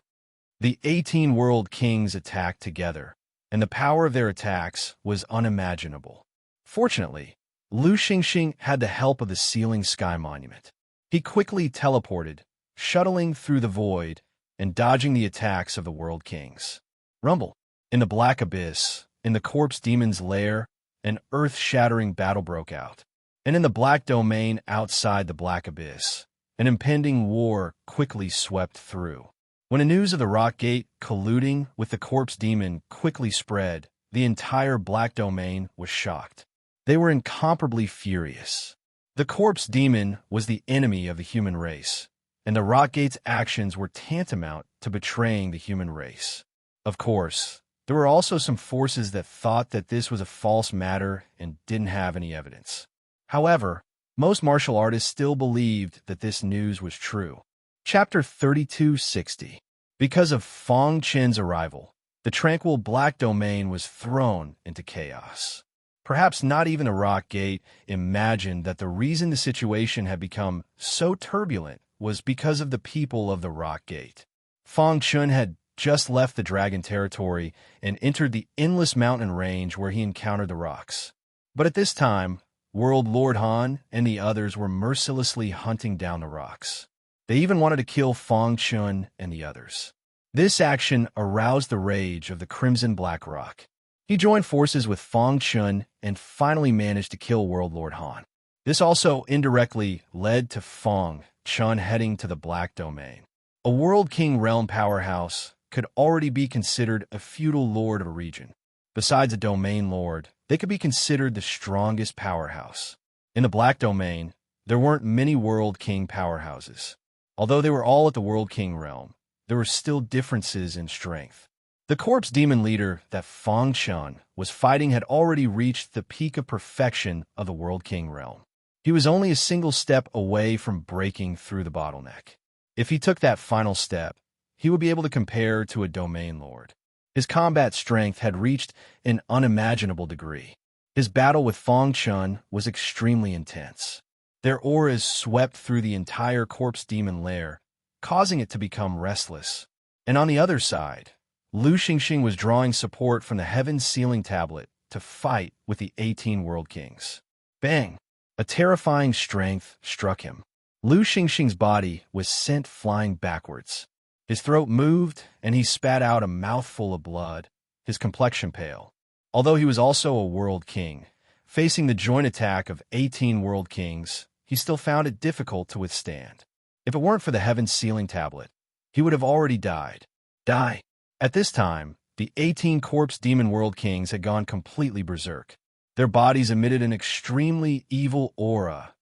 [SPEAKER 1] The 18 world kings attacked together, and the power of their attacks was unimaginable. Fortunately, Lu Xingxing had the help of the sealing sky monument. He quickly teleported, shuttling through the void and dodging the attacks of the world kings. Rumble. In the black abyss, in the corpse demon's lair, an earth-shattering battle broke out. And in the black domain outside the black abyss, an impending war quickly swept through. When the news of the rock gate colluding with the corpse demon quickly spread, the entire black domain was shocked. They were incomparably furious. The corpse demon was the enemy of the human race, and the rock gate's actions were tantamount to betraying the human race. Of course, there were also some forces that thought that this was a false matter and didn't have any evidence. However, most martial artists still believed that this news was true. Chapter 3260. Because of Fang Chen's arrival, the tranquil black domain was thrown into chaos. Perhaps not even the rock gate imagined that the reason the situation had become so turbulent was because of the people of the rock gate. Fang Chun had just left the dragon territory and entered the endless mountain range where he encountered the rocks. But at this time, World Lord Han and the others were mercilessly hunting down the rocks. They even wanted to kill Fang Chun and the others. This action aroused the rage of the Crimson Black Rock. He joined forces with Fang Chun and finally managed to kill World Lord Han. This also indirectly led to Fang Chun heading to the Black Domain. A World King realm powerhouse could already be considered a feudal lord of a region. Besides a domain lord, they could be considered the strongest powerhouse. In the Black Domain, there weren't many World King powerhouses. Although they were all at the World King realm, there were still differences in strength. The corpse demon leader that Fang Chun was fighting had already reached the peak of perfection of the World King realm. He was only a single step away from breaking through the bottleneck. If he took that final step, he would be able to compare to a domain lord. His combat strength had reached an unimaginable degree. His battle with Fang Chun was extremely intense. Their auras swept through the entire corpse demon lair, causing it to become restless. And on the other side, Lu Xingxing was drawing support from the Heaven Sealing Tablet to fight with the 18 World Kings. Bang! A terrifying strength struck him. Lu Xingxing's body was sent flying backwards. His throat moved, and he spat out a mouthful of blood, his complexion pale. Although he was also a World King, facing the joint attack of 18 World Kings, he still found it difficult to withstand. If it weren't for the Heaven Sealing Tablet, he would have already died. Die! At this time, the 18 Corpse Demon World Kings had gone completely berserk. Their bodies emitted an extremely evil aura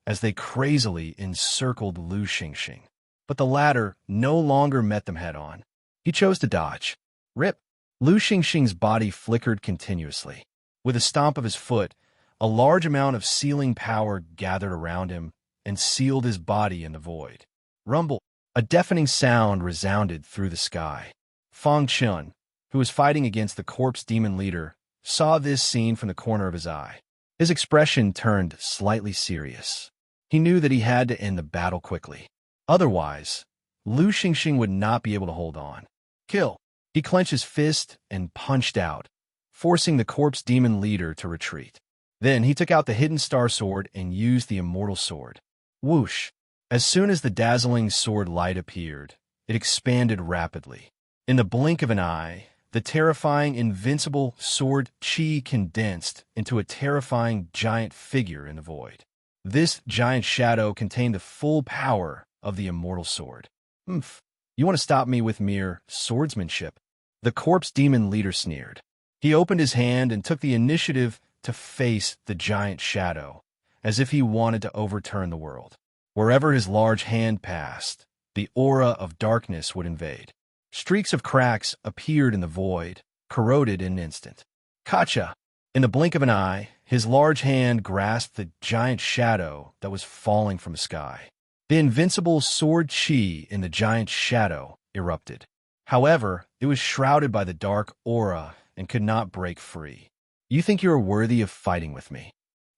[SPEAKER 1] as they crazily encircled Lu Xingxing. But the latter no longer met them head-on. He chose to dodge. Rip! Lu Xingxing's body flickered continuously. With a stomp of his foot, a large amount of sealing power gathered around him and sealed his body in the void. Rumble! A deafening sound resounded through the sky. Fang Chun, who was fighting against the corpse demon leader, saw this scene from the corner of his eye. His expression turned slightly serious. He knew that he had to end the battle quickly. Otherwise, Lu Xingxing would not be able to hold on. Kill! He clenched his fist and punched out, forcing the corpse demon leader to retreat. Then he took out the hidden star sword and used the immortal sword. Whoosh! As soon as the dazzling sword light appeared, it expanded rapidly. In the blink of an eye, the terrifying, invincible sword chi condensed into a terrifying giant figure in the void. This giant shadow contained the full power of the immortal sword. "Oomph. You want to stop me with mere swordsmanship?" The corpse demon leader sneered. He opened his hand and took the initiative to face the giant shadow, as if he wanted to overturn the world. Wherever his large hand passed, the aura of darkness would invade. Streaks of cracks appeared in the void, corroded in an instant. Kacha! In the blink of an eye, his large hand grasped the giant shadow that was falling from the sky. The invincible sword chi in the giant shadow erupted. However, it was shrouded by the dark aura and could not break free. "You think you are worthy of fighting with me?"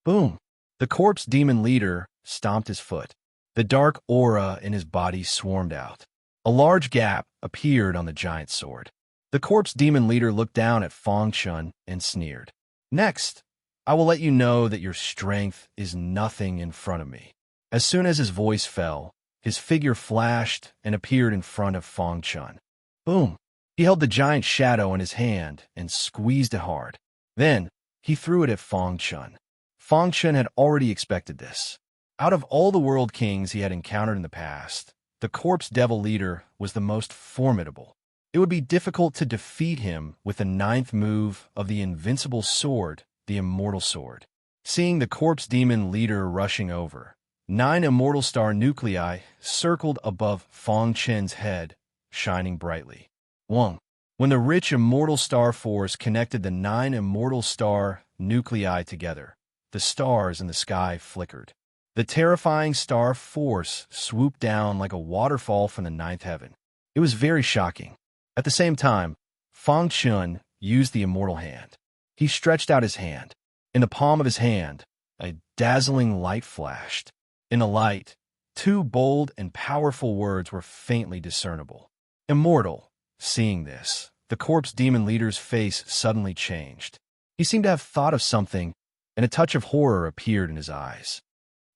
[SPEAKER 1] Boom! The corpse demon leader stomped his foot. The dark aura in his body swarmed out. A large gap appeared on the giant sword. The corpse demon leader looked down at Fang Chun and sneered. "Next, I will let you know that your strength is nothing in front of me." As soon as his voice fell, his figure flashed and appeared in front of Fang Chun. Boom! He held the giant shadow in his hand and squeezed it hard. Then, he threw it at Fang Chun. Fang Chun had already expected this. Out of all the world kings he had encountered in the past, the corpse devil leader was the most formidable. It would be difficult to defeat him with the 9th move of the invincible sword, the immortal sword. Seeing the corpse demon leader rushing over, 9 immortal star nuclei circled above Fang Chen's head, shining brightly. When the rich immortal star force connected the 9 immortal star nuclei together, the stars in the sky flickered. The terrifying star force swooped down like a waterfall from the 9th heaven. It was very shocking. At the same time, Fang Chun used the immortal hand. He stretched out his hand. In the palm of his hand, a dazzling light flashed. In the light, 2 bold and powerful words were faintly discernible. Immortal. Seeing this, the corpse demon leader's face suddenly changed. He seemed to have thought of something, and a touch of horror appeared in his eyes.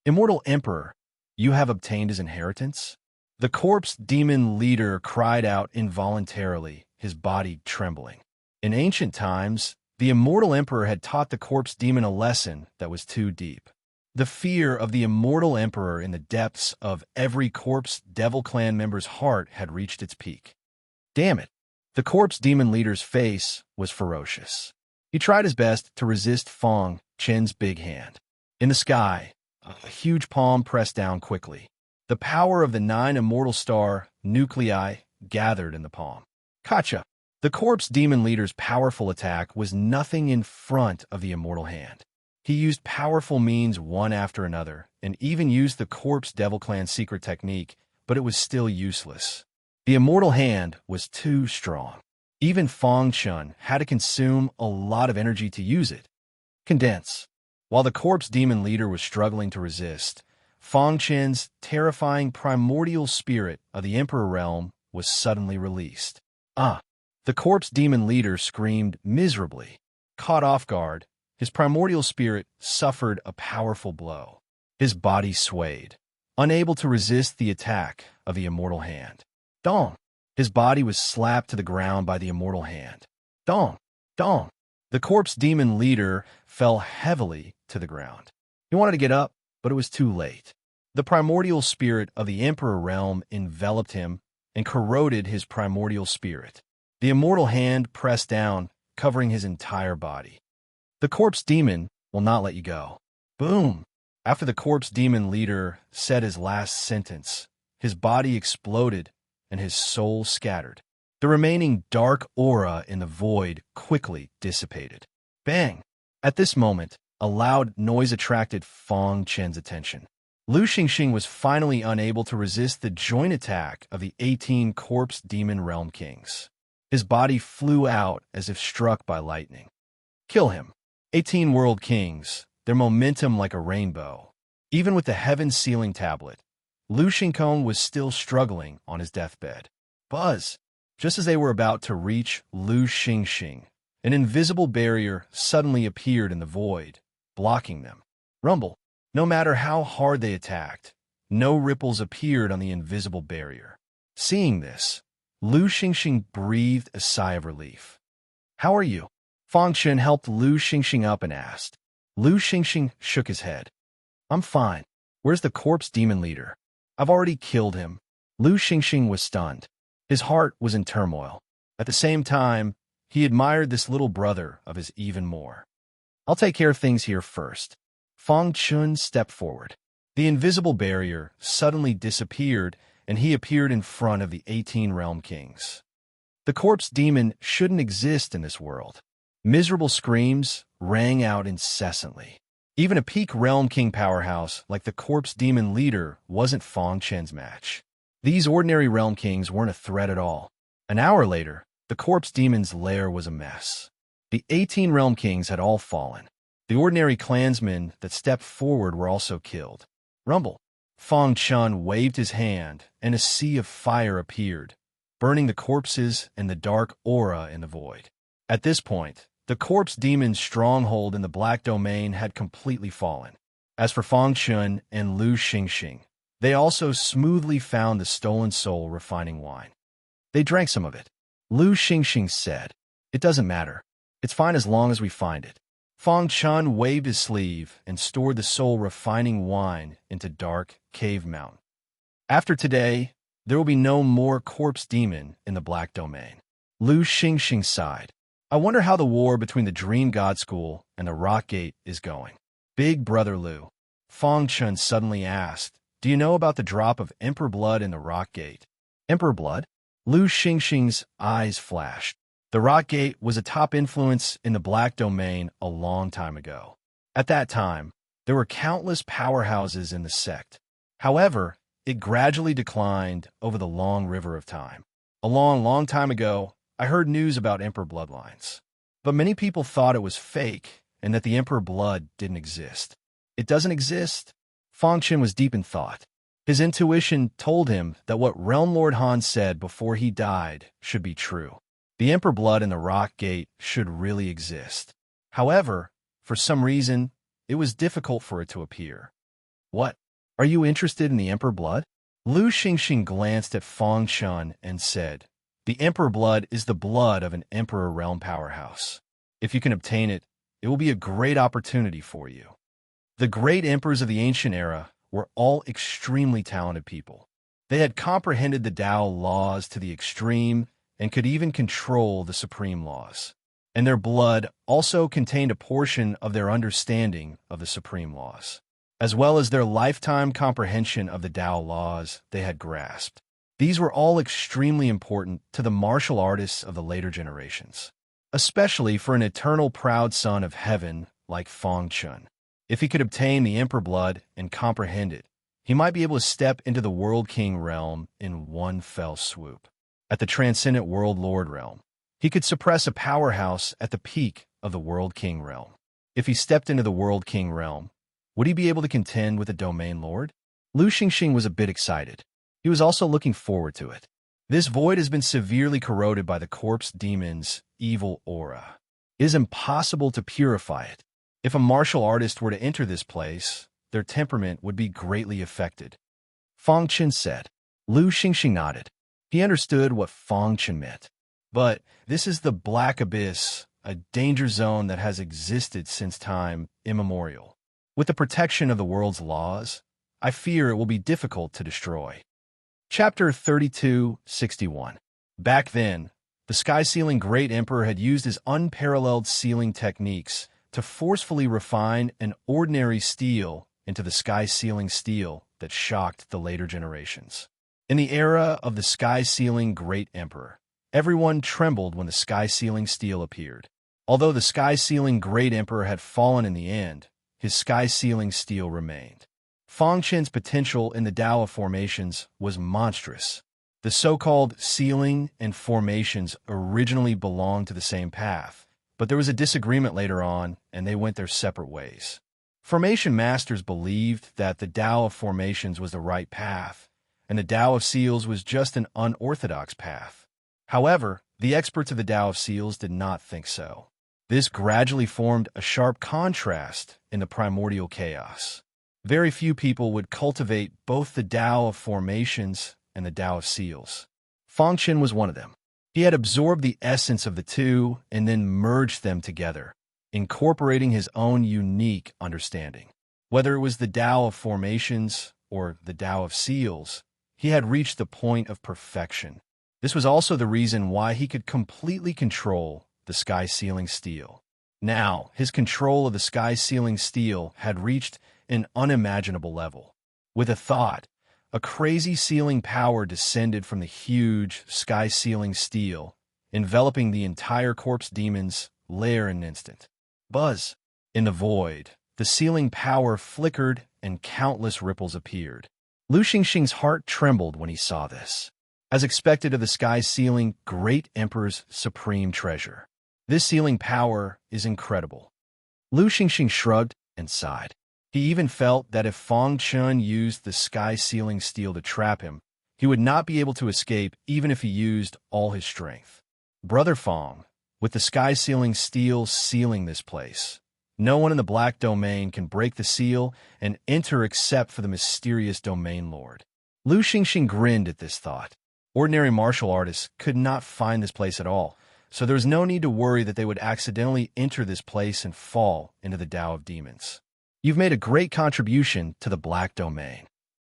[SPEAKER 1] "Immortal Emperor, you have obtained his inheritance?" The corpse demon leader cried out involuntarily, his body trembling. In ancient times, the immortal emperor had taught the corpse demon a lesson that was too deep. The fear of the immortal emperor in the depths of every corpse devil clan member's heart had reached its peak. Damn it! The corpse demon leader's face was ferocious. He tried his best to resist Fang Chen's big hand. In the sky, a huge palm pressed down quickly. The power of the 9 immortal star nuclei gathered in the palm. Kacha! The corpse demon leader's powerful attack was nothing in front of the immortal hand. He used powerful means one after another, and even used the corpse devil clan secret technique, but it was still useless. The immortal hand was too strong. Even Fang Chun had to consume a lot of energy to use it. Condense. While the corpse demon leader was struggling to resist, Fang Chen's terrifying primordial spirit of the Emperor realm was suddenly released. The corpse demon leader screamed miserably. Caught off guard, his primordial spirit suffered a powerful blow. His body swayed, unable to resist the attack of the immortal hand. Dong! His body was slapped to the ground by the immortal hand. Dong! Dong! The corpse demon leader fell heavily to the ground. He wanted to get up, but it was too late. The primordial spirit of the Emperor realm enveloped him and corroded his primordial spirit. The immortal hand pressed down, covering his entire body. The corpse demon will not let you go. Boom! After the corpse demon leader said his last sentence, his body exploded and his soul scattered. The remaining dark aura in the void quickly dissipated. Bang! At this moment, a loud noise attracted Fang Chen's attention. Lu Xingxing was finally unable to resist the joint attack of the 18 corpse demon realm kings. His body flew out as if struck by lightning. Kill him. 18 world kings, their momentum like a rainbow. Even with the heaven sealing tablet, Lu Xingkong was still struggling on his deathbed. Buzz! Just as they were about to reach Lu Xingxing, an invisible barrier suddenly appeared in the void, blocking them. Rumble! No matter how hard they attacked, no ripples appeared on the invisible barrier. Seeing this, Lu Xingxing breathed a sigh of relief. "How are you?" Fang Chen helped Lu Xingxing up and asked. Lu Xingxing shook his head. "I'm fine. Where's the corpse demon leader?" I've already killed him. Lu Xingxing was stunned. His heart was in turmoil. At the same time, he admired this little brother of his even more. I'll take care of things here first. Fang Chun stepped forward. The invisible barrier suddenly disappeared, and he appeared in front of the 18 Realm Kings. The corpse demon shouldn't exist in this world. Miserable screams rang out incessantly. Even a peak Realm King powerhouse like the corpse demon leader wasn't Fang Chen's match. These ordinary Realm Kings weren't a threat at all. An hour later, the corpse demon's lair was a mess. The 18 Realm Kings had all fallen. The ordinary clansmen that stepped forward were also killed. Rumble. Fang Chun waved his hand, and a sea of fire appeared, burning the corpses and the dark aura in the void. At this point, the corpse demon's stronghold in the Black Domain had completely fallen. As for Fang Chun and Lu Xingxing, they also smoothly found the stolen soul refining wine. They drank some of it. Lu Xingxing said, "It doesn't matter. It's fine as long as we find it." Fang Chun waved his sleeve and stored the soul refining wine into dark cave mountain. After today, there will be no more corpse demon in the Black Domain. Lu Xingxing sighed. I wonder how the war between the Dream God School and the Rock Gate is going. Big Brother Lu. Fang Chun suddenly asked, do you know about the drop of Emperor blood in the Rock Gate? Emperor blood? Lu Xingxing's eyes flashed. The Rock Gate was a top influence in the Black Domain a long time ago. At that time, there were countless powerhouses in the sect. However, it gradually declined over the long river of time. A long time ago, I heard news about Emperor bloodlines. But many people thought it was fake and that the Emperor blood didn't exist. It doesn't exist? Fang Chun was deep in thought. His intuition told him that what Realm Lord Han said before he died should be true. The Emperor blood in the Rock Gate should really exist. However, for some reason, it was difficult for it to appear. What? Are you interested in the Emperor blood? Lu Xingxing glanced at Fang Chun and said, the Emperor blood is the blood of an Emperor realm powerhouse. If you can obtain it, it will be a great opportunity for you. The great emperors of the ancient era were all extremely talented people. They had comprehended the Tao laws to the extreme and could even control the supreme laws. And their blood also contained a portion of their understanding of the supreme laws, as well as their lifetime comprehension of the Tao laws they had grasped. These were all extremely important to the martial artists of the later generations, especially for an eternal proud son of heaven like Fang Chun. If he could obtain the Emperor blood and comprehend it, he might be able to step into the World King realm in one fell swoop. At the Transcendent World Lord realm, he could suppress a powerhouse at the peak of the World King realm. If he stepped into the World King realm, would he be able to contend with the Domain Lord? Lu Xingxing was a bit excited. He was also looking forward to it. This void has been severely corroded by the corpse demon's evil aura. It is impossible to purify it. If a martial artist were to enter this place, their temperament would be greatly affected. Fang Chun said. Lu Xingxing nodded. He understood what Fang Chun meant. But this is the Black Abyss, a danger zone that has existed since time immemorial. With the protection of the world's laws, I fear it will be difficult to destroy. Chapter 3261. Back then, the sky-sealing Great Emperor had used his unparalleled sealing techniques to forcefully refine an ordinary steel into the sky-sealing steel that shocked the later generations. In the era of the sky-sealing Great Emperor, everyone trembled when the sky-sealing steel appeared. Although the sky-sealing Great Emperor had fallen in the end, his sky-sealing steel remained. Fang Chun's potential in the Tao of formations was monstrous. The so-called sealing and formations originally belonged to the same path, but there was a disagreement later on, and they went their separate ways. Formation masters believed that the Tao of formations was the right path, and the Tao of seals was just an unorthodox path. However, the experts of the Tao of seals did not think so. This gradually formed a sharp contrast in the primordial chaos. Very few people would cultivate both the Tao of formations and the Tao of seals. Fang Chun was one of them. He had absorbed the essence of the two and then merged them together, incorporating his own unique understanding. Whether it was the Tao of formations or the Tao of Seals, he had reached the point of perfection. This was also the reason why he could completely control the sky-sealing steel. Now, his control of the sky-sealing steel had reached an unimaginable level. With a thought, a crazy sealing power descended from the huge sky-sealing steel, enveloping the entire corpse demon's lair in an instant. Buzz! In the void, the sealing power flickered and countless ripples appeared. Lu Xingxing's heart trembled when he saw this. As expected of the sky-sealing great emperor's supreme treasure, this sealing power is incredible. Lu Xingxing shrugged and sighed. He even felt that if Fang Chun used the sky-sealing steel to trap him, he would not be able to escape even if he used all his strength. Brother Fang, with the sky-sealing steel sealing this place, no one in the Black Domain can break the seal and enter except for the mysterious Domain Lord. Lu Xingxing grinned at this thought. Ordinary martial artists could not find this place at all, so there was no need to worry that they would accidentally enter this place and fall into the Tao of Demons. You've made a great contribution to the Black Domain.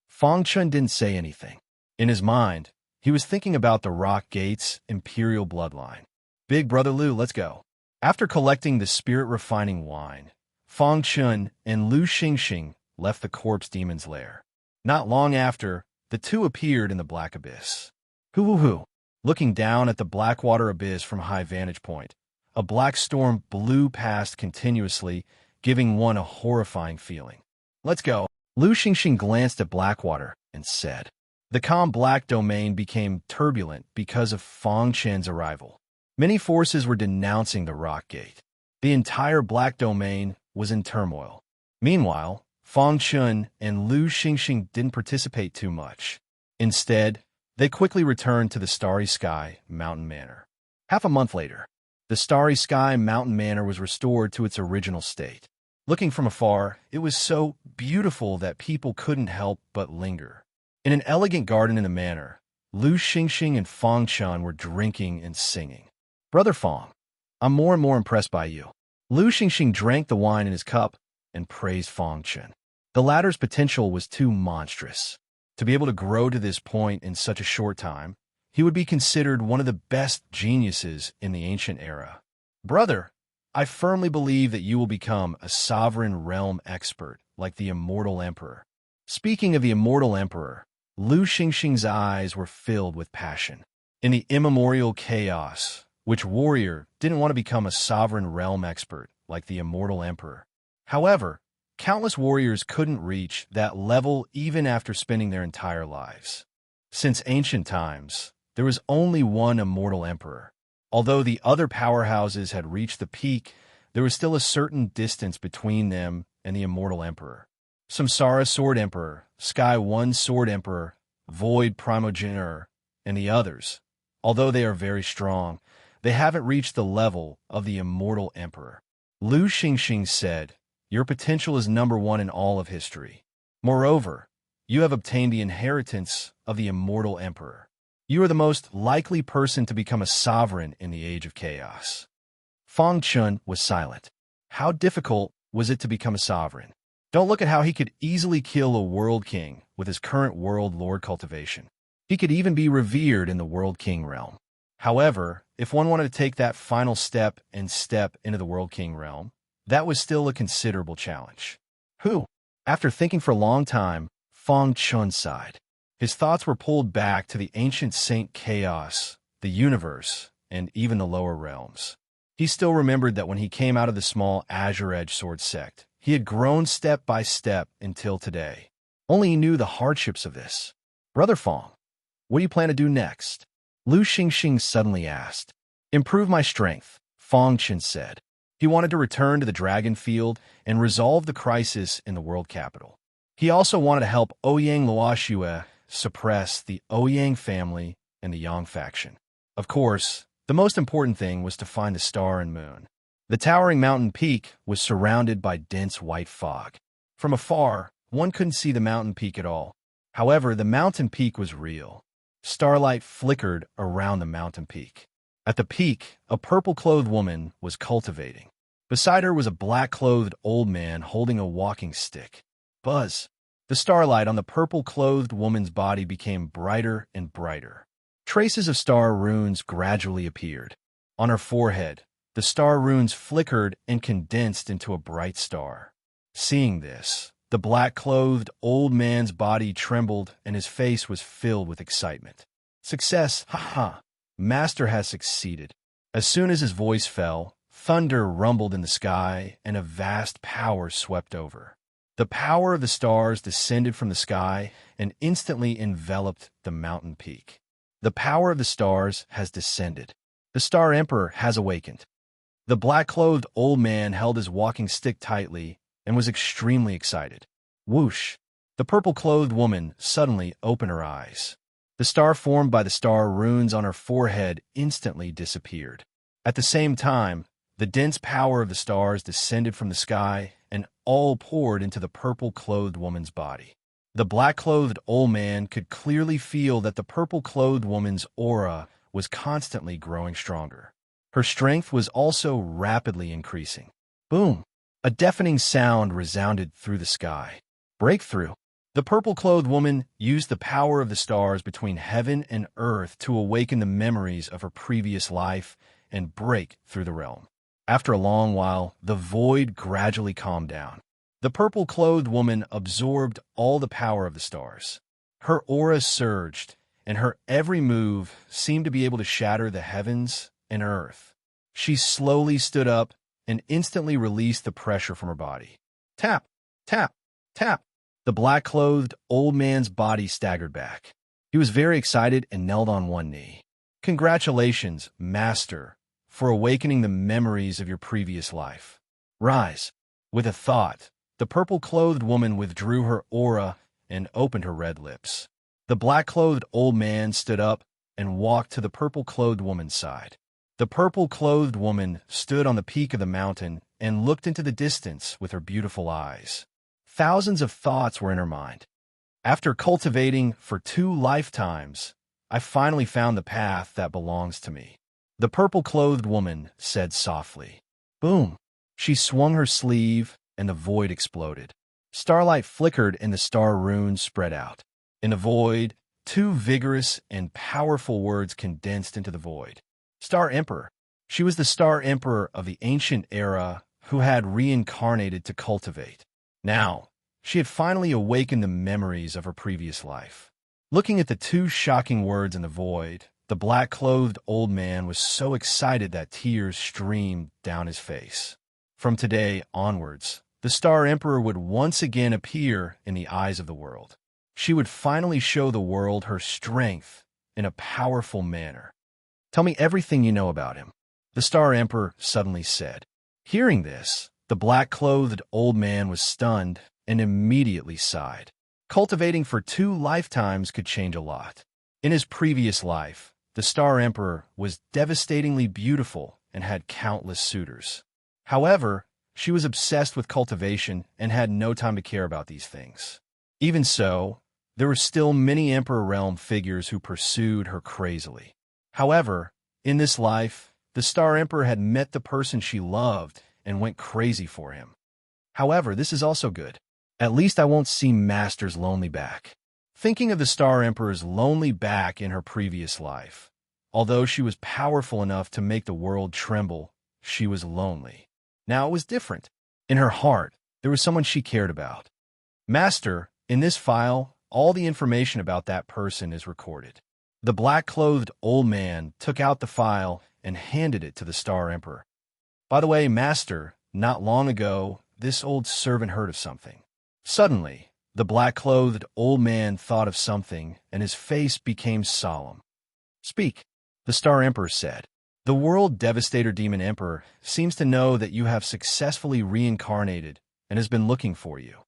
[SPEAKER 1] Fang Chun didn't say anything. In his mind, he was thinking about the Rock Gate's imperial bloodline. Big Brother Lu, let's go. After collecting the spirit-refining wine, Fang Chun and Lu Xingxing left the corpse demon's lair. Not long after, the two appeared in the Black Abyss. Hoo-hoo-hoo! Looking down at the Blackwater Abyss from a high vantage point, a black storm blew past continuously, giving one a horrifying feeling. Let's go. Lu Xingxing glanced at Blackwater and said. The calm Black Domain became turbulent because of Fang Chen's arrival. Many forces were denouncing the Rock Gate. The entire Black Domain was in turmoil. Meanwhile, Fang Chun and Lu Xingxing didn't participate too much. Instead, they quickly returned to the Starry Sky Mountain Manor. Half a month later, the Starry Sky Mountain Manor was restored to its original state. Looking from afar, it was so beautiful that people couldn't help but linger. In an elegant garden in the manor, Lu Xingxing and Fang Chun were drinking and singing. Brother Fang, I'm more and more impressed by you. Lu Xingxing drank the wine in his cup and praised Fang Chun. The latter's potential was too monstrous. To be able to grow to this point in such a short time, he would be considered one of the best geniuses in the ancient era. Brother, I firmly believe that you will become a sovereign realm expert like the Immortal Emperor. Speaking of the Immortal Emperor, Lu Xingxing's eyes were filled with passion. In the immemorial chaos, which warrior didn't want to become a sovereign realm expert like the Immortal Emperor? However, countless warriors couldn't reach that level even after spending their entire lives. Since ancient times, there was only one Immortal Emperor. Although the other powerhouses had reached the peak, there was still a certain distance between them and the Immortal Emperor. Samsara Sword Emperor, Sky One Sword Emperor, Void Primogenitor, and the others, although they are very strong, they haven't reached the level of the Immortal Emperor. Lu Xingxing said, your potential is number one in all of history. Moreover, you have obtained the inheritance of the Immortal Emperor. You are the most likely person to become a sovereign in the Age of Chaos. Fang Chun was silent. How difficult was it to become a sovereign? Don't look at how he could easily kill a world king with his current world lord cultivation. He could even be revered in the world king realm. However, if one wanted to take that final step and step into the world king realm, that was still a considerable challenge. After thinking for a long time, Fang Chun sighed. His thoughts were pulled back to the ancient Saint Chaos, the universe, and even the lower realms. He still remembered that when he came out of the small Azure Edge Sword sect, he had grown step by step until today. Only he knew the hardships of this. Brother Fang, what do you plan to do next? Lu Xingxing suddenly asked. Improve my strength, Fang Chun said. He wanted to return to the Dragon Field and resolve the crisis in the world capital. He also wanted to help Ouyang Luoxue suppress the Ouyang family and the Yang faction. Of course, the most important thing was to find the star and moon. The towering mountain peak was surrounded by dense white fog. From afar, one couldn't see the mountain peak at all. However, the mountain peak was real. Starlight flickered around the mountain peak. At the peak, a purple-clothed woman was cultivating. Beside her was a black-clothed old man holding a walking stick. Buzz! The starlight on the purple-clothed woman's body became brighter and brighter. Traces of star runes gradually appeared. On her forehead, the star runes flickered and condensed into a bright star. Seeing this, the black-clothed old man's body trembled and his face was filled with excitement. Success! Ha ha! Master has succeeded. As soon as his voice fell, thunder rumbled in the sky and a vast power swept over. The power of the stars descended from the sky and instantly enveloped the mountain peak. The power of the stars has descended. The Star Emperor has awakened. The black-clothed old man held his walking stick tightly and was extremely excited. Whoosh! The purple-clothed woman suddenly opened her eyes. The star formed by the star runes on her forehead instantly disappeared. At the same time, the dense power of the stars descended from the sky and all poured into the purple-clothed woman's body. The black-clothed old man could clearly feel that the purple-clothed woman's aura was constantly growing stronger. Her strength was also rapidly increasing. Boom! A deafening sound resounded through the sky. Breakthrough! The purple-clothed woman used the power of the stars between heaven and earth to awaken the memories of her previous life and break through the realm. After a long while, the void gradually calmed down. The purple-clothed woman absorbed all the power of the stars. Her aura surged, and her every move seemed to be able to shatter the heavens and earth. She slowly stood up and instantly released the pressure from her body. Tap, tap, tap. The black-clothed old man's body staggered back. He was very excited and knelt on one knee. Congratulations, Master, for awakening the memories of your previous life. Rise. With a thought, the purple-clothed woman withdrew her aura and opened her red lips. The black-clothed old man stood up and walked to the purple-clothed woman's side. The purple-clothed woman stood on the peak of the mountain and looked into the distance with her beautiful eyes. Thousands of thoughts were in her mind. After cultivating for 2 lifetimes, I finally found the path that belongs to me. The purple-clothed woman said softly. Boom! She swung her sleeve, and the void exploded. Starlight flickered and the star runes spread out. In the void, 2 vigorous and powerful words condensed into the void. Star Emperor. She was the Star Emperor of the ancient era who had reincarnated to cultivate. Now, she had finally awakened the memories of her previous life. Looking at the 2 shocking words in the void, the black-clothed old man was so excited that tears streamed down his face. From today onwards, the Star Emperor would once again appear in the eyes of the world. She would finally show the world her strength in a powerful manner. Tell me everything you know about him, the Star Emperor suddenly said. Hearing this, the black-clothed old man was stunned and immediately sighed. Cultivating for 2 lifetimes could change a lot. In his previous life, the Star Emperor was devastatingly beautiful and had countless suitors. However, she was obsessed with cultivation and had no time to care about these things. Even so, there were still many Emperor Realm figures who pursued her crazily. However, in this life, the Star Emperor had met the person she loved and went crazy for him. However, this is also good. At least I won't see Master's lonely back. Thinking of the Star Emperor's lonely back in her previous life, although she was powerful enough to make the world tremble, she was lonely. Now it was different. In her heart, there was someone she cared about. Master, in this file, all the information about that person is recorded. The black-clothed old man took out the file and handed it to the Star Emperor. By the way, Master, not long ago, this old servant heard of something. Suddenly, the black-clothed old man thought of something, and his face became solemn. Speak, the Star Emperor said. The World Devastator Demon Emperor seems to know that you have successfully reincarnated and has been looking for you.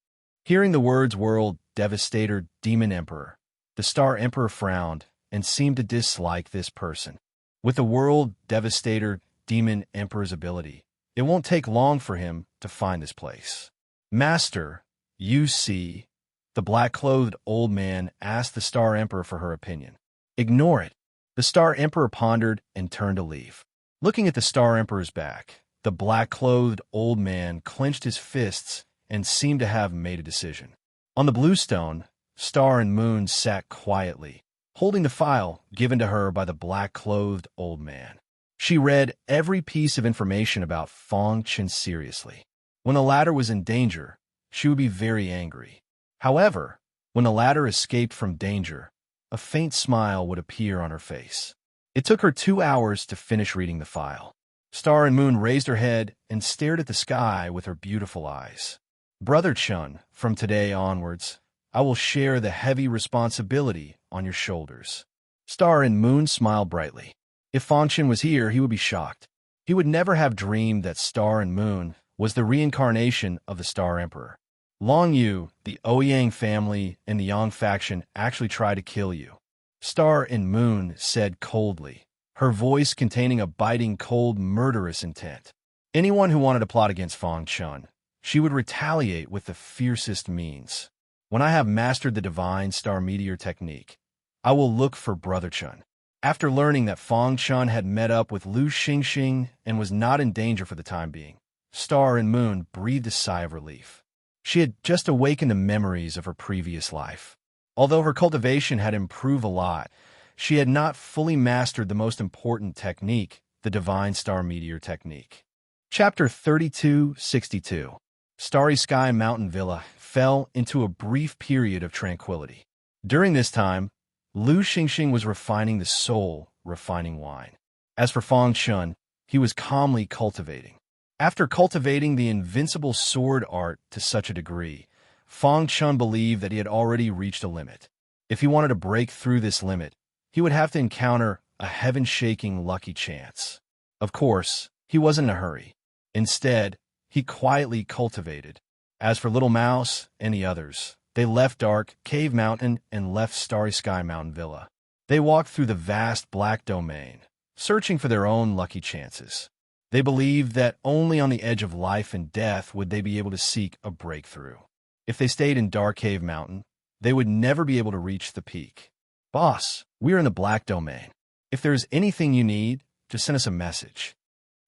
[SPEAKER 1] Hearing the words World Devastator Demon Emperor, the Star Emperor frowned and seemed to dislike this person. With the World Devastator Demon Emperor's ability, it won't take long for him to find this place. Master, you see, the black-clothed old man asked the Star Emperor for her opinion. Ignore it. The Star Emperor pondered and turned to leave. Looking at the Star Emperor's back, the black-clothed old man clenched his fists and seemed to have made a decision. On the bluestone, Star and Moon sat quietly, holding the file given to her by the black-clothed old man. She read every piece of information about Fong Chen seriously. When the latter was in danger, she would be very angry. However, when the latter escaped from danger, a faint smile would appear on her face. It took her 2 hours to finish reading the file. Star and Moon raised her head and stared at the sky with her beautiful eyes. Brother Chun, from today onwards, I will share the heavy responsibility on your shoulders. Star and Moon smiled brightly. If Fong Chen was here, he would be shocked. He would never have dreamed that Star and Moon was the reincarnation of the Star Emperor. Long Yu, the Ouyang family, and the Yang faction actually tried to kill you. Star and Moon said coldly, her voice containing a biting, cold, murderous intent. Anyone who wanted to plot against Fong Chen, she would retaliate with the fiercest means. When I have mastered the divine star meteor technique, I will look for Brother Chen. After learning that Fong Chen had met up with Lu Xingxing and was not in danger for the time being, Star and Moon breathed a sigh of relief. She had just awakened the memories of her previous life. Although her cultivation had improved a lot, she had not fully mastered the most important technique, the divine star meteor technique. Chapter 3262. Starry Sky Mountain Villa fell into a brief period of tranquility. During this time, Lu Xingxing was refining the soul, refining wine. As for Fong Chen, he was calmly cultivating. After cultivating the invincible sword art to such a degree, Fong Chen believed that he had already reached a limit. If he wanted to break through this limit, he would have to encounter a heaven-shaking lucky chance. Of course, he wasn't in a hurry. Instead, he quietly cultivated. As for Little Mouse and the others, they left Dark Cave Mountain and left Starry Sky Mountain Villa. They walked through the vast black domain, searching for their own lucky chances. They believed that only on the edge of life and death would they be able to seek a breakthrough. If they stayed in Dark Cave Mountain, they would never be able to reach the peak. Boss, we're in the black domain. If there's anything you need, just send us a message.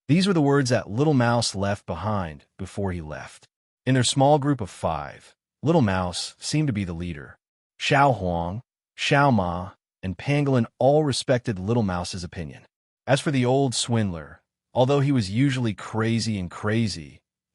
[SPEAKER 1] These were the words that Little Mouse left behind before he left. In their small group of 5, Little Mouse seemed to be the leader. Xiao Huang, Xiao Ma, and Pangolin all respected Little Mouse's opinion. As for the old swindler, although he was usually crazy,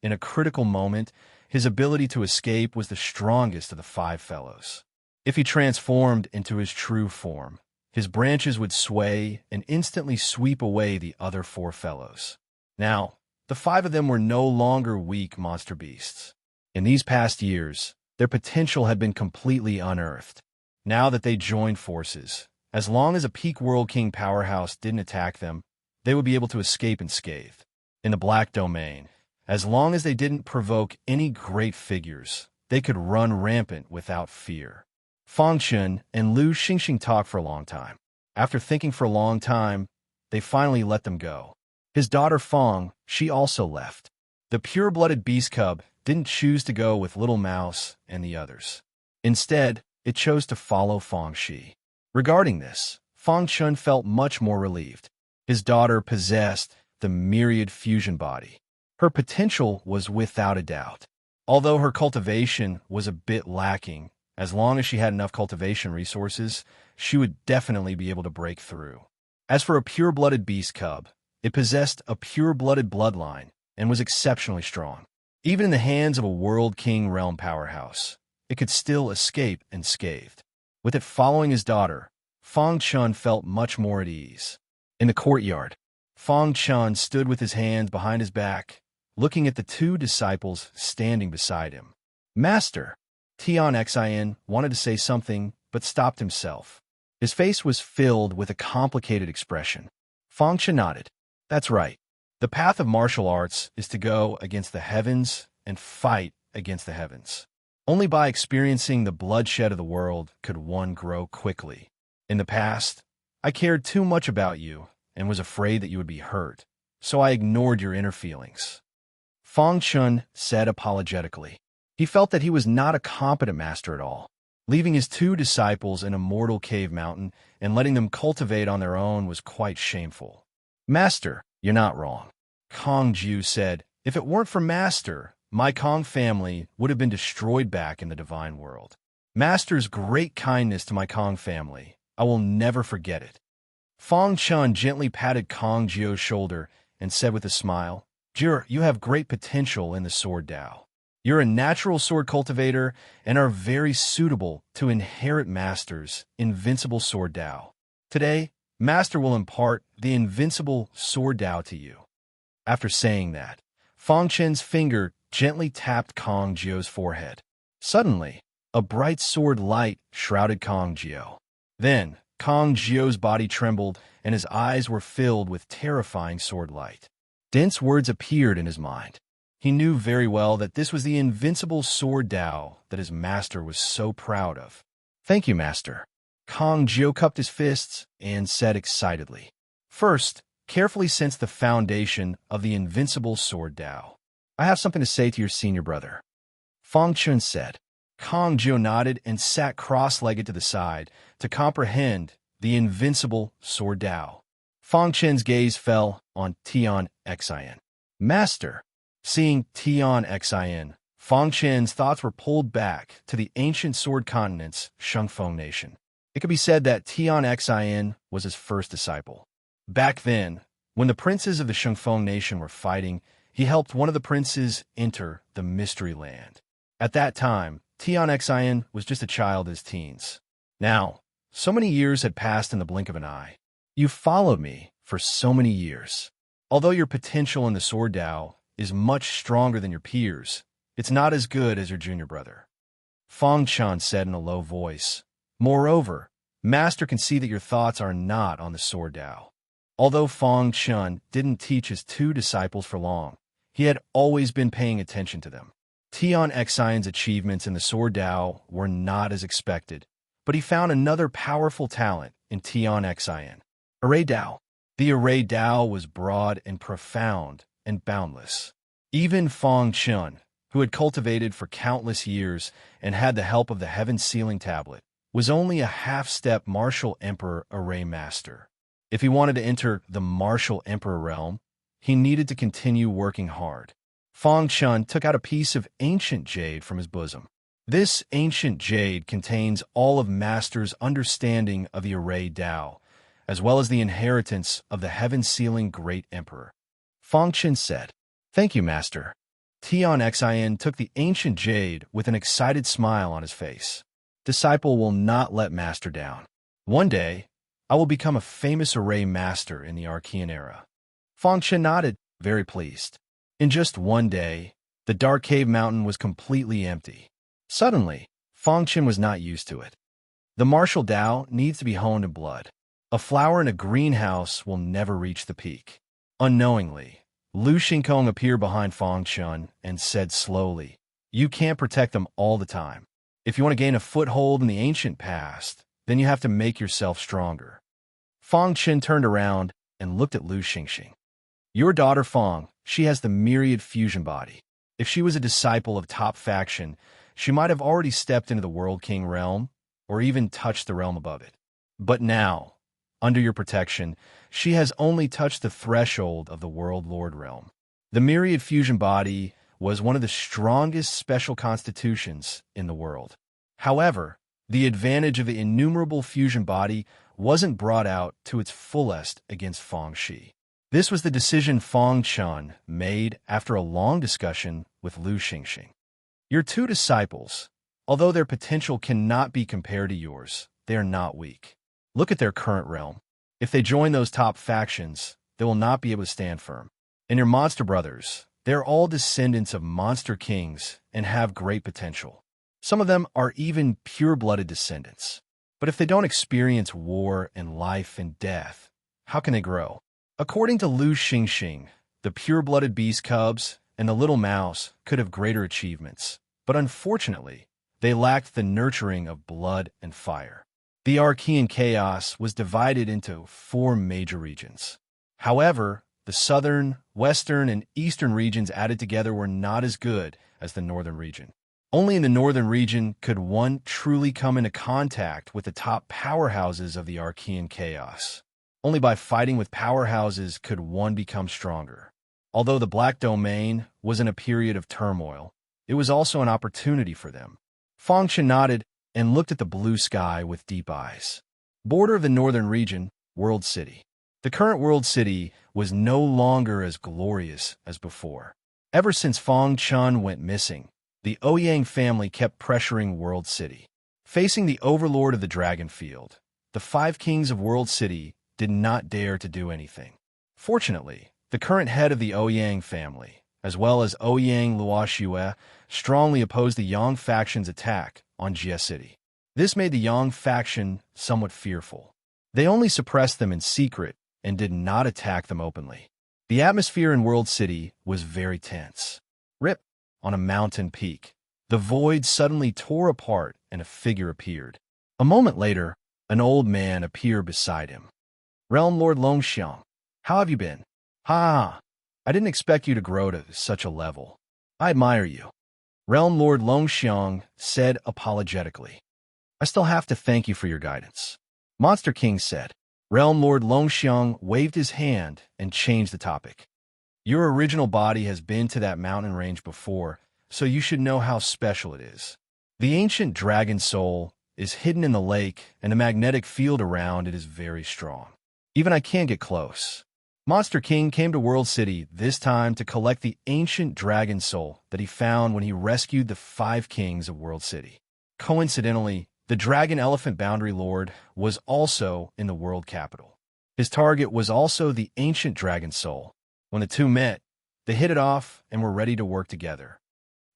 [SPEAKER 1] in a critical moment, his ability to escape was the strongest of the 5 fellows. If he transformed into his true form, his branches would sway and instantly sweep away the other 4 fellows. Now, the 5 of them were no longer weak monster beasts. In these past years, their potential had been completely unearthed. Now that they joined forces, as long as a peak World King powerhouse didn't attack them, they would be able to escape unscathed. In the black domain, as long as they didn't provoke any great figures, they could run rampant without fear. Fong Chen and Lu Xingxing talked for a long time. After thinking for a long time, they finally let them go. His daughter Fong, she also left. The pure-blooded beast cub didn't choose to go with Little Mouse and the others. Instead, it chose to follow Fong Shi. Regarding this, Fong Chen felt much more relieved. His daughter possessed the myriad fusion body. Her potential was without a doubt. Although her cultivation was a bit lacking, as long as she had enough cultivation resources, she would definitely be able to break through. As for a pure-blooded beast cub, it possessed a pure-blooded bloodline and was exceptionally strong. Even in the hands of a World King realm powerhouse, it could still escape unscathed. With it following his daughter, Fong Chen felt much more at ease. In the courtyard, Fong Chen stood with his hands behind his back, looking at the 2 disciples standing beside him. Master, Tian Xin wanted to say something, but stopped himself. His face was filled with a complicated expression. Fong Chen nodded. That's right. The path of martial arts is to go against the heavens and fight against the heavens. Only by experiencing the bloodshed of the world could one grow quickly. In the past, I cared too much about you and was afraid that you would be hurt, so I ignored your inner feelings. Fong Chen said apologetically. He felt that he was not a competent master at all. Leaving his 2 disciples in a mortal cave mountain and letting them cultivate on their own was quite shameful. Master, you're not wrong. Kong Ju said, if it weren't for Master, my Kong family would have been destroyed back in the divine world. Master's great kindness to my Kong family, I will never forget it. Fang Chun gently patted Kong Jio's shoulder and said with a smile, Jir, you have great potential in the sword Dao. You're a natural sword cultivator and are very suitable to inherit Master's invincible sword Dao. Today, Master will impart the invincible sword Dao to you. After saying that, Fang Chen's finger gently tapped Kong Jio's forehead. Suddenly, a bright sword light shrouded Kong Jio. Then, Kong Jio's body trembled and his eyes were filled with terrifying sword light. Dense words appeared in his mind. He knew very well that this was the invincible sword Dao that his master was so proud of. Thank you, Master. Kong Jio cupped his fists and said excitedly. First, carefully sense the foundation of the invincible sword Dao. I have something to say to your senior brother. Fang Chun said. Kong Jio nodded and sat cross-legged to the side to comprehend the invincible sword Dao. Fang Chen's gaze fell on Tian Xin. Master. Seeing Tian Xin, Fang Chen's thoughts were pulled back to the ancient sword continent's Shengfeng nation. It could be said that Tian Xin was his first disciple. Back then, when the princes of the Shengfeng nation were fighting, he helped one of the princes enter the Mystery Land. At that time, Tian Xin was just a child in his teens. Now, so many years had passed in the blink of an eye. You followed me for so many years. Although your potential in the sword Dao is much stronger than your peers, it's not as good as your junior brother. Fang Chun said in a low voice. Moreover, Master can see that your thoughts are not on the sword Dao. Although Fang Chun didn't teach his two disciples for long, he had always been paying attention to them. Tian Xion's achievements in the sword Dao were not as expected, but he found another powerful talent in Tian Xion. Array Dao. The Array Dao was broad and profound and boundless. Even Fang Chun, who had cultivated for countless years and had the help of the Heaven Sealing Tablet, was only a half-step Martial Emperor Array Master. If he wanted to enter the Martial Emperor realm, he needed to continue working hard. Fang Chun took out a piece of ancient jade from his bosom. This ancient jade contains all of Master's understanding of the Array Dao, as well as the inheritance of the Heaven-Sealing Great Emperor. Fang Chun said, Thank you, Master. Tian Xin took the ancient jade with an excited smile on his face. Disciple will not let Master down. One day, I will become a famous Array Master in the Archean era. Fang Chun nodded, very pleased. In just one day, the dark cave mountain was completely empty. Suddenly, Fang Chun was not used to it. The martial Dao needs to be honed in blood. A flower in a greenhouse will never reach the peak. Unknowingly, Lu Xingkong appeared behind Fang Chun and said slowly, You can't protect them all the time. If you want to gain a foothold in the ancient past, then you have to make yourself stronger. Fang Chun turned around and looked at Lu Xingxing. Your daughter Fang, she has the myriad fusion body. If she was a disciple of top faction, she might have already stepped into the World King realm, or even touched the realm above it. But now, under your protection, she has only touched the threshold of the World Lord realm. The myriad fusion body was one of the strongest special constitutions in the world. However, the advantage of the innumerable fusion body wasn't brought out to its fullest against Fang Shi. This was the decision Fang Chun made after a long discussion with Lu Xingxing. Your two disciples, although their potential cannot be compared to yours, they are not weak. Look at their current realm. If they join those top factions, they will not be able to stand firm. And your monster brothers, they are all descendants of monster kings and have great potential. Some of them are even pure-blooded descendants. But if they don't experience war and life and death, how can they grow? According to Lu Xingxing, the pure-blooded beast cubs and the little mouse could have greater achievements, but unfortunately, they lacked the nurturing of blood and fire. The Archean chaos was divided into 4 major regions. However, the southern, western, and eastern regions added together were not as good as the northern region. Only in the northern region could one truly come into contact with the top powerhouses of the Archean chaos. Only by fighting with powerhouses could one become stronger. Although the Black Domain was in a period of turmoil, it was also an opportunity for them. Fengshen nodded and looked at the blue sky with deep eyes. Border of the northern region, World City. The current World City was no longer as glorious as before. Ever since Feng Chun went missing, the Ouyang family kept pressuring World City. Facing the overlord of the Dragon Field, the 5 kings of World City did not dare to do anything. Fortunately, the current head of the Ouyang family, as well as Ouyang Luoxue, strongly opposed the Yang faction's attack on Jie City. This made the Yang faction somewhat fearful. They only suppressed them in secret and did not attack them openly. The atmosphere in World City was very tense. Rip, on a mountain peak, the void suddenly tore apart and a figure appeared. A moment later, an old man appeared beside him. Realm Lord Longxiang, how have you been? Ha! I didn't expect you to grow to such a level. I admire you. Realm Lord Longxiang said apologetically. I still have to thank you for your guidance. Monster King said. Realm Lord Longxiang waved his hand and changed the topic. Your original body has been to that mountain range before, so you should know how special it is. The ancient dragon soul is hidden in the lake, and the magnetic field around it is very strong. Even I can't get close. Monster King came to World City this time to collect the ancient dragon soul that he found when he rescued the 5 kings of World City. Coincidentally, the Dragon Elephant Boundary Lord was also in the world capital. His target was also the ancient dragon soul. When the two met, they hit it off and were ready to work together.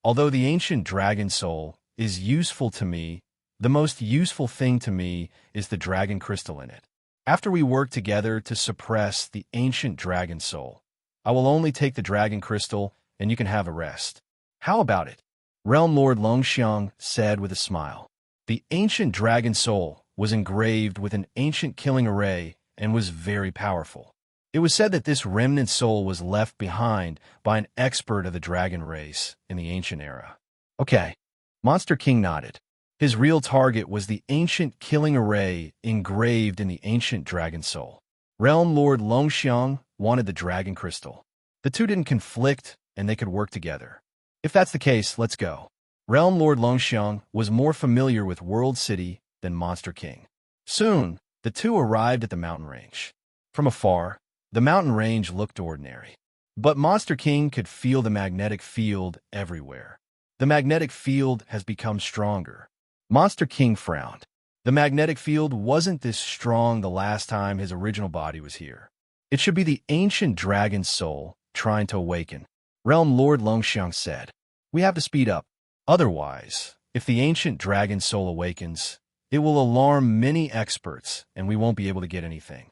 [SPEAKER 1] Although the ancient dragon soul is useful to me, the most useful thing to me is the dragon crystal in it. After we work together to suppress the ancient dragon soul, I will only take the dragon crystal and you can have a rest. How about it? Realm Lord Longxiang said with a smile. The ancient dragon soul was engraved with an ancient killing array and was very powerful. It was said that this remnant soul was left behind by an expert of the dragon race in the ancient era. Okay. Monster King nodded. His real target was the ancient killing array engraved in the ancient dragon soul. Realm Lord Longxiang wanted the dragon crystal. The two didn't conflict and they could work together. If that's the case, let's go. Realm Lord Longxiang was more familiar with World City than Monster King. Soon, the two arrived at the mountain range. From afar, the mountain range looked ordinary. But Monster King could feel the magnetic field everywhere. The magnetic field has become stronger. Monster King frowned. The magnetic field wasn't this strong the last time his original body was here. It should be the ancient dragon soul trying to awaken. Realm Lord Longxiang said. We have to speed up. Otherwise, if the ancient dragon soul awakens, it will alarm many experts and we won't be able to get anything.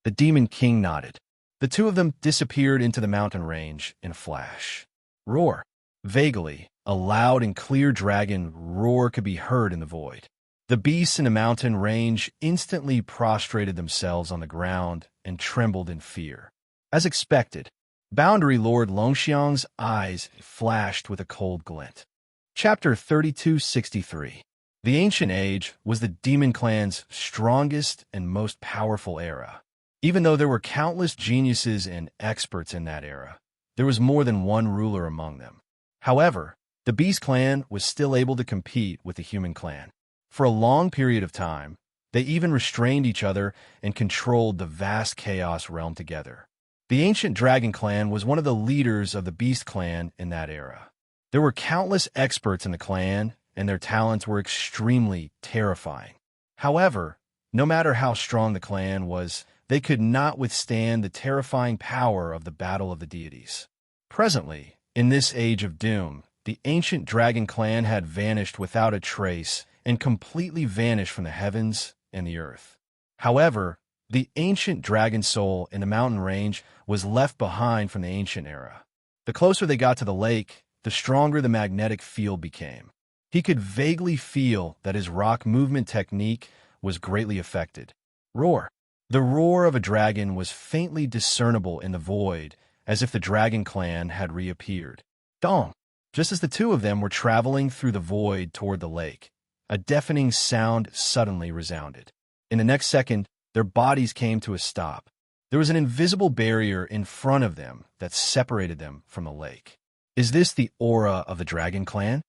[SPEAKER 1] The Demon King nodded. The two of them disappeared into the mountain range in a flash. Roar. Vaguely, a loud and clear dragon roar could be heard in the void. The beasts in the mountain range instantly prostrated themselves on the ground and trembled in fear. As expected, Boundary Lord Longxiang's eyes flashed with a cold glint. Chapter 3263. The Ancient Age was the Demon Clan's strongest and most powerful era. Even though there were countless geniuses and experts in that era, there was more than one ruler among them. However, the Beast Clan was still able to compete with the Human Clan. For a long period of time, they even restrained each other and controlled the vast Chaos Realm together. The Ancient Dragon Clan was one of the leaders of the Beast Clan in that era. There were countless experts in the clan, and their talents were extremely terrifying. However, no matter how strong the clan was, they could not withstand the terrifying power of the Battle of the Deities. Presently, in this Age of Doom, the Ancient Dragon Clan had vanished without a trace and completely vanished from the heavens and the earth. However, the Ancient Dragon Soul in the mountain range was left behind from the ancient era. The closer they got to the lake, the stronger the magnetic field became. He could vaguely feel that his rock movement technique was greatly affected. Roar. The roar of a dragon was faintly discernible in the void, as if the Dragon Clan had reappeared. Dong! Just as the two of them were traveling through the void toward the lake, a deafening sound suddenly resounded. In the next second, their bodies came to a stop. There was an invisible barrier in front of them that separated them from the lake. Is this the aura of the Dragon Clan?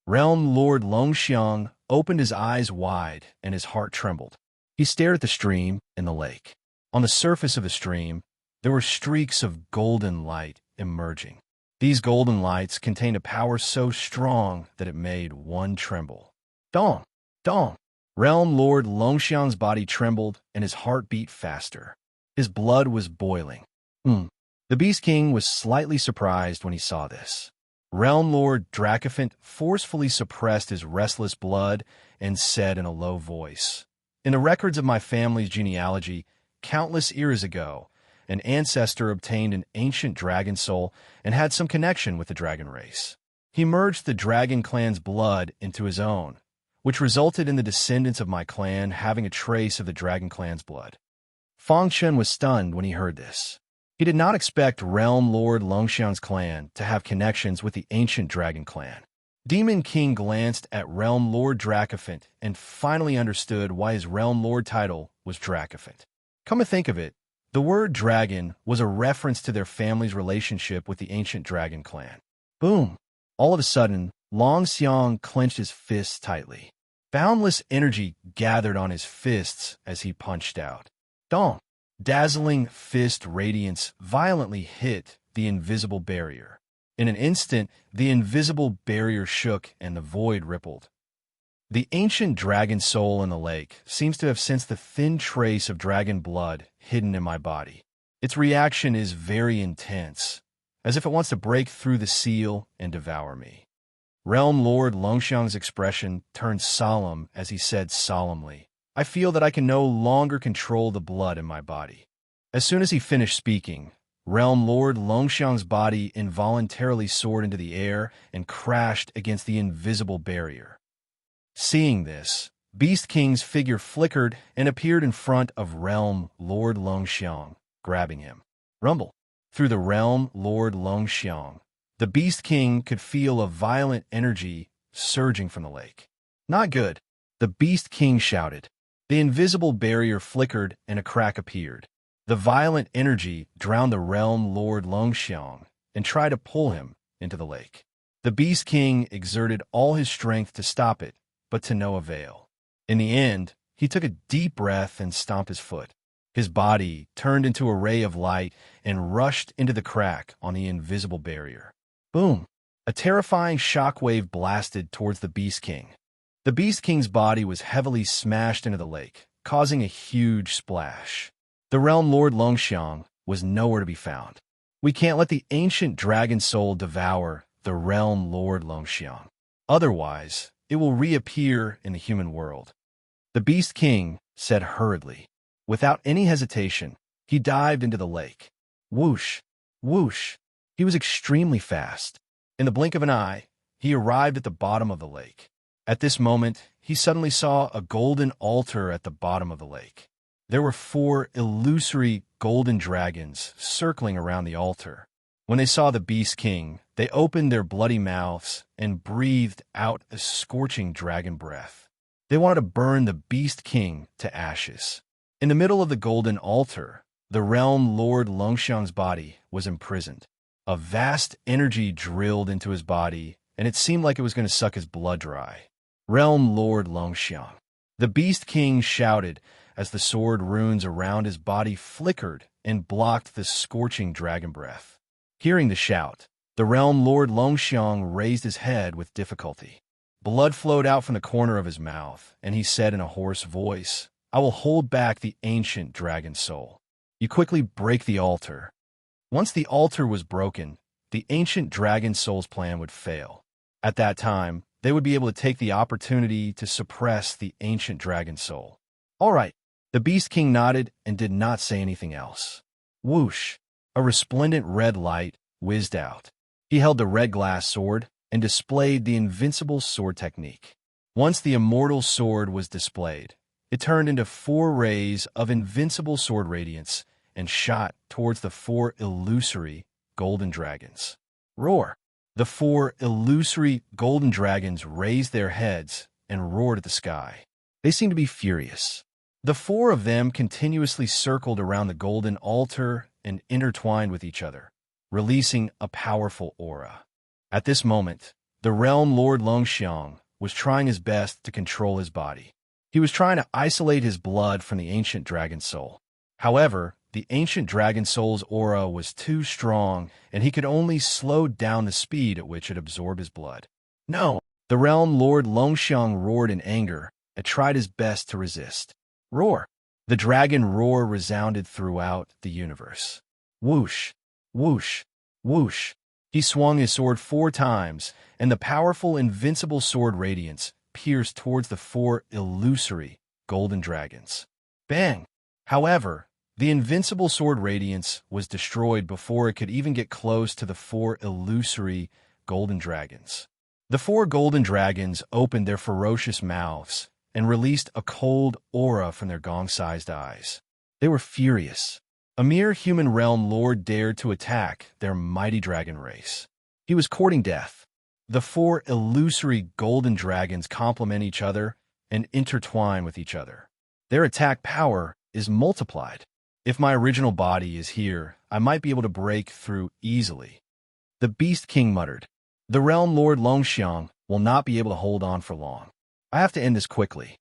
[SPEAKER 1] Realm Lord Longxiang opened his eyes wide and his heart trembled. He stared at the stream and the lake. On the surface of the stream, there were streaks of golden light emerging. These golden lights contained a power so strong that it made one tremble. Dong! Dong! Realm Lord Longxiang's body trembled and his heart beat faster. His blood was boiling. The Beast King was slightly surprised when he saw this. Realm Lord Dracophant forcefully suppressed his restless blood and said in a low voice, "In the records of my family's genealogy, countless eras ago, an ancestor obtained an ancient dragon soul and had some connection with the dragon race. He merged the Dragon Clan's blood into his own, which resulted in the descendants of my clan having a trace of the Dragon Clan's blood." Fang Chen was stunned when he heard this. He did not expect Realm Lord Longxiang's clan to have connections with the ancient Dragon Clan. Demon King glanced at Realm Lord Dracophant and finally understood why his Realm Lord title was Dracophant. Come to think of it, the word dragon was a reference to their family's relationship with the ancient Dragon Clan. Boom! All of a sudden, Longxiang clenched his fists tightly. Boundless energy gathered on his fists as he punched out. Dong! Dazzling fist radiance violently hit the invisible barrier. In an instant, the invisible barrier shook and the void rippled. The ancient dragon soul in the lake seems to have sensed the thin trace of dragon blood hidden in my body. Its reaction is very intense, as if it wants to break through the seal and devour me. Realm Lord Longxiang's expression turned solemn as he said solemnly, "I feel that I can no longer control the blood in my body." As soon as he finished speaking, Realm Lord Longxiang's body involuntarily soared into the air and crashed against the invisible barrier. Seeing this, Beast King's figure flickered and appeared in front of Realm Lord Longxiang, grabbing him. Rumble! Through the Realm Lord Longxiang, the Beast King could feel a violent energy surging from the lake. Not good, the Beast King shouted. The invisible barrier flickered and a crack appeared. The violent energy drowned the Realm Lord Longxiang and tried to pull him into the lake. The Beast King exerted all his strength to stop it, but to no avail. In the end, he took a deep breath and stomped his foot. His body turned into a ray of light and rushed into the crack on the invisible barrier. Boom! A terrifying shockwave blasted towards the Beast King. The Beast King's body was heavily smashed into the lake, causing a huge splash. The Realm Lord Longxiang was nowhere to be found. We can't let the ancient dragon soul devour the Realm Lord Longxiang. Otherwise, it will reappear in the human world. The Beast King said hurriedly. Without any hesitation, he dived into the lake. Whoosh! Whoosh! He was extremely fast. In the blink of an eye, he arrived at the bottom of the lake. At this moment, he suddenly saw a golden altar at the bottom of the lake. There were 4 illusory golden dragons circling around the altar. When they saw the Beast King, they opened their bloody mouths and breathed out a scorching dragon breath. They wanted to burn the Beast King to ashes. In the middle of the golden altar, the Realm Lord Longxiang's body was imprisoned. A vast energy drilled into his body, and it seemed like it was going to suck his blood dry. Realm Lord Longxiang. The Beast King shouted as the sword runes around his body flickered and blocked the scorching dragon breath. Hearing the shout, the Realm Lord Longxiang raised his head with difficulty. Blood flowed out from the corner of his mouth, and he said in a hoarse voice, "I will hold back the ancient dragon soul." You quickly break the altar. Once the altar was broken, the ancient dragon soul's plan would fail. At that time, they would be able to take the opportunity to suppress the ancient dragon soul. All right. The Beast King nodded and did not say anything else. Whoosh! A resplendent red light whizzed out. He held the red glass sword and displayed the invincible sword technique. Once the immortal sword was displayed, it turned into 4 rays of invincible sword radiance and shot towards the 4 illusory golden dragons. Roar! The 4 illusory golden dragons raised their heads and roared at the sky. They seemed to be furious. The four of them continuously circled around the golden altar and intertwined with each other, releasing a powerful aura. At this moment, the realm lord Longxiang was trying his best to control his body. He was trying to isolate his blood from the ancient dragon soul. However, the ancient dragon soul's aura was too strong, and he could only slow down the speed at which it absorbed his blood. No! The realm lord Longxiang roared in anger and tried his best to resist. Roar! The dragon roar resounded throughout the universe. Whoosh! Whoosh! Whoosh! He swung his sword 4 times, and the powerful invincible sword radiance pierced towards the 4 illusory golden dragons. Bang! However, the invincible sword radiance was destroyed before it could even get close to the 4 illusory golden dragons. The 4 golden dragons opened their ferocious mouths and released a cold aura from their gong-sized eyes. They were furious. A mere human realm lord dared to attack their mighty dragon race. He was courting death. The 4 illusory golden dragons complement each other and intertwine with each other. Their attack power is multiplied. If my original body is here, I might be able to break through easily. The Beast King muttered. The realm lord Longxiang will not be able to hold on for long. I have to end this quickly.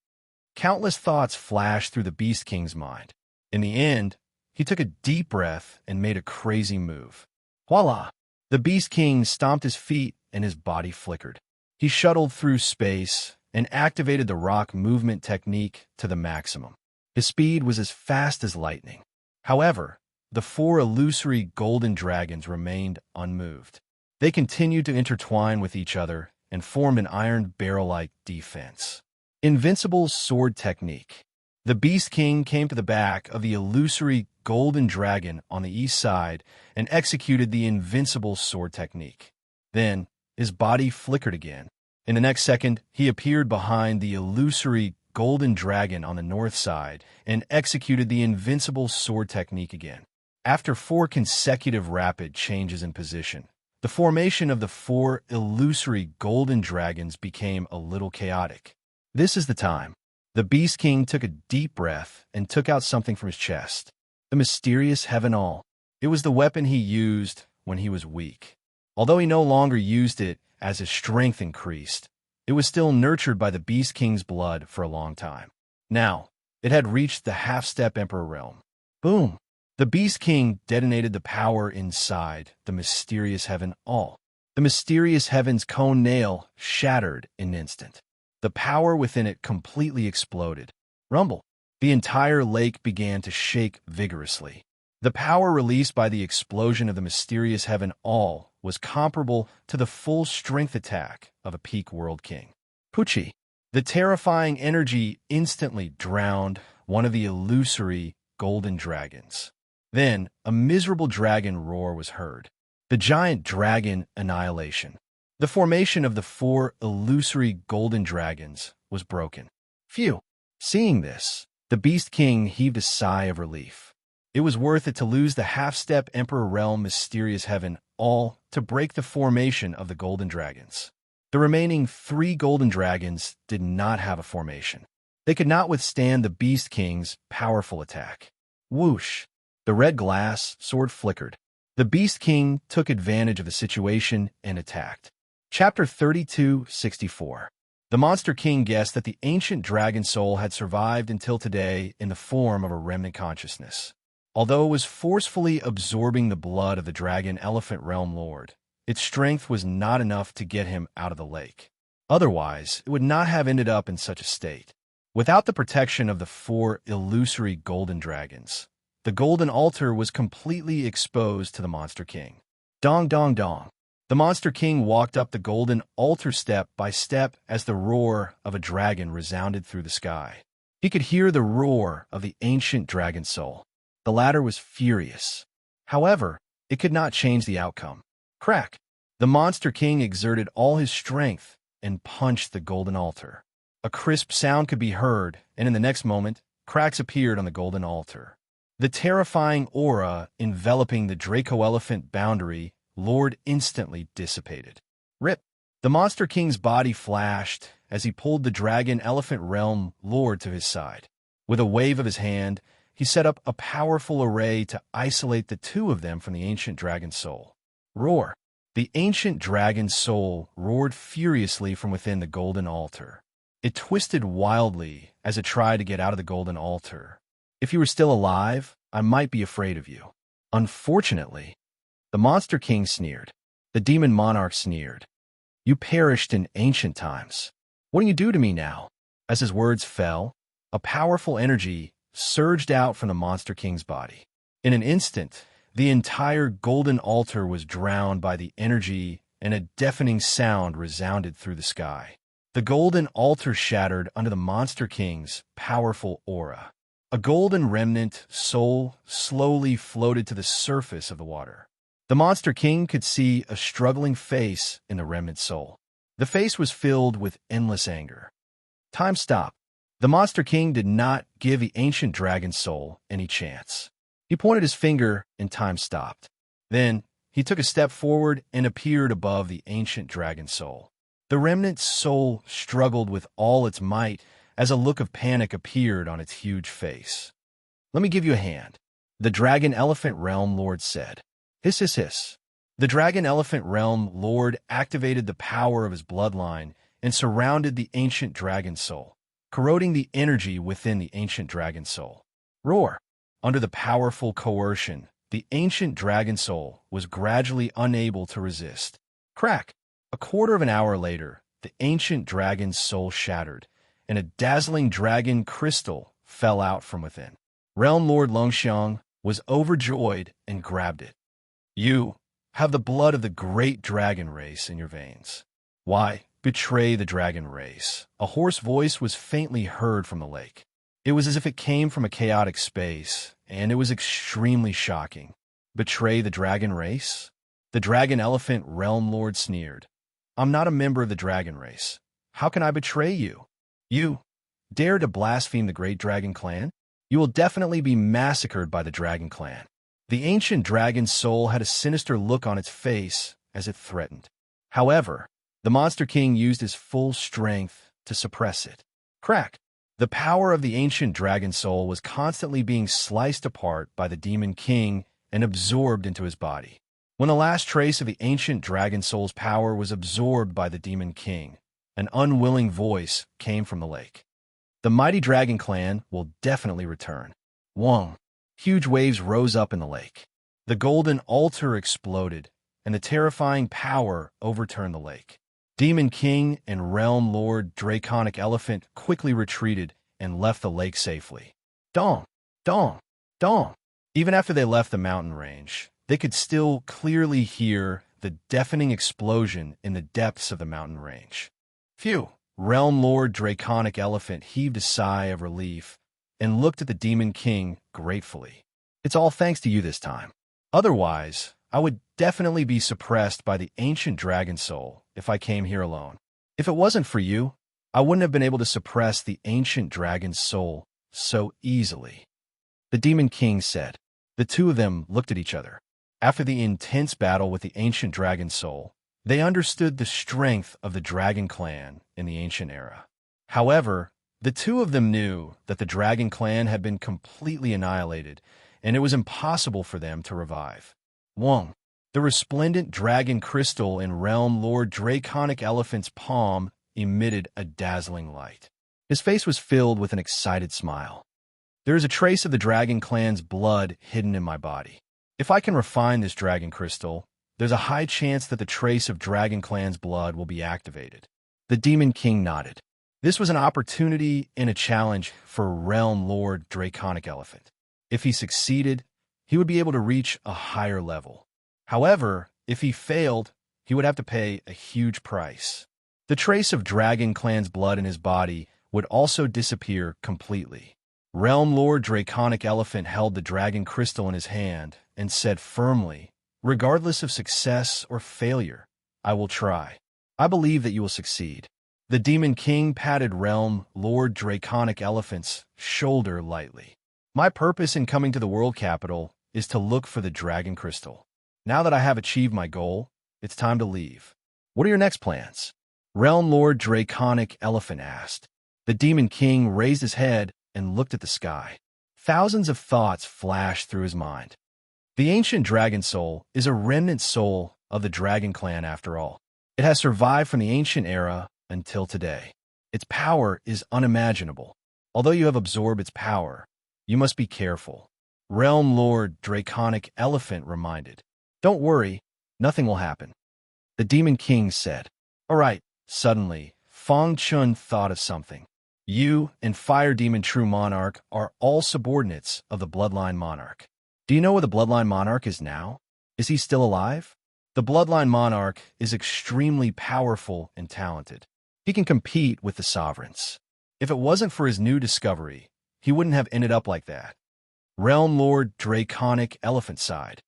[SPEAKER 1] Countless thoughts flashed through the Beast King's mind. In the end, he took a deep breath and made a crazy move. Voila! The Beast King stomped his feet and his body flickered. He shuttled through space and activated the rock movement technique to the maximum. His speed was as fast as lightning. However, the 4 illusory golden dragons remained unmoved. They continued to intertwine with each other and formed an iron barrel-like defense. Invincible sword technique. The Beast King came to the back of the illusory golden dragon on the east side and executed the invincible sword technique. Then, his body flickered again. In the next second, he appeared behind the illusory golden dragon on the north side and executed the invincible sword technique again. After 4 consecutive rapid changes in position, the formation of the 4 illusory golden dragons became a little chaotic. This is the time. The Beast King took a deep breath and took out something from his chest. The mysterious heaven all. It was the weapon he used when he was weak. Although he no longer used it as his strength increased, it was still nurtured by the Beast King's blood for a long time. Now, it had reached the half-step Emperor realm. Boom! The Beast King detonated the power inside the mysterious heaven all. The mysterious heaven's cone nail shattered in an instant. The power within it completely exploded. Rumble! The entire lake began to shake vigorously. The power released by the explosion of the mysterious heaven all was comparable to the full strength attack of a peak world king. Pucci! The terrifying energy instantly drowned one of the illusory golden dragons. Then, a miserable dragon roar was heard. The giant dragon annihilation. The formation of the 4 illusory golden dragons was broken. Phew! Seeing this, the Beast King heaved a sigh of relief. It was worth it to lose the half-step Emperor Realm Mysterious Heaven all to break the formation of the golden dragons. The remaining 3 golden dragons did not have a formation. They could not withstand the Beast King's powerful attack. Whoosh! The red glass sword flickered. The Beast King took advantage of the situation and attacked. Chapter 32:64. The Monster King guessed that the ancient dragon soul had survived until today in the form of a remnant consciousness. Although it was forcefully absorbing the blood of the dragon elephant realm lord, its strength was not enough to get him out of the lake. Otherwise, it would not have ended up in such a state. Without the protection of the 4 illusory golden dragons, the golden altar was completely exposed to the Monster King. Dong dong dong. The Monster King walked up the golden altar step by step as the roar of a dragon resounded through the sky. He could hear the roar of the ancient dragon soul. The latter was furious. However, it could not change the outcome. Crack! The Monster King exerted all his strength and punched the golden altar. A crisp sound could be heard, and in the next moment, cracks appeared on the golden altar. The terrifying aura enveloping the Draco Elephant boundary Lord instantly dissipated. Rip! The Monster King's body flashed as he pulled the Dragon Elephant Realm Lord to his side. With a wave of his hand, he set up a powerful array to isolate the two of them from the ancient dragon's soul. Roar! The ancient dragon's soul roared furiously from within the golden altar. It twisted wildly as it tried to get out of the golden altar. If you were still alive, I might be afraid of you. Unfortunately, the monster king sneered. The demon monarch sneered. You perished in ancient times. What do you do to me now? As his words fell, a powerful energy surged out from the monster king's body. In an instant, the entire golden altar was drowned by the energy, and a deafening sound resounded through the sky. The golden altar shattered under the monster king's powerful aura. A golden remnant soul slowly floated to the surface of the water. The monster king could see a struggling face in the remnant soul. The face was filled with endless anger. Time stopped. The monster king did not give the ancient dragon's soul any chance. He pointed his finger and time stopped. Then he took a step forward and appeared above the ancient dragon's soul. The remnant soul struggled with all its might as a look of panic appeared on its huge face. Let me give you a hand, the dragon elephant realm lord said. Hiss, hiss, hiss. The dragon elephant realm lord activated the power of his bloodline and surrounded the ancient dragon soul, corroding the energy within the ancient dragon soul. Roar! Under the powerful coercion, the ancient dragon soul was gradually unable to resist. Crack! A quarter of an hour later, the ancient dragon's soul shattered, and a dazzling dragon crystal fell out from within. Realm Lord Longxiang was overjoyed and grabbed it. You have the blood of the great dragon race in your veins. Why betray the dragon race? A hoarse voice was faintly heard from the lake. It was as if it came from a chaotic space, and it was extremely shocking. Betray the dragon race? The dragon elephant realm lord sneered. I'm not a member of the dragon race. How can I betray you? You dare to blaspheme the great dragon clan? You will definitely be massacred by the dragon clan. The ancient dragon's soul had a sinister look on its face as it threatened. However, the monster king used his full strength to suppress it. Crack! The power of the ancient dragon soul was constantly being sliced apart by the demon king and absorbed into his body. When the last trace of the ancient dragon soul's power was absorbed by the demon king, an unwilling voice came from the lake. The mighty dragon clan will definitely return. Wong! Huge waves rose up in the lake. The golden altar exploded, and the terrifying power overturned the lake. Demon King and Realm Lord Draconic Elephant quickly retreated and left the lake safely. Dong! Dong! Dong! Even after they left the mountain range, they could still clearly hear the deafening explosion in the depths of the mountain range. Phew! Realm Lord Draconic Elephant heaved a sigh of relief and looked at the Demon King gratefully. It's all thanks to you this time. Otherwise, I would definitely be suppressed by the ancient dragon soul if I came here alone. If it wasn't for you, I wouldn't have been able to suppress the ancient dragon's soul so easily. The Demon King said. The two of them looked at each other. After the intense battle with the ancient dragon soul, they understood the strength of the dragon clan in the ancient era. However, the two of them knew that the dragon clan had been completely annihilated, and it was impossible for them to revive. Wong, the resplendent dragon crystal in Realm Lord Draconic Elephant's palm emitted a dazzling light. His face was filled with an excited smile. There is a trace of the dragon clan's blood hidden in my body. If I can refine this dragon crystal, there's a high chance that the trace of dragon clan's blood will be activated. The Demon King nodded. This was an opportunity and a challenge for Realm Lord Draconic Elephant. If he succeeded, he would be able to reach a higher level. However, if he failed, he would have to pay a huge price. The trace of Dragon Clan's blood in his body would also disappear completely. Realm Lord Draconic Elephant held the dragon crystal in his hand and said firmly, "Regardless of success or failure, I will try. I believe that you will succeed." The Demon King patted Realm Lord Draconic Elephant's shoulder lightly. "My purpose in coming to the world capital is to look for the dragon crystal. Now that I have achieved my goal, it's time to leave. What are your next plans?" Realm Lord Draconic Elephant asked. The Demon King raised his head and looked at the sky. Thousands of thoughts flashed through his mind. The ancient dragon soul is a remnant soul of the dragon clan after all. It has survived from the ancient era until today. Its power is unimaginable. Although you have absorbed its power, you must be careful. Realm Lord Draconic Elephant reminded. Don't worry, nothing will happen. The Demon King said. All right, suddenly, Fang Chun thought of something. You and Fire Demon True Monarch are all subordinates of the Bloodline Monarch. Do you know where the Bloodline Monarch is now? Is he still alive? The Bloodline Monarch is extremely powerful and talented. He can compete with the sovereigns. If it wasn't for his new discovery, he wouldn't have ended up like that. Realm Lord Draconic Elephant sighed.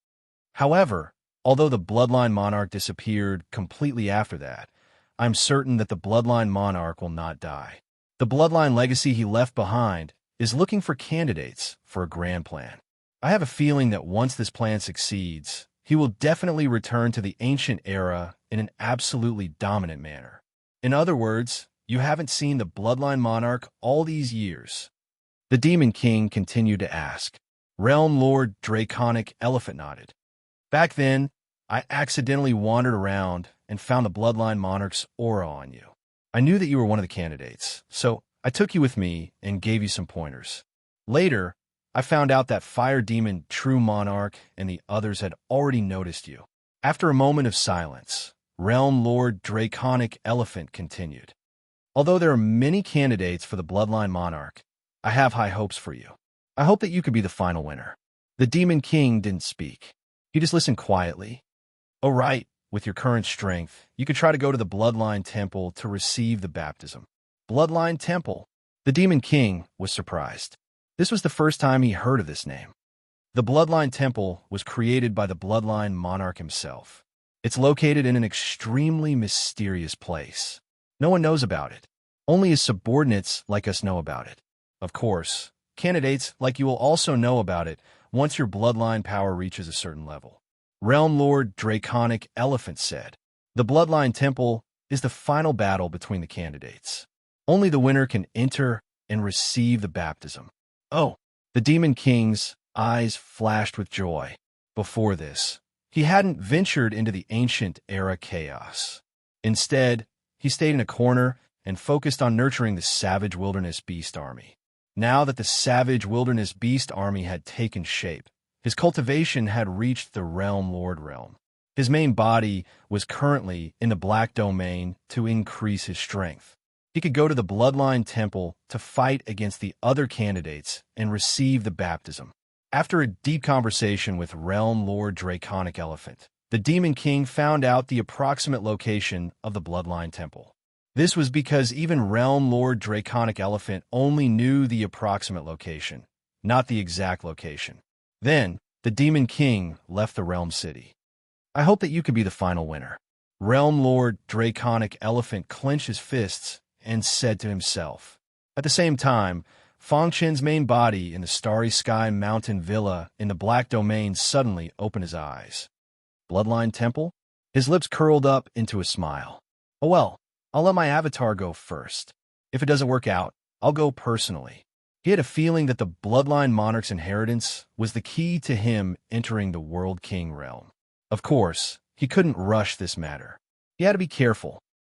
[SPEAKER 1] However, although the Bloodline Monarch disappeared completely after that, I'm certain that the Bloodline Monarch will not die. The Bloodline legacy he left behind is looking for candidates for a grand plan. I have a feeling that once this plan succeeds, he will definitely return to the ancient era in an absolutely dominant manner. In other words, you haven't seen the Bloodline Monarch all these years. The Demon King continued to ask. Realm Lord Draconic Elephant nodded. Back then, I accidentally wandered around and found the Bloodline Monarch's aura on you. I knew that you were one of the candidates, so I took you with me and gave you some pointers. Later, I found out that Fire Demon True Monarch and the others had already noticed you. After a moment of silence, Realm Lord Draconic Elephant continued. Although there are many candidates for the Bloodline Monarch, I have high hopes for you. I hope that you could be the final winner. The Demon King didn't speak. He just listened quietly. Oh, right. With your current strength, you could try to go to the Bloodline Temple to receive the baptism. Bloodline Temple? The Demon King was surprised. This was the first time he heard of this name. The Bloodline Temple was created by the Bloodline Monarch himself. It's located in an extremely mysterious place. No one knows about it. Only his subordinates like us know about it. Of course, candidates like you will also know about it once your bloodline power reaches a certain level. Realm Lord Draconic Elephant said. The Bloodline Temple is the final battle between the candidates. Only the winner can enter and receive the baptism. Oh, the Demon King's eyes flashed with joy. Before this, he hadn't ventured into the ancient era chaos. Instead, he stayed in a corner and focused on nurturing the Savage Wilderness Beast Army. Now that the Savage Wilderness Beast Army had taken shape, his cultivation had reached the Realm Lord realm. His main body was currently in the Black Domain to increase his strength. He could go to the Bloodline Temple to fight against the other candidates and receive the baptism. After a deep conversation with Realm Lord Draconic Elephant, the Demon King found out the approximate location of the Bloodline Temple. This was because even Realm Lord Draconic Elephant only knew the approximate location, not the exact location. Then, the Demon King left the Realm City. I hope that you could be the final winner. Realm Lord Draconic Elephant clenched his fists and said to himself. At the same time, Fang Chen's main body in the Starry Sky Mountain Villa in the Black Domain suddenly opened his eyes. Bloodline Temple? His lips curled up into a smile. Oh well, I'll let my avatar go first. If it doesn't work out, I'll go personally. He had a feeling that the Bloodline Monarch's inheritance was the key to him entering the World King realm. Of course, he couldn't rush this matter. He had to be careful.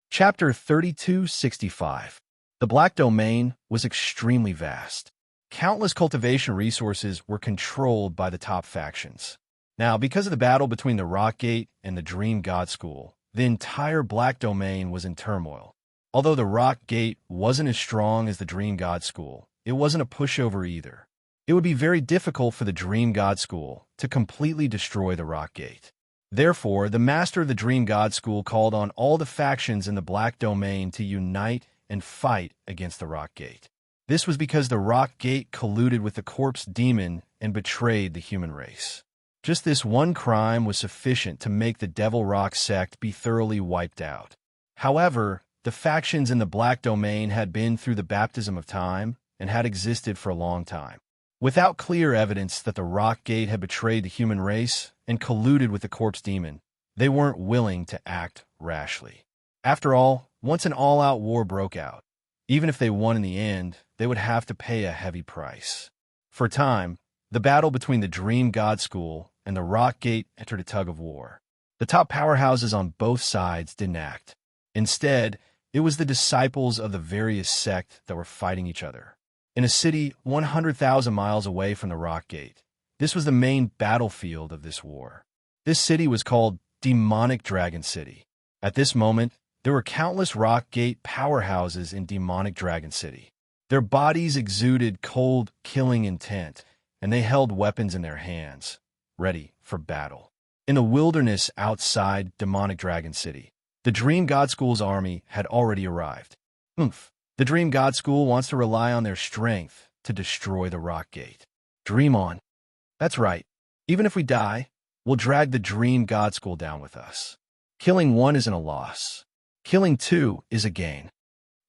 [SPEAKER 1] Chapter 3265. The Black Domain was extremely vast. Countless cultivation resources were controlled by the top factions. Now, because of the battle between the Rock Gate and the Dream God School, the entire Black Domain was in turmoil. Although the Rock Gate wasn't as strong as the Dream God School, it wasn't a pushover either. It would be very difficult for the Dream God School to completely destroy the Rock Gate. Therefore, the master of the Dream God School called on all the factions in the Black Domain to unite and fight against the Rock Gate. This was because the Rock Gate colluded with the Corpse Demon and betrayed the human race. Just this one crime was sufficient to make the Devil Rock sect be thoroughly wiped out. However, the factions in the Black Domain had been through the baptism of time and had existed for a long time. Without clear evidence that the Rock Gate had betrayed the human race and colluded with the Corpse Demon, they weren't willing to act rashly. After all, once an all-out war broke out, even if they won in the end, they would have to pay a heavy price. For a time, the battle between the Dream God School and the Rock Gate entered a tug of war. The top powerhouses on both sides didn't act. Instead, it was the disciples of the various sects that were fighting each other. In a city 100,000 miles away from the Rock Gate, this was the main battlefield of this war. This city was called Demonic Dragon City. At this moment, there were countless Rock Gate powerhouses in Demonic Dragon City. Their bodies exuded cold, killing intent, and they held weapons in their hands, ready for battle. In the wilderness outside Demonic Dragon City, the Dream God School's army had already arrived. The Dream God School wants to rely on their strength to destroy the Rock Gate. Dream on. That's right. Even if we die, we'll drag the Dream God School down with us. Killing one isn't a loss. Killing two is a gain.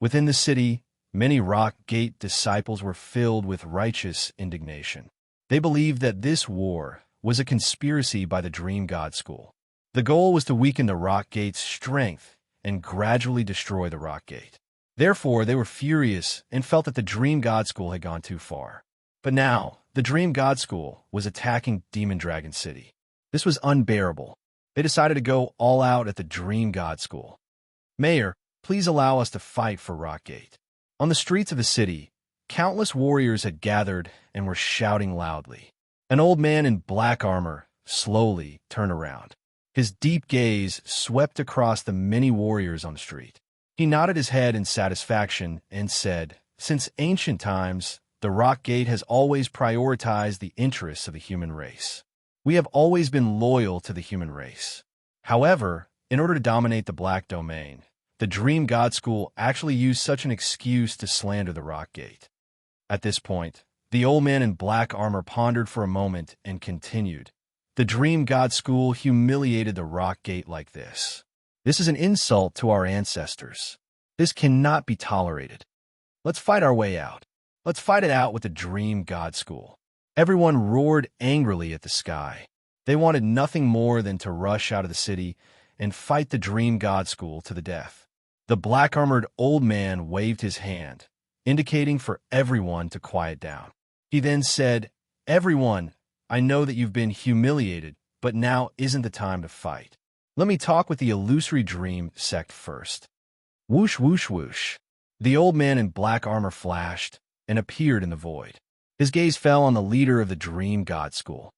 [SPEAKER 1] Within the city, many Rock Gate disciples were filled with righteous indignation. They believed that this war was a conspiracy by the Dream God School. The goal was to weaken the Rock Gate's strength and gradually destroy the Rock Gate. Therefore, they were furious and felt that the Dream God School had gone too far. But now, the Dream God School was attacking Demon Dragon City. This was unbearable. They decided to go all out at the Dream God School. Mayor, please allow us to fight for Rock Gate. On the streets of the city, countless warriors had gathered and were shouting loudly. An old man in black armor slowly turned around. His deep gaze swept across the many warriors on the street. He nodded his head in satisfaction and said, "Since ancient times, the Rock Gate has always prioritized the interests of the human race. We have always been loyal to the human race. However, in order to dominate the Black Domain, the Dream God School actually used such an excuse to slander the Rock Gate." At this point, the old man in black armor pondered for a moment and continued. The Dream God School humiliated the Rock Gate like this. This is an insult to our ancestors. This cannot be tolerated. Let's fight our way out. Let's fight it out with the Dream God School. Everyone roared angrily at the sky. They wanted nothing more than to rush out of the city and fight the Dream God School to the death. The black-armored old man waved his hand, indicating for everyone to quiet down. He then said, "Everyone, I know that you've been humiliated, but now isn't the time to fight. Let me talk with the illusory dream sect first." Whoosh, whoosh, whoosh. The old man in black armor flashed and appeared in the void. His gaze fell on the leader of the Dream God School,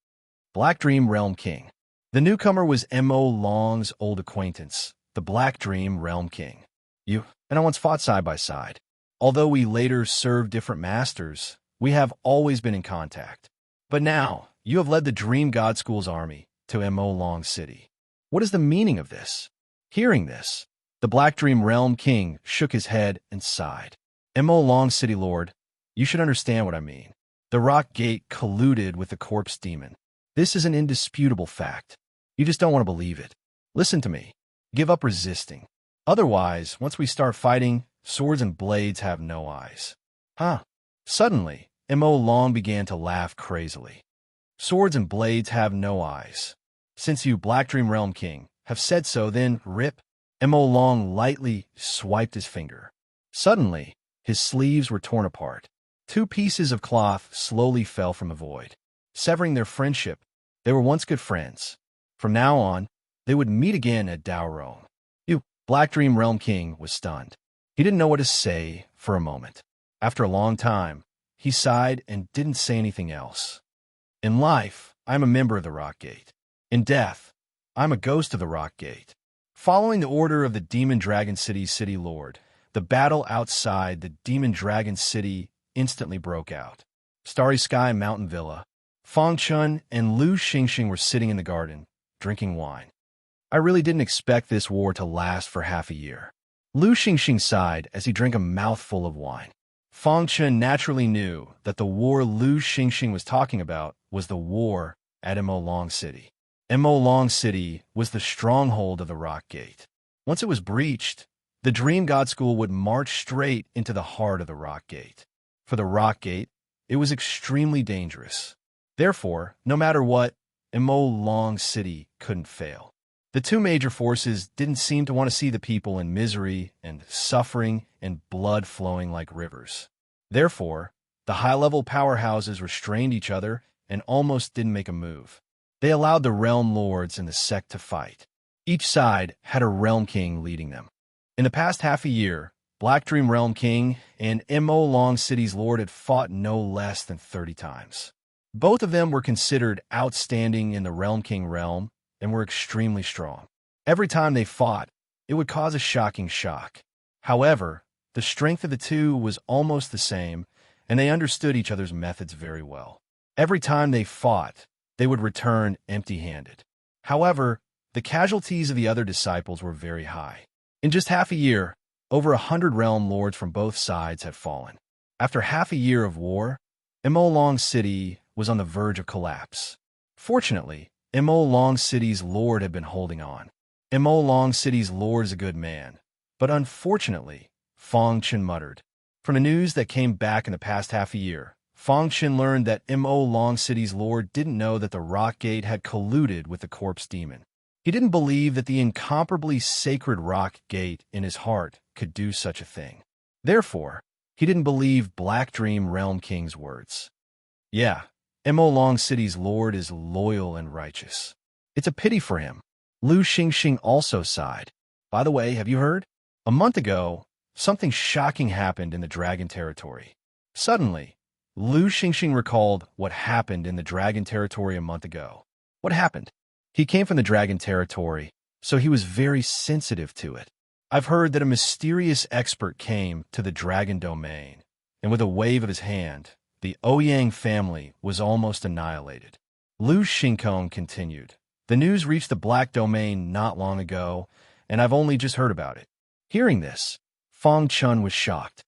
[SPEAKER 1] Black Dream Realm King. The newcomer was M.O. Long's old acquaintance, the Black Dream Realm King. You and I once fought side by side. Although we later served different masters, we have always been in contact. But now, you have led the Dream God School's army to M.O. Long City. What is the meaning of this? Hearing this, the Black Dream Realm King shook his head and sighed. M.O. Long City Lord, you should understand what I mean. The Rock Gate colluded with the Corpse Demon. This is an indisputable fact. You just don't want to believe it. Listen to me. Give up resisting. Otherwise, once we start fighting, swords and blades have no eyes. Suddenly, M.O. Long began to laugh crazily. Swords and blades have no eyes. Since you, Black Dream Realm King, have said so, then rip. M.O. Long lightly swiped his finger. Suddenly, his sleeves were torn apart. 2 pieces of cloth slowly fell from the void. Severing their friendship, they were once good friends. From now on, they would meet again at Daorong. You, Black Dream Realm King, was stunned. He didn't know what to say for a moment. After a long time, he sighed and didn't say anything else. In life, I'm a member of the Rock Gate. In death, I'm a ghost of the Rock Gate. Following the order of the Demon Dragon City's City Lord, the battle outside the Demon Dragon City instantly broke out. Starry Sky Mountain Villa. Fang Chun and Lu Xingxing were sitting in the garden, drinking wine. I really didn't expect this war to last for half a year. Lu Xingxing sighed as he drank a mouthful of wine. Fang Chun naturally knew that the war Lu Xingxing was talking about was the war at M.O. Long City. M.O. Long City was the stronghold of the Rock Gate. Once it was breached, the Dream God School would march straight into the heart of the Rock Gate. For the Rock Gate, it was extremely dangerous. Therefore, no matter what, M.O. Long City couldn't fail. The 2 major forces didn't seem to want to see the people in misery and suffering and blood flowing like rivers. Therefore, the high-level powerhouses restrained each other and almost didn't make a move. They allowed the realm lords and the sect to fight. Each side had a realm king leading them. In the past half a year, Black Dream Realm King and M.O. Long City's Lord had fought no less than 30 times. Both of them were considered outstanding in the Realm King realm and were extremely strong. Every time they fought, it would cause a shocking shock. However, the strength of the two was almost the same, and they understood each other's methods very well. Every time they fought, they would return empty-handed. However, the casualties of the other disciples were very high. In just half a year, over 100 realm lords from both sides had fallen. After half a year of war, M.O. Long City was on the verge of collapse. Fortunately, M.O. Long City's lord had been holding on. M.O. Long City's lord is a good man, but unfortunately, Fong Chen muttered. From the news that came back in the past half a year, Fong Chen learned that M.O. Long City's lord didn't know that the Rock Gate had colluded with the corpse demon. He didn't believe that the incomparably sacred Rock Gate in his heart could do such a thing. Therefore, he didn't believe Black Dream Realm King's words. Yeah, M.O. Long City's lord is loyal and righteous. It's a pity for him. Lu Xingxing also sighed. By the way, have you heard? A month ago, something shocking happened in the Dragon Territory. Suddenly, Lu Xingxing recalled what happened in the Dragon Territory a month ago. What happened? He came from the Dragon Territory, so he was very sensitive to it. I've heard that a mysterious expert came to the Dragon Domain, and with a wave of his hand, the Ouyang family was almost annihilated. Lu Xingkong continued. The news reached the Black Domain not long ago, and I've only just heard about it. Hearing this, Fong Chun was shocked.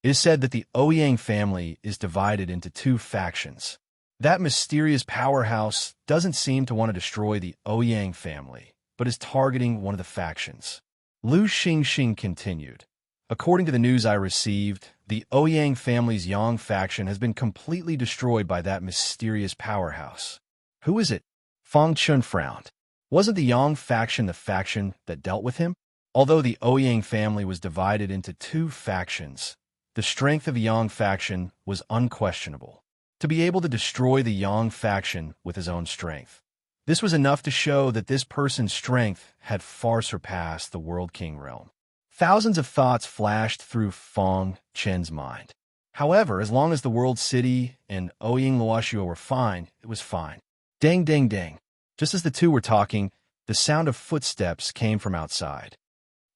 [SPEAKER 1] It is said that the Ouyang family is divided into two factions. That mysterious powerhouse doesn't seem to want to destroy the Ouyang family, but is targeting one of the factions. Lu Xingxing continued. According to the news I received, the Ouyang family's Yang faction has been completely destroyed by that mysterious powerhouse. Who is it? Fong Chun frowned. Wasn't the Yang faction the faction that dealt with him? Although the Ouyang family was divided into two factions, the strength of the Yang faction was unquestionable. To be able to destroy the Yang faction with his own strength. This was enough to show that this person's strength had far surpassed the World King realm. Thousands of thoughts flashed through Fong Chen's mind. However, as long as the World City and Ouyang Luoxuo were fine, it was fine. Dang, dang, dang. Just as the two were talking, the sound of footsteps came from outside.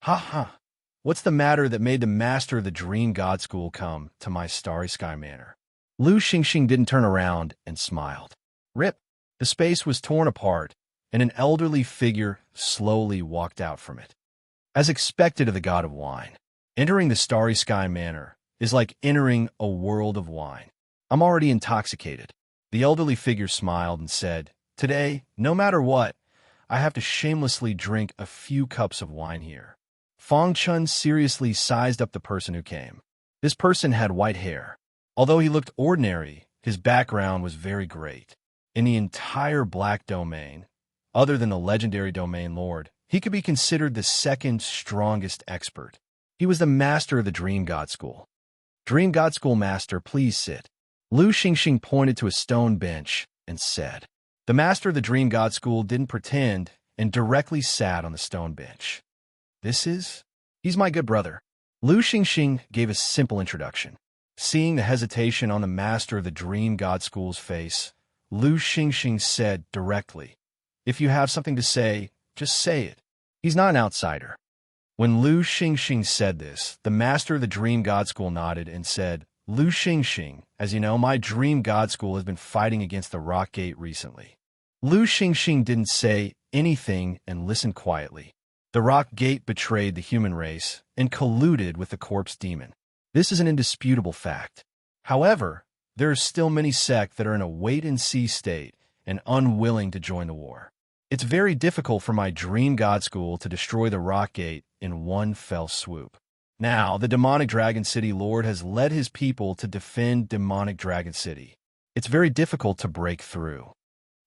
[SPEAKER 1] Ha ha. What's the matter that made the master of the Dream God School come to my Starry Sky Manor? Lu Xingxing didn't turn around and smiled. Rip! The space was torn apart, and an elderly figure slowly walked out from it. As expected of the god of wine, entering the Starry Sky Manor is like entering a world of wine. I'm already intoxicated. The elderly figure smiled and said, Today, no matter what, I have to shamelessly drink a few cups of wine here. Fong Chun seriously sized up the person who came. This person had white hair. Although he looked ordinary, his background was very great. In the entire Black Domain, other than the legendary Domain Lord, he could be considered the second strongest expert. He was the master of the Dream God School. Dream God School Master, please sit. Lu Xingxing pointed to a stone bench and said. The master of the Dream God School didn't pretend and directly sat on the stone bench. He's my good brother. Lu Xingxing gave a simple introduction. Seeing the hesitation on the master of the Dream God School's face, Lu Xingxing said directly, If you have something to say, just say it. He's not an outsider. When Lu Xingxing said this, the master of the Dream God School nodded and said, Lu Xingxing, as you know, my Dream God School has been fighting against the Rock Gate recently. Lu Xingxing didn't say anything and listened quietly. The Rock Gate betrayed the human race and colluded with the corpse demon. This is an indisputable fact. However, there are still many sects that are in a wait-and-see state and unwilling to join the war. It's very difficult for my Dream God School to destroy the Rock Gate in one fell swoop. Now, the Demonic Dragon City Lord has led his people to defend Demonic Dragon City. It's very difficult to break through.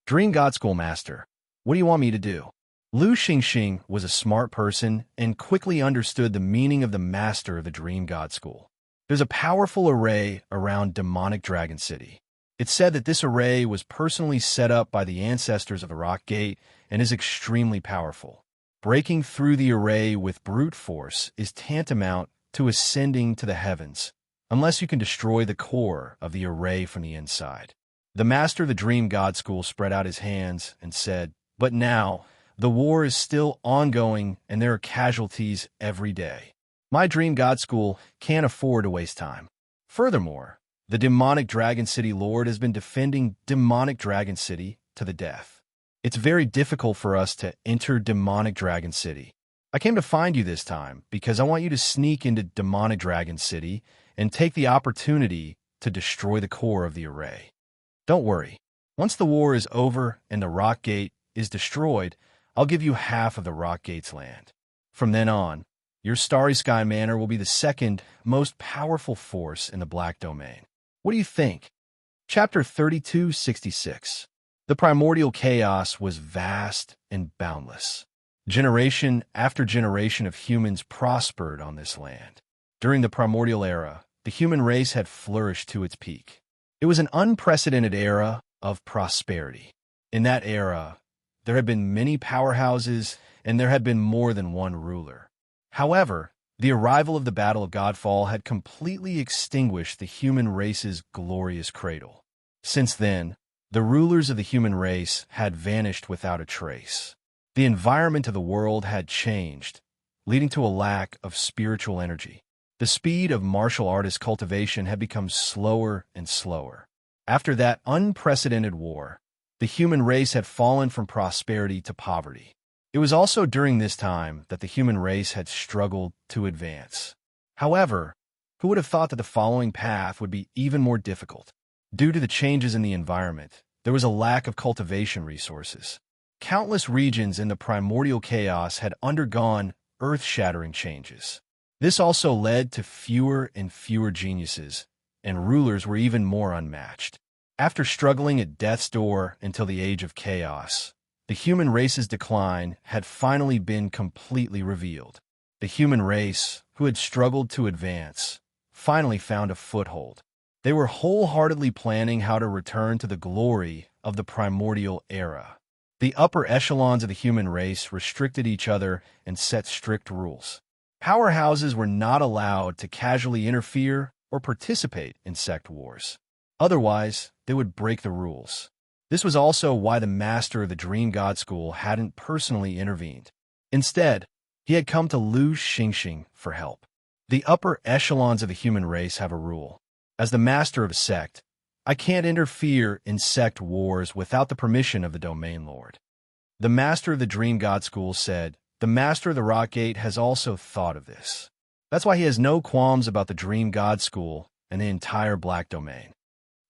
[SPEAKER 1] Dream God School Master, what do you want me to do? Lu Xingxing was a smart person and quickly understood the meaning of the master of the Dream God School. There's a powerful array around demonic Dragon City. It's said that this array was personally set up by the ancestors of the Rock Gate and is extremely powerful. Breaking through the array with brute force is tantamount to ascending to the heavens, unless you can destroy the core of the array from the inside. The master of the Dream God School spread out his hands and said, "But now, the war is still ongoing and there are casualties every day. My Dream God School can't afford to waste time. Furthermore, the demonic Dragon City Lord has been defending demonic Dragon City to the death. It's very difficult for us to enter demonic Dragon City. I came to find you this time because I want you to sneak into demonic Dragon City and take the opportunity to destroy the core of the array. Don't worry. Once the war is over and the Rock Gate is destroyed, I'll give you half of the Rock Gate's land. From then on, your Starry Sky Manor will be the second most powerful force in the Black Domain. What do you think?" Chapter 3266. The primordial chaos was vast and boundless. Generation after generation of humans prospered on this land. During the primordial era, the human race had flourished to its peak. It was an unprecedented era of prosperity. In that era, there had been many powerhouses and there had been more than one ruler. However, the arrival of the Battle of Godfall had completely extinguished the human race's glorious cradle. Since then, the rulers of the human race had vanished without a trace. The environment of the world had changed, leading to a lack of spiritual energy. The speed of martial artist cultivation had become slower and slower. After that unprecedented war, the human race had fallen from prosperity to poverty. It was also during this time that the human race had struggled to advance. However, who would have thought that the following path would be even more difficult? Due to the changes in the environment, there was a lack of cultivation resources. Countless regions in the primordial chaos had undergone earth-shattering changes. This also led to fewer and fewer geniuses, and rulers were even more unmatched. After struggling at death's door until the Age of Chaos, the human race's decline had finally been completely revealed. The human race, who had struggled to advance, finally found a foothold. They were wholeheartedly planning how to return to the glory of the primordial era. The upper echelons of the human race restricted each other and set strict rules. Powerhouses were not allowed to casually interfere or participate in sect wars. Otherwise, they would break the rules. This was also why the master of the Dream God School hadn't personally intervened. Instead, he had come to Lu Xingxing for help. The upper echelons of the human race have a rule. As the master of a sect, I can't interfere in sect wars without the permission of the Domain Lord. The master of the Dream God School said, "The master of the Rock Gate has also thought of this. That's why he has no qualms about the Dream God School and the entire Black Domain."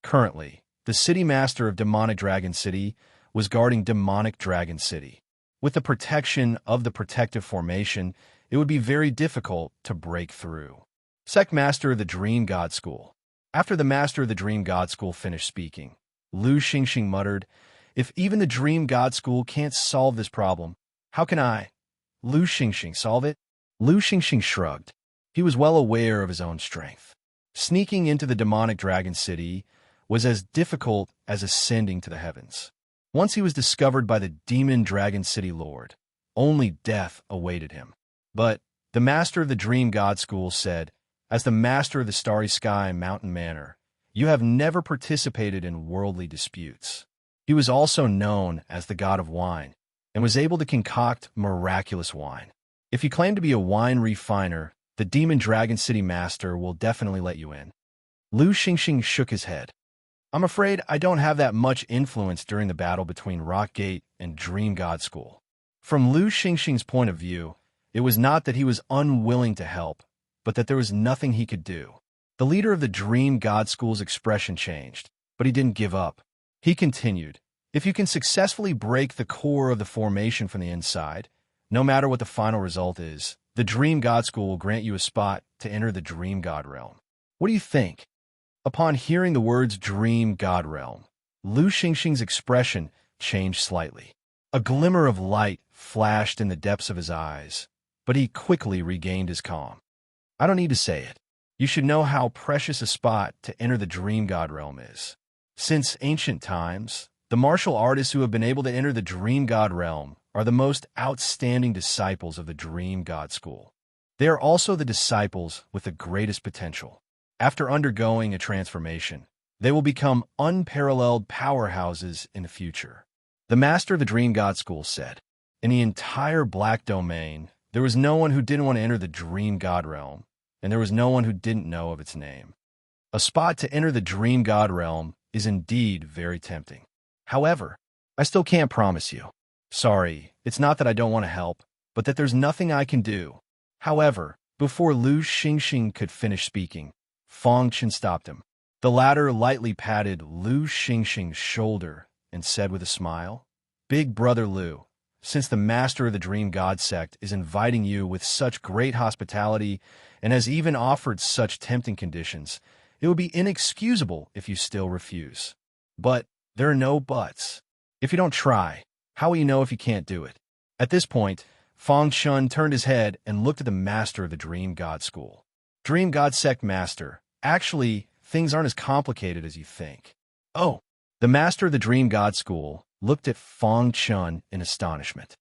[SPEAKER 1] Currently, the city master of Demonic Dragon City was guarding Demonic Dragon City. With the protection of the protective formation, it would be very difficult to break through. Sect master of the Dream God School. After the master of the Dream God School finished speaking, Lu Xingxing muttered, "If even the Dream God School can't solve this problem, how can I, Lu Xingxing, solve it?" Lu Xingxing shrugged. He was well aware of his own strength. Sneaking into the Demonic Dragon City was as difficult as ascending to the heavens. Once he was discovered by the Demon Dragon City Lord, only death awaited him. But the master of the Dream God School said, "As the master of the Starry Sky Mountain Manor, you have never participated in worldly disputes." He was also known as the god of wine, and was able to concoct miraculous wine. If you claim to be a wine refiner, the Demon Dragon City Master will definitely let you in. Lu Xingxing shook his head. "I'm afraid I don't have that much influence during the battle between Rock Gate and Dream God School." From Lu Xingxing's point of view, it was not that he was unwilling to help, but that there was nothing he could do. The leader of the Dream God School's expression changed, but he didn't give up. He continued, "If you can successfully break the core of the formation from the inside, no matter what the final result is, the Dream God School will grant you a spot to enter the Dream God Realm. What do you think?" Upon hearing the words Dream God Realm, Lu Xingxing's expression changed slightly. A glimmer of light flashed in the depths of his eyes, but he quickly regained his calm. "I don't need to say it. You should know how precious a spot to enter the dream god realm is. Since ancient times, the martial artists who have been able to enter the dream god realm are the most outstanding disciples of the dream god school. They are also the disciples with the greatest potential. After undergoing a transformation, they will become unparalleled powerhouses in the future. The master of the dream god school said, "In the entire black domain, there was no one who didn't want to enter the dream god realm, and there was no one who didn't know of its name. A spot to enter the dream god realm is indeed very tempting. However, I still can't promise you. Sorry, it's not that I don't want to help, but that there's nothing I can do." However, before Lu Xingxing could finish speaking, Fang Chen stopped him. The latter lightly patted Lu Xingxing's shoulder and said with a smile, "Big brother Lu, since the master of the Dream God sect is inviting you with such great hospitality and has even offered such tempting conditions, it would be inexcusable if you still refuse. But there are no buts. If you don't try, how will you know if you can't do it?" At this point, Fang Chen turned his head and looked at the master of the Dream God School. "Dream God Sect Master, actually, things aren't as complicated as you think." "Oh." The master of the Dream God School looked at Fang Chen in astonishment.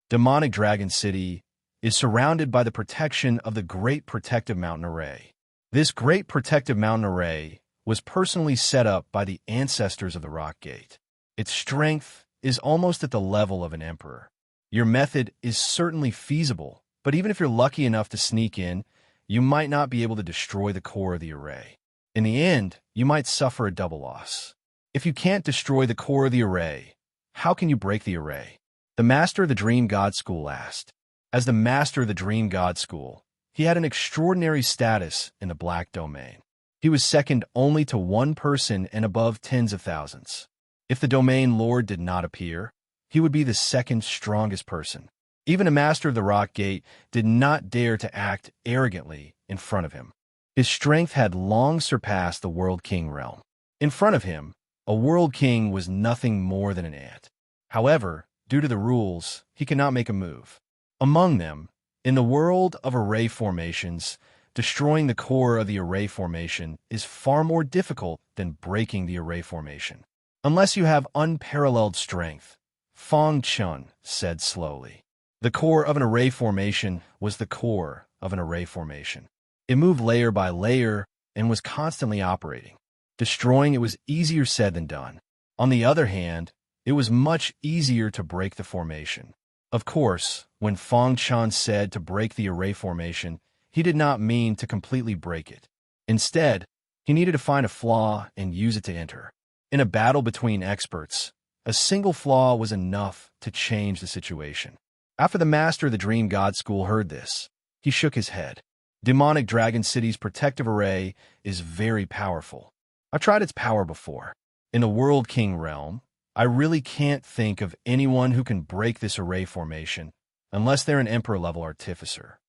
[SPEAKER 1] Demonic Dragon City is surrounded by the protection of the Great Protective Mountain Array. This Great Protective Mountain Array was personally set up by the ancestors of the Rock Gate. Its strength is almost at the level of an emperor. Your method is certainly feasible, but even if you're lucky enough to sneak in, you might not be able to destroy the core of the array. In the end, you might suffer a double loss. If you can't destroy the core of the array, how can you break the array? The master of the Dream God School asked. As the master of the Dream God School, he had an extraordinary status in the Black Domain. He was second only to one person and above tens of thousands. If the Domain Lord did not appear, he would be the second strongest person. Even a master of the Rock Gate did not dare to act arrogantly in front of him. His strength had long surpassed the World King realm. In front of him, a World King was nothing more than an ant. However, due to the rules, he could not make a move. Among them, in the world of array formations, destroying the core of the array formation is far more difficult than breaking the array formation. Unless you have unparalleled strength, Fang Chen said slowly. The core of an array formation was the core of an array formation. It moved layer by layer and was constantly operating. Destroying it was easier said than done. On the other hand, it was much easier to break the formation. Of course, when Fang Chen said to break the array formation, he did not mean to completely break it. Instead, he needed to find a flaw and use it to enter. In a battle between experts, a single flaw was enough to change the situation. After the master of the Dream God School heard this, he shook his head. Demonic Dragon City's protective array is very powerful. I've tried its power before. In the World King realm, I really can't think of anyone who can break this array formation unless they're an Emperor-level artificer.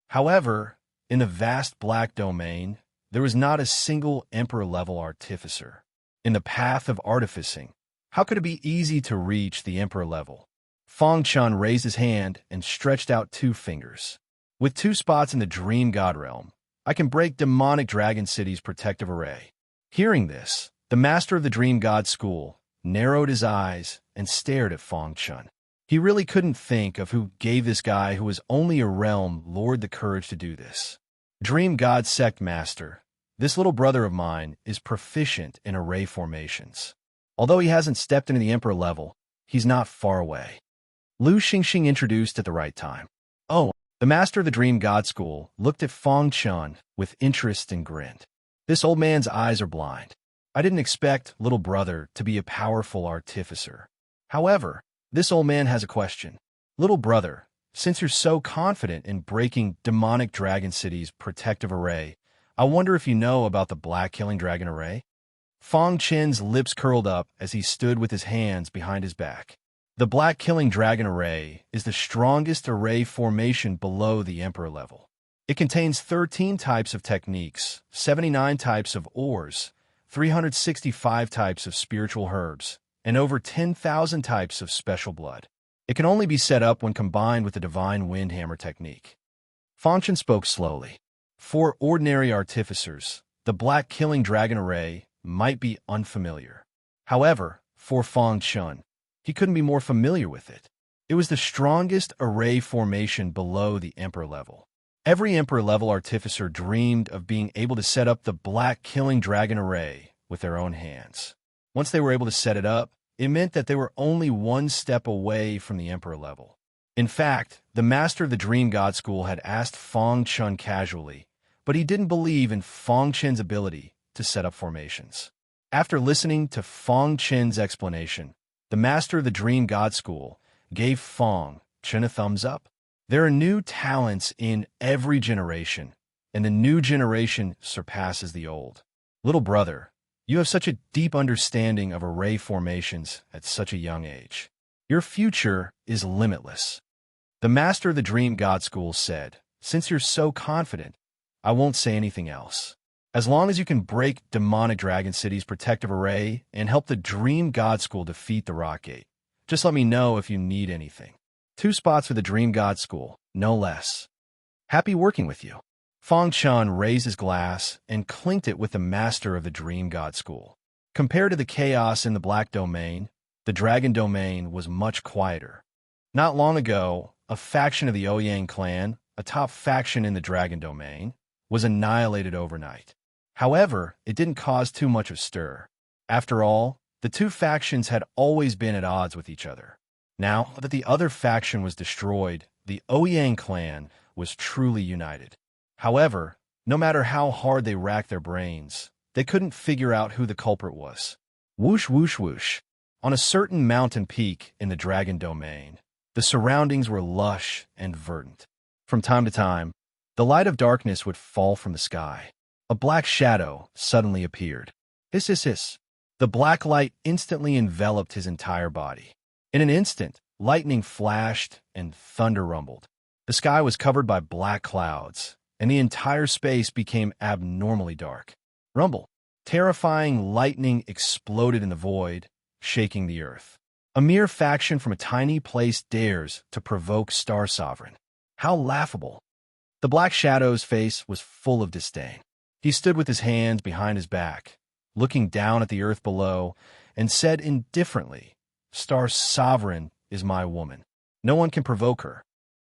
[SPEAKER 1] However, in the vast Black Domain, there is not a single Emperor-level artificer. In the path of artificing, how could it be easy to reach the Emperor level? Fang Chen raised his hand and stretched out 2 fingers. With 2 spots in the Dream God realm, I can break Demonic Dragon City's protective array. Hearing this, the master of the Dream God School narrowed his eyes and stared at Fang Chen. He really couldn't think of who gave this guy who was only a realm lord the courage to do this. Dream God Sect Master, this little brother of mine is proficient in array formations. Although he hasn't stepped into the Emperor level, he's not far away. Lu Xingxing introduced at the right time. "Oh." The master of the Dream God School looked at Fang Chen with interest and grinned. "This old man's eyes are blind. I didn't expect little brother to be a powerful artificer. However, this old man has a question. Little brother, since you're so confident in breaking Demonic Dragon City's protective array, I wonder if you know about the Black Killing Dragon Array?" Fang Chen's lips curled up as he stood with his hands behind his back. The Black Killing Dragon Array is the strongest array formation below the Emperor level. It contains 13 types of techniques, 79 types of ores, 365 types of spiritual herbs, and over 10,000 types of special blood. It can only be set up when combined with the Divine Windhammer technique. Fang Chen spoke slowly. For ordinary artificers, the black killing dragon array might be unfamiliar. However, for Fang Chun, he couldn't be more familiar with it. It was the strongest array formation below the Emperor level. Every Emperor level artificer dreamed of being able to set up the black killing dragon array with their own hands. Once they were able to set it up, it meant that they were only one step away from the Emperor level. In fact, the master of the Dream God School had asked Fang Chun casually, but he didn't believe in Fang Chen's ability to set up formations. After listening to Fang Chen's explanation, the master of the Dream God School gave Fang Chen a thumbs up. There are new talents in every generation, and the new generation surpasses the old. Little brother, you have such a deep understanding of array formations at such a young age. Your future is limitless. The master of the Dream God School said, since you're so confident, I won't say anything else. As long as you can break Demonic Dragon City's protective array and help the Dream God School defeat the Rock Gate, just let me know if you need anything. 2 spots for the Dream God School, no less. Happy working with you. Fang Chun raised his glass and clinked it with the master of the Dream God School. Compared to the chaos in the Black Domain, the Dragon Domain was much quieter. Not long ago, a faction of the Ouyang clan, a top faction in the Dragon Domain, was annihilated overnight. However, it didn't cause too much of stir. After all, the 2 factions had always been at odds with each other. Now that the other faction was destroyed, the Ouyang clan was truly united. However, no matter how hard they racked their brains, they couldn't figure out who the culprit was. Whoosh, whoosh, whoosh. On a certain mountain peak in the Dragon Domain, the surroundings were lush and verdant. From time to time, the light of darkness would fall from the sky. A black shadow suddenly appeared. Hiss, hiss, hiss. The black light instantly enveloped his entire body. In an instant, lightning flashed and thunder rumbled. The sky was covered by black clouds, and the entire space became abnormally dark. Rumble. Terrifying lightning exploded in the void, shaking the earth. A mere faction from a tiny place dares to provoke Star Sovereign. How laughable. The Black Shadow's face was full of disdain. He stood with his hands behind his back, looking down at the earth below, and said indifferently, Star Sovereign is my woman. No one can provoke her.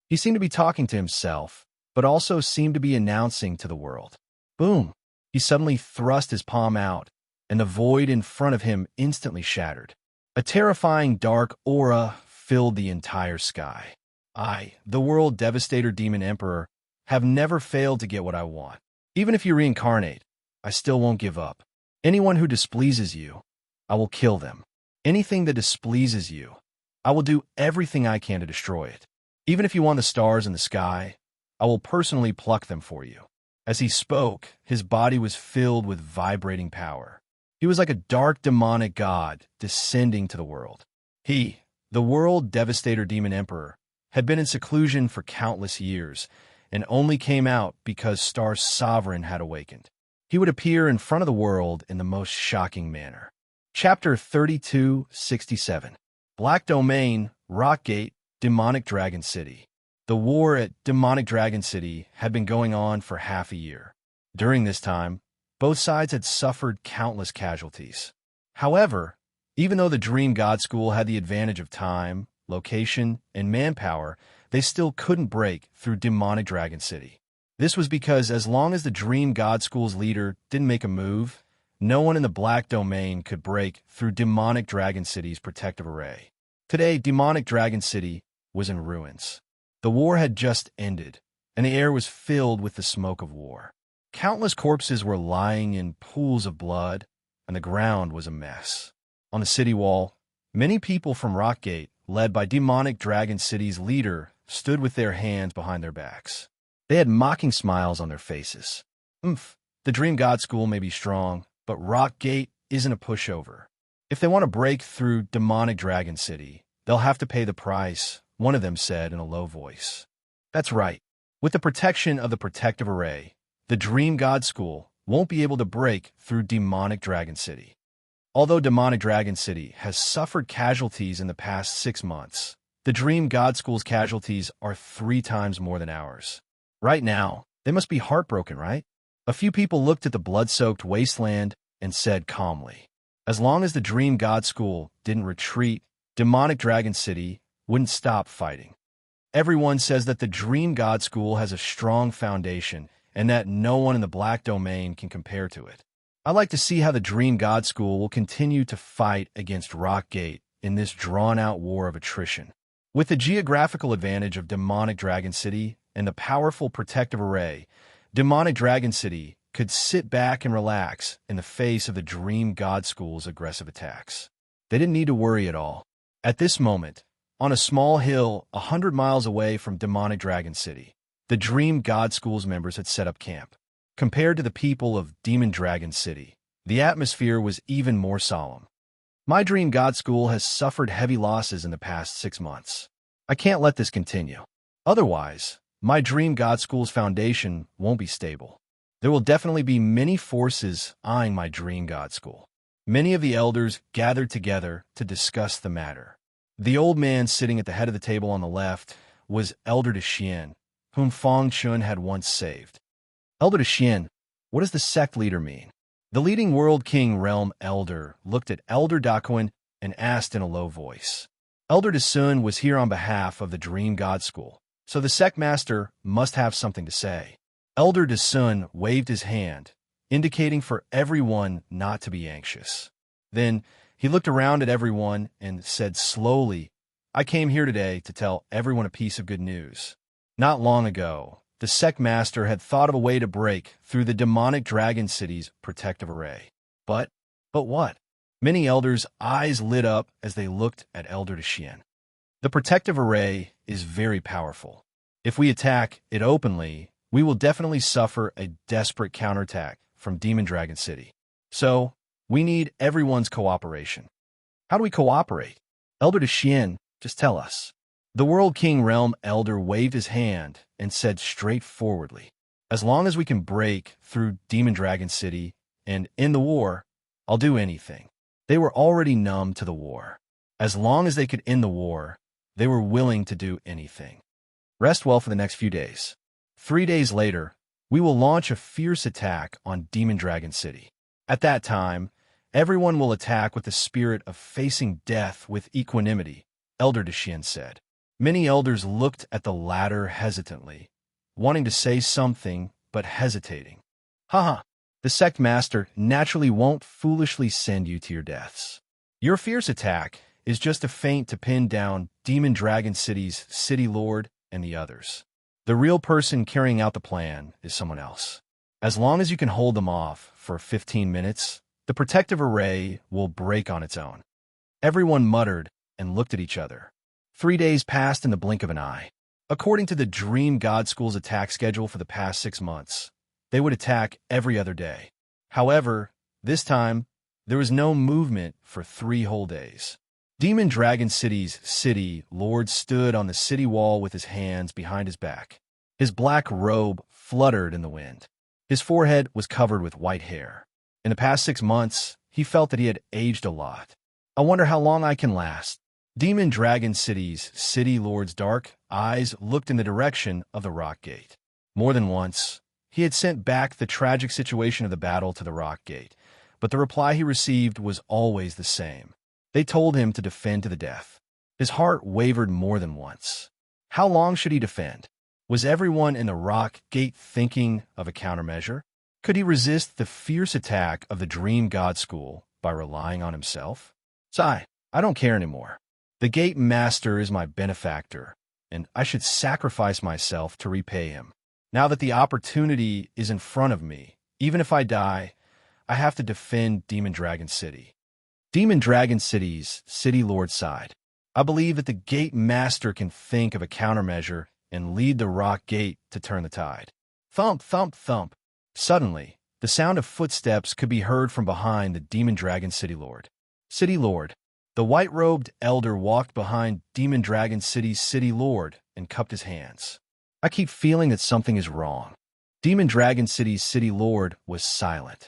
[SPEAKER 1] He seemed to be talking to himself, but also seemed to be announcing to the world. Boom! He suddenly thrust his palm out, and the void in front of him instantly shattered. A terrifying dark aura filled the entire sky. I, the World Devastator Demon Emperor, have never failed to get what I want. Even if you reincarnate, I still won't give up. Anyone who displeases you, I will kill them. Anything that displeases you, I will do everything I can to destroy it. Even if you want the stars in the sky, I will personally pluck them for you. As he spoke, his body was filled with vibrating power. He was like a dark demonic god descending to the world. He, the World Devastator Demon Emperor, had been in seclusion for countless years, and only came out because Star Sovereign had awakened. He would appear in front of the world in the most shocking manner. Chapter 3267. Black Domain, Rock Gate, Demonic Dragon City. The war at Demonic Dragon City had been going on for half a year. During this time, both sides had suffered countless casualties. However, even though the Dream God School had the advantage of time, location, and manpower, they still couldn't break through Demonic Dragon City. This was because as long as the Dream God School's leader didn't make a move, no one in the Black Domain could break through Demonic Dragon City's protective array. Today, Demonic Dragon City was in ruins. The war had just ended, and the air was filled with the smoke of war. Countless corpses were lying in pools of blood, and the ground was a mess. On the city wall, many people from Rockgate, led by Demonic Dragon City's leader, stood with their hands behind their backs. They had mocking smiles on their faces. The Dream God School may be strong, but Rockgate isn't a pushover. If they want to break through Demonic Dragon City, they'll have to pay the price, one of them said in a low voice. That's right. With the protection of the protective array, the Dream God School won't be able to break through Demonic Dragon City. Although Demonic Dragon City has suffered casualties in the past 6 months, the Dream God School's casualties are 3 times more than ours. Right now, They must be heartbroken, right? A few people looked at the blood-soaked wasteland and said calmly, as long as the Dream God School didn't retreat, demonic Dragon City wouldn't stop fighting. Everyone says that the Dream God School has a strong foundation and that no one in the Black Domain can compare to it. I like to see how the Dream God School will continue to fight against Rock Gate in this drawn-out war of attrition. With the geographical advantage of demonic Dragon City and the powerful protective array, demonic Dragon City could sit back and relax in the face of the Dream God School's aggressive attacks. They didn't need to worry at all. At this moment, on a small hill 100 miles away from demonic Dragon City, the Dream God School's members had set up camp. Compared to the people of Demon Dragon City, the atmosphere was even more solemn. My Dream God School has suffered heavy losses in the past 6 months. I can't let this continue. Otherwise, my Dream God School's foundation won't be stable. There will definitely be many forces eyeing my Dream God School. Many of the elders gathered together to discuss the matter. The old man sitting at the head of the table on the left was Elder Dexian, whom Feng Chun had once saved. Elder Dexian, what does the sect leader mean? The leading World King Realm Elder looked at Elder Daquin and asked in a low voice. Elder Desun was here on behalf of the Dream God School, so the sect master must have something to say. Elder Desun waved his hand, indicating for everyone not to be anxious. Then he looked around at everyone and said slowly, I came here today to tell everyone a piece of good news. Not long ago, the sect master had thought of a way to break through the demonic Dragon City's protective array. But what? Many elders' eyes lit up as they looked at Elder Dexian. The protective array is very powerful. If we attack it openly, we will definitely suffer a desperate counterattack from Demon Dragon City. So, we need everyone's cooperation. How do we cooperate? Elder Dexian, just tell us. The World King Realm Elder waved his hand and said straightforwardly, as long as we can break through Demon Dragon City and end the war, I'll do anything. They were already numb to the war. As long as they could end the war, they were willing to do anything. Rest well for the next few days. 3 days later, we will launch a fierce attack on Demon Dragon City. At that time, everyone will attack with the spirit of facing death with equanimity, Elder Dexian said. Many elders looked at the latter hesitantly, wanting to say something but hesitating. Haha, the sect master naturally won't foolishly send you to your deaths. Your fierce attack is just a feint to pin down Demon Dragon City's city lord and the others. The real person carrying out the plan is someone else. As long as you can hold them off for 15 minutes, the protective array will break on its own. Everyone muttered and looked at each other. 3 days passed in the blink of an eye. According to the Dream God School's attack schedule for the past 6 months, they would attack every other day. However, this time, there was no movement for 3 whole days. Demon Dragon City's city lord stood on the city wall with his hands behind his back. His black robe fluttered in the wind. His forehead was covered with white hair. In the past 6 months, he felt that he had aged a lot. I wonder how long I can last. Demon Dragon City's city lord's dark eyes looked in the direction of the Rock Gate. More than once, he had sent back the tragic situation of the battle to the Rock Gate, but the reply he received was always the same. They told him to defend to the death. His heart wavered more than once. How long should he defend? Was everyone in the Rock Gate thinking of a countermeasure? Could he resist the fierce attack of the Dream God School by relying on himself? Sigh, I don't care anymore. The Gate Master is my benefactor, and I should sacrifice myself to repay him. Now that the opportunity is in front of me, even if I die, I have to defend Demon Dragon City. Demon Dragon City's city lord sighed. I believe that the Gate Master can think of a countermeasure and lead the Rock Gate to turn the tide. Thump, thump, thump. Suddenly, the sound of footsteps could be heard from behind the Demon Dragon City Lord. City Lord. The white-robed elder walked behind Demon Dragon City's city lord and cupped his hands. I keep feeling that something is wrong. Demon Dragon City's city lord was silent.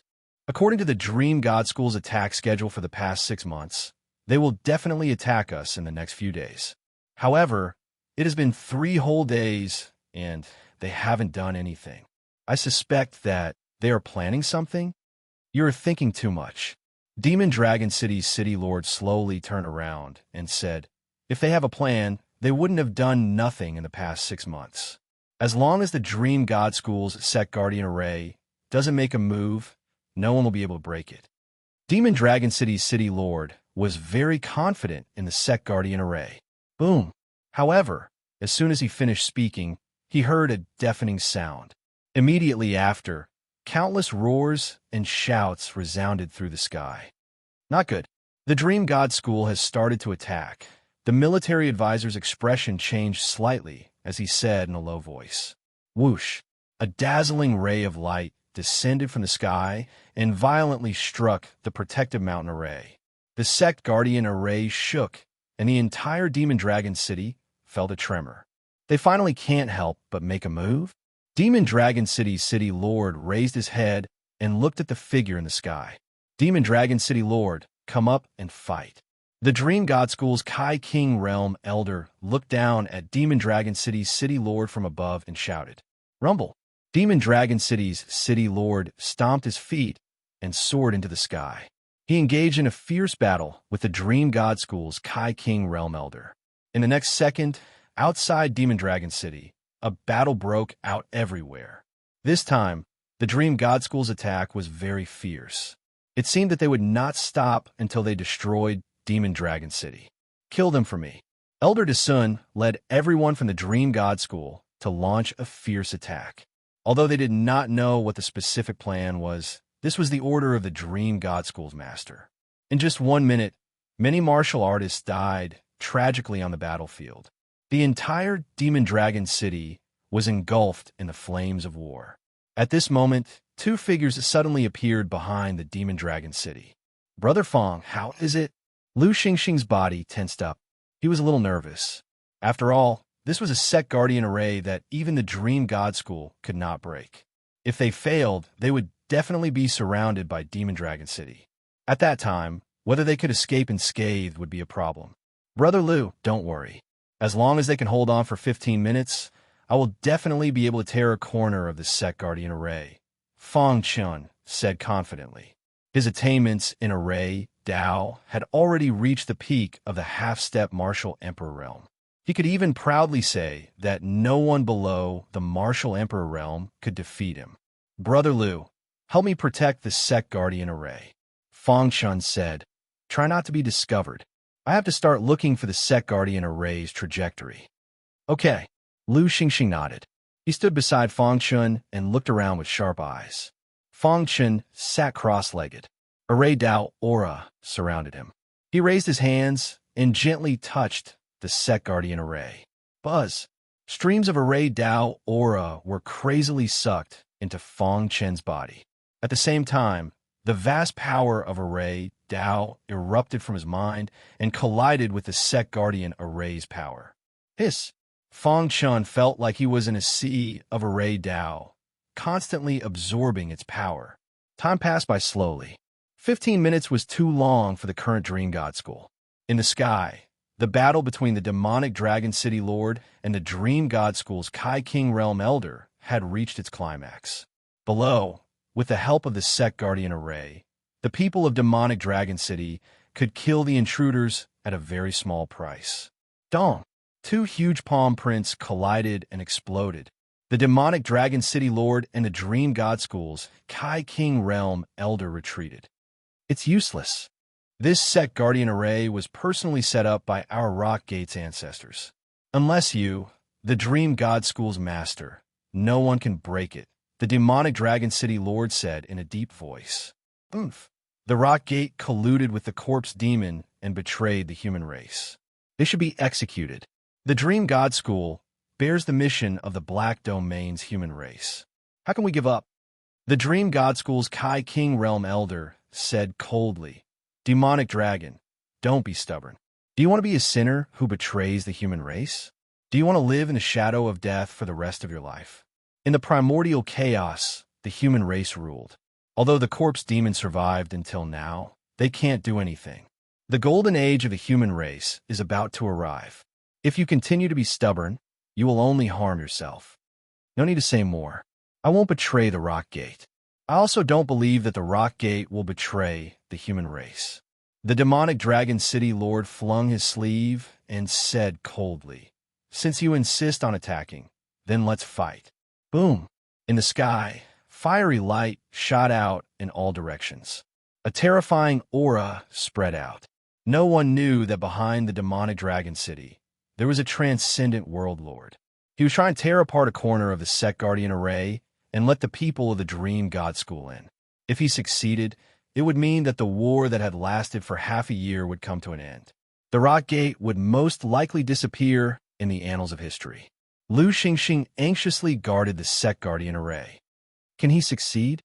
[SPEAKER 1] According to the Dream God School's attack schedule for the past 6 months, they will definitely attack us in the next few days. However, it has been 3 whole days, and they haven't done anything. I suspect that they are planning something. You're thinking too much. Demon Dragon City's city lord slowly turned around and said, if they have a plan, they wouldn't have done nothing in the past 6 months. As long as the Dream God School's Sect Guardian Array doesn't make a move, no one will be able to break it. Demon Dragon City's city lord was very confident in the Sect Guardian Array. Boom. However, as soon as he finished speaking, he heard a deafening sound. Immediately after, countless roars and shouts resounded through the sky. Not good. The Dream God School has started to attack. The military advisor's expression changed slightly as he said in a low voice. Whoosh! A dazzling ray of light descended from the sky and violently struck the protective mountain array. The Sect Guardian Array shook, and the entire Demon Dragon City felt a tremor. They finally can't help but make a move. Demon Dragon City's city lord raised his head and looked at the figure in the sky. Demon Dragon City Lord, come up and fight. The Dream God School's Kai King Realm Elder looked down at Demon Dragon City's city lord from above and shouted, Rumble! Demon Dragon City's city lord stomped his feet and soared into the sky. He engaged in a fierce battle with the Dream God School's Kai King Realm Elder. In the next second, outside Demon Dragon City, a battle broke out everywhere. This time, the Dream God School's attack was very fierce. It seemed that they would not stop until they destroyed Demon Dragon City. Kill them for me. Elder Desun led everyone from the Dream God School to launch a fierce attack. Although they did not know what the specific plan was, this was the order of the Dream God School's master. In just 1 minute, many martial artists died tragically on the battlefield. The entire Demon Dragon City was engulfed in the flames of war. At this moment, 2 figures suddenly appeared behind the Demon Dragon City. Brother Fong, how is it? Lu Xingxing's body tensed up. He was a little nervous. After all, this was a Sect Guardian Array that even the Dream God School could not break. If they failed, they would definitely be surrounded by Demon Dragon City. At that time, whether they could escape unscathed would be a problem. Brother Lu, don't worry. As long as they can hold on for 15 minutes, I will definitely be able to tear a corner of the Sect Guardian Array, Fong Chun said confidently. His attainments in Array, Dao, had already reached the peak of the half-step Martial Emperor realm. He could even proudly say that no one below the Martial Emperor realm could defeat him. Brother Lu, help me protect the Sect Guardian Array, Fong Chun said. Try not to be discovered. I have to start looking for the Sect Guardian Array's trajectory. Okay. Lu Xingxing nodded. He stood beside Fong Chun and looked around with sharp eyes. Fong Chun sat cross-legged. Array Dao aura surrounded him. He raised his hands and gently touched the Sect Guardian Array. Buzz! Streams of Array Dao aura were crazily sucked into Fong Chun's body. At the same time, the vast power of Array Dao erupted from his mind and collided with the Sect Guardian Array's power. Hiss! Fong Chun felt like he was in a sea of Array Dao, constantly absorbing its power. Time passed by slowly. 15 minutes was too long for the current Dream God School. In the sky, the battle between the demonic Dragon City Lord and the Dream God School's Kai King Realm Elder had reached its climax. Below, with the help of the Sect Guardian Array, the people of demonic Dragon City could kill the intruders at a very small price. Dong! 2 huge palm prints collided and exploded. The demonic Dragon City Lord and the Dream God School's Kai King Realm Elder retreated. It's useless. This Sect Guardian Array was personally set up by our Rock Gate's ancestors. Unless you, the Dream God School's master, no one can break it, the demonic Dragon City Lord said in a deep voice. Oomph. The Rock Gate colluded with the corpse demon and betrayed the human race. They should be executed. The Dream God School bears the mission of the Black Domain's human race. How can we give up? The Dream God School's Kai King Realm Elder said coldly, Demonic Dragon, don't be stubborn. Do you want to be a sinner who betrays the human race? Do you want to live in the shadow of death for the rest of your life? In the primordial chaos, the human race ruled. Although the corpse demon survived until now, they can't do anything. The golden age of the human race is about to arrive. If you continue to be stubborn, you will only harm yourself. No need to say more. I won't betray the Rock Gate. I also don't believe that the Rock Gate will betray the human race. The demonic dragon city lord flung his sleeve and said coldly, "Since you insist on attacking, then let's fight." Boom! In the sky, fiery light shot out in all directions. A terrifying aura spread out. No one knew that behind the demonic dragon city, there was a transcendent world lord. He was trying to tear apart a corner of the Sect Guardian array and let the people of the Dream God School in. If he succeeded, it would mean that the war that had lasted for half a year would come to an end. The Rock Gate would most likely disappear in the annals of history. Lu Xingxing anxiously guarded the Sect Guardian array. Can he succeed?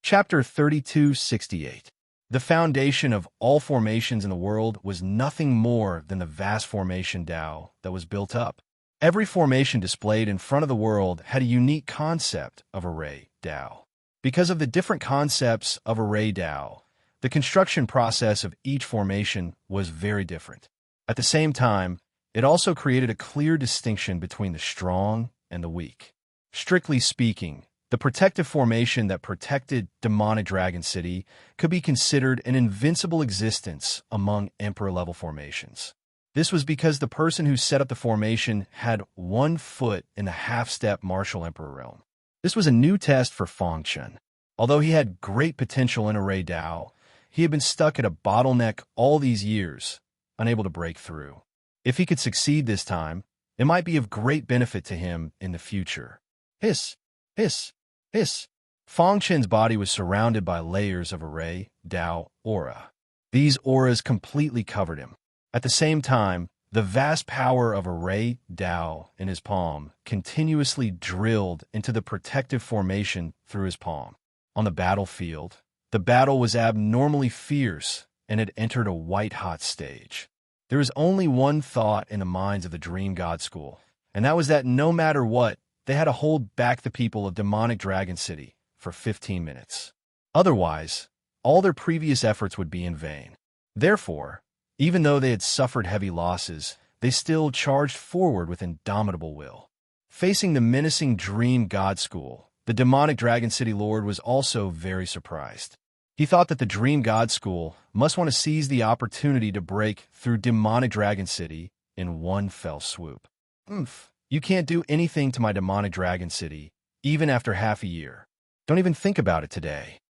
[SPEAKER 1] Chapter 3268. The foundation of all formations in the world was nothing more than the vast formation Tao that was built up. Every formation displayed in front of the world had a unique concept of array Tao. Because of the different concepts of array Tao, the construction process of each formation was very different. At the same time, it also created a clear distinction between the strong and the weak. Strictly speaking, the protective formation that protected demonic Dragon City could be considered an invincible existence among Emperor-level formations. This was because the person who set up the formation had 1 foot in the half-step martial Emperor realm. This was a new test for Fang Chen. Although he had great potential in array Tao, he had been stuck at a bottleneck all these years, unable to break through. If he could succeed this time, it might be of great benefit to him in the future. Hiss! Hiss! Hiss! Fang Chen's body was surrounded by layers of array Tao aura. These auras completely covered him. At the same time, the vast power of array Tao in his palm continuously drilled into the protective formation through his palm. On the battlefield, the battle was abnormally fierce and had entered a white-hot stage. There was only one thought in the minds of the Dream God School, and that was that no matter what, they had to hold back the people of demonic Dragon City for 15 minutes. Otherwise, all their previous efforts would be in vain. Therefore, even though they had suffered heavy losses, they still charged forward with indomitable will. Facing the menacing Dream God School, the demonic Dragon City Lord was also very surprised. He thought that the Dream God School must want to seize the opportunity to break through demonic Dragon City in one fell swoop. You can't do anything to my demonic Dragon City, even after half a year. Don't even think about it today.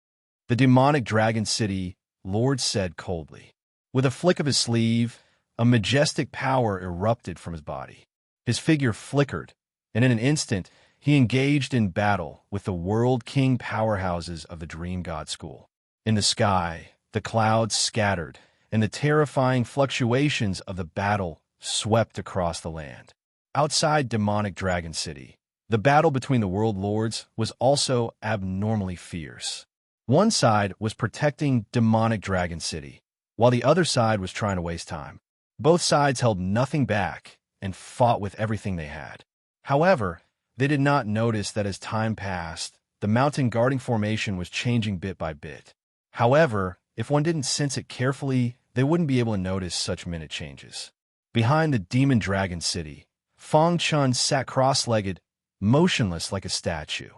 [SPEAKER 1] The demonic Dragon City Lord said coldly. With a flick of his sleeve, a majestic power erupted from his body. His figure flickered, and in an instant, he engaged in battle with the World King powerhouses of the Dream God School. In the sky, the clouds scattered, and the terrifying fluctuations of the battle swept across the land. Outside demonic Dragon City, the battle between the World Lords was also abnormally fierce. One side was protecting demonic Dragon City, while the other side was trying to waste time. Both sides held nothing back and fought with everything they had. However, they did not notice that as time passed, the mountain guarding formation was changing bit by bit. However, if one didn't sense it carefully, they wouldn't be able to notice such minute changes. Behind the Demon Dragon City, Fang Chen sat cross-legged, motionless like a statue.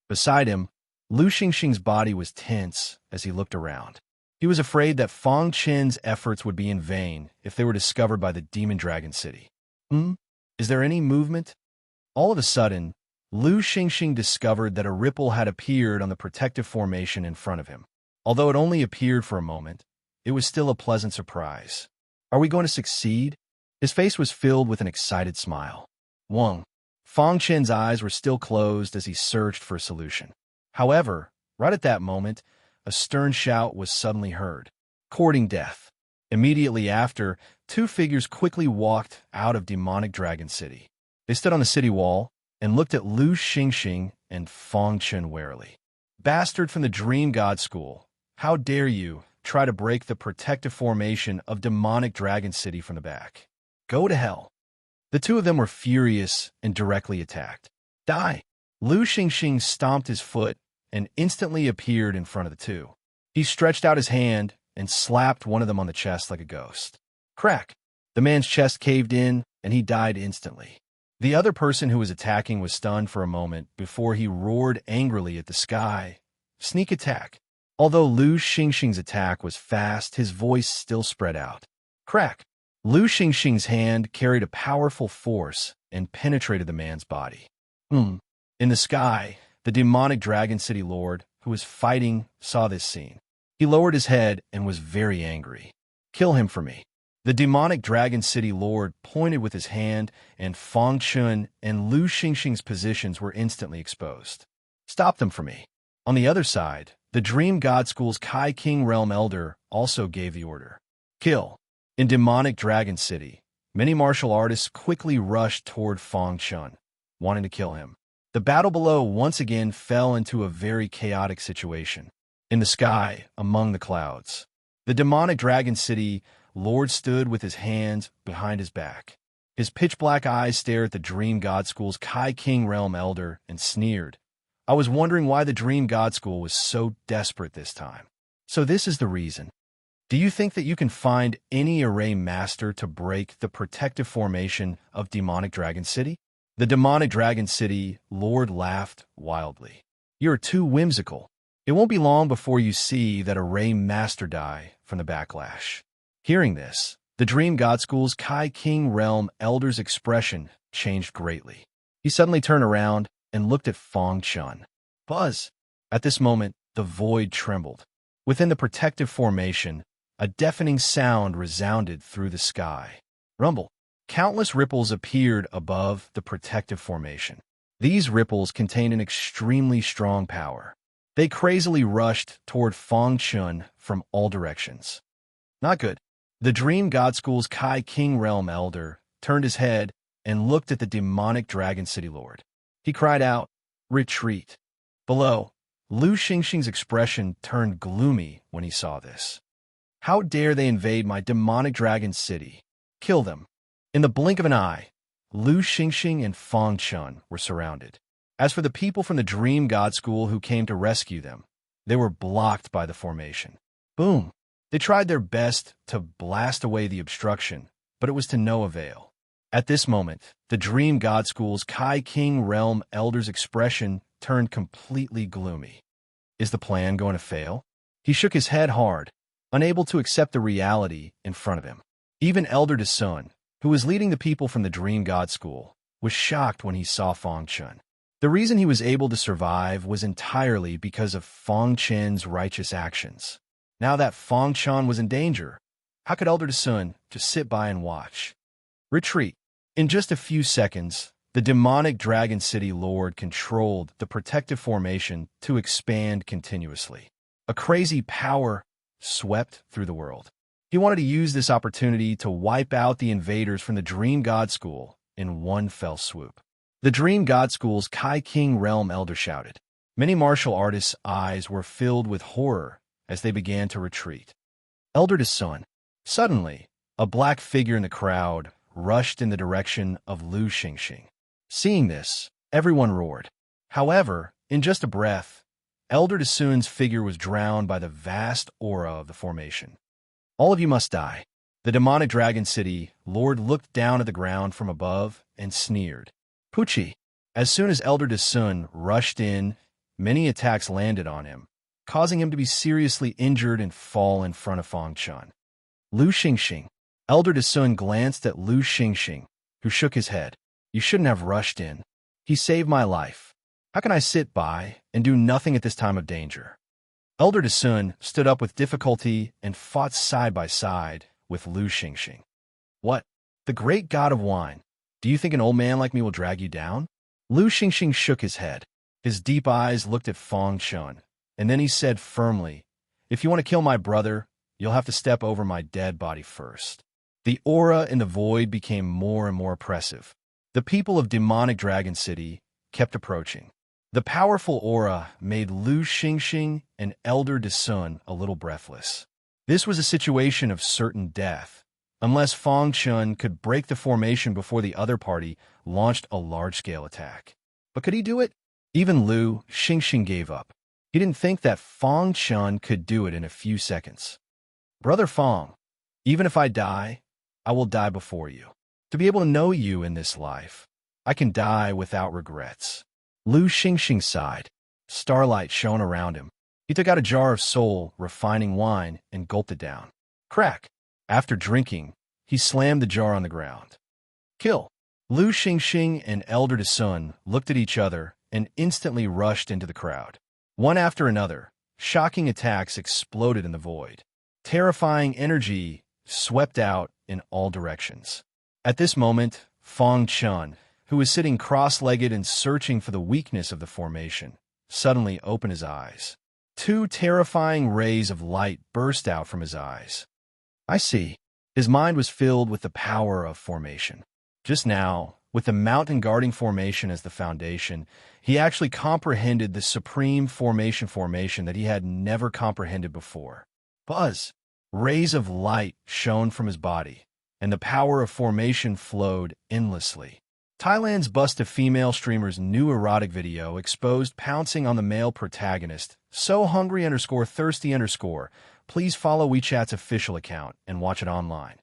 [SPEAKER 1] Beside him, Lu Xingxing's body was tense as he looked around. He was afraid that Fang Chen's efforts would be in vain if they were discovered by the Demon Dragon City. Is there any movement? All of a sudden, Lu Xingxing discovered that a ripple had appeared on the protective formation in front of him. Although it only appeared for a moment, it was still a pleasant surprise. Are we going to succeed? His face was filled with an excited smile. Fang Chen's eyes were still closed as he searched for a solution. However, right at that moment, a stern shout was suddenly heard. Courting death. Immediately after, 2 figures quickly walked out of demonic Dragon City. They stood on the city wall and looked at Lu Xingxing and Fang Chen warily. Bastard from the Dream God School, how dare you try to break the protective formation of demonic Dragon City from the back? Go to hell. The 2 of them were furious and directly attacked. Die! Lu Xingxing stomped his foot and instantly appeared in front of the 2. He stretched out his hand and slapped one of them on the chest like a ghost. Crack! The man's chest caved in, and he died instantly. The other person who was attacking was stunned for a moment before he roared angrily at the sky. Sneak attack. Although Lu Xingxing's attack was fast, his voice still spread out. Crack! Lu Xingxing's hand carried a powerful force and penetrated the man's body. In the sky, the demonic Dragon City Lord, who was fighting, saw this scene. He lowered his head and was very angry. Kill him for me. The demonic Dragon City Lord pointed with his hand, and Fang Chun and Lu Xingxing's positions were instantly exposed. Stop them for me. On the other side, the Dream God School's Kai King Realm Elder also gave the order. Kill. In demonic Dragon City, many martial artists quickly rushed toward Fang Chun, wanting to kill him. The battle below once again fell into a very chaotic situation. In the sky, among the clouds, the demonic Dragon City Lord stood with his hands behind his back. His pitch-black eyes stared at the Dream God School's Kai King Realm Elder and sneered. I was wondering why the Dream God School was so desperate this time. So this is the reason. Do you think that you can find any array master to break the protective formation of demonic Dragon City? The demonic Dragon City Lord laughed wildly. You're too whimsical. It won't be long before you see that array master die from the backlash. Hearing this, the Dream God School's Kai King Realm Elder's expression changed greatly. He suddenly turned around and looked at Fang Chun. Buzz! At this moment, the void trembled. Within the protective formation, a deafening sound resounded through the sky. Rumble! Countless ripples appeared above the protective formation. These ripples contained an extremely strong power. They crazily rushed toward Fang Chun from all directions. Not good. The Dream God School's Kai King Realm Elder turned his head and looked at the demonic Dragon City Lord. He cried out, Retreat! Below, Lu Xingxing's expression turned gloomy when he saw this. How dare they invade my demonic Dragon City? Kill them! In the blink of an eye, Lu Xingxing and Fang Chun were surrounded. As for the people from the Dream God School who came to rescue them, they were blocked by the formation. Boom! They tried their best to blast away the obstruction, but it was to no avail. At this moment, the Dream God School's Kai King Realm Elder's expression turned completely gloomy. Is the plan going to fail? He shook his head hard, unable to accept the reality in front of him. Even Elder Desun, who was leading the people from the Dream God School, was shocked when he saw Fang Chun. The reason he was able to survive was entirely because of Fang Chun's righteous actions. Now that Fang Chun was in danger, how could Elder Desun just sit by and watch? Retreat. In just a few seconds, the demonic Dragon City Lord controlled the protective formation to expand continuously. A crazy power swept through the world. He wanted to use this opportunity to wipe out the invaders from the Dream God School in one fell swoop. The Dream God School's Kai King Realm Elder shouted. Many martial artists' eyes were filled with horror as they began to retreat. Elder Desun. Suddenly, a black figure in the crowd rushed in the direction of Lu Xingxing. Seeing this, everyone roared. However, in just a breath, Elder Desun's figure was drowned by the vast aura of the formation. All of you must die. The demonic Dragon City Lord looked down at the ground from above and sneered. Pucci. As soon as Elder Desun rushed in, many attacks landed on him, causing him to be seriously injured and fall in front of Fang Chun. Lu Xingxing. Elder Desun glanced at Lu Xingxing, who shook his head. You shouldn't have rushed in. He saved my life. How can I sit by and do nothing at this time of danger? Elder Desun stood up with difficulty and fought side by side with Lu Xingxing. What? The great god of wine. Do you think an old man like me will drag you down? Lu Xingxing shook his head. His deep eyes looked at Fang Chun, and then he said firmly, If you want to kill my brother, you'll have to step over my dead body first. The aura in the void became more and more oppressive. The people of demonic Dragon City kept approaching. The powerful aura made Lu Xingxing and Elder Desun a little breathless. This was a situation of certain death, unless Fang Chun could break the formation before the other party launched a large-scale attack. But could he do it? Even Lu Xingxing gave up. He didn't think that Fang Chun could do it in a few seconds. Brother Fang, even if I die, I will die before you. To be able to know you in this life, I can die without regrets. Lu Xingxing sighed. Starlight shone around him. He took out a jar of soul refining wine and gulped it down. Crack. After drinking, he slammed the jar on the ground. Kill. Lu Xingxing and Elder Sun looked at each other and instantly rushed into the crowd. One after another, shocking attacks exploded in the void. Terrifying energy swept out in all directions. At this moment, Fong Chun, who was sitting cross-legged and searching for the weakness of the formation, suddenly opened his eyes. Two terrifying rays of light burst out from his eyes. I see. His mind was filled with the power of formation. Just now, with the mountain guarding formation as the foundation, he actually comprehended the supreme formation that he had never comprehended before. Buzz! Rays of light shone from his body, and the power of formation flowed endlessly. Thailand's Bust a Female streamer's new erotic video exposed pouncing on the male protagonist. So hungry _thirsty_. Please follow WeChat's official account and watch it online.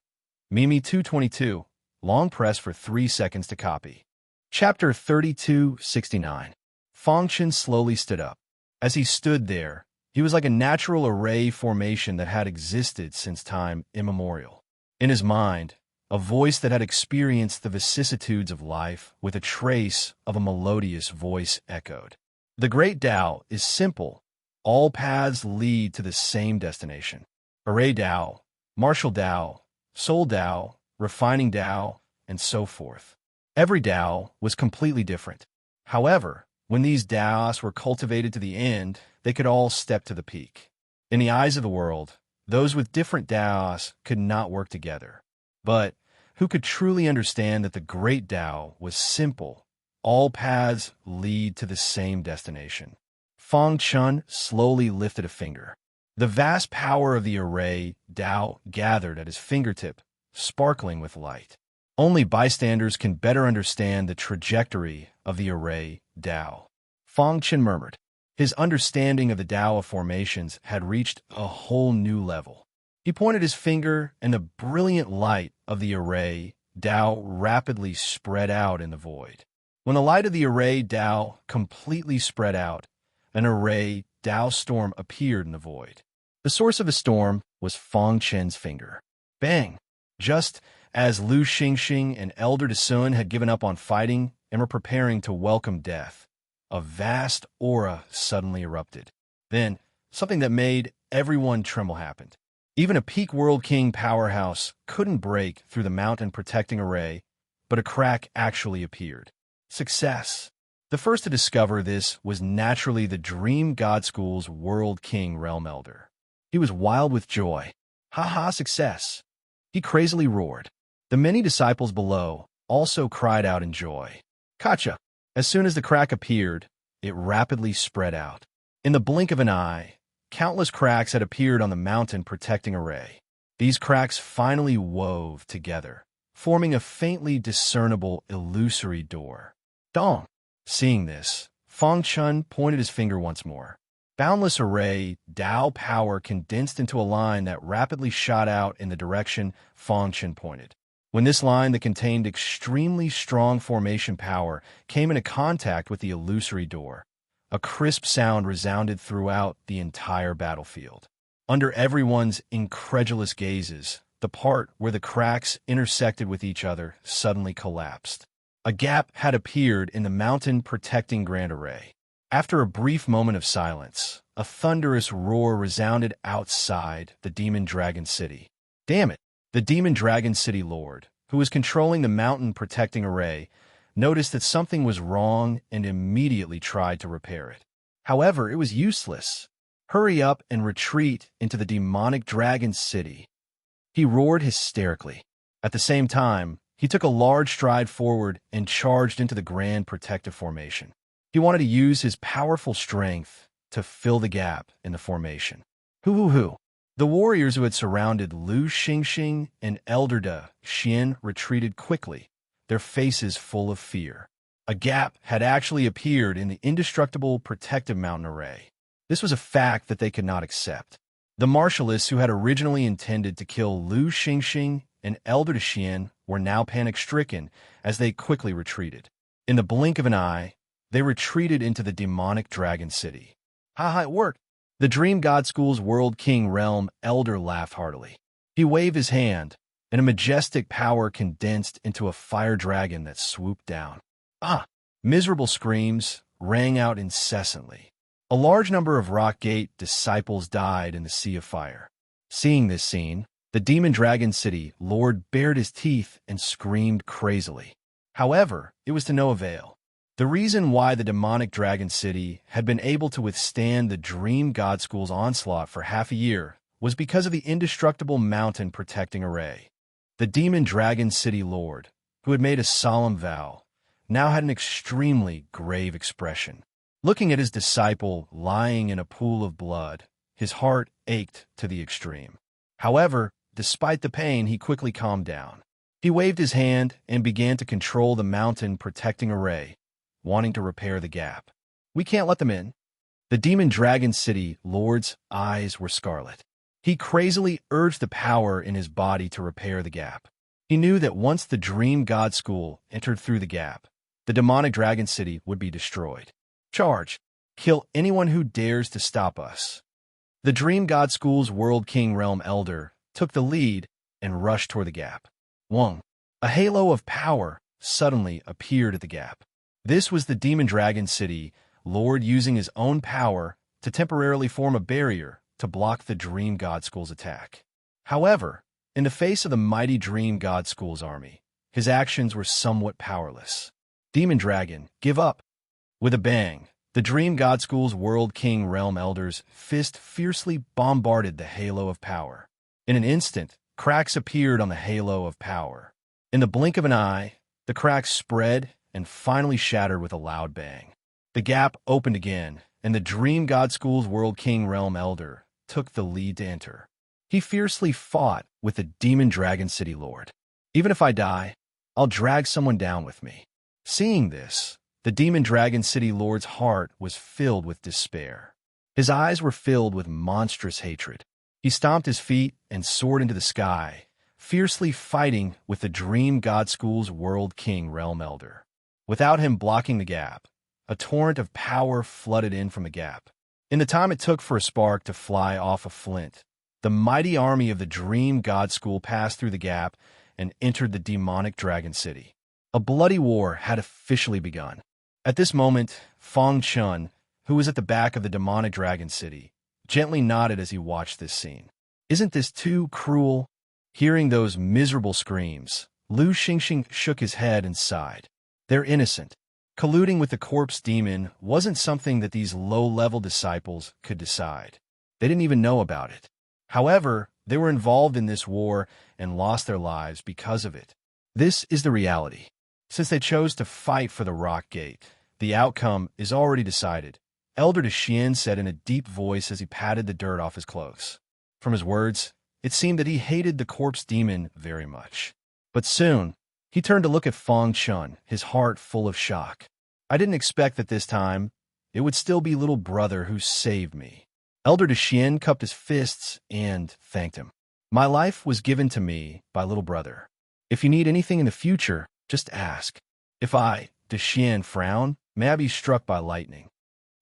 [SPEAKER 1] Mimi222. Long press for 3 seconds to copy. Chapter 3269. Fong Chen slowly stood up. As he stood there, he was like a natural array formation that had existed since time immemorial. In his mind, a voice that had experienced the vicissitudes of life with a trace of a melodious voice echoed. The great Tao is simple. All paths lead to the same destination. Array Tao, martial Tao, soul Tao, refining Tao, and so forth. Every Tao was completely different. However, when these Taos were cultivated to the end, they could all step to the peak. In the eyes of the world, those with different Taos could not work together. But who could truly understand that the great Tao was simple? All paths lead to the same destination. Fong Chun slowly lifted a finger. The vast power of the array Tao gathered at his fingertip, sparkling with light. Only bystanders can better understand the trajectory of the array Tao. Fong Chen murmured. His understanding of the Tao of formations had reached a whole new level. He pointed his finger, and the brilliant light of the array Tao rapidly spread out in the void. When the light of the array Tao completely spread out, an array Tao storm appeared in the void. The source of the storm was Fong Chen's finger. Bang! Just as Lu Xingxing and Elder Sun had given up on fighting and were preparing to welcome death, a vast aura suddenly erupted. Then, something that made everyone tremble happened. Even a peak World King powerhouse couldn't break through the mountain protecting array, but a crack actually appeared. Success! The first to discover this was naturally the Dream God School's World King Realm Elder. He was wild with joy. Ha ha, success! He crazily roared. The many disciples below also cried out in joy. Gotcha! As soon as the crack appeared, it rapidly spread out. In the blink of an eye, countless cracks had appeared on the mountain protecting array. These cracks finally wove together, forming a faintly discernible illusory door. Dong! Seeing this, Fong Chun pointed his finger once more. Boundless array Tao power condensed into a line that rapidly shot out in the direction Fong Chun pointed. When this line that contained extremely strong formation power came into contact with the illusory door, a crisp sound resounded throughout the entire battlefield. Under everyone's incredulous gazes, the part where the cracks intersected with each other suddenly collapsed. A gap had appeared in the mountain-protecting Grand Array. After a brief moment of silence, a thunderous roar resounded outside the Demon Dragon City. Damn it! The Demon Dragon City Lord, who was controlling the mountain-protecting array, noticed that something was wrong and immediately tried to repair it. However, it was useless. Hurry up and retreat into the demonic dragon city. He roared hysterically. At the same time, he took a large stride forward and charged into the grand protective formation. He wanted to use his powerful strength to fill the gap in the formation. Hoo. The warriors who had surrounded Lu Xingxing and Elder Xian retreated quickly, their faces full of fear. A gap had actually appeared in the indestructible protective mountain array. This was a fact that they could not accept. The martialists who had originally intended to kill Lu Xingxing and Elder Xian were now panic-stricken as they quickly retreated. In the blink of an eye, they retreated into the demonic dragon city. Ha ha, it worked! The Dream God School's World King Realm Elder laughed heartily. He waved his hand, and a majestic power condensed into a fire dragon that swooped down. Ah! Miserable screams rang out incessantly. A large number of Rockgate disciples died in the sea of fire. Seeing this scene, the Demon Dragon City Lord bared his teeth and screamed crazily. However, it was to no avail. The reason why the demonic Dragon City had been able to withstand the Dream God School's onslaught for half a year was because of the indestructible mountain protecting array. The Demon Dragon City Lord, who had made a solemn vow, now had an extremely grave expression. Looking at his disciple lying in a pool of blood, his heart ached to the extreme. However, despite the pain, he quickly calmed down. He waved his hand and began to control the mountain protecting array, wanting to repair the gap. We can't let them in. The Demon Dragon City Lord's eyes were scarlet. He crazily urged the power in his body to repair the gap. He knew that once the Dream God School entered through the gap, the demonic Dragon City would be destroyed. Charge! Kill anyone who dares to stop us. The Dream God School's World King Realm Elder took the lead and rushed toward the gap. Wong! A halo of power suddenly appeared at the gap. This was the Demon Dragon City Lord using his own power to temporarily form a barrier to block the Dream God School's attack. However, in the face of the mighty Dream God School's army, his actions were somewhat powerless. Demon Dragon, give up! With a bang, the Dream God School's World King Realm Elder's fist fiercely bombarded the halo of power. In an instant, cracks appeared on the halo of power. In the blink of an eye, the cracks spread and finally shattered with a loud bang. The gap opened again, and the Dream God School's World King Realm Elder took the lead to enter. He fiercely fought with the Demon Dragon City Lord. Even if I die, I'll drag someone down with me. Seeing this, the Demon Dragon City Lord's heart was filled with despair. His eyes were filled with monstrous hatred. He stomped his feet and soared into the sky, fiercely fighting with the Dream God School's World King Realm Elder. Without him blocking the gap, a torrent of power flooded in from the gap. In the time it took for a spark to fly off a flint, the mighty army of the Dream God School passed through the gap and entered the demonic Dragon City. A bloody war had officially begun. At this moment, Fong Chun, who was at the back of the demonic Dragon City, gently nodded as he watched this scene. Isn't this too cruel? Hearing those miserable screams, Lu Xingxing shook his head and sighed. They're innocent. Colluding with the corpse demon wasn't something that these low-level disciples could decide. They didn't even know about it. However, they were involved in this war and lost their lives because of it. This is the reality. Since they chose to fight for the Rock Gate, the outcome is already decided, Elder Dexian said in a deep voice as he patted the dirt off his clothes. From his words, it seemed that he hated the corpse demon very much. But soon, he turned to look at Fong Chun, his heart full of shock. I didn't expect that this time it would still be little brother who saved me. Elder Dexian cupped his fists and thanked him. My life was given to me by little brother. If you need anything in the future, just ask. If I, Dexian, frown, may I be struck by lightning.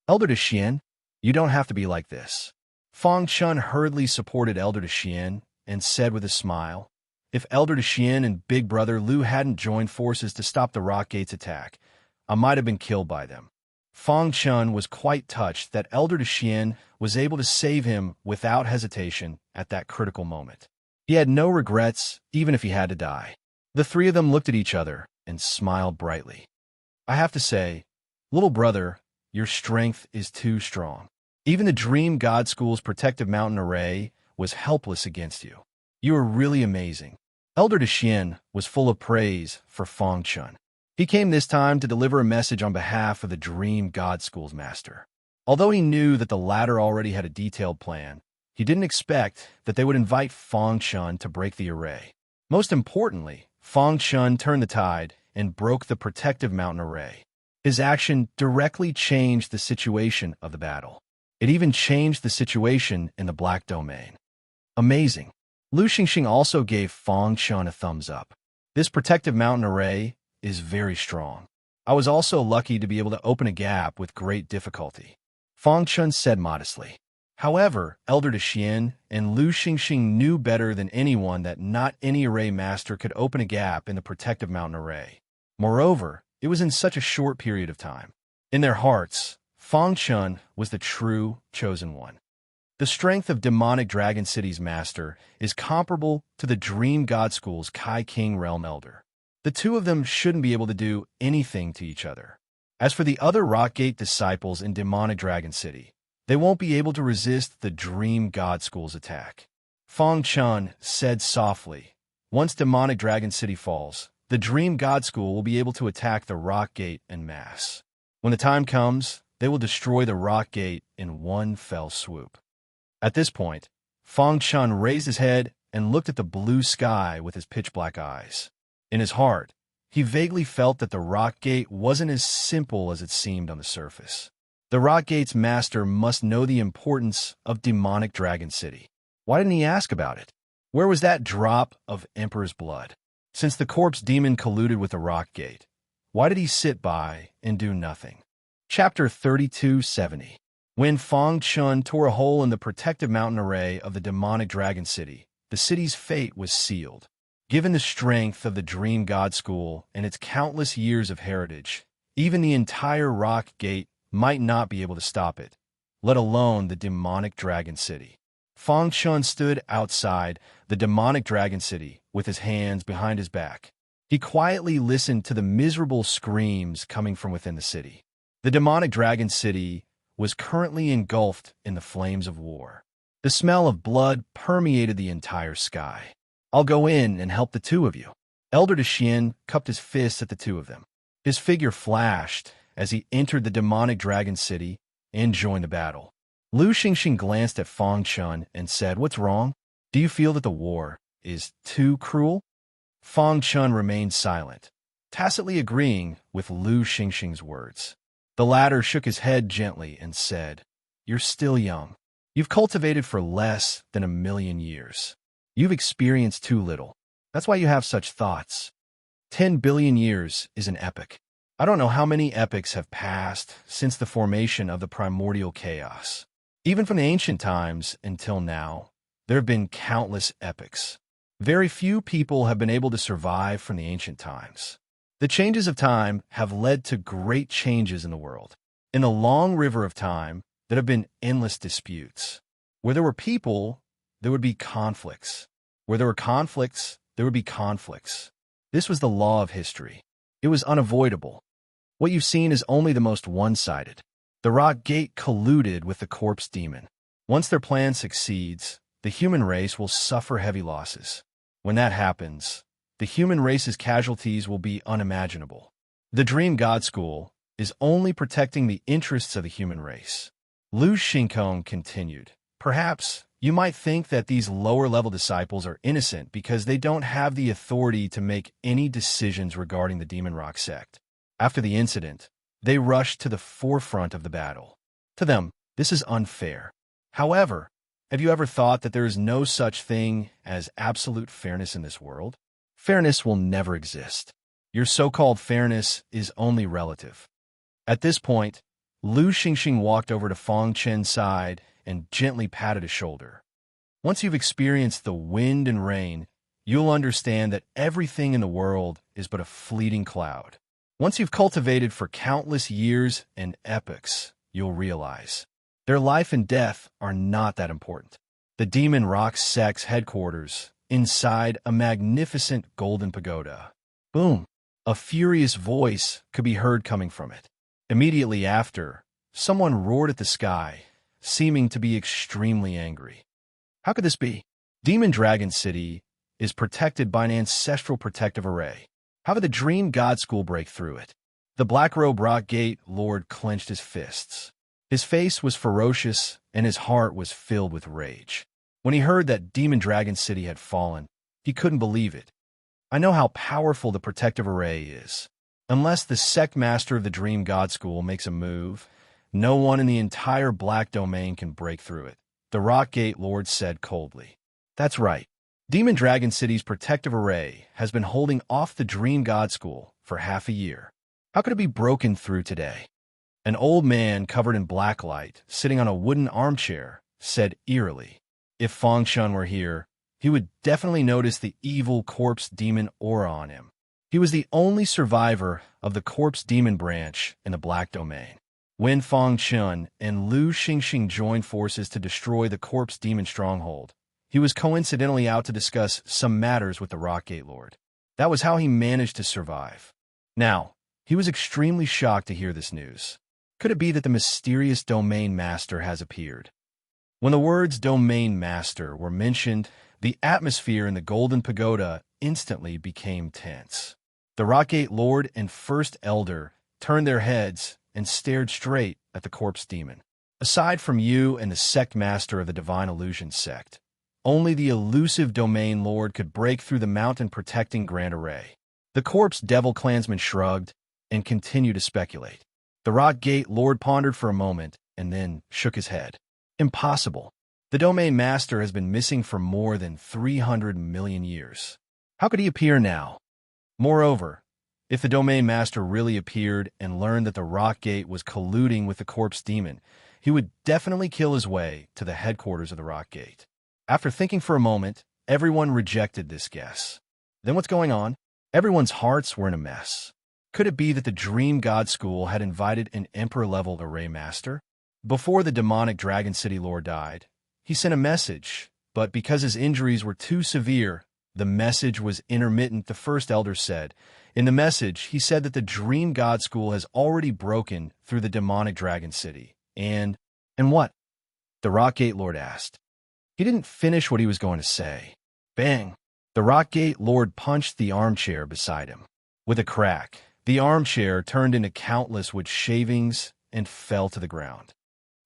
[SPEAKER 1] Elder Dexian, you don't have to be like this. Fong Chun hurriedly supported Elder Dexian and said with a smile, if Elder Dexian and Big Brother Lu hadn't joined forces to stop the Rock Gate's attack, I might have been killed by them. Fong Chun was quite touched that Elder Dexian was able to save him without hesitation at that critical moment. He had no regrets, even if he had to die. The three of them looked at each other and smiled brightly. I have to say, little brother, your strength is too strong. Even the Dream God School's protective mountain array was helpless against you. You are really amazing. Elder Dexian was full of praise for Fong Chun. He came this time to deliver a message on behalf of the Dream God School's master. Although he knew that the latter already had a detailed plan, he didn't expect that they would invite Fong Chun to break the array. Most importantly, Fong Chun turned the tide and broke the protective mountain array. His action directly changed the situation of the battle. It even changed the situation in the Black Domain. Amazing. Lu Xingxing also gave Fong Chun a thumbs up. This protective mountain array is very strong. I was also lucky to be able to open a gap with great difficulty, Fang Chun said modestly. However, Elder Xian and Lu Xingxing knew better than anyone that not any array master could open a gap in the protective mountain array. Moreover, it was in such a short period of time. In their hearts, Fang Chun was the true chosen one. The strength of Demonic Dragon City's master is comparable to the Dream God School's Kai King Realm Elder. The two of them shouldn't be able to do anything to each other. As for the other Rockgate disciples in Demonic Dragon City, they won't be able to resist the Dream God School's attack. Fang Chun said softly, once Demonic Dragon City falls, the Dream God School will be able to attack the Rock Gate en masse. When the time comes, they will destroy the Rock Gate in one fell swoop. At this point, Fang Chun raised his head and looked at the blue sky with his pitch-black eyes. In his heart, he vaguely felt that the Rock Gate wasn't as simple as it seemed on the surface. The Rock Gate's master must know the importance of Demonic Dragon City. Why didn't he ask about it? Where was that drop of Emperor's blood? Since the corpse demon colluded with the Rock Gate, why did he sit by and do nothing? Chapter 3270. When Fang Chun tore a hole in the protective mountain array of the Demonic Dragon City, the city's fate was sealed. Given the strength of the Dream God School and its countless years of heritage, even the entire Rock Gate might not be able to stop it, let alone the Demonic Dragon City. Fang Chun stood outside the Demonic Dragon City with his hands behind his back. He quietly listened to the miserable screams coming from within the city. The Demonic Dragon City was currently engulfed in the flames of war. The smell of blood permeated the entire sky. I'll go in and help the two of you. Elder Xian cupped his fists at the two of them. His figure flashed as he entered the Demonic Dragon City and joined the battle. Lu Xingxing glanced at Fang Chun and said, "What's wrong? Do you feel that the war is too cruel?" Fang Chun remained silent, tacitly agreeing with Lu Xingxing's words. The latter shook his head gently and said, "You're still young. You've cultivated for less than 1,000,000 years. You've experienced too little. That's why you have such thoughts. 10 billion years is an epoch. I don't know how many epochs have passed since the formation of the primordial chaos. Even from the ancient times until now, there have been countless epochs. Very few people have been able to survive from the ancient times. The changes of time have led to great changes in the world. In the long river of time, there have been endless disputes. Where there were people, there would be conflicts. Where there were conflicts, there would be conflicts. This was the law of history. It was unavoidable. What you've seen is only the most one-sided. The Rock Gate colluded with the corpse demon. Once their plan succeeds, the human race will suffer heavy losses. When that happens, the human race's casualties will be unimaginable. The Dream God School is only protecting the interests of the human race. Lu Xingkong continued, "Perhaps you might think that these lower-level disciples are innocent because they don't have the authority to make any decisions regarding the Demon Rock sect. After the incident, they rushed to the forefront of the battle. To them, this is unfair. However, have you ever thought that there is no such thing as absolute fairness in this world? Fairness will never exist. Your so-called fairness is only relative." At this point, Lu Xingxing walked over to Fang Chun's side and gently patted his shoulder. "Once you've experienced the wind and rain, you'll understand that everything in the world is but a fleeting cloud. Once you've cultivated for countless years and epochs, you'll realize their life and death are not that important." The Demon Rock sect's headquarters, inside a magnificent golden pagoda. Boom! A furious voice could be heard coming from it. Immediately after, someone roared at the sky, seeming to be extremely angry. How could this be? Demon Dragon City is protected by an ancestral protective array. How did the Dream God School break through it? The Black Robe Rock Gate Lord clenched his fists. His face was ferocious, and his heart was filled with rage. When he heard that Demon Dragon City had fallen, he couldn't believe it. "I know how powerful the protective array is. Unless the sect master of the Dream God School makes a move, no one in the entire Black Domain can break through it," the Rock Gate Lord said coldly. "That's right. Demon Dragon City's protective array has been holding off the Dream God School for half a year. How could it be broken through today? An old man covered in black light, sitting on a wooden armchair, said eerily. If Fang Shun were here, he would definitely notice the evil corpse demon aura on him. He was the only survivor of the corpse demon branch in the Black Domain. When Fang Shun and Lu Xingxing joined forces to destroy the corpse demon stronghold, he was coincidentally out to discuss some matters with the Rockgate Lord. That was how he managed to survive. Now, he was extremely shocked to hear this news. Could it be that the mysterious Domain Master has appeared? When the words Domain Master were mentioned, the atmosphere in the Golden Pagoda instantly became tense. The Rockgate Lord and First Elder turned their heads and stared straight at the corpse demon. Aside from you and the sect master of the Divine Illusion sect, only the elusive Domain Lord could break through the mountain-protecting Grand Array. The corpse devil clansman shrugged and continued to speculate. The Rockgate Lord pondered for a moment and then shook his head. Impossible. The Domain Master has been missing for more than 300 million years. How could he appear now? Moreover, if the Domain Master really appeared and learned that the Rockgate was colluding with the corpse demon, he would definitely kill his way to the headquarters of the Rockgate. After thinking for a moment, everyone rejected this guess. Then what's going on? Everyone's hearts were in a mess. Could it be that the Dream God School had invited an Emperor-level Array Master? Before the demonic Dragon City Lord died, he sent a message, but because his injuries were too severe, the message was intermittent, the First Elder said. In the message, he said that the Dream God School has already broken through the demonic Dragon City. And what? The Rockgate Lord asked. He didn't finish what he was going to say. Bang! The Rockgate Lord punched the armchair beside him. With a crack, the armchair turned into countless wood shavings and fell to the ground.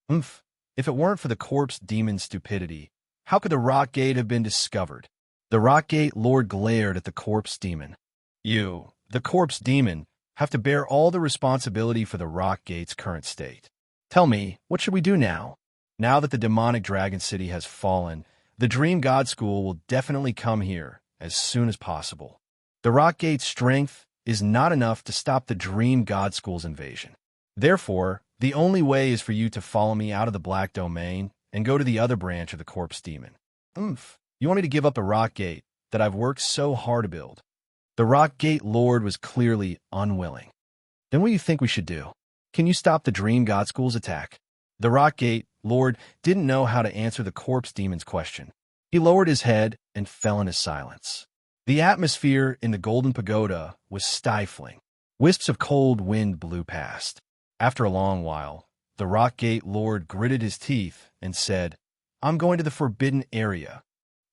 [SPEAKER 1] If it weren't for the corpse demon's stupidity, how could the Rockgate have been discovered? The Rockgate Lord glared at the corpse demon. You, the corpse demon, have to bear all the responsibility for the Rockgate's current state. Tell me, what should we do now? Now that the demonic Dragon City has fallen, the Dream God School will definitely come here as soon as possible. The Rockgate's strength is not enough to stop the Dream God School's invasion. Therefore, the only way is for you to follow me out of the Black Domain and go to the other branch of the corpse demon. You want me to give up the Rockgate that I've worked so hard to build? The Rockgate Lord was clearly unwilling. Then what do you think we should do? Can you stop the Dream God School's attack? The Rockgate Lord didn't know how to answer the corpse demon's question. He lowered his head and fell into silence. The atmosphere in the Golden Pagoda was stifling. Wisps of cold wind blew past. After a long while, the Rockgate Lord gritted his teeth and said, I'm going to the Forbidden Area.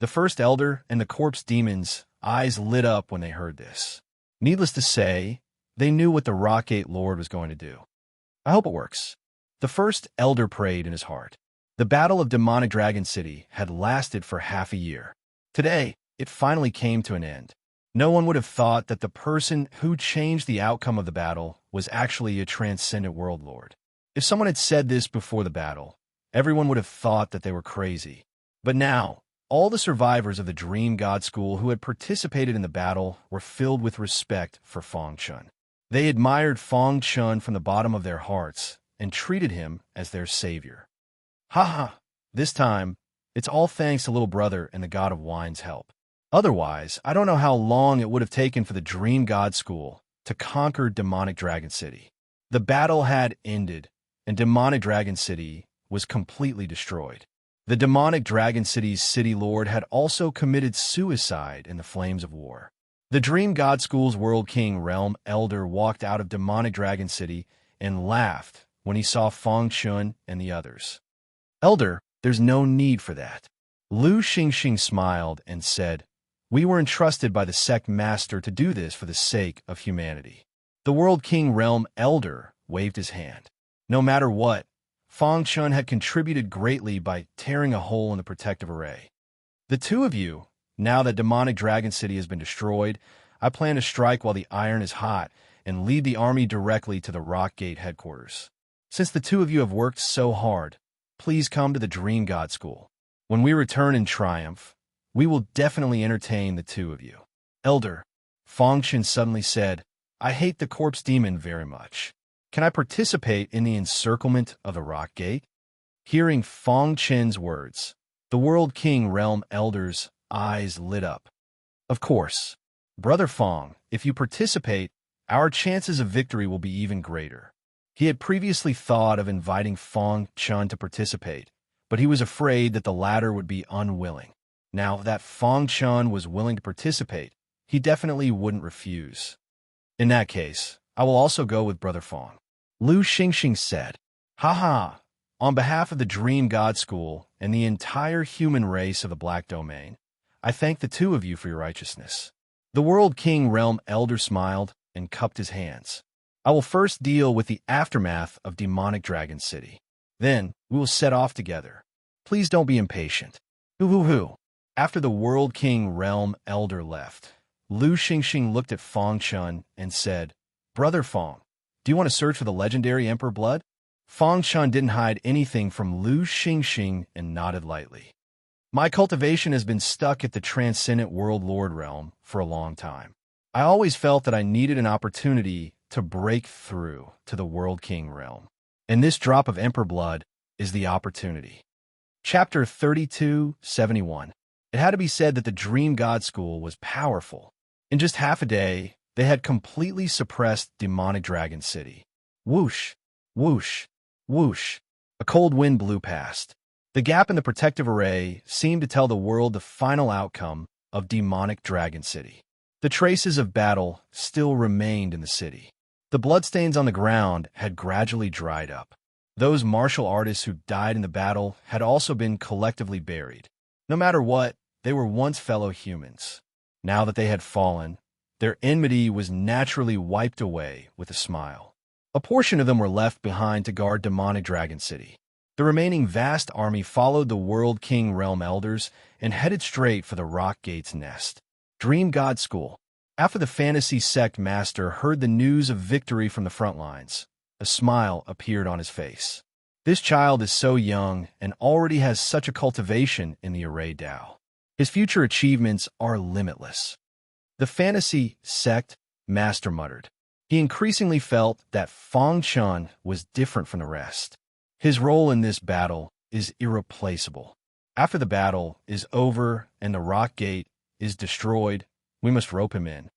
[SPEAKER 1] The First Elder and the corpse demon's eyes lit up when they heard this. Needless to say, they knew what the Rockgate Lord was going to do. I hope it works. The First Elder prayed in his heart. The Battle of Demonic Dragon City had lasted for half a year. Today, it finally came to an end. No one would have thought that the person who changed the outcome of the battle was actually a transcendent world lord. If someone had said this before the battle, everyone would have thought that they were crazy. But now, all the survivors of the Dream God School who had participated in the battle were filled with respect for Fang Shun. They admired Fang Shun from the bottom of their hearts and treated him as their savior. This time, it's all thanks to little brother and the God of Wine's help. Otherwise, I don't know how long it would have taken for the Dream God School to conquer Demonic Dragon City. The battle had ended, and Demonic Dragon City was completely destroyed. The Demonic Dragon City's city lord had also committed suicide in the flames of war. The Dream God School's World King Realm Elder walked out of Demonic Dragon City and laughed when he saw Fang Shun and the others. Elder, there's no need for that. Lu Xingxing smiled and said, We were entrusted by the sect master to do this for the sake of humanity. The World King Realm Elder waved his hand. No matter what, Fang Shun had contributed greatly by tearing a hole in the protective array. The two of you, now that Demonic Dragon City has been destroyed, I plan to strike while the iron is hot and lead the army directly to the Rockgate headquarters. Since the two of you have worked so hard, please come to the Dream God School. When we return in triumph, we will definitely entertain the two of you. Elder, Fang Shun suddenly said, I hate the corpse demon very much. Can I participate in the encirclement of the rock gate? Hearing Fong Chen's words, the World King Realm Elder's eyes lit up. Of course. Brother Fong, if you participate, our chances of victory will be even greater. He had previously thought of inviting Fong Chen to participate, but he was afraid that the latter would be unwilling. Now that Fong Chen was willing to participate, he definitely wouldn't refuse. In that case, I will also go with Brother Fong. Lu Xingxing said, Haha, on behalf of the Dream God School and the entire human race of the Black Domain, I thank the two of you for your righteousness. The World King Realm Elder smiled and cupped his hands. I will first deal with the aftermath of Demonic Dragon City. Then, we will set off together. Please don't be impatient. Hoo. After the World King Realm Elder left, Lu Xingxing looked at Fong Chen and said, Brother Fong, do you want to search for the legendary Emperor blood? Fong Chen didn't hide anything from Lu Xingxing and nodded lightly. My cultivation has been stuck at the Transcendent World Lord realm for a long time. I always felt that I needed an opportunity to break through to the World King realm. And this drop of Emperor blood is the opportunity. Chapter 3271. It had to be said that the Dream God School was powerful. In just half a day, they had completely suppressed Demonic Dragon City. Whoosh, whoosh, whoosh. A cold wind blew past. The gap in the protective array seemed to tell the world the final outcome of Demonic Dragon City. The traces of battle still remained in the city. The bloodstains on the ground had gradually dried up. Those martial artists who died in the battle had also been collectively buried. No matter what, they were once fellow humans. Now that they had fallen, their enmity was naturally wiped away with a smile. A portion of them were left behind to guard Demonic Dragon City. The remaining vast army followed the World King Realm Elders and headed straight for the Rock Gate's nest. Dream God School. After the Fantasy Sect Master heard the news of victory from the front lines, a smile appeared on his face. This child is so young and already has such a cultivation in the Array Dao. His future achievements are limitless. The Fantasy Sect Master muttered. He increasingly felt that Fong Chen was different from the rest. His role in this battle is irreplaceable. After the battle is over and the Rock Gate is destroyed, we must rope him in.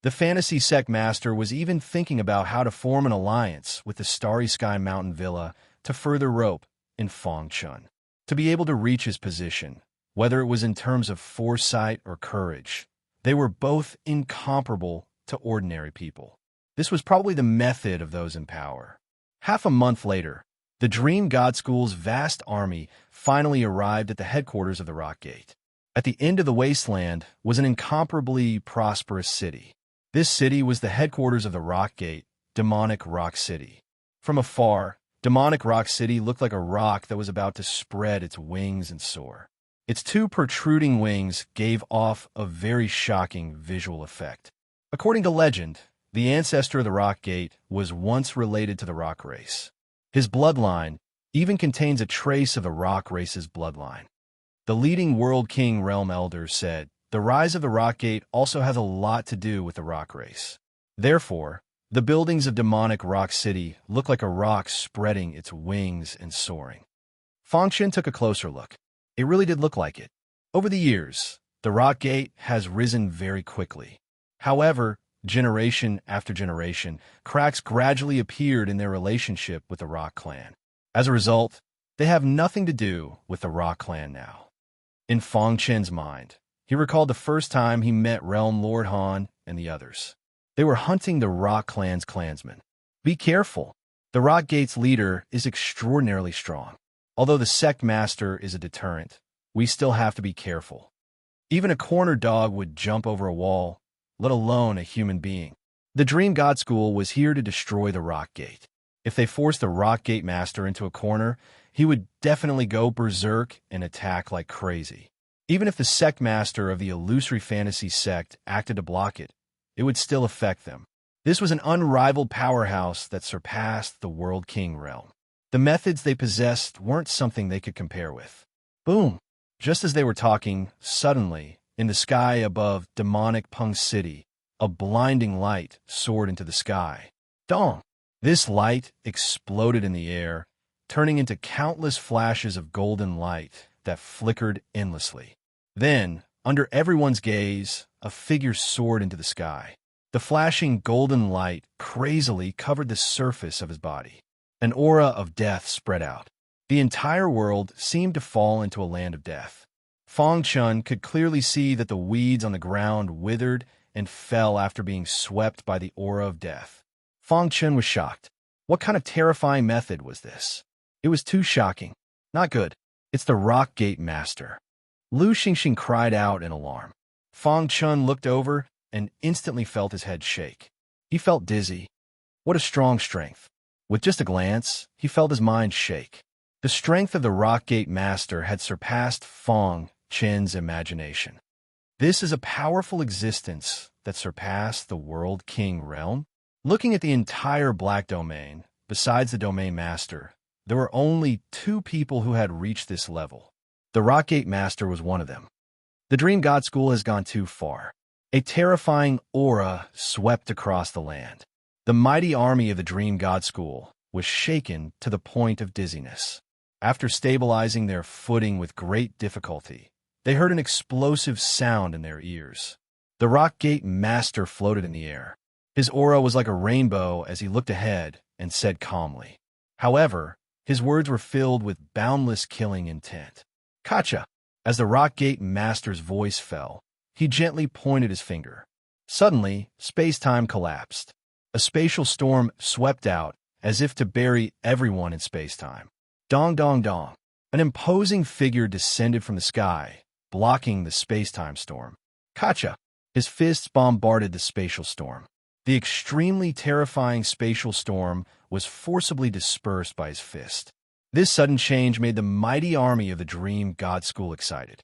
[SPEAKER 1] The Fantasy Sect Master was even thinking about how to form an alliance with the Starry Sky Mountain Villa to further rope in Fong Chen. To be able to reach his position, whether it was in terms of foresight or courage, they were both incomparable to ordinary people. This was probably the method of those in power. Half a month later, the Dream God School's vast army finally arrived at the headquarters of the Rock Gate. At the end of the wasteland was an incomparably prosperous city. This city was the headquarters of the Rock Gate, Demonic Rock City. From afar, Demonic Rock City looked like a rock that was about to spread its wings and soar. Its two protruding wings gave off a very shocking visual effect. According to legend, the ancestor of the Rock Gate was once related to the Rock race. His bloodline even contains a trace of the Rock race's bloodline. The leading World King Realm Elder said, the rise of the Rock Gate also has a lot to do with the Rock race. Therefore, the buildings of Demonic Rock City look like a rock spreading its wings and soaring. Fong Chen took a closer look. It really did look like it. Over the years, the Rock Gate has risen very quickly. However, generation after generation, cracks gradually appeared in their relationship with the Rock Clan. As a result, they have nothing to do with the Rock Clan now. In Fong Chen's mind, he recalled the first time he met Realm Lord Han and the others. They were hunting the Rock Clan's clansmen. Be careful. The Rock Gate's leader is extraordinarily strong. Although the Sect Master is a deterrent, we still have to be careful. Even a corner dog would jump over a wall, let alone a human being. The Dream God School was here to destroy the Rock Gate. If they forced the Rock Gate Master into a corner, he would definitely go berserk and attack like crazy. Even if the Sect Master of the illusory fantasy sect acted to block it, it would still affect them. This was an unrivaled powerhouse that surpassed the World King realm. The methods they possessed weren't something they could compare with. Boom! Just as they were talking, suddenly, in the sky above Demonic Pung City, a blinding light soared into the sky. Dong! This light exploded in the air, turning into countless flashes of golden light that flickered endlessly. Then, under everyone's gaze, a figure soared into the sky. The flashing golden light crazily covered the surface of his body. An aura of death spread out. The entire world seemed to fall into a land of death. Fong Chun could clearly see that the weeds on the ground withered and fell after being swept by the aura of death. Fong Chun was shocked. What kind of terrifying method was this? It was too shocking. Not good. It's the Rock Gate Master. Lu Xingxing cried out in alarm. Fong Chun looked over and instantly felt his head shake. He felt dizzy. What a strong strength. With just a glance, he felt his mind shake. The strength of the Rock Gate Master had surpassed Fong Chun's imagination. This is a powerful existence that surpassed the World King realm. Looking at the entire Black Domain, besides the Domain Master, there were only 2 people who had reached this level. The Rock Gate Master was one of them. The Dream God School has gone too far. A terrifying aura swept across the land. The mighty army of the Dream God School was shaken to the point of dizziness. After stabilizing their footing with great difficulty, they heard an explosive sound in their ears. The Rock Gate Master floated in the air. His aura was like a rainbow as he looked ahead and said calmly. However, his words were filled with boundless killing intent. Kacha! As the Rock Gate Master's voice fell, he gently pointed his finger. Suddenly, space-time collapsed. A spatial storm swept out, as if to bury everyone in space-time. Dong dong dong. An imposing figure descended from the sky, blocking the space-time storm. Kacha! His fists bombarded the spatial storm. The extremely terrifying spatial storm was forcibly dispersed by his fist. This sudden change made the mighty army of the Dream God School excited.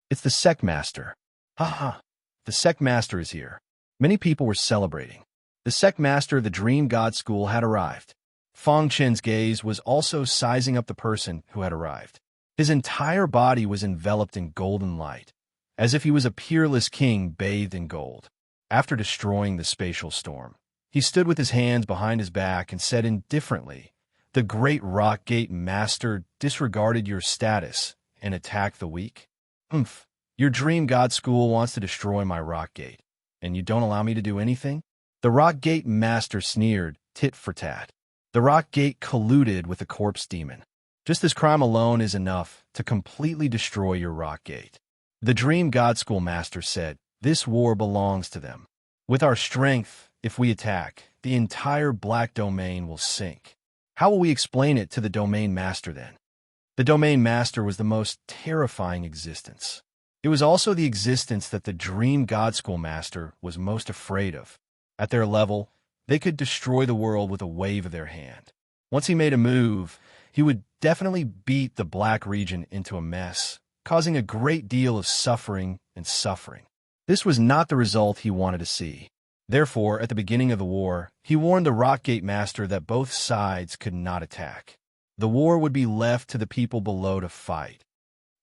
[SPEAKER 1] It's the Sect Master. Ha ha! The Sect Master is here. Many people were celebrating. The Sect Master of the Dream God School had arrived. Fong Chun's gaze was also sizing up the person who had arrived. His entire body was enveloped in golden light, as if he was a peerless king bathed in gold. After destroying the spatial storm, he stood with his hands behind his back and said indifferently, "The great Rock Gate Master disregarded your status and attacked the weak? Your Dream God School wants to destroy my Rock Gate, and you don't allow me to do anything?" The Rock Gate Master sneered, tit for tat. The Rock Gate colluded with the corpse demon. Just this crime alone is enough to completely destroy your Rock Gate. The Dream God School Master said, "This war belongs to them. With our strength, if we attack, the entire Black Domain will sink. How will we explain it to the Domain Master then?" The Domain Master was the most terrifying existence. It was also the existence that the Dream God School Master was most afraid of. At their level, they could destroy the world with a wave of their hand. Once he made a move, he would definitely beat the Black region into a mess, causing a great deal of suffering and suffering. This was not the result he wanted to see. Therefore, at the beginning of the war, he warned the Rock Gate Master that both sides could not attack. The war would be left to the people below to fight.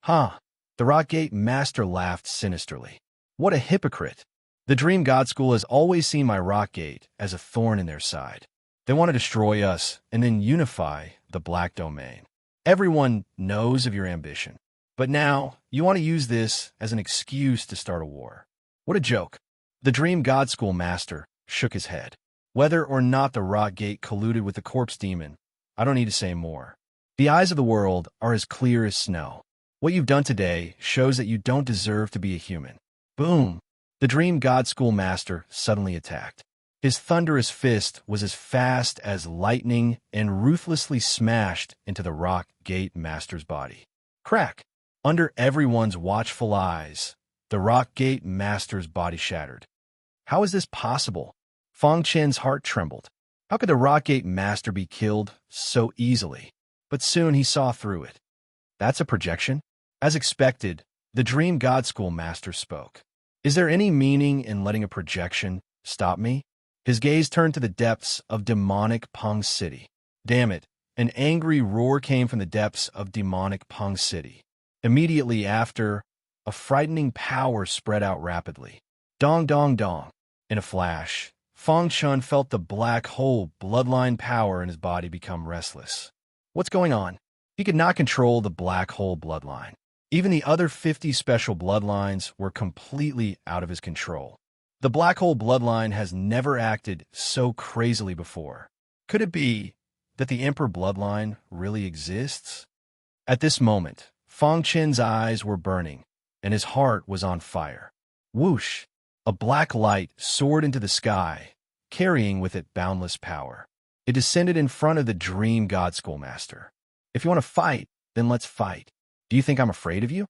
[SPEAKER 1] The Rock Gate Master laughed sinisterly. What a hypocrite! The Dream God School has always seen my Rock Gate as a thorn in their side. They want to destroy us and then unify the Black Domain. Everyone knows of your ambition. But now, you want to use this as an excuse to start a war. What a joke. The Dream God School Master shook his head. Whether or not the Rock Gate colluded with the corpse demon, I don't need to say more. The eyes of the world are as clear as snow. What you've done today shows that you don't deserve to be a human. Boom! The Dream God School Master suddenly attacked. His thunderous fist was as fast as lightning and ruthlessly smashed into the Rock Gate Master's body. Crack! Under everyone's watchful eyes, the Rock Gate Master's body shattered. How is this possible? Fong Chun's heart trembled. How could the Rock Gate Master be killed so easily? But soon he saw through it. That's a projection? As expected, the Dream God School Master spoke. Is there any meaning in letting a projection stop me? His gaze turned to the depths of demonic Peng City. Damn it! An angry roar came from the depths of demonic Peng City. Immediately after, a frightening power spread out rapidly. Dong dong dong. In a flash, Fang Chun felt the black hole bloodline power in his body become restless. What's going on? He could not control the black hole bloodline. Even the other 50 special bloodlines were completely out of his control. The black hole bloodline has never acted so crazily before. Could it be that the Emperor bloodline really exists? At this moment, Fang Chen's eyes were burning, and his heart was on fire. Whoosh! A black light soared into the sky, carrying with it boundless power. It descended in front of the Dream God Schoolmaster. If you want to fight, then let's fight. Do you think I'm afraid of you?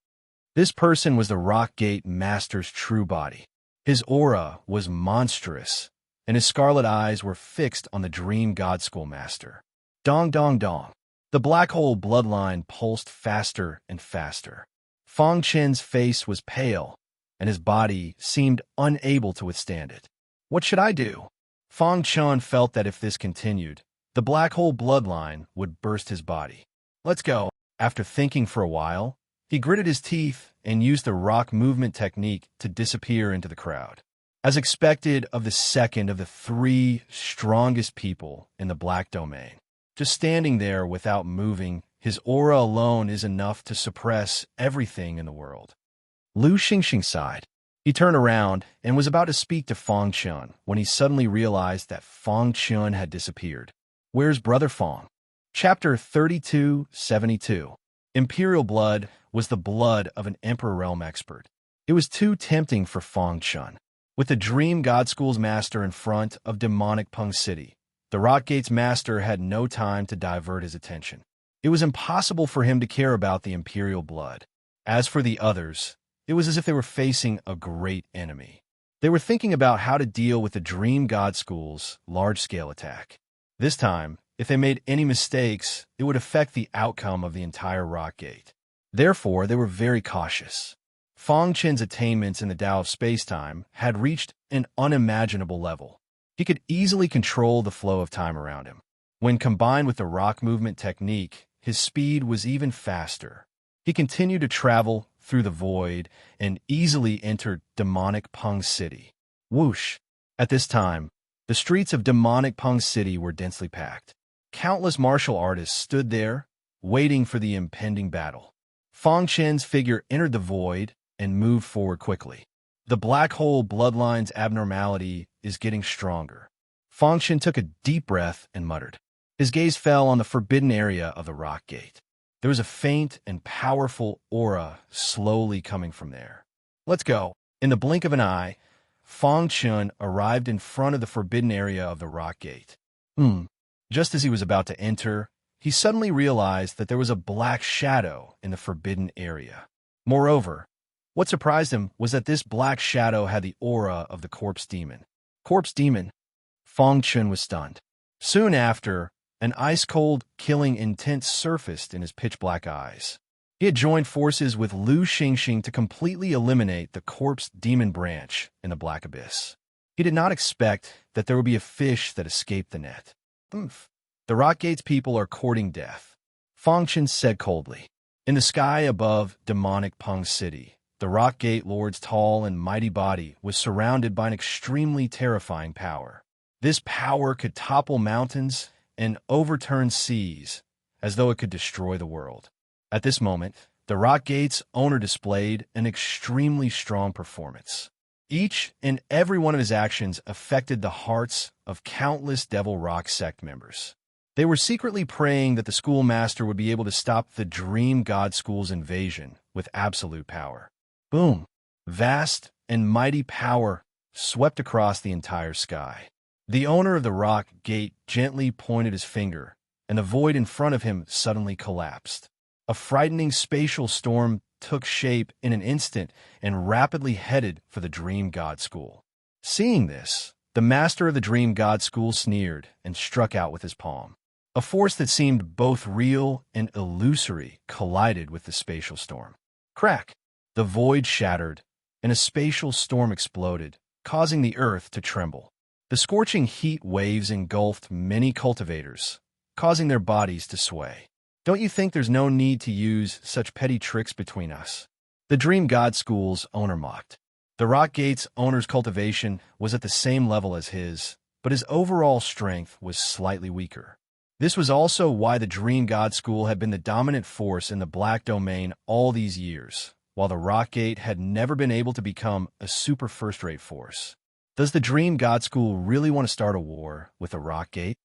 [SPEAKER 1] This person was the Rock Gate Master's true body. His aura was monstrous, and his scarlet eyes were fixed on the Dream God Schoolmaster. Dong dong dong. The black hole bloodline pulsed faster and faster. Fang Chen's face was pale, and his body seemed unable to withstand it. What should I do? Fang Chun felt that if this continued, the black hole bloodline would burst his body. Let's go. After thinking for a while, he gritted his teeth and used the rock movement technique to disappear into the crowd. As expected of the second of the 3 strongest people in the Black Domain. Just standing there without moving, his aura alone is enough to suppress everything in the world. Lu Xingxing sighed. He turned around and was about to speak to Fang Chun when he suddenly realized that Fang Chun had disappeared. Where's Brother Fang? Chapter 3272. Imperial blood was the blood of an Emperor Realm expert. It was too tempting for Fang Chun. With the Dream God School's master in front of demonic Peng City, the Rock Gate's master had no time to divert his attention. It was impossible for him to care about the Imperial blood. As for the others, it was as if they were facing a great enemy. They were thinking about how to deal with the Dream God School's large-scale attack. This time, if they made any mistakes, it would affect the outcome of the entire Rock Gate. Therefore, they were very cautious. Fang Chen's attainments in the Tao of space-time had reached an unimaginable level. He could easily control the flow of time around him. When combined with the rock movement technique, his speed was even faster. He continued to travel through the void and easily entered demonic Peng City. Whoosh! At this time, the streets of demonic Peng City were densely packed. Countless martial artists stood there, waiting for the impending battle. Fang Chen's figure entered the void and moved forward quickly. The black hole bloodline's abnormality is getting stronger. Fang Chen took a deep breath and muttered. His gaze fell on the forbidden area of the Rock Gate. There was a faint and powerful aura slowly coming from there. Let's go. In the blink of an eye, Fang Chun arrived in front of the forbidden area of the Rock Gate. Just as he was about to enter, he suddenly realized that there was a black shadow in the forbidden area. Moreover, what surprised him was that this black shadow had the aura of the corpse demon. Corpse demon? Fang Chun was stunned. Soon after, an ice-cold, killing intent surfaced in his pitch-black eyes. He had joined forces with Lu Xingxing to completely eliminate the corpse demon branch in the Black Abyss. He did not expect that there would be a fish that escaped the net. The Rock Gate's people are courting death, Fang Chen said coldly. In the sky above demonic Peng City, the Rock Gate Lord's tall and mighty body was surrounded by an extremely terrifying power. This power could topple mountains and overturn seas, as though it could destroy the world. At this moment, the Rock Gate's owner displayed an extremely strong performance. Each and every one of his actions affected the hearts of countless Devil Rock sect members. They were secretly praying that the schoolmaster would be able to stop the Dream God School's invasion with absolute power. Boom! Vast and mighty power swept across the entire sky. The owner of the Rock Gate gently pointed his finger, and the void in front of him suddenly collapsed. A frightening spatial storm took shape in an instant and rapidly headed for the Dream God School. Seeing this, the master of the Dream God School sneered and struck out with his palm. A force that seemed both real and illusory collided with the spatial storm. Crack! The void shattered, and a spatial storm exploded, causing the earth to tremble. The scorching heat waves engulfed many cultivators, causing their bodies to sway. Don't you think there's no need to use such petty tricks between us? The Dream God School's owner mocked. The Rock Gate's owner's cultivation was at the same level as his, but his overall strength was slightly weaker. This was also why the Dream God School had been the dominant force in the Black Domain all these years, while the Rock Gate had never been able to become a super first-rate force. Does the Dream God School really want to start a war with the Rock Gate?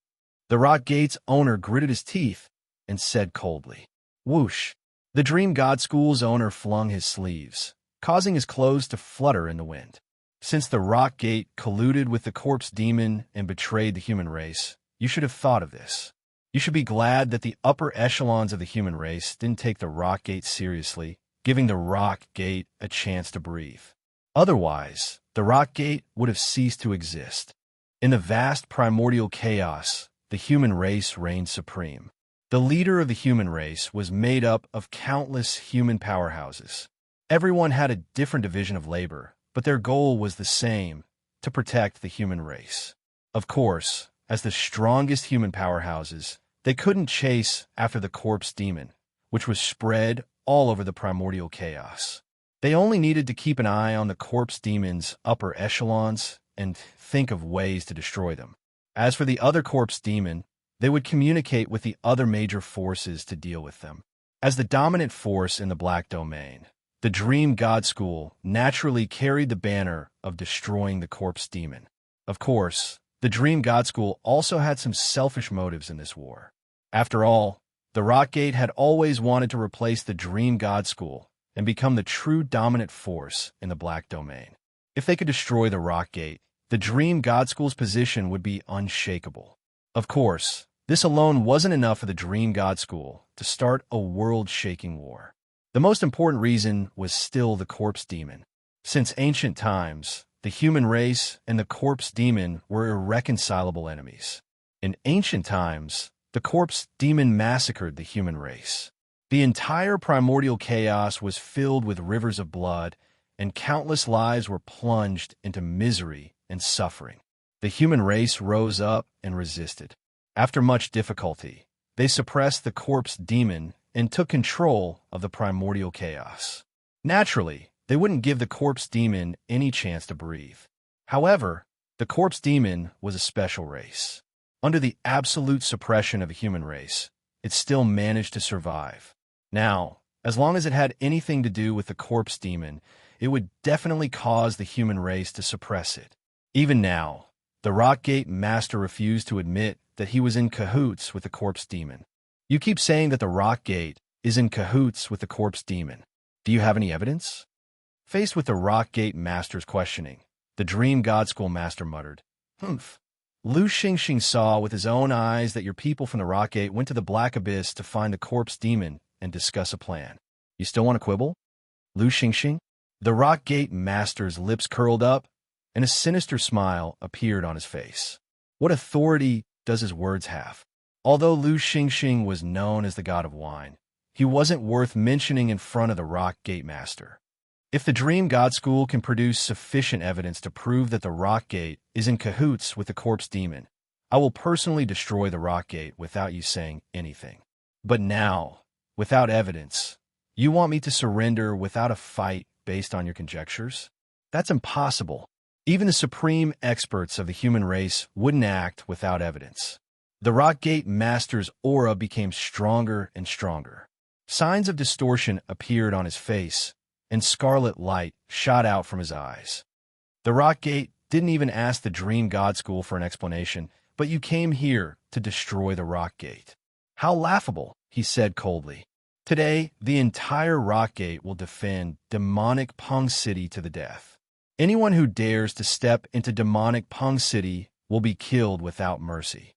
[SPEAKER 1] The Rock Gate's owner gritted his teeth and said coldly, "Whoosh." The Dream God School's owner flung his sleeves, causing his clothes to flutter in the wind. Since the Rock Gate colluded with the corpse demon and betrayed the human race, you should have thought of this. You should be glad that the upper echelons of the human race didn't take the Rock Gate seriously, giving the Rock Gate a chance to breathe. Otherwise, the Rock Gate would have ceased to exist. In the vast primordial chaos, the human race reigned supreme. The leader of the human race was made up of countless human powerhouses. Everyone had a different division of labor, but their goal was the same: to protect the human race. Of course, as the strongest human powerhouses, they couldn't chase after the corpse demon, which was spread all over the primordial chaos. They only needed to keep an eye on the corpse demon's upper echelons and think of ways to destroy them. As for the other corpse demon, they would communicate with the other major forces to deal with them. As the dominant force in the Black Domain, the Dream God School naturally carried the banner of destroying the corpse demon. Of course, the Dream God School also had some selfish motives in this war. After all, the Rock Gate had always wanted to replace the Dream God School and become the true dominant force in the Black Domain. If they could destroy the Rock Gate, the Dream God School's position would be unshakable. Of course, this alone wasn't enough for the Dream God School to start a world-shaking war. The most important reason was still the corpse demon. Since ancient times, the human race and the corpse demon were irreconcilable enemies. In ancient times, the corpse demon massacred the human race. The entire primordial chaos was filled with rivers of blood, and countless lives were plunged into misery and suffering. The human race rose up and resisted. After much difficulty, they suppressed the corpse demon and took control of the primordial chaos. Naturally, they wouldn't give the corpse demon any chance to breathe. However, the corpse demon was a special race. Under the absolute suppression of a human race, it still managed to survive. Now, as long as it had anything to do with the corpse demon, it would definitely cause the human race to suppress it. Even now, the Rock Gate Master refused to admit that he was in cahoots with the corpse demon. You keep saying that the Rock Gate is in cahoots with the corpse demon. Do you have any evidence? Faced with the Rock Gate Master's questioning, the Dream God School Master muttered, "Humph." Lu Xingxing saw with his own eyes that your people from the Rock Gate went to the Black Abyss to find the corpse demon and discuss a plan. You still want to quibble? Lu Xingxing? The Rock Gate Master's lips curled up, and a sinister smile appeared on his face. What authority does his words have? Although Lu Xingxing was known as the god of wine, he wasn't worth mentioning in front of the Rock Gate Master. If the Dream God School can produce sufficient evidence to prove that the Rock Gate is in cahoots with the corpse demon, I will personally destroy the Rock Gate without you saying anything. But now, without evidence, you want me to surrender without a fight based on your conjectures? That's impossible. Even the supreme experts of the human race wouldn't act without evidence. The Rock Gate Master's aura became stronger and stronger. Signs of distortion appeared on his face, and scarlet light shot out from his eyes. The Rock Gate didn't even ask the Dream God School for an explanation, but you came here to destroy the Rock Gate. How laughable, he said coldly. Today, the entire Rock Gate will defend demonic Peng City to the death. Anyone who dares to step into demonic Peng City will be killed without mercy.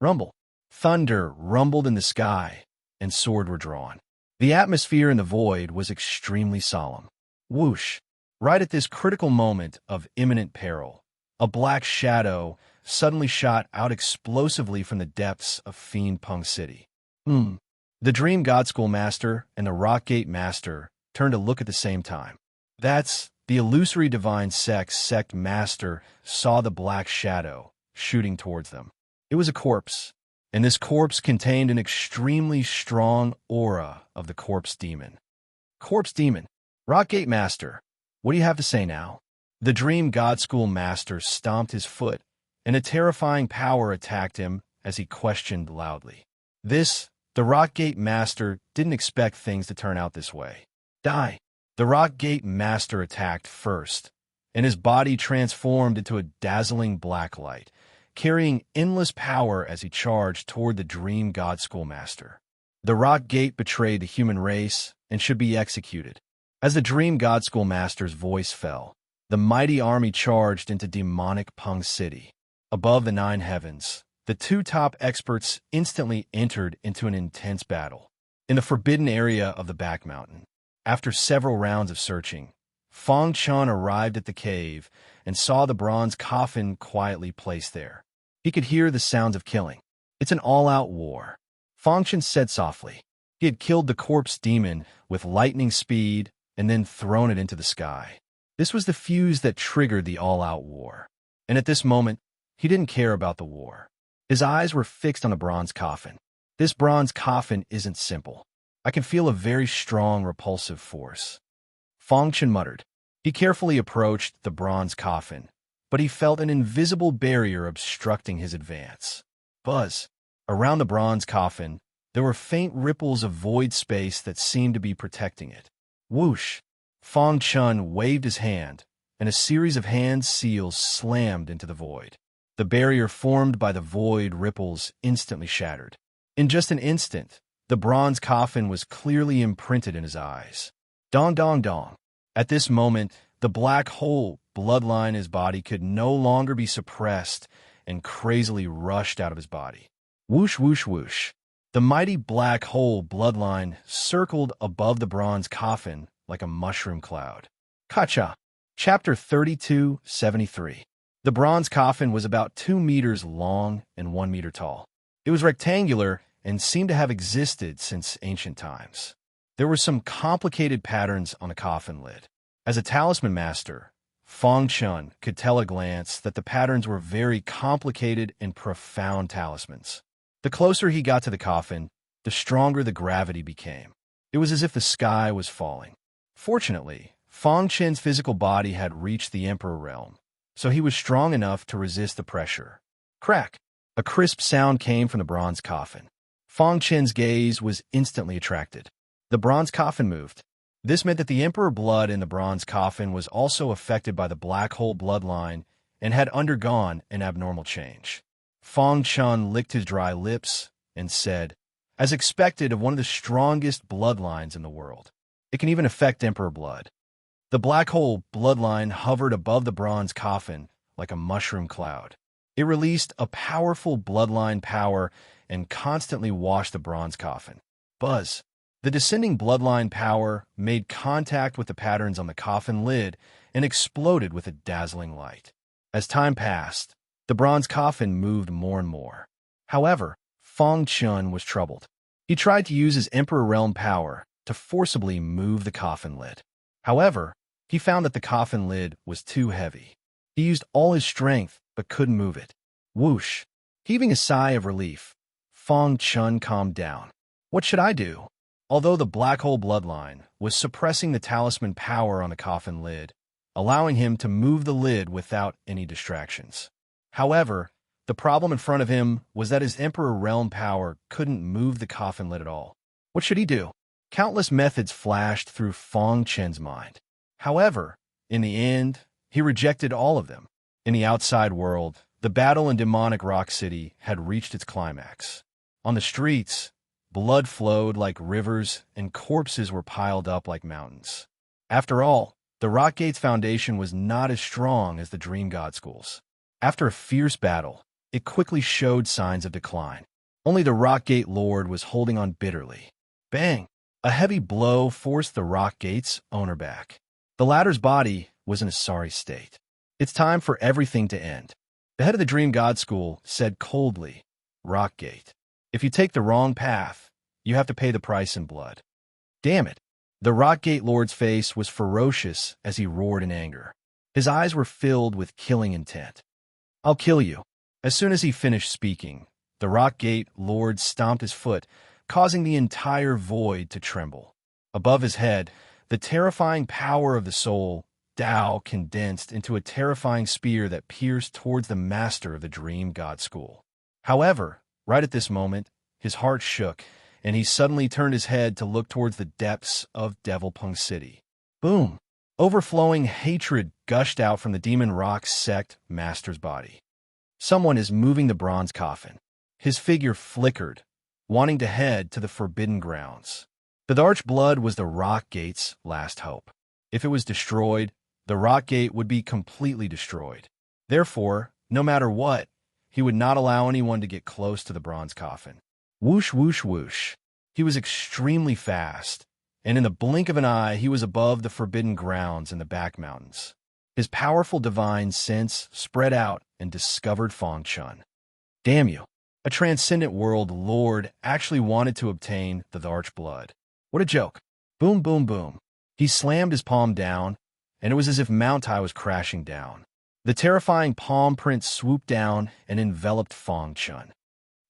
[SPEAKER 1] Rumble. Thunder rumbled in the sky, and swords were drawn. The atmosphere in the void was extremely solemn. Whoosh! Right at this critical moment of imminent peril, a black shadow suddenly shot out explosively from the depths of Fiend Peng City. The Dream God School Master and the Rock Gate Master turned to look at the same time. That's the illusory divine sect master saw the black shadow shooting towards them. It was a corpse, and this corpse contained an extremely strong aura of the corpse demon. Corpse demon, Rock Gate Master, what do you have to say now? The Dream God School Master stomped his foot, and a terrifying power attacked him as he questioned loudly. The Rock Gate Master didn't expect things to turn out this way. Die! The Rock Gate Master attacked first, and his body transformed into a dazzling black light, carrying endless power as he charged toward the Dream God School Master. The Rock Gate betrayed the human race and should be executed. As the Dream God School Master's voice fell, the mighty army charged into demonic Pung City. Above the 9 heavens, the 2 top experts instantly entered into an intense battle. In the forbidden area of the Back Mountain, after several rounds of searching, Fong Chun arrived at the cave and saw the bronze coffin quietly placed there. He could hear the sounds of killing. It's an all-out war. Fong Chun said softly. He had killed the corpse demon with lightning speed and then thrown it into the sky. This was the fuse that triggered the all-out war. And at this moment, he didn't care about the war. His eyes were fixed on the bronze coffin. This bronze coffin isn't simple. I can feel a very strong repulsive force. Fong Chun muttered. He carefully approached the bronze coffin, but he felt an invisible barrier obstructing his advance. Buzz. Around the bronze coffin, there were faint ripples of void space that seemed to be protecting it. Whoosh! Fong Chun waved his hand, and a series of hand seals slammed into the void. The barrier formed by the void ripples instantly shattered. In just an instant, the bronze coffin was clearly imprinted in his eyes. Dong dong dong. At this moment, the black hole bloodline in his body could no longer be suppressed and crazily rushed out of his body. Whoosh whoosh whoosh. The mighty black hole bloodline circled above the bronze coffin like a mushroom cloud. Kacha. Chapter 3273. The bronze coffin was about 2 meters long and 1 meter tall. It was rectangular and seemed to have existed since ancient times. There were some complicated patterns on the coffin lid. As a talisman master, Fong Chun could tell at a glance that the patterns were very complicated and profound talismans. The closer he got to the coffin, the stronger the gravity became. It was as if the sky was falling. Fortunately, Fong Chun's physical body had reached the Emperor realm, so he was strong enough to resist the pressure. Crack! A crisp sound came from the bronze coffin. Fong Chun's gaze was instantly attracted. The bronze coffin moved. This meant that the Emperor blood in the bronze coffin was also affected by the black hole bloodline and had undergone an abnormal change. Fong Chun licked his dry lips and said, as expected of one of the strongest bloodlines in the world. It can even affect Emperor blood. The black hole bloodline hovered above the bronze coffin like a mushroom cloud. It released a powerful bloodline power and constantly washed the bronze coffin. Buzz. The descending bloodline power made contact with the patterns on the coffin lid and exploded with a dazzling light. As time passed, the bronze coffin moved more and more. However, Fong Chun was troubled. He tried to use his Emperor Realm power to forcibly move the coffin lid. However, he found that the coffin lid was too heavy. He used all his strength but couldn't move it. Whoosh! Heaving a sigh of relief, Fong Chun calmed down. What should I do? Although the black hole bloodline was suppressing the talisman power on the coffin lid, allowing him to move the lid without any distractions. However, the problem in front of him was that his Emperor Realm power couldn't move the coffin lid at all. What should he do? Countless methods flashed through Fong Chun's mind. However, in the end, he rejected all of them. In the outside world, the battle in demonic Rock City had reached its climax. On the streets, blood flowed like rivers and corpses were piled up like mountains. After all, the Rock Gate's foundation was not as strong as the Dream God School's. After a fierce battle, it quickly showed signs of decline. Only the Rock Gate Lord was holding on bitterly. Bang! A heavy blow forced the Rock Gate's owner back. The latter's body was in a sorry state. It's time for everything to end. The head of the Dream God School said coldly, Rock Gate, if you take the wrong path, you have to pay the price in blood. Damn it! The Rock Gate Lord's face was ferocious as he roared in anger. His eyes were filled with killing intent. I'll kill you. As soon as he finished speaking, the Rock Gate Lord stomped his foot, causing the entire void to tremble. Above his head, the terrifying power of the soul Tao condensed into a terrifying spear that pierced towards the master of the Dream God School. However, right at this moment, his heart shook, and he suddenly turned his head to look towards the depths of Devilpung City. Boom! Overflowing hatred gushed out from the Demon Rock sect master's body. Someone is moving the bronze coffin. His figure flickered, wanting to head to the forbidden grounds. The Dark Blood was the Rock Gate's last hope. If it was destroyed, the Rock Gate would be completely destroyed. Therefore, no matter what, he would not allow anyone to get close to the bronze coffin. Whoosh, whoosh, whoosh. He was extremely fast, and in the blink of an eye, he was above the forbidden grounds in the back mountains. His powerful divine sense spread out and discovered Fang Chun. Damn you! A transcendent world lord actually wanted to obtain the Dark Blood. What a joke! Boom, boom, boom. He slammed his palm down, and it was as if Mount Tai was crashing down. The terrifying palm print swooped down and enveloped Fang Chun.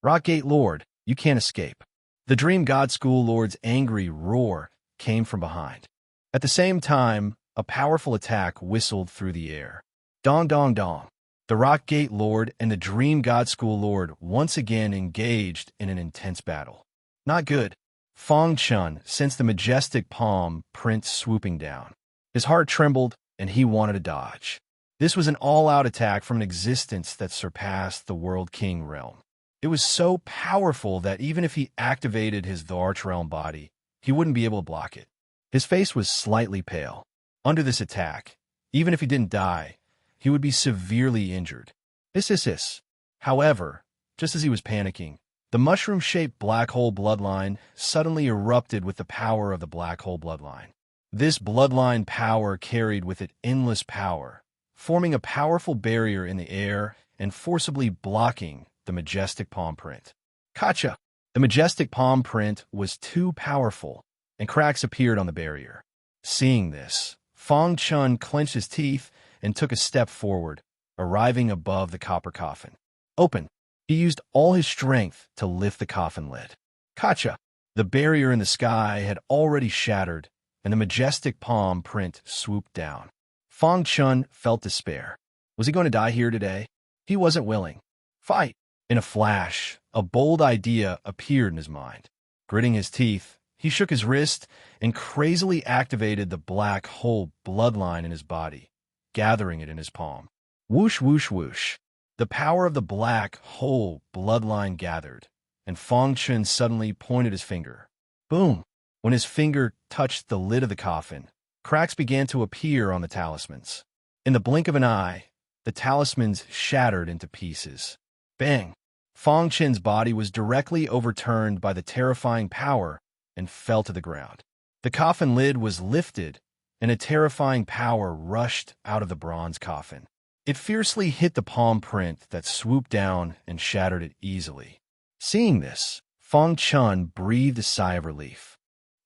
[SPEAKER 1] Rockgate Lord, you can't escape. The Dream God School Lord's angry roar came from behind. At the same time, a powerful attack whistled through the air. Dong, dong, dong. The Rockgate Lord and the Dream God School Lord once again engaged in an intense battle. Not good. Fang Chun sensed the majestic palm print swooping down. His heart trembled, and he wanted to dodge. This was an all-out attack from an existence that surpassed the World King realm. It was so powerful that even if he activated his Arch Realm body, he wouldn't be able to block it. His face was slightly pale. Under this attack, even if he didn't die, he would be severely injured. Hiss. However, just as he was panicking, the mushroom-shaped black hole bloodline suddenly erupted with the power of the black hole bloodline. This bloodline power carried with it endless power, forming a powerful barrier in the air and forcibly blocking the majestic palm print. Gotcha! The majestic palm print was too powerful, and cracks appeared on the barrier. Seeing this, Fang Chun clenched his teeth and took a step forward, arriving above the copper coffin. Open! He used all his strength to lift the coffin lid. Gotcha! The barrier in the sky had already shattered, and the majestic palm print swooped down. Fang Chun felt despair. Was he going to die here today? He wasn't willing. Fight! In a flash, a bold idea appeared in his mind. Gritting his teeth, he shook his wrist and crazily activated the black hole bloodline in his body, gathering it in his palm. Whoosh, whoosh, whoosh. The power of the black hole bloodline gathered, and Fang Chun suddenly pointed his finger. Boom! When his finger touched the lid of the coffin, cracks began to appear on the talismans. In the blink of an eye, the talismans shattered into pieces. Bang! Fang Chun's body was directly overturned by the terrifying power and fell to the ground. The coffin lid was lifted, and a terrifying power rushed out of the bronze coffin. It fiercely hit the palm print that swooped down and shattered it easily. Seeing this, Fang Chun breathed a sigh of relief.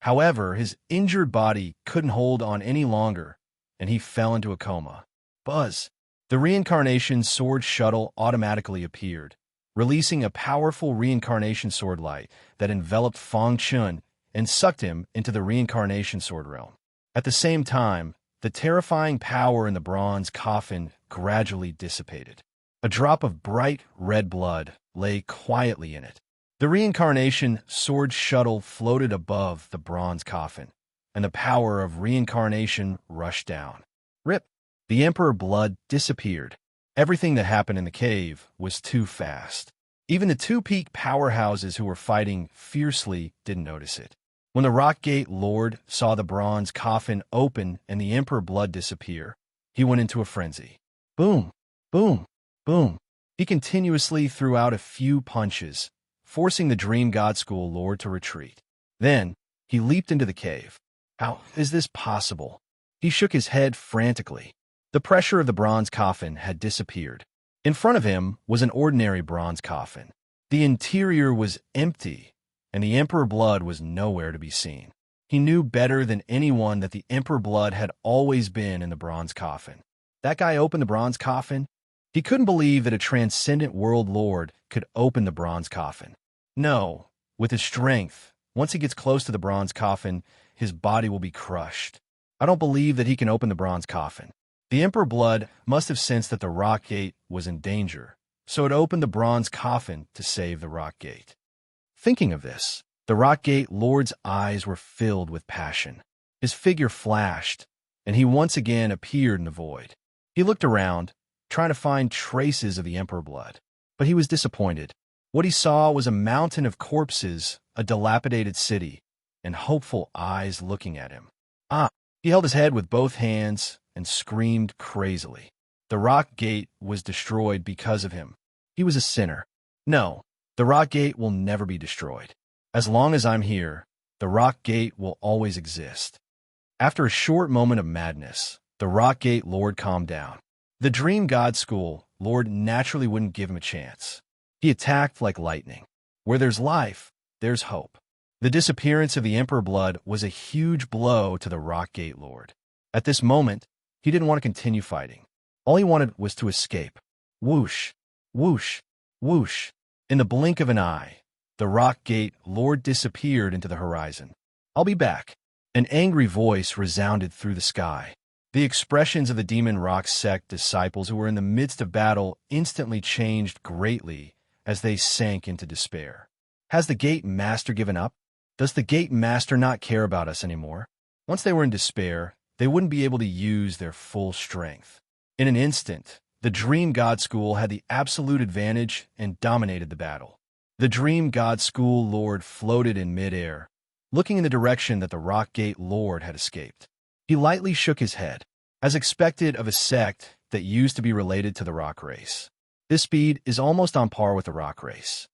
[SPEAKER 1] However, his injured body couldn't hold on any longer, and he fell into a coma. Buzz! The reincarnation sword shuttle automatically appeared, releasing a powerful reincarnation sword light that enveloped Fang Chun and sucked him into the reincarnation sword realm. At the same time, the terrifying power in the bronze coffin gradually dissipated. A drop of bright red blood lay quietly in it. The reincarnation sword shuttle floated above the bronze coffin, and the power of reincarnation rushed down. Rip! The Emperor blood disappeared. Everything that happened in the cave was too fast. Even the two peak powerhouses who were fighting fiercely didn't notice it. When the Rockgate Lord saw the bronze coffin open and the Emperor blood disappear, he went into a frenzy. Boom! Boom! Boom! He continuously threw out a few punches, forcing the Dream God School Lord to retreat. Then, he leaped into the cave. How is this possible? He shook his head frantically. The pressure of the bronze coffin had disappeared. In front of him was an ordinary bronze coffin. The interior was empty, and the Emperor blood was nowhere to be seen. He knew better than anyone that the Emperor blood had always been in the bronze coffin. That guy opened the bronze coffin? He couldn't believe that a transcendent world lord could open the bronze coffin. No, with his strength, once he gets close to the bronze coffin, his body will be crushed. I don't believe that he can open the bronze coffin. The Emperor Blood must have sensed that the rock gate was in danger, so it opened the bronze coffin to save the rock gate. Thinking of this, the rock gate lord's eyes were filled with passion. His figure flashed, and he once again appeared in the void. He looked around, trying to find traces of the Emperor Blood, but he was disappointed. What he saw was a mountain of corpses, a dilapidated city, and hopeful eyes looking at him. He held his head with both hands and screamed crazily. The rock gate was destroyed because of him. He was a sinner. No, the rock gate will never be destroyed. As long as I'm here, the rock gate will always exist. After a short moment of madness, the rock gate lord calmed down. The dream god school lord naturally wouldn't give him a chance. He attacked like lightning. Where there's life, there's hope. The disappearance of the Emperor Blood was a huge blow to the rock gate lord. At this moment, he didn't want to continue fighting. All he wanted was to escape. Whoosh, whoosh, whoosh. In the blink of an eye, the rock gate lord disappeared into the horizon. I'll be back. An angry voice resounded through the sky. The expressions of the demon rock sect disciples who were in the midst of battle instantly changed greatly as they sank into despair. Has the gate master given up? Does the gate master not care about us anymore? Once they were in despair, they wouldn't be able to use their full strength. In an instant, the Dream God School had the absolute advantage and dominated the battle. The Dream God School Lord floated in midair, looking in the direction that the Rock Gate Lord had escaped. He lightly shook his head, as expected of a sect that used to be related to the Rock Race. This speed is almost on par with the Rock Race.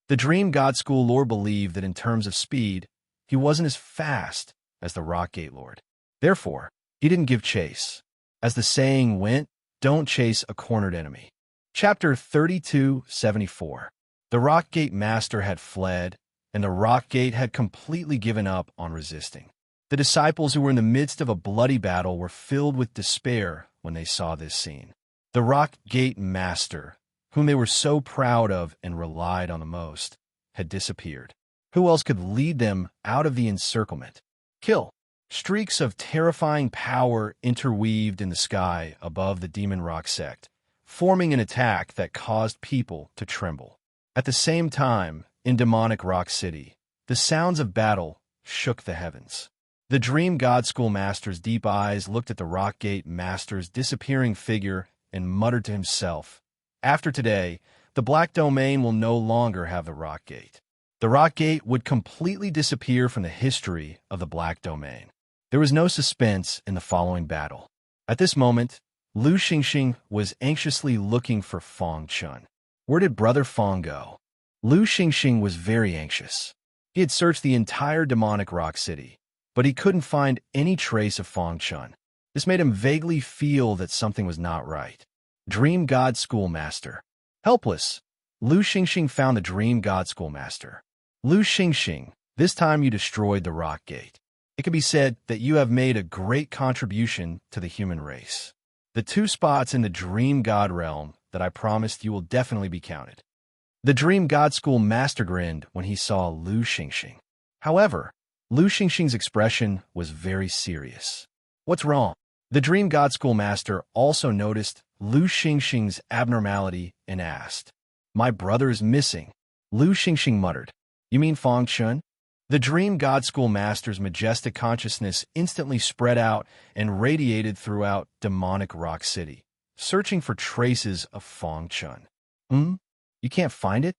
[SPEAKER 1] The Dream God School Lord believed that in terms of speed, he wasn't as fast as the Rock Gate Lord. Therefore, he didn't give chase. As the saying went, don't chase a cornered enemy. Chapter 3274. The Rock Gate Master had fled, and the Rock Gate had completely given up on resisting. The disciples who were in the midst of a bloody battle were filled with despair when they saw this scene. The Rock Gate Master, whom they were so proud of and relied on the most, had disappeared. Who else could lead them out of the encirclement? Kill. Streaks of terrifying power interweaved in the sky above the Demon Rock sect, forming an attack that caused people to tremble. At the same time, in Demonic Rock City, the sounds of battle shook the heavens. The Dream God School Master's deep eyes looked at the Rock Gate Master's disappearing figure and muttered to himself, "After today, the Black Domain will no longer have the Rock Gate." The Rock Gate would completely disappear from the history of the Black Domain. There was no suspense in the following battle. At this moment, Lu Xingxing was anxiously looking for Fong Chun. Where did Brother Fong go? Lu Xingxing was very anxious. He had searched the entire Demonic Rock City, but he couldn't find any trace of Fong Chun. This made him vaguely feel that something was not right. Dream God Schoolmaster. Helpless, Lu Xingxing found the Dream God Schoolmaster. Lu Xingxing, this time you destroyed the Rock Gate. It can be said that you have made a great contribution to the human race. The 2 spots in the Dream God realm that I promised you will definitely be counted. The Dream God School Master grinned when he saw Lu Xingxing. However, Lu Xingxing's expression was very serious. What's wrong? The Dream God School Master also noticed Lu Xingxing's abnormality and asked, "My brother is missing." Lu Xingxing muttered, "You mean Fong Chun?" The Dream God School Master's majestic consciousness instantly spread out and radiated throughout Demonic Rock City, searching for traces of Fong Chun. You can't find it?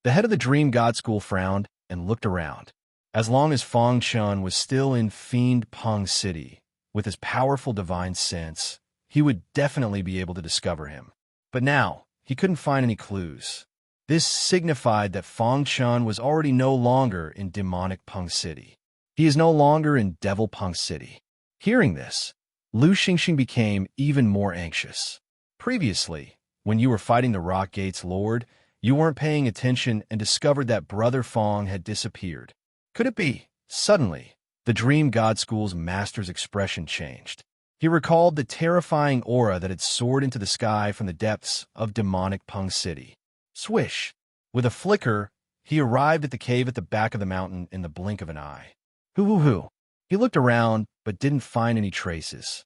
[SPEAKER 1] The head of the Dream God School frowned and looked around. As long as Fong Chun was still in Fiend Peng City, with his powerful divine sense, he would definitely be able to discover him. But now, he couldn't find any clues. This signified that Fong Chun was already no longer in Demonic Peng City. He is no longer in Devil Peng City. Hearing this, Lu Xingxing became even more anxious. Previously, when you were fighting the Rock Gate's Lord, you weren't paying attention and discovered that Brother Fong had disappeared. Could it be? Suddenly, the Dream God School's master's expression changed. He recalled the terrifying aura that had soared into the sky from the depths of Demonic Peng City. Swish! With a flicker, he arrived at the cave at the back of the mountain in the blink of an eye. Hoo-hoo-hoo! He looked around but didn't find any traces.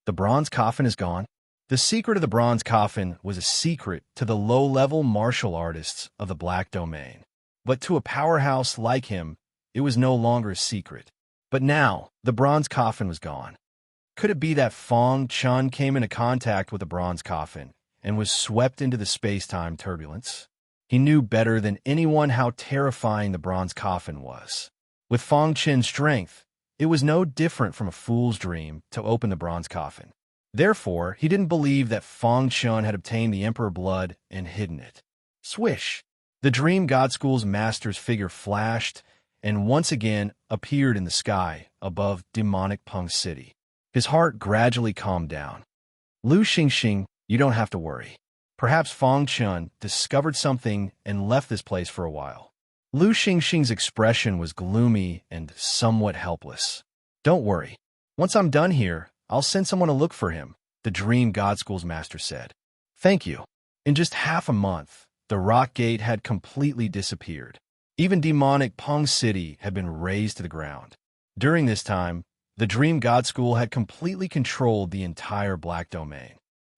[SPEAKER 1] The bronze coffin is gone. The secret of the bronze coffin was a secret to the low-level martial artists of the Black Domain. But to a powerhouse like him, it was no longer a secret. But now, the bronze coffin was gone. Could it be that Fong Chun came into contact with the bronze coffin and was swept into the space-time turbulence? He knew better than anyone how terrifying the bronze coffin was. With Fong Chen's strength, it was no different from a fool's dream to open the bronze coffin. Therefore, he didn't believe that Fong Chun had obtained the Emperor blood and hidden it. Swish! The Dream God School's master's figure flashed and once again appeared in the sky above demonic Peng City. His heart gradually calmed down. Lu Xingxing, you don't have to worry. Perhaps Fong Chun discovered something and left this place for a while. Lu Xingxing's expression was gloomy and somewhat helpless. Don't worry. Once I'm done here, I'll send someone to look for him, the Dream God School's master said. Thank you. In just half a month, the rock gate had completely disappeared. Even demonic Peng City had been razed to the ground. During this time, the Dream God School had completely controlled the entire Black Domain.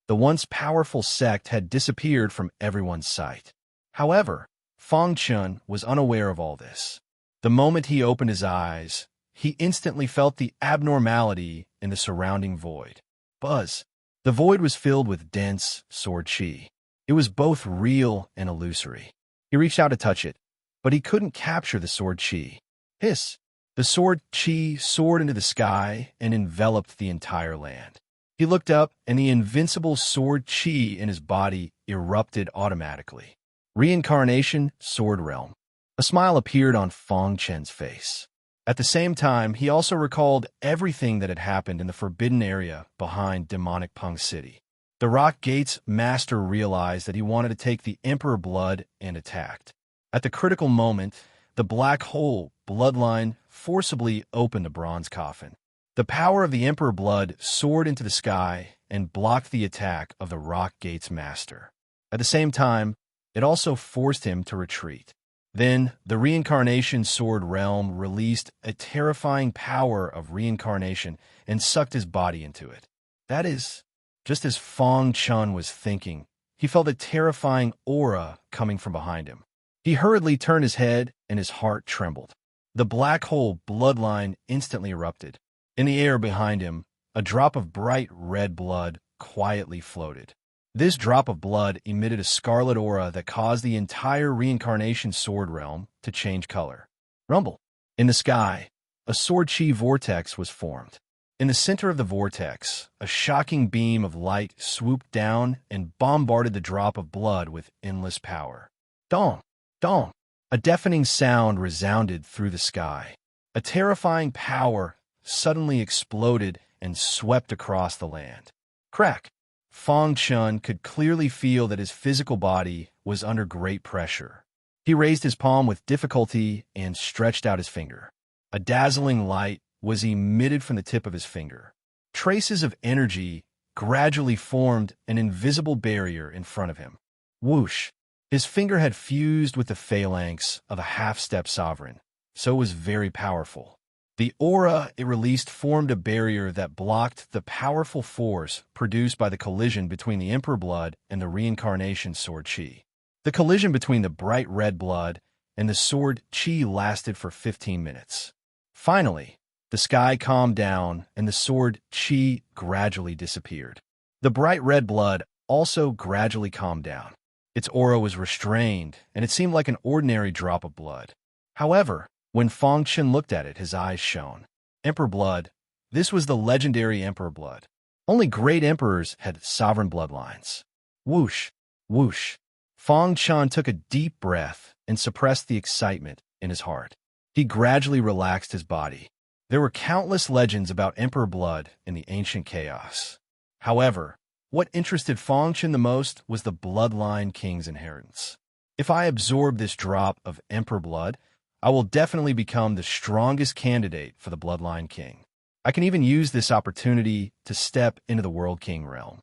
[SPEAKER 1] The once powerful sect had disappeared from everyone's sight. However, Fong Chun was unaware of all this. The moment he opened his eyes, he instantly felt the abnormality in the surrounding void. Buzz. The void was filled with dense sword chi. It was both real and illusory. He reached out to touch it, but he couldn't capture the sword chi. Hiss. The sword chi soared into the sky and enveloped the entire land. He looked up, and the invincible sword chi in his body erupted automatically. Reincarnation, Sword Realm. A smile appeared on Fong Chen's face. At the same time, he also recalled everything that had happened in the forbidden area behind demonic Peng City. The Rock Gate's master realized that he wanted to take the Emperor blood and attacked. At the critical moment, the black hole bloodline forcibly opened the bronze coffin. The power of the Emperor blood soared into the sky and blocked the attack of the Rock Gate's master. At the same time, it also forced him to retreat. Then, the Reincarnation Sword Realm released a terrifying power of reincarnation and sucked his body into it. That is, just as Fong Chun was thinking, he felt a terrifying aura coming from behind him. He hurriedly turned his head, and his heart trembled. The black hole bloodline instantly erupted. In the air behind him, a drop of bright red blood quietly floated. This drop of blood emitted a scarlet aura that caused the entire Reincarnation Sword Realm to change color. Rumble. In the sky, a sword chi vortex was formed. In the center of the vortex, a shocking beam of light swooped down and bombarded the drop of blood with endless power. Dong! Dong! A deafening sound resounded through the sky. A terrifying power suddenly exploded and swept across the land. Crack! Fong Chun could clearly feel that his physical body was under great pressure. He raised his palm with difficulty and stretched out his finger. A dazzling light was emitted from the tip of his finger. Traces of energy gradually formed an invisible barrier in front of him. Whoosh! His finger had fused with the phalanx of a half-step sovereign, so it was very powerful. The aura it released formed a barrier that blocked the powerful force produced by the collision between the Emperor blood and the Reincarnation Sword Chi. The collision between the bright red blood and the sword Chi lasted for 15 minutes. Finally, the sky calmed down and the sword Chi gradually disappeared. The bright red blood also gradually calmed down. Its aura was restrained, and it seemed like an ordinary drop of blood. However, when Fong Chun looked at it, his eyes shone. Emperor blood. This was the legendary Emperor blood. Only great emperors had sovereign bloodlines. Whoosh! Whoosh! Fong Chun took a deep breath and suppressed the excitement in his heart. He gradually relaxed his body. There were countless legends about Emperor blood in the ancient chaos. However, what interested Fong Chun the most was the bloodline king's inheritance. If I absorb this drop of Emperor blood, I will definitely become the strongest candidate for the Bloodline King. I can even use this opportunity to step into the World King realm.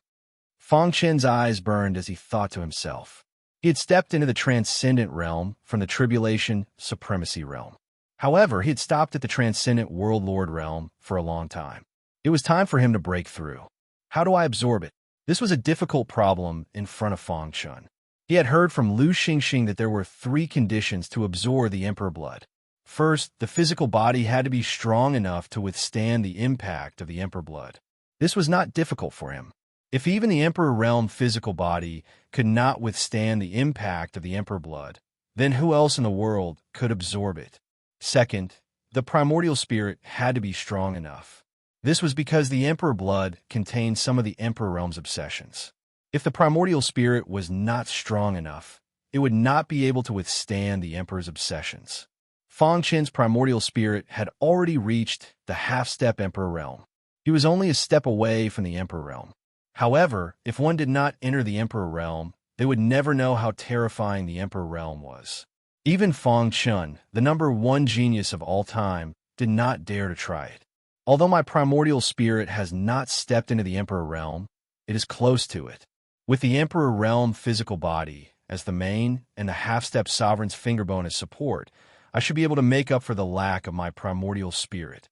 [SPEAKER 1] Fong Chen's eyes burned as he thought to himself. He had stepped into the Transcendent realm from the Tribulation Supremacy realm. However, he had stopped at the transcendent world lord realm for a long time. It was time for him to break through. How do I absorb it? This was a difficult problem in front of Fang Chun. He had heard from Lu Xingxing that there were 3 conditions to absorb the emperor blood. First, the physical body had to be strong enough to withstand the impact of the emperor blood. This was not difficult for him. If even the emperor realm physical body could not withstand the impact of the emperor blood, then who else in the world could absorb it? Second, the primordial spirit had to be strong enough. This was because the emperor blood contained some of the emperor realm's obsessions. If the primordial spirit was not strong enough, it would not be able to withstand the emperor's obsessions. Fang Chen's primordial spirit had already reached the half-step emperor realm. He was only a step away from the emperor realm. However, if one did not enter the emperor realm, they would never know how terrifying the emperor realm was. Even Fang Chun, the #1 genius of all time, did not dare to try it. Although my primordial spirit has not stepped into the emperor realm, it is close to it. With the emperor realm physical body as the main and the half-step sovereign's fingerbone as support, I should be able to make up for the lack of my primordial spirit.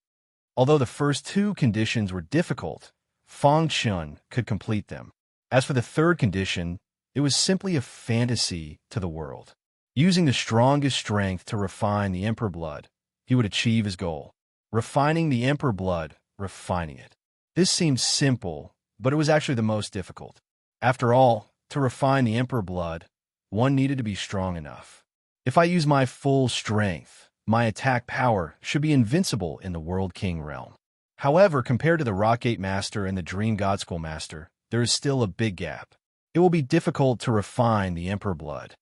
[SPEAKER 1] Although the first 2 conditions were difficult, Fang Chun could complete them. As for the 3rd condition, it was simply a fantasy to the world. Using the strongest strength to refine the emperor blood, he would achieve his goal. Refining the emperor blood, refining it. This seemed simple, but it was actually the most difficult. After all, to refine the emperor blood, one needed to be strong enough. If I use my full strength, my attack power should be invincible in the World King realm. However, compared to the Rockgate Master and the Dream God School Master, there is still a big gap. It will be difficult to refine the emperor blood.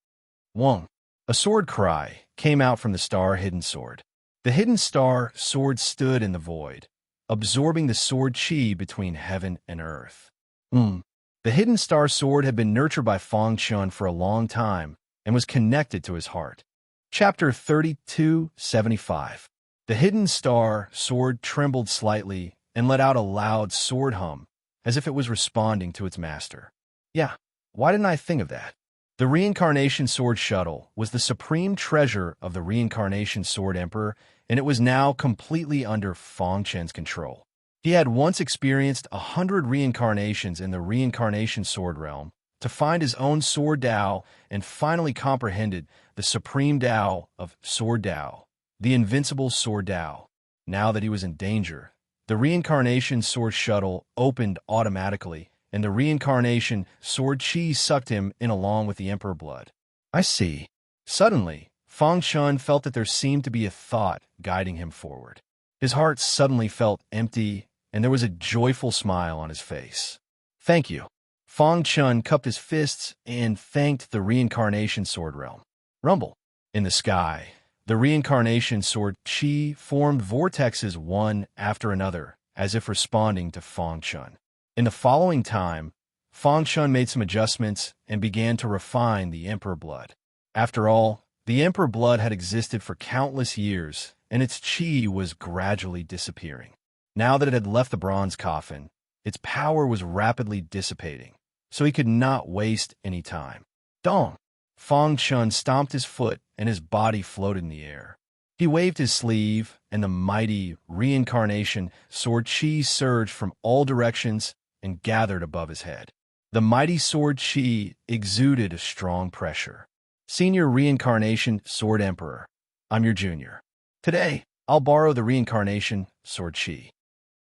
[SPEAKER 1] 1. A sword cry came out from the star hidden sword. The hidden star sword stood in the void, absorbing the sword chi between heaven and earth. The hidden star sword had been nurtured by Fang Chun for a long time and was connected to his heart. Chapter 3275. The hidden star sword trembled slightly and let out a loud sword hum, as if it was responding to its master. Yeah, why didn't I think of that? The Reincarnation Sword Shuttle was the supreme treasure of the Reincarnation Sword Emperor, and it was now completely under Fang Chen's control. He had once experienced 100 reincarnations in the Reincarnation Sword realm to find his own Sword Tao and finally comprehended the supreme Tao of Sword Tao, the invincible Sword Tao. Now that he was in danger, the Reincarnation Sword Shuttle opened automatically, and the Reincarnation Sword Chi sucked him in along with the Emperor blood. I see. Suddenly, Fang Chun felt that there seemed to be a thought guiding him forward. His heart suddenly felt empty, and there was a joyful smile on his face. Thank you. Fang Chun cupped his fists and thanked the Reincarnation Sword realm. Rumble. In the sky, the Reincarnation Sword Chi formed vortexes one after another, as if responding to Fang Chun. In the following time, Fang Chun made some adjustments and began to refine the Emperor blood. After all, the Emperor blood had existed for countless years, and its chi was gradually disappearing. Now that it had left the bronze coffin, its power was rapidly dissipating, so he could not waste any time. Dong! Fang Chun stomped his foot, and his body floated in the air. He waved his sleeve, and the mighty Reincarnation Sword Chi surged from all directions and gathered above his head. The mighty Sword Chi exuded a strong pressure. Senior Reincarnation Sword Emperor, I'm your junior. Today, I'll borrow the Reincarnation Sword Chi.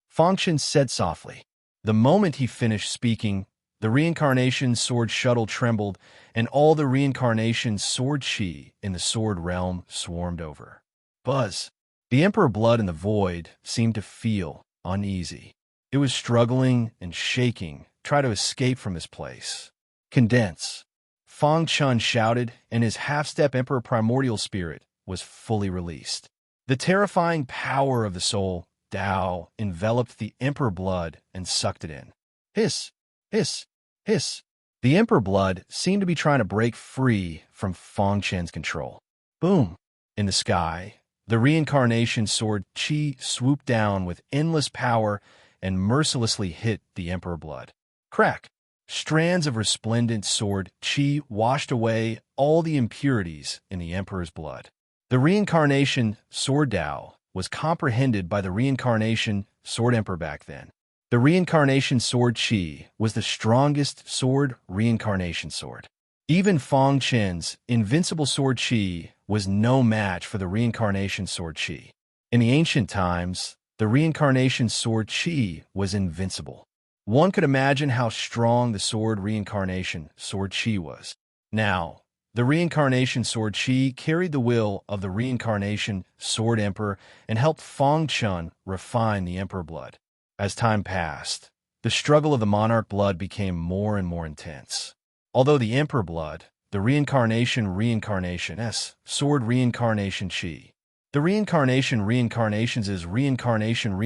[SPEAKER 1] Fang Chun said softly. The moment he finished speaking, the Reincarnation Sword Shuttle trembled, and all the Reincarnation Sword Chi in the Sword Realm swarmed over. Buzz. The Emperor blood in the void seemed to feel uneasy. It was struggling and shaking, trying to escape from this place. Condense. Fang Chun shouted, and his half-step Emperor primordial spirit was fully released. The terrifying power of the soul, Tao, enveloped the Emperor blood and sucked it in. Hiss, hiss, hiss. The Emperor blood seemed to be trying to break free from Fang Chen's control. Boom! In the sky, the Reincarnation Sword Chi swooped down with endless power and mercilessly hit the Emperor blood. Crack! Strands of resplendent sword chi washed away all the impurities in the Emperor's blood. The reincarnation Sword Tao was comprehended by the reincarnation Sword Emperor back then. The reincarnation Sword Qi was the strongest sword reincarnation sword. Even Feng Chen's invincible Sword Qi was no match for the reincarnation Sword Qi. In the ancient times, the reincarnation Sword Qi was invincible. One could imagine how strong the sword reincarnation Sword Qi was. Now, the reincarnation Sword Qi carried the will of the reincarnation Sword Emperor and helped Feng Chun refine the Emperor blood. As time passed, the struggle of the monarch blood became more and more intense. Although the Emperor blood, the reincarnations Sword reincarnation Qi. The reincarnations is reincarnation.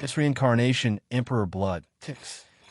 [SPEAKER 1] This reincarnation Emperor blood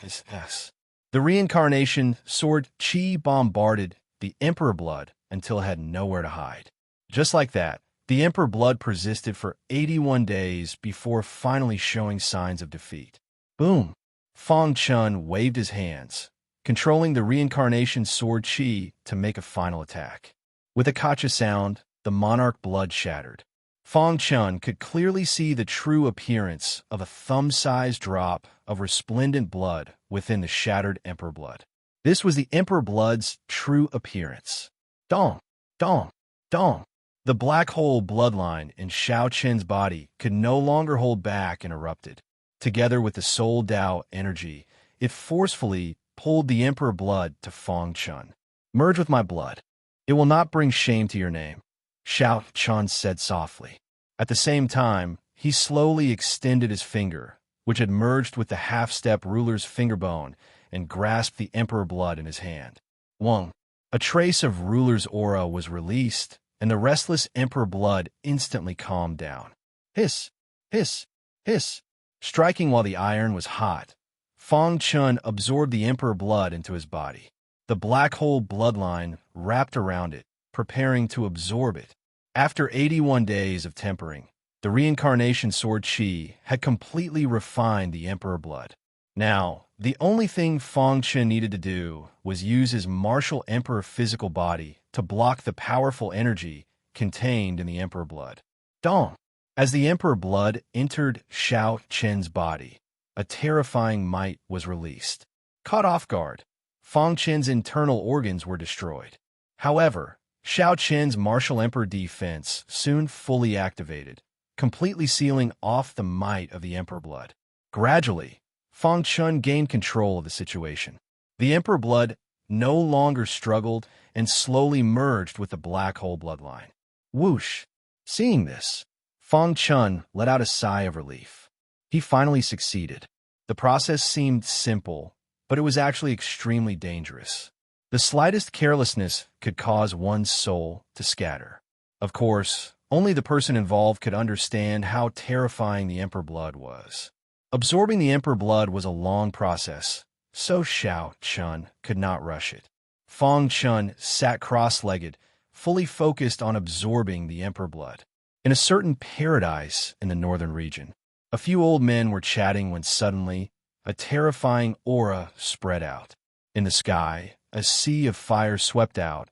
[SPEAKER 1] is S. The reincarnation Sword Qi bombarded the Emperor blood until it had nowhere to hide. Just like that, the Emperor blood persisted for 81 days before finally showing signs of defeat. Boom! Feng Chun waved his hands, controlling the reincarnation Sword Qi to make a final attack. With a kacha sound, the monarch blood shattered. Feng Chun could clearly see the true appearance of a thumb-sized drop of resplendent blood within the shattered Emperor blood. This was the Emperor blood's true appearance. Dong! Dong! Dong! The black hole bloodline in Xiao Chen's body could no longer hold back and erupted. Together with the Soul Tao energy, it forcefully pulled the Emperor blood to Feng Chun. Merge with my blood. It will not bring shame to your name, Xiao Chun said softly. At the same time, he slowly extended his finger, which had merged with the half-step ruler's finger bone, and grasped the Emperor blood in his hand. Wong. A trace of ruler's aura was released, and the restless Emperor blood instantly calmed down. Hiss! Hiss! Hiss! Striking while the iron was hot, Feng Chun absorbed the Emperor blood into his body. The black hole bloodline wrapped around it, preparing to absorb it. After 81 days of tempering, the reincarnation Sword Qi had completely refined the Emperor blood. Now, the only thing Feng Chun needed to do was use his martial Emperor physical body to block the powerful energy contained in the Emperor blood. Dong! As the Emperor blood entered Xiao Chen's body, a terrifying might was released. Caught off guard, Feng Chen's internal organs were destroyed. However, Xiao Chen's martial Emperor defense soon fully activated, completely sealing off the might of the Emperor blood. Gradually, Feng Chun gained control of the situation. The Emperor blood no longer struggled and slowly merged with the black hole bloodline. Whoosh! Seeing this, Feng Chun let out a sigh of relief. He finally succeeded. The process seemed simple, but it was actually extremely dangerous. The slightest carelessness could cause one's soul to scatter. Of course, only the person involved could understand how terrifying the Emperor blood was. Absorbing the Emperor blood was a long process, so Xiao Chun could not rush it. Feng Chun sat cross-legged, fully focused on absorbing the Emperor blood. In a certain paradise in the northern region, a few old men were chatting when suddenly a terrifying aura spread out. In the sky, a sea of fire swept out,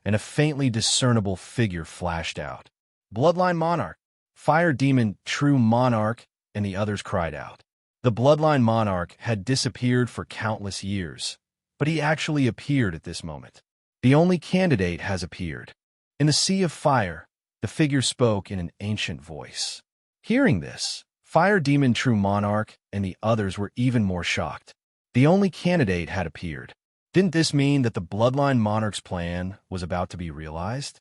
[SPEAKER 1] and a faintly discernible figure flashed out. Bloodline Monarch, Fire Demon, True Monarch, and the others cried out. The Bloodline Monarch had disappeared for countless years, but he actually appeared at this moment. The only candidate has appeared. In the sea of fire, the figure spoke in an ancient voice. Hearing this, Fire Demon, True Monarch, and the others were even more shocked. The only candidate had appeared. Didn't this mean that the Bloodline Monarch's plan was about to be realized?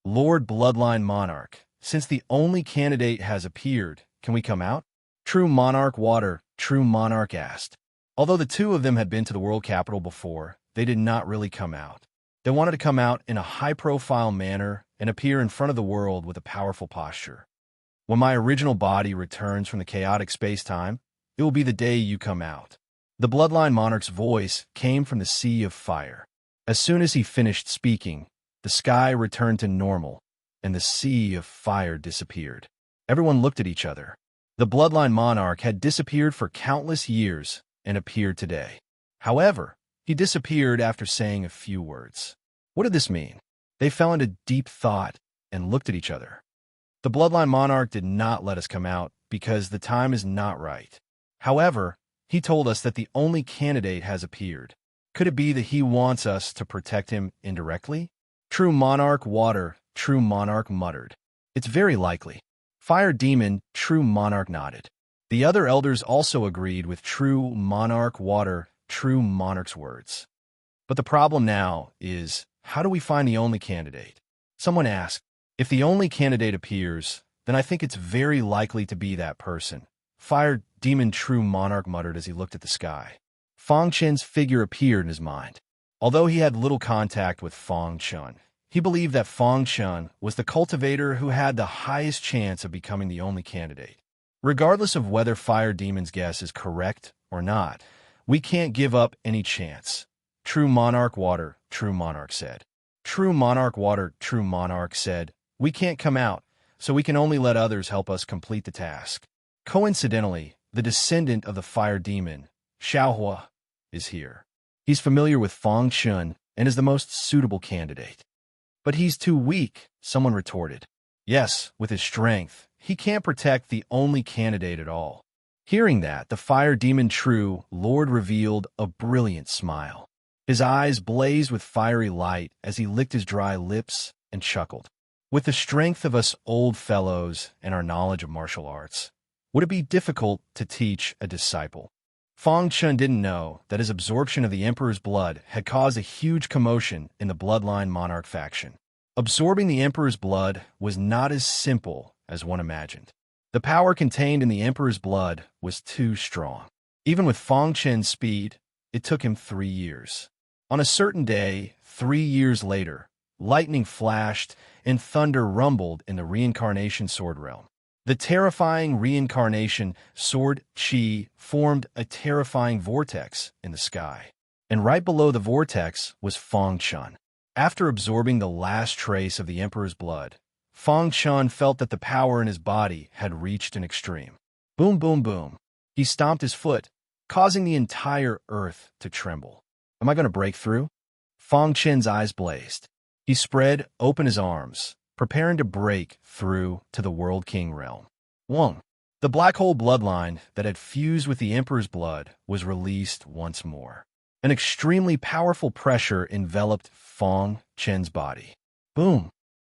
[SPEAKER 1] Lord Bloodline Monarch, since the only candidate has appeared, can we come out? True Monarch asked. Although the two of them had been to the world capital before, they did not really come out. They wanted to come out in a high-profile manner and appear in front of the world with a powerful posture. When my original body returns from the chaotic space-time, it will be the day you come out. The Bloodline Monarch's voice came from the sea of fire. As soon as he finished speaking, the sky returned to normal, and the sea of fire disappeared. Everyone looked at each other. The Bloodline Monarch had disappeared for countless years and appeared today. However, he disappeared after saying a few words. What did this mean? They fell into deep thought and looked at each other. The bloodline monarch did not let us come out because the time is not right. However, he told us that the only candidate has appeared. Could it be that he wants us to protect him indirectly? True monarch water, true monarch muttered. It's very likely. Fire demon, true monarch nodded. The other elders also agreed with true monarch water, true monarch's words. But the problem now is, how do we find the only candidate? Someone asked, if the only candidate appears, then I think it's very likely to be that person. Fire demon true monarch muttered as he looked at the sky. Fang Chen's figure appeared in his mind. Although he had little contact with Fang Chen, he believed that Fang Chen was the cultivator who had the highest chance of becoming the only candidate. Regardless of whether Fire Demon's guess is correct or not, we can't give up any chance. True monarch water, true monarch said. True monarch water, true monarch said, we can't come out, so we can only let others help us complete the task. Coincidentally, the descendant of the fire demon, Xiaohua, is here. He's familiar with Fang Chen and is the most suitable candidate. But he's too weak, someone retorted. Yes, with his strength, he can't protect the only candidate at all. Hearing that, the fire demon true Lord revealed a brilliant smile. His eyes blazed with fiery light as he licked his dry lips and chuckled. With the strength of us old fellows and our knowledge of martial arts, would it be difficult to teach a disciple? Fang Chen didn't know that his absorption of the Emperor's blood had caused a huge commotion in the bloodline monarch faction. Absorbing the Emperor's blood was not as simple as one imagined. The power contained in the Emperor's blood was too strong. Even with Fang Chen's speed, it took him 3 years. On a certain day, 3 years later, lightning flashed and thunder rumbled in the reincarnation sword realm. The terrifying reincarnation sword chi formed a terrifying vortex in the sky, and right below the vortex was Fang Chen. After absorbing the last trace of the Emperor's blood, Fang Chen felt that the power in his body had reached an extreme. Boom, boom, boom. He stomped his foot, causing the entire earth to tremble. Am I going to break through? Fang Chen's eyes blazed. He spread open his arms, preparing to break through to the World King realm. 1. The black hole bloodline that had fused with the Emperor's blood was released once more. An extremely powerful pressure enveloped Fang Chen's body. Boom!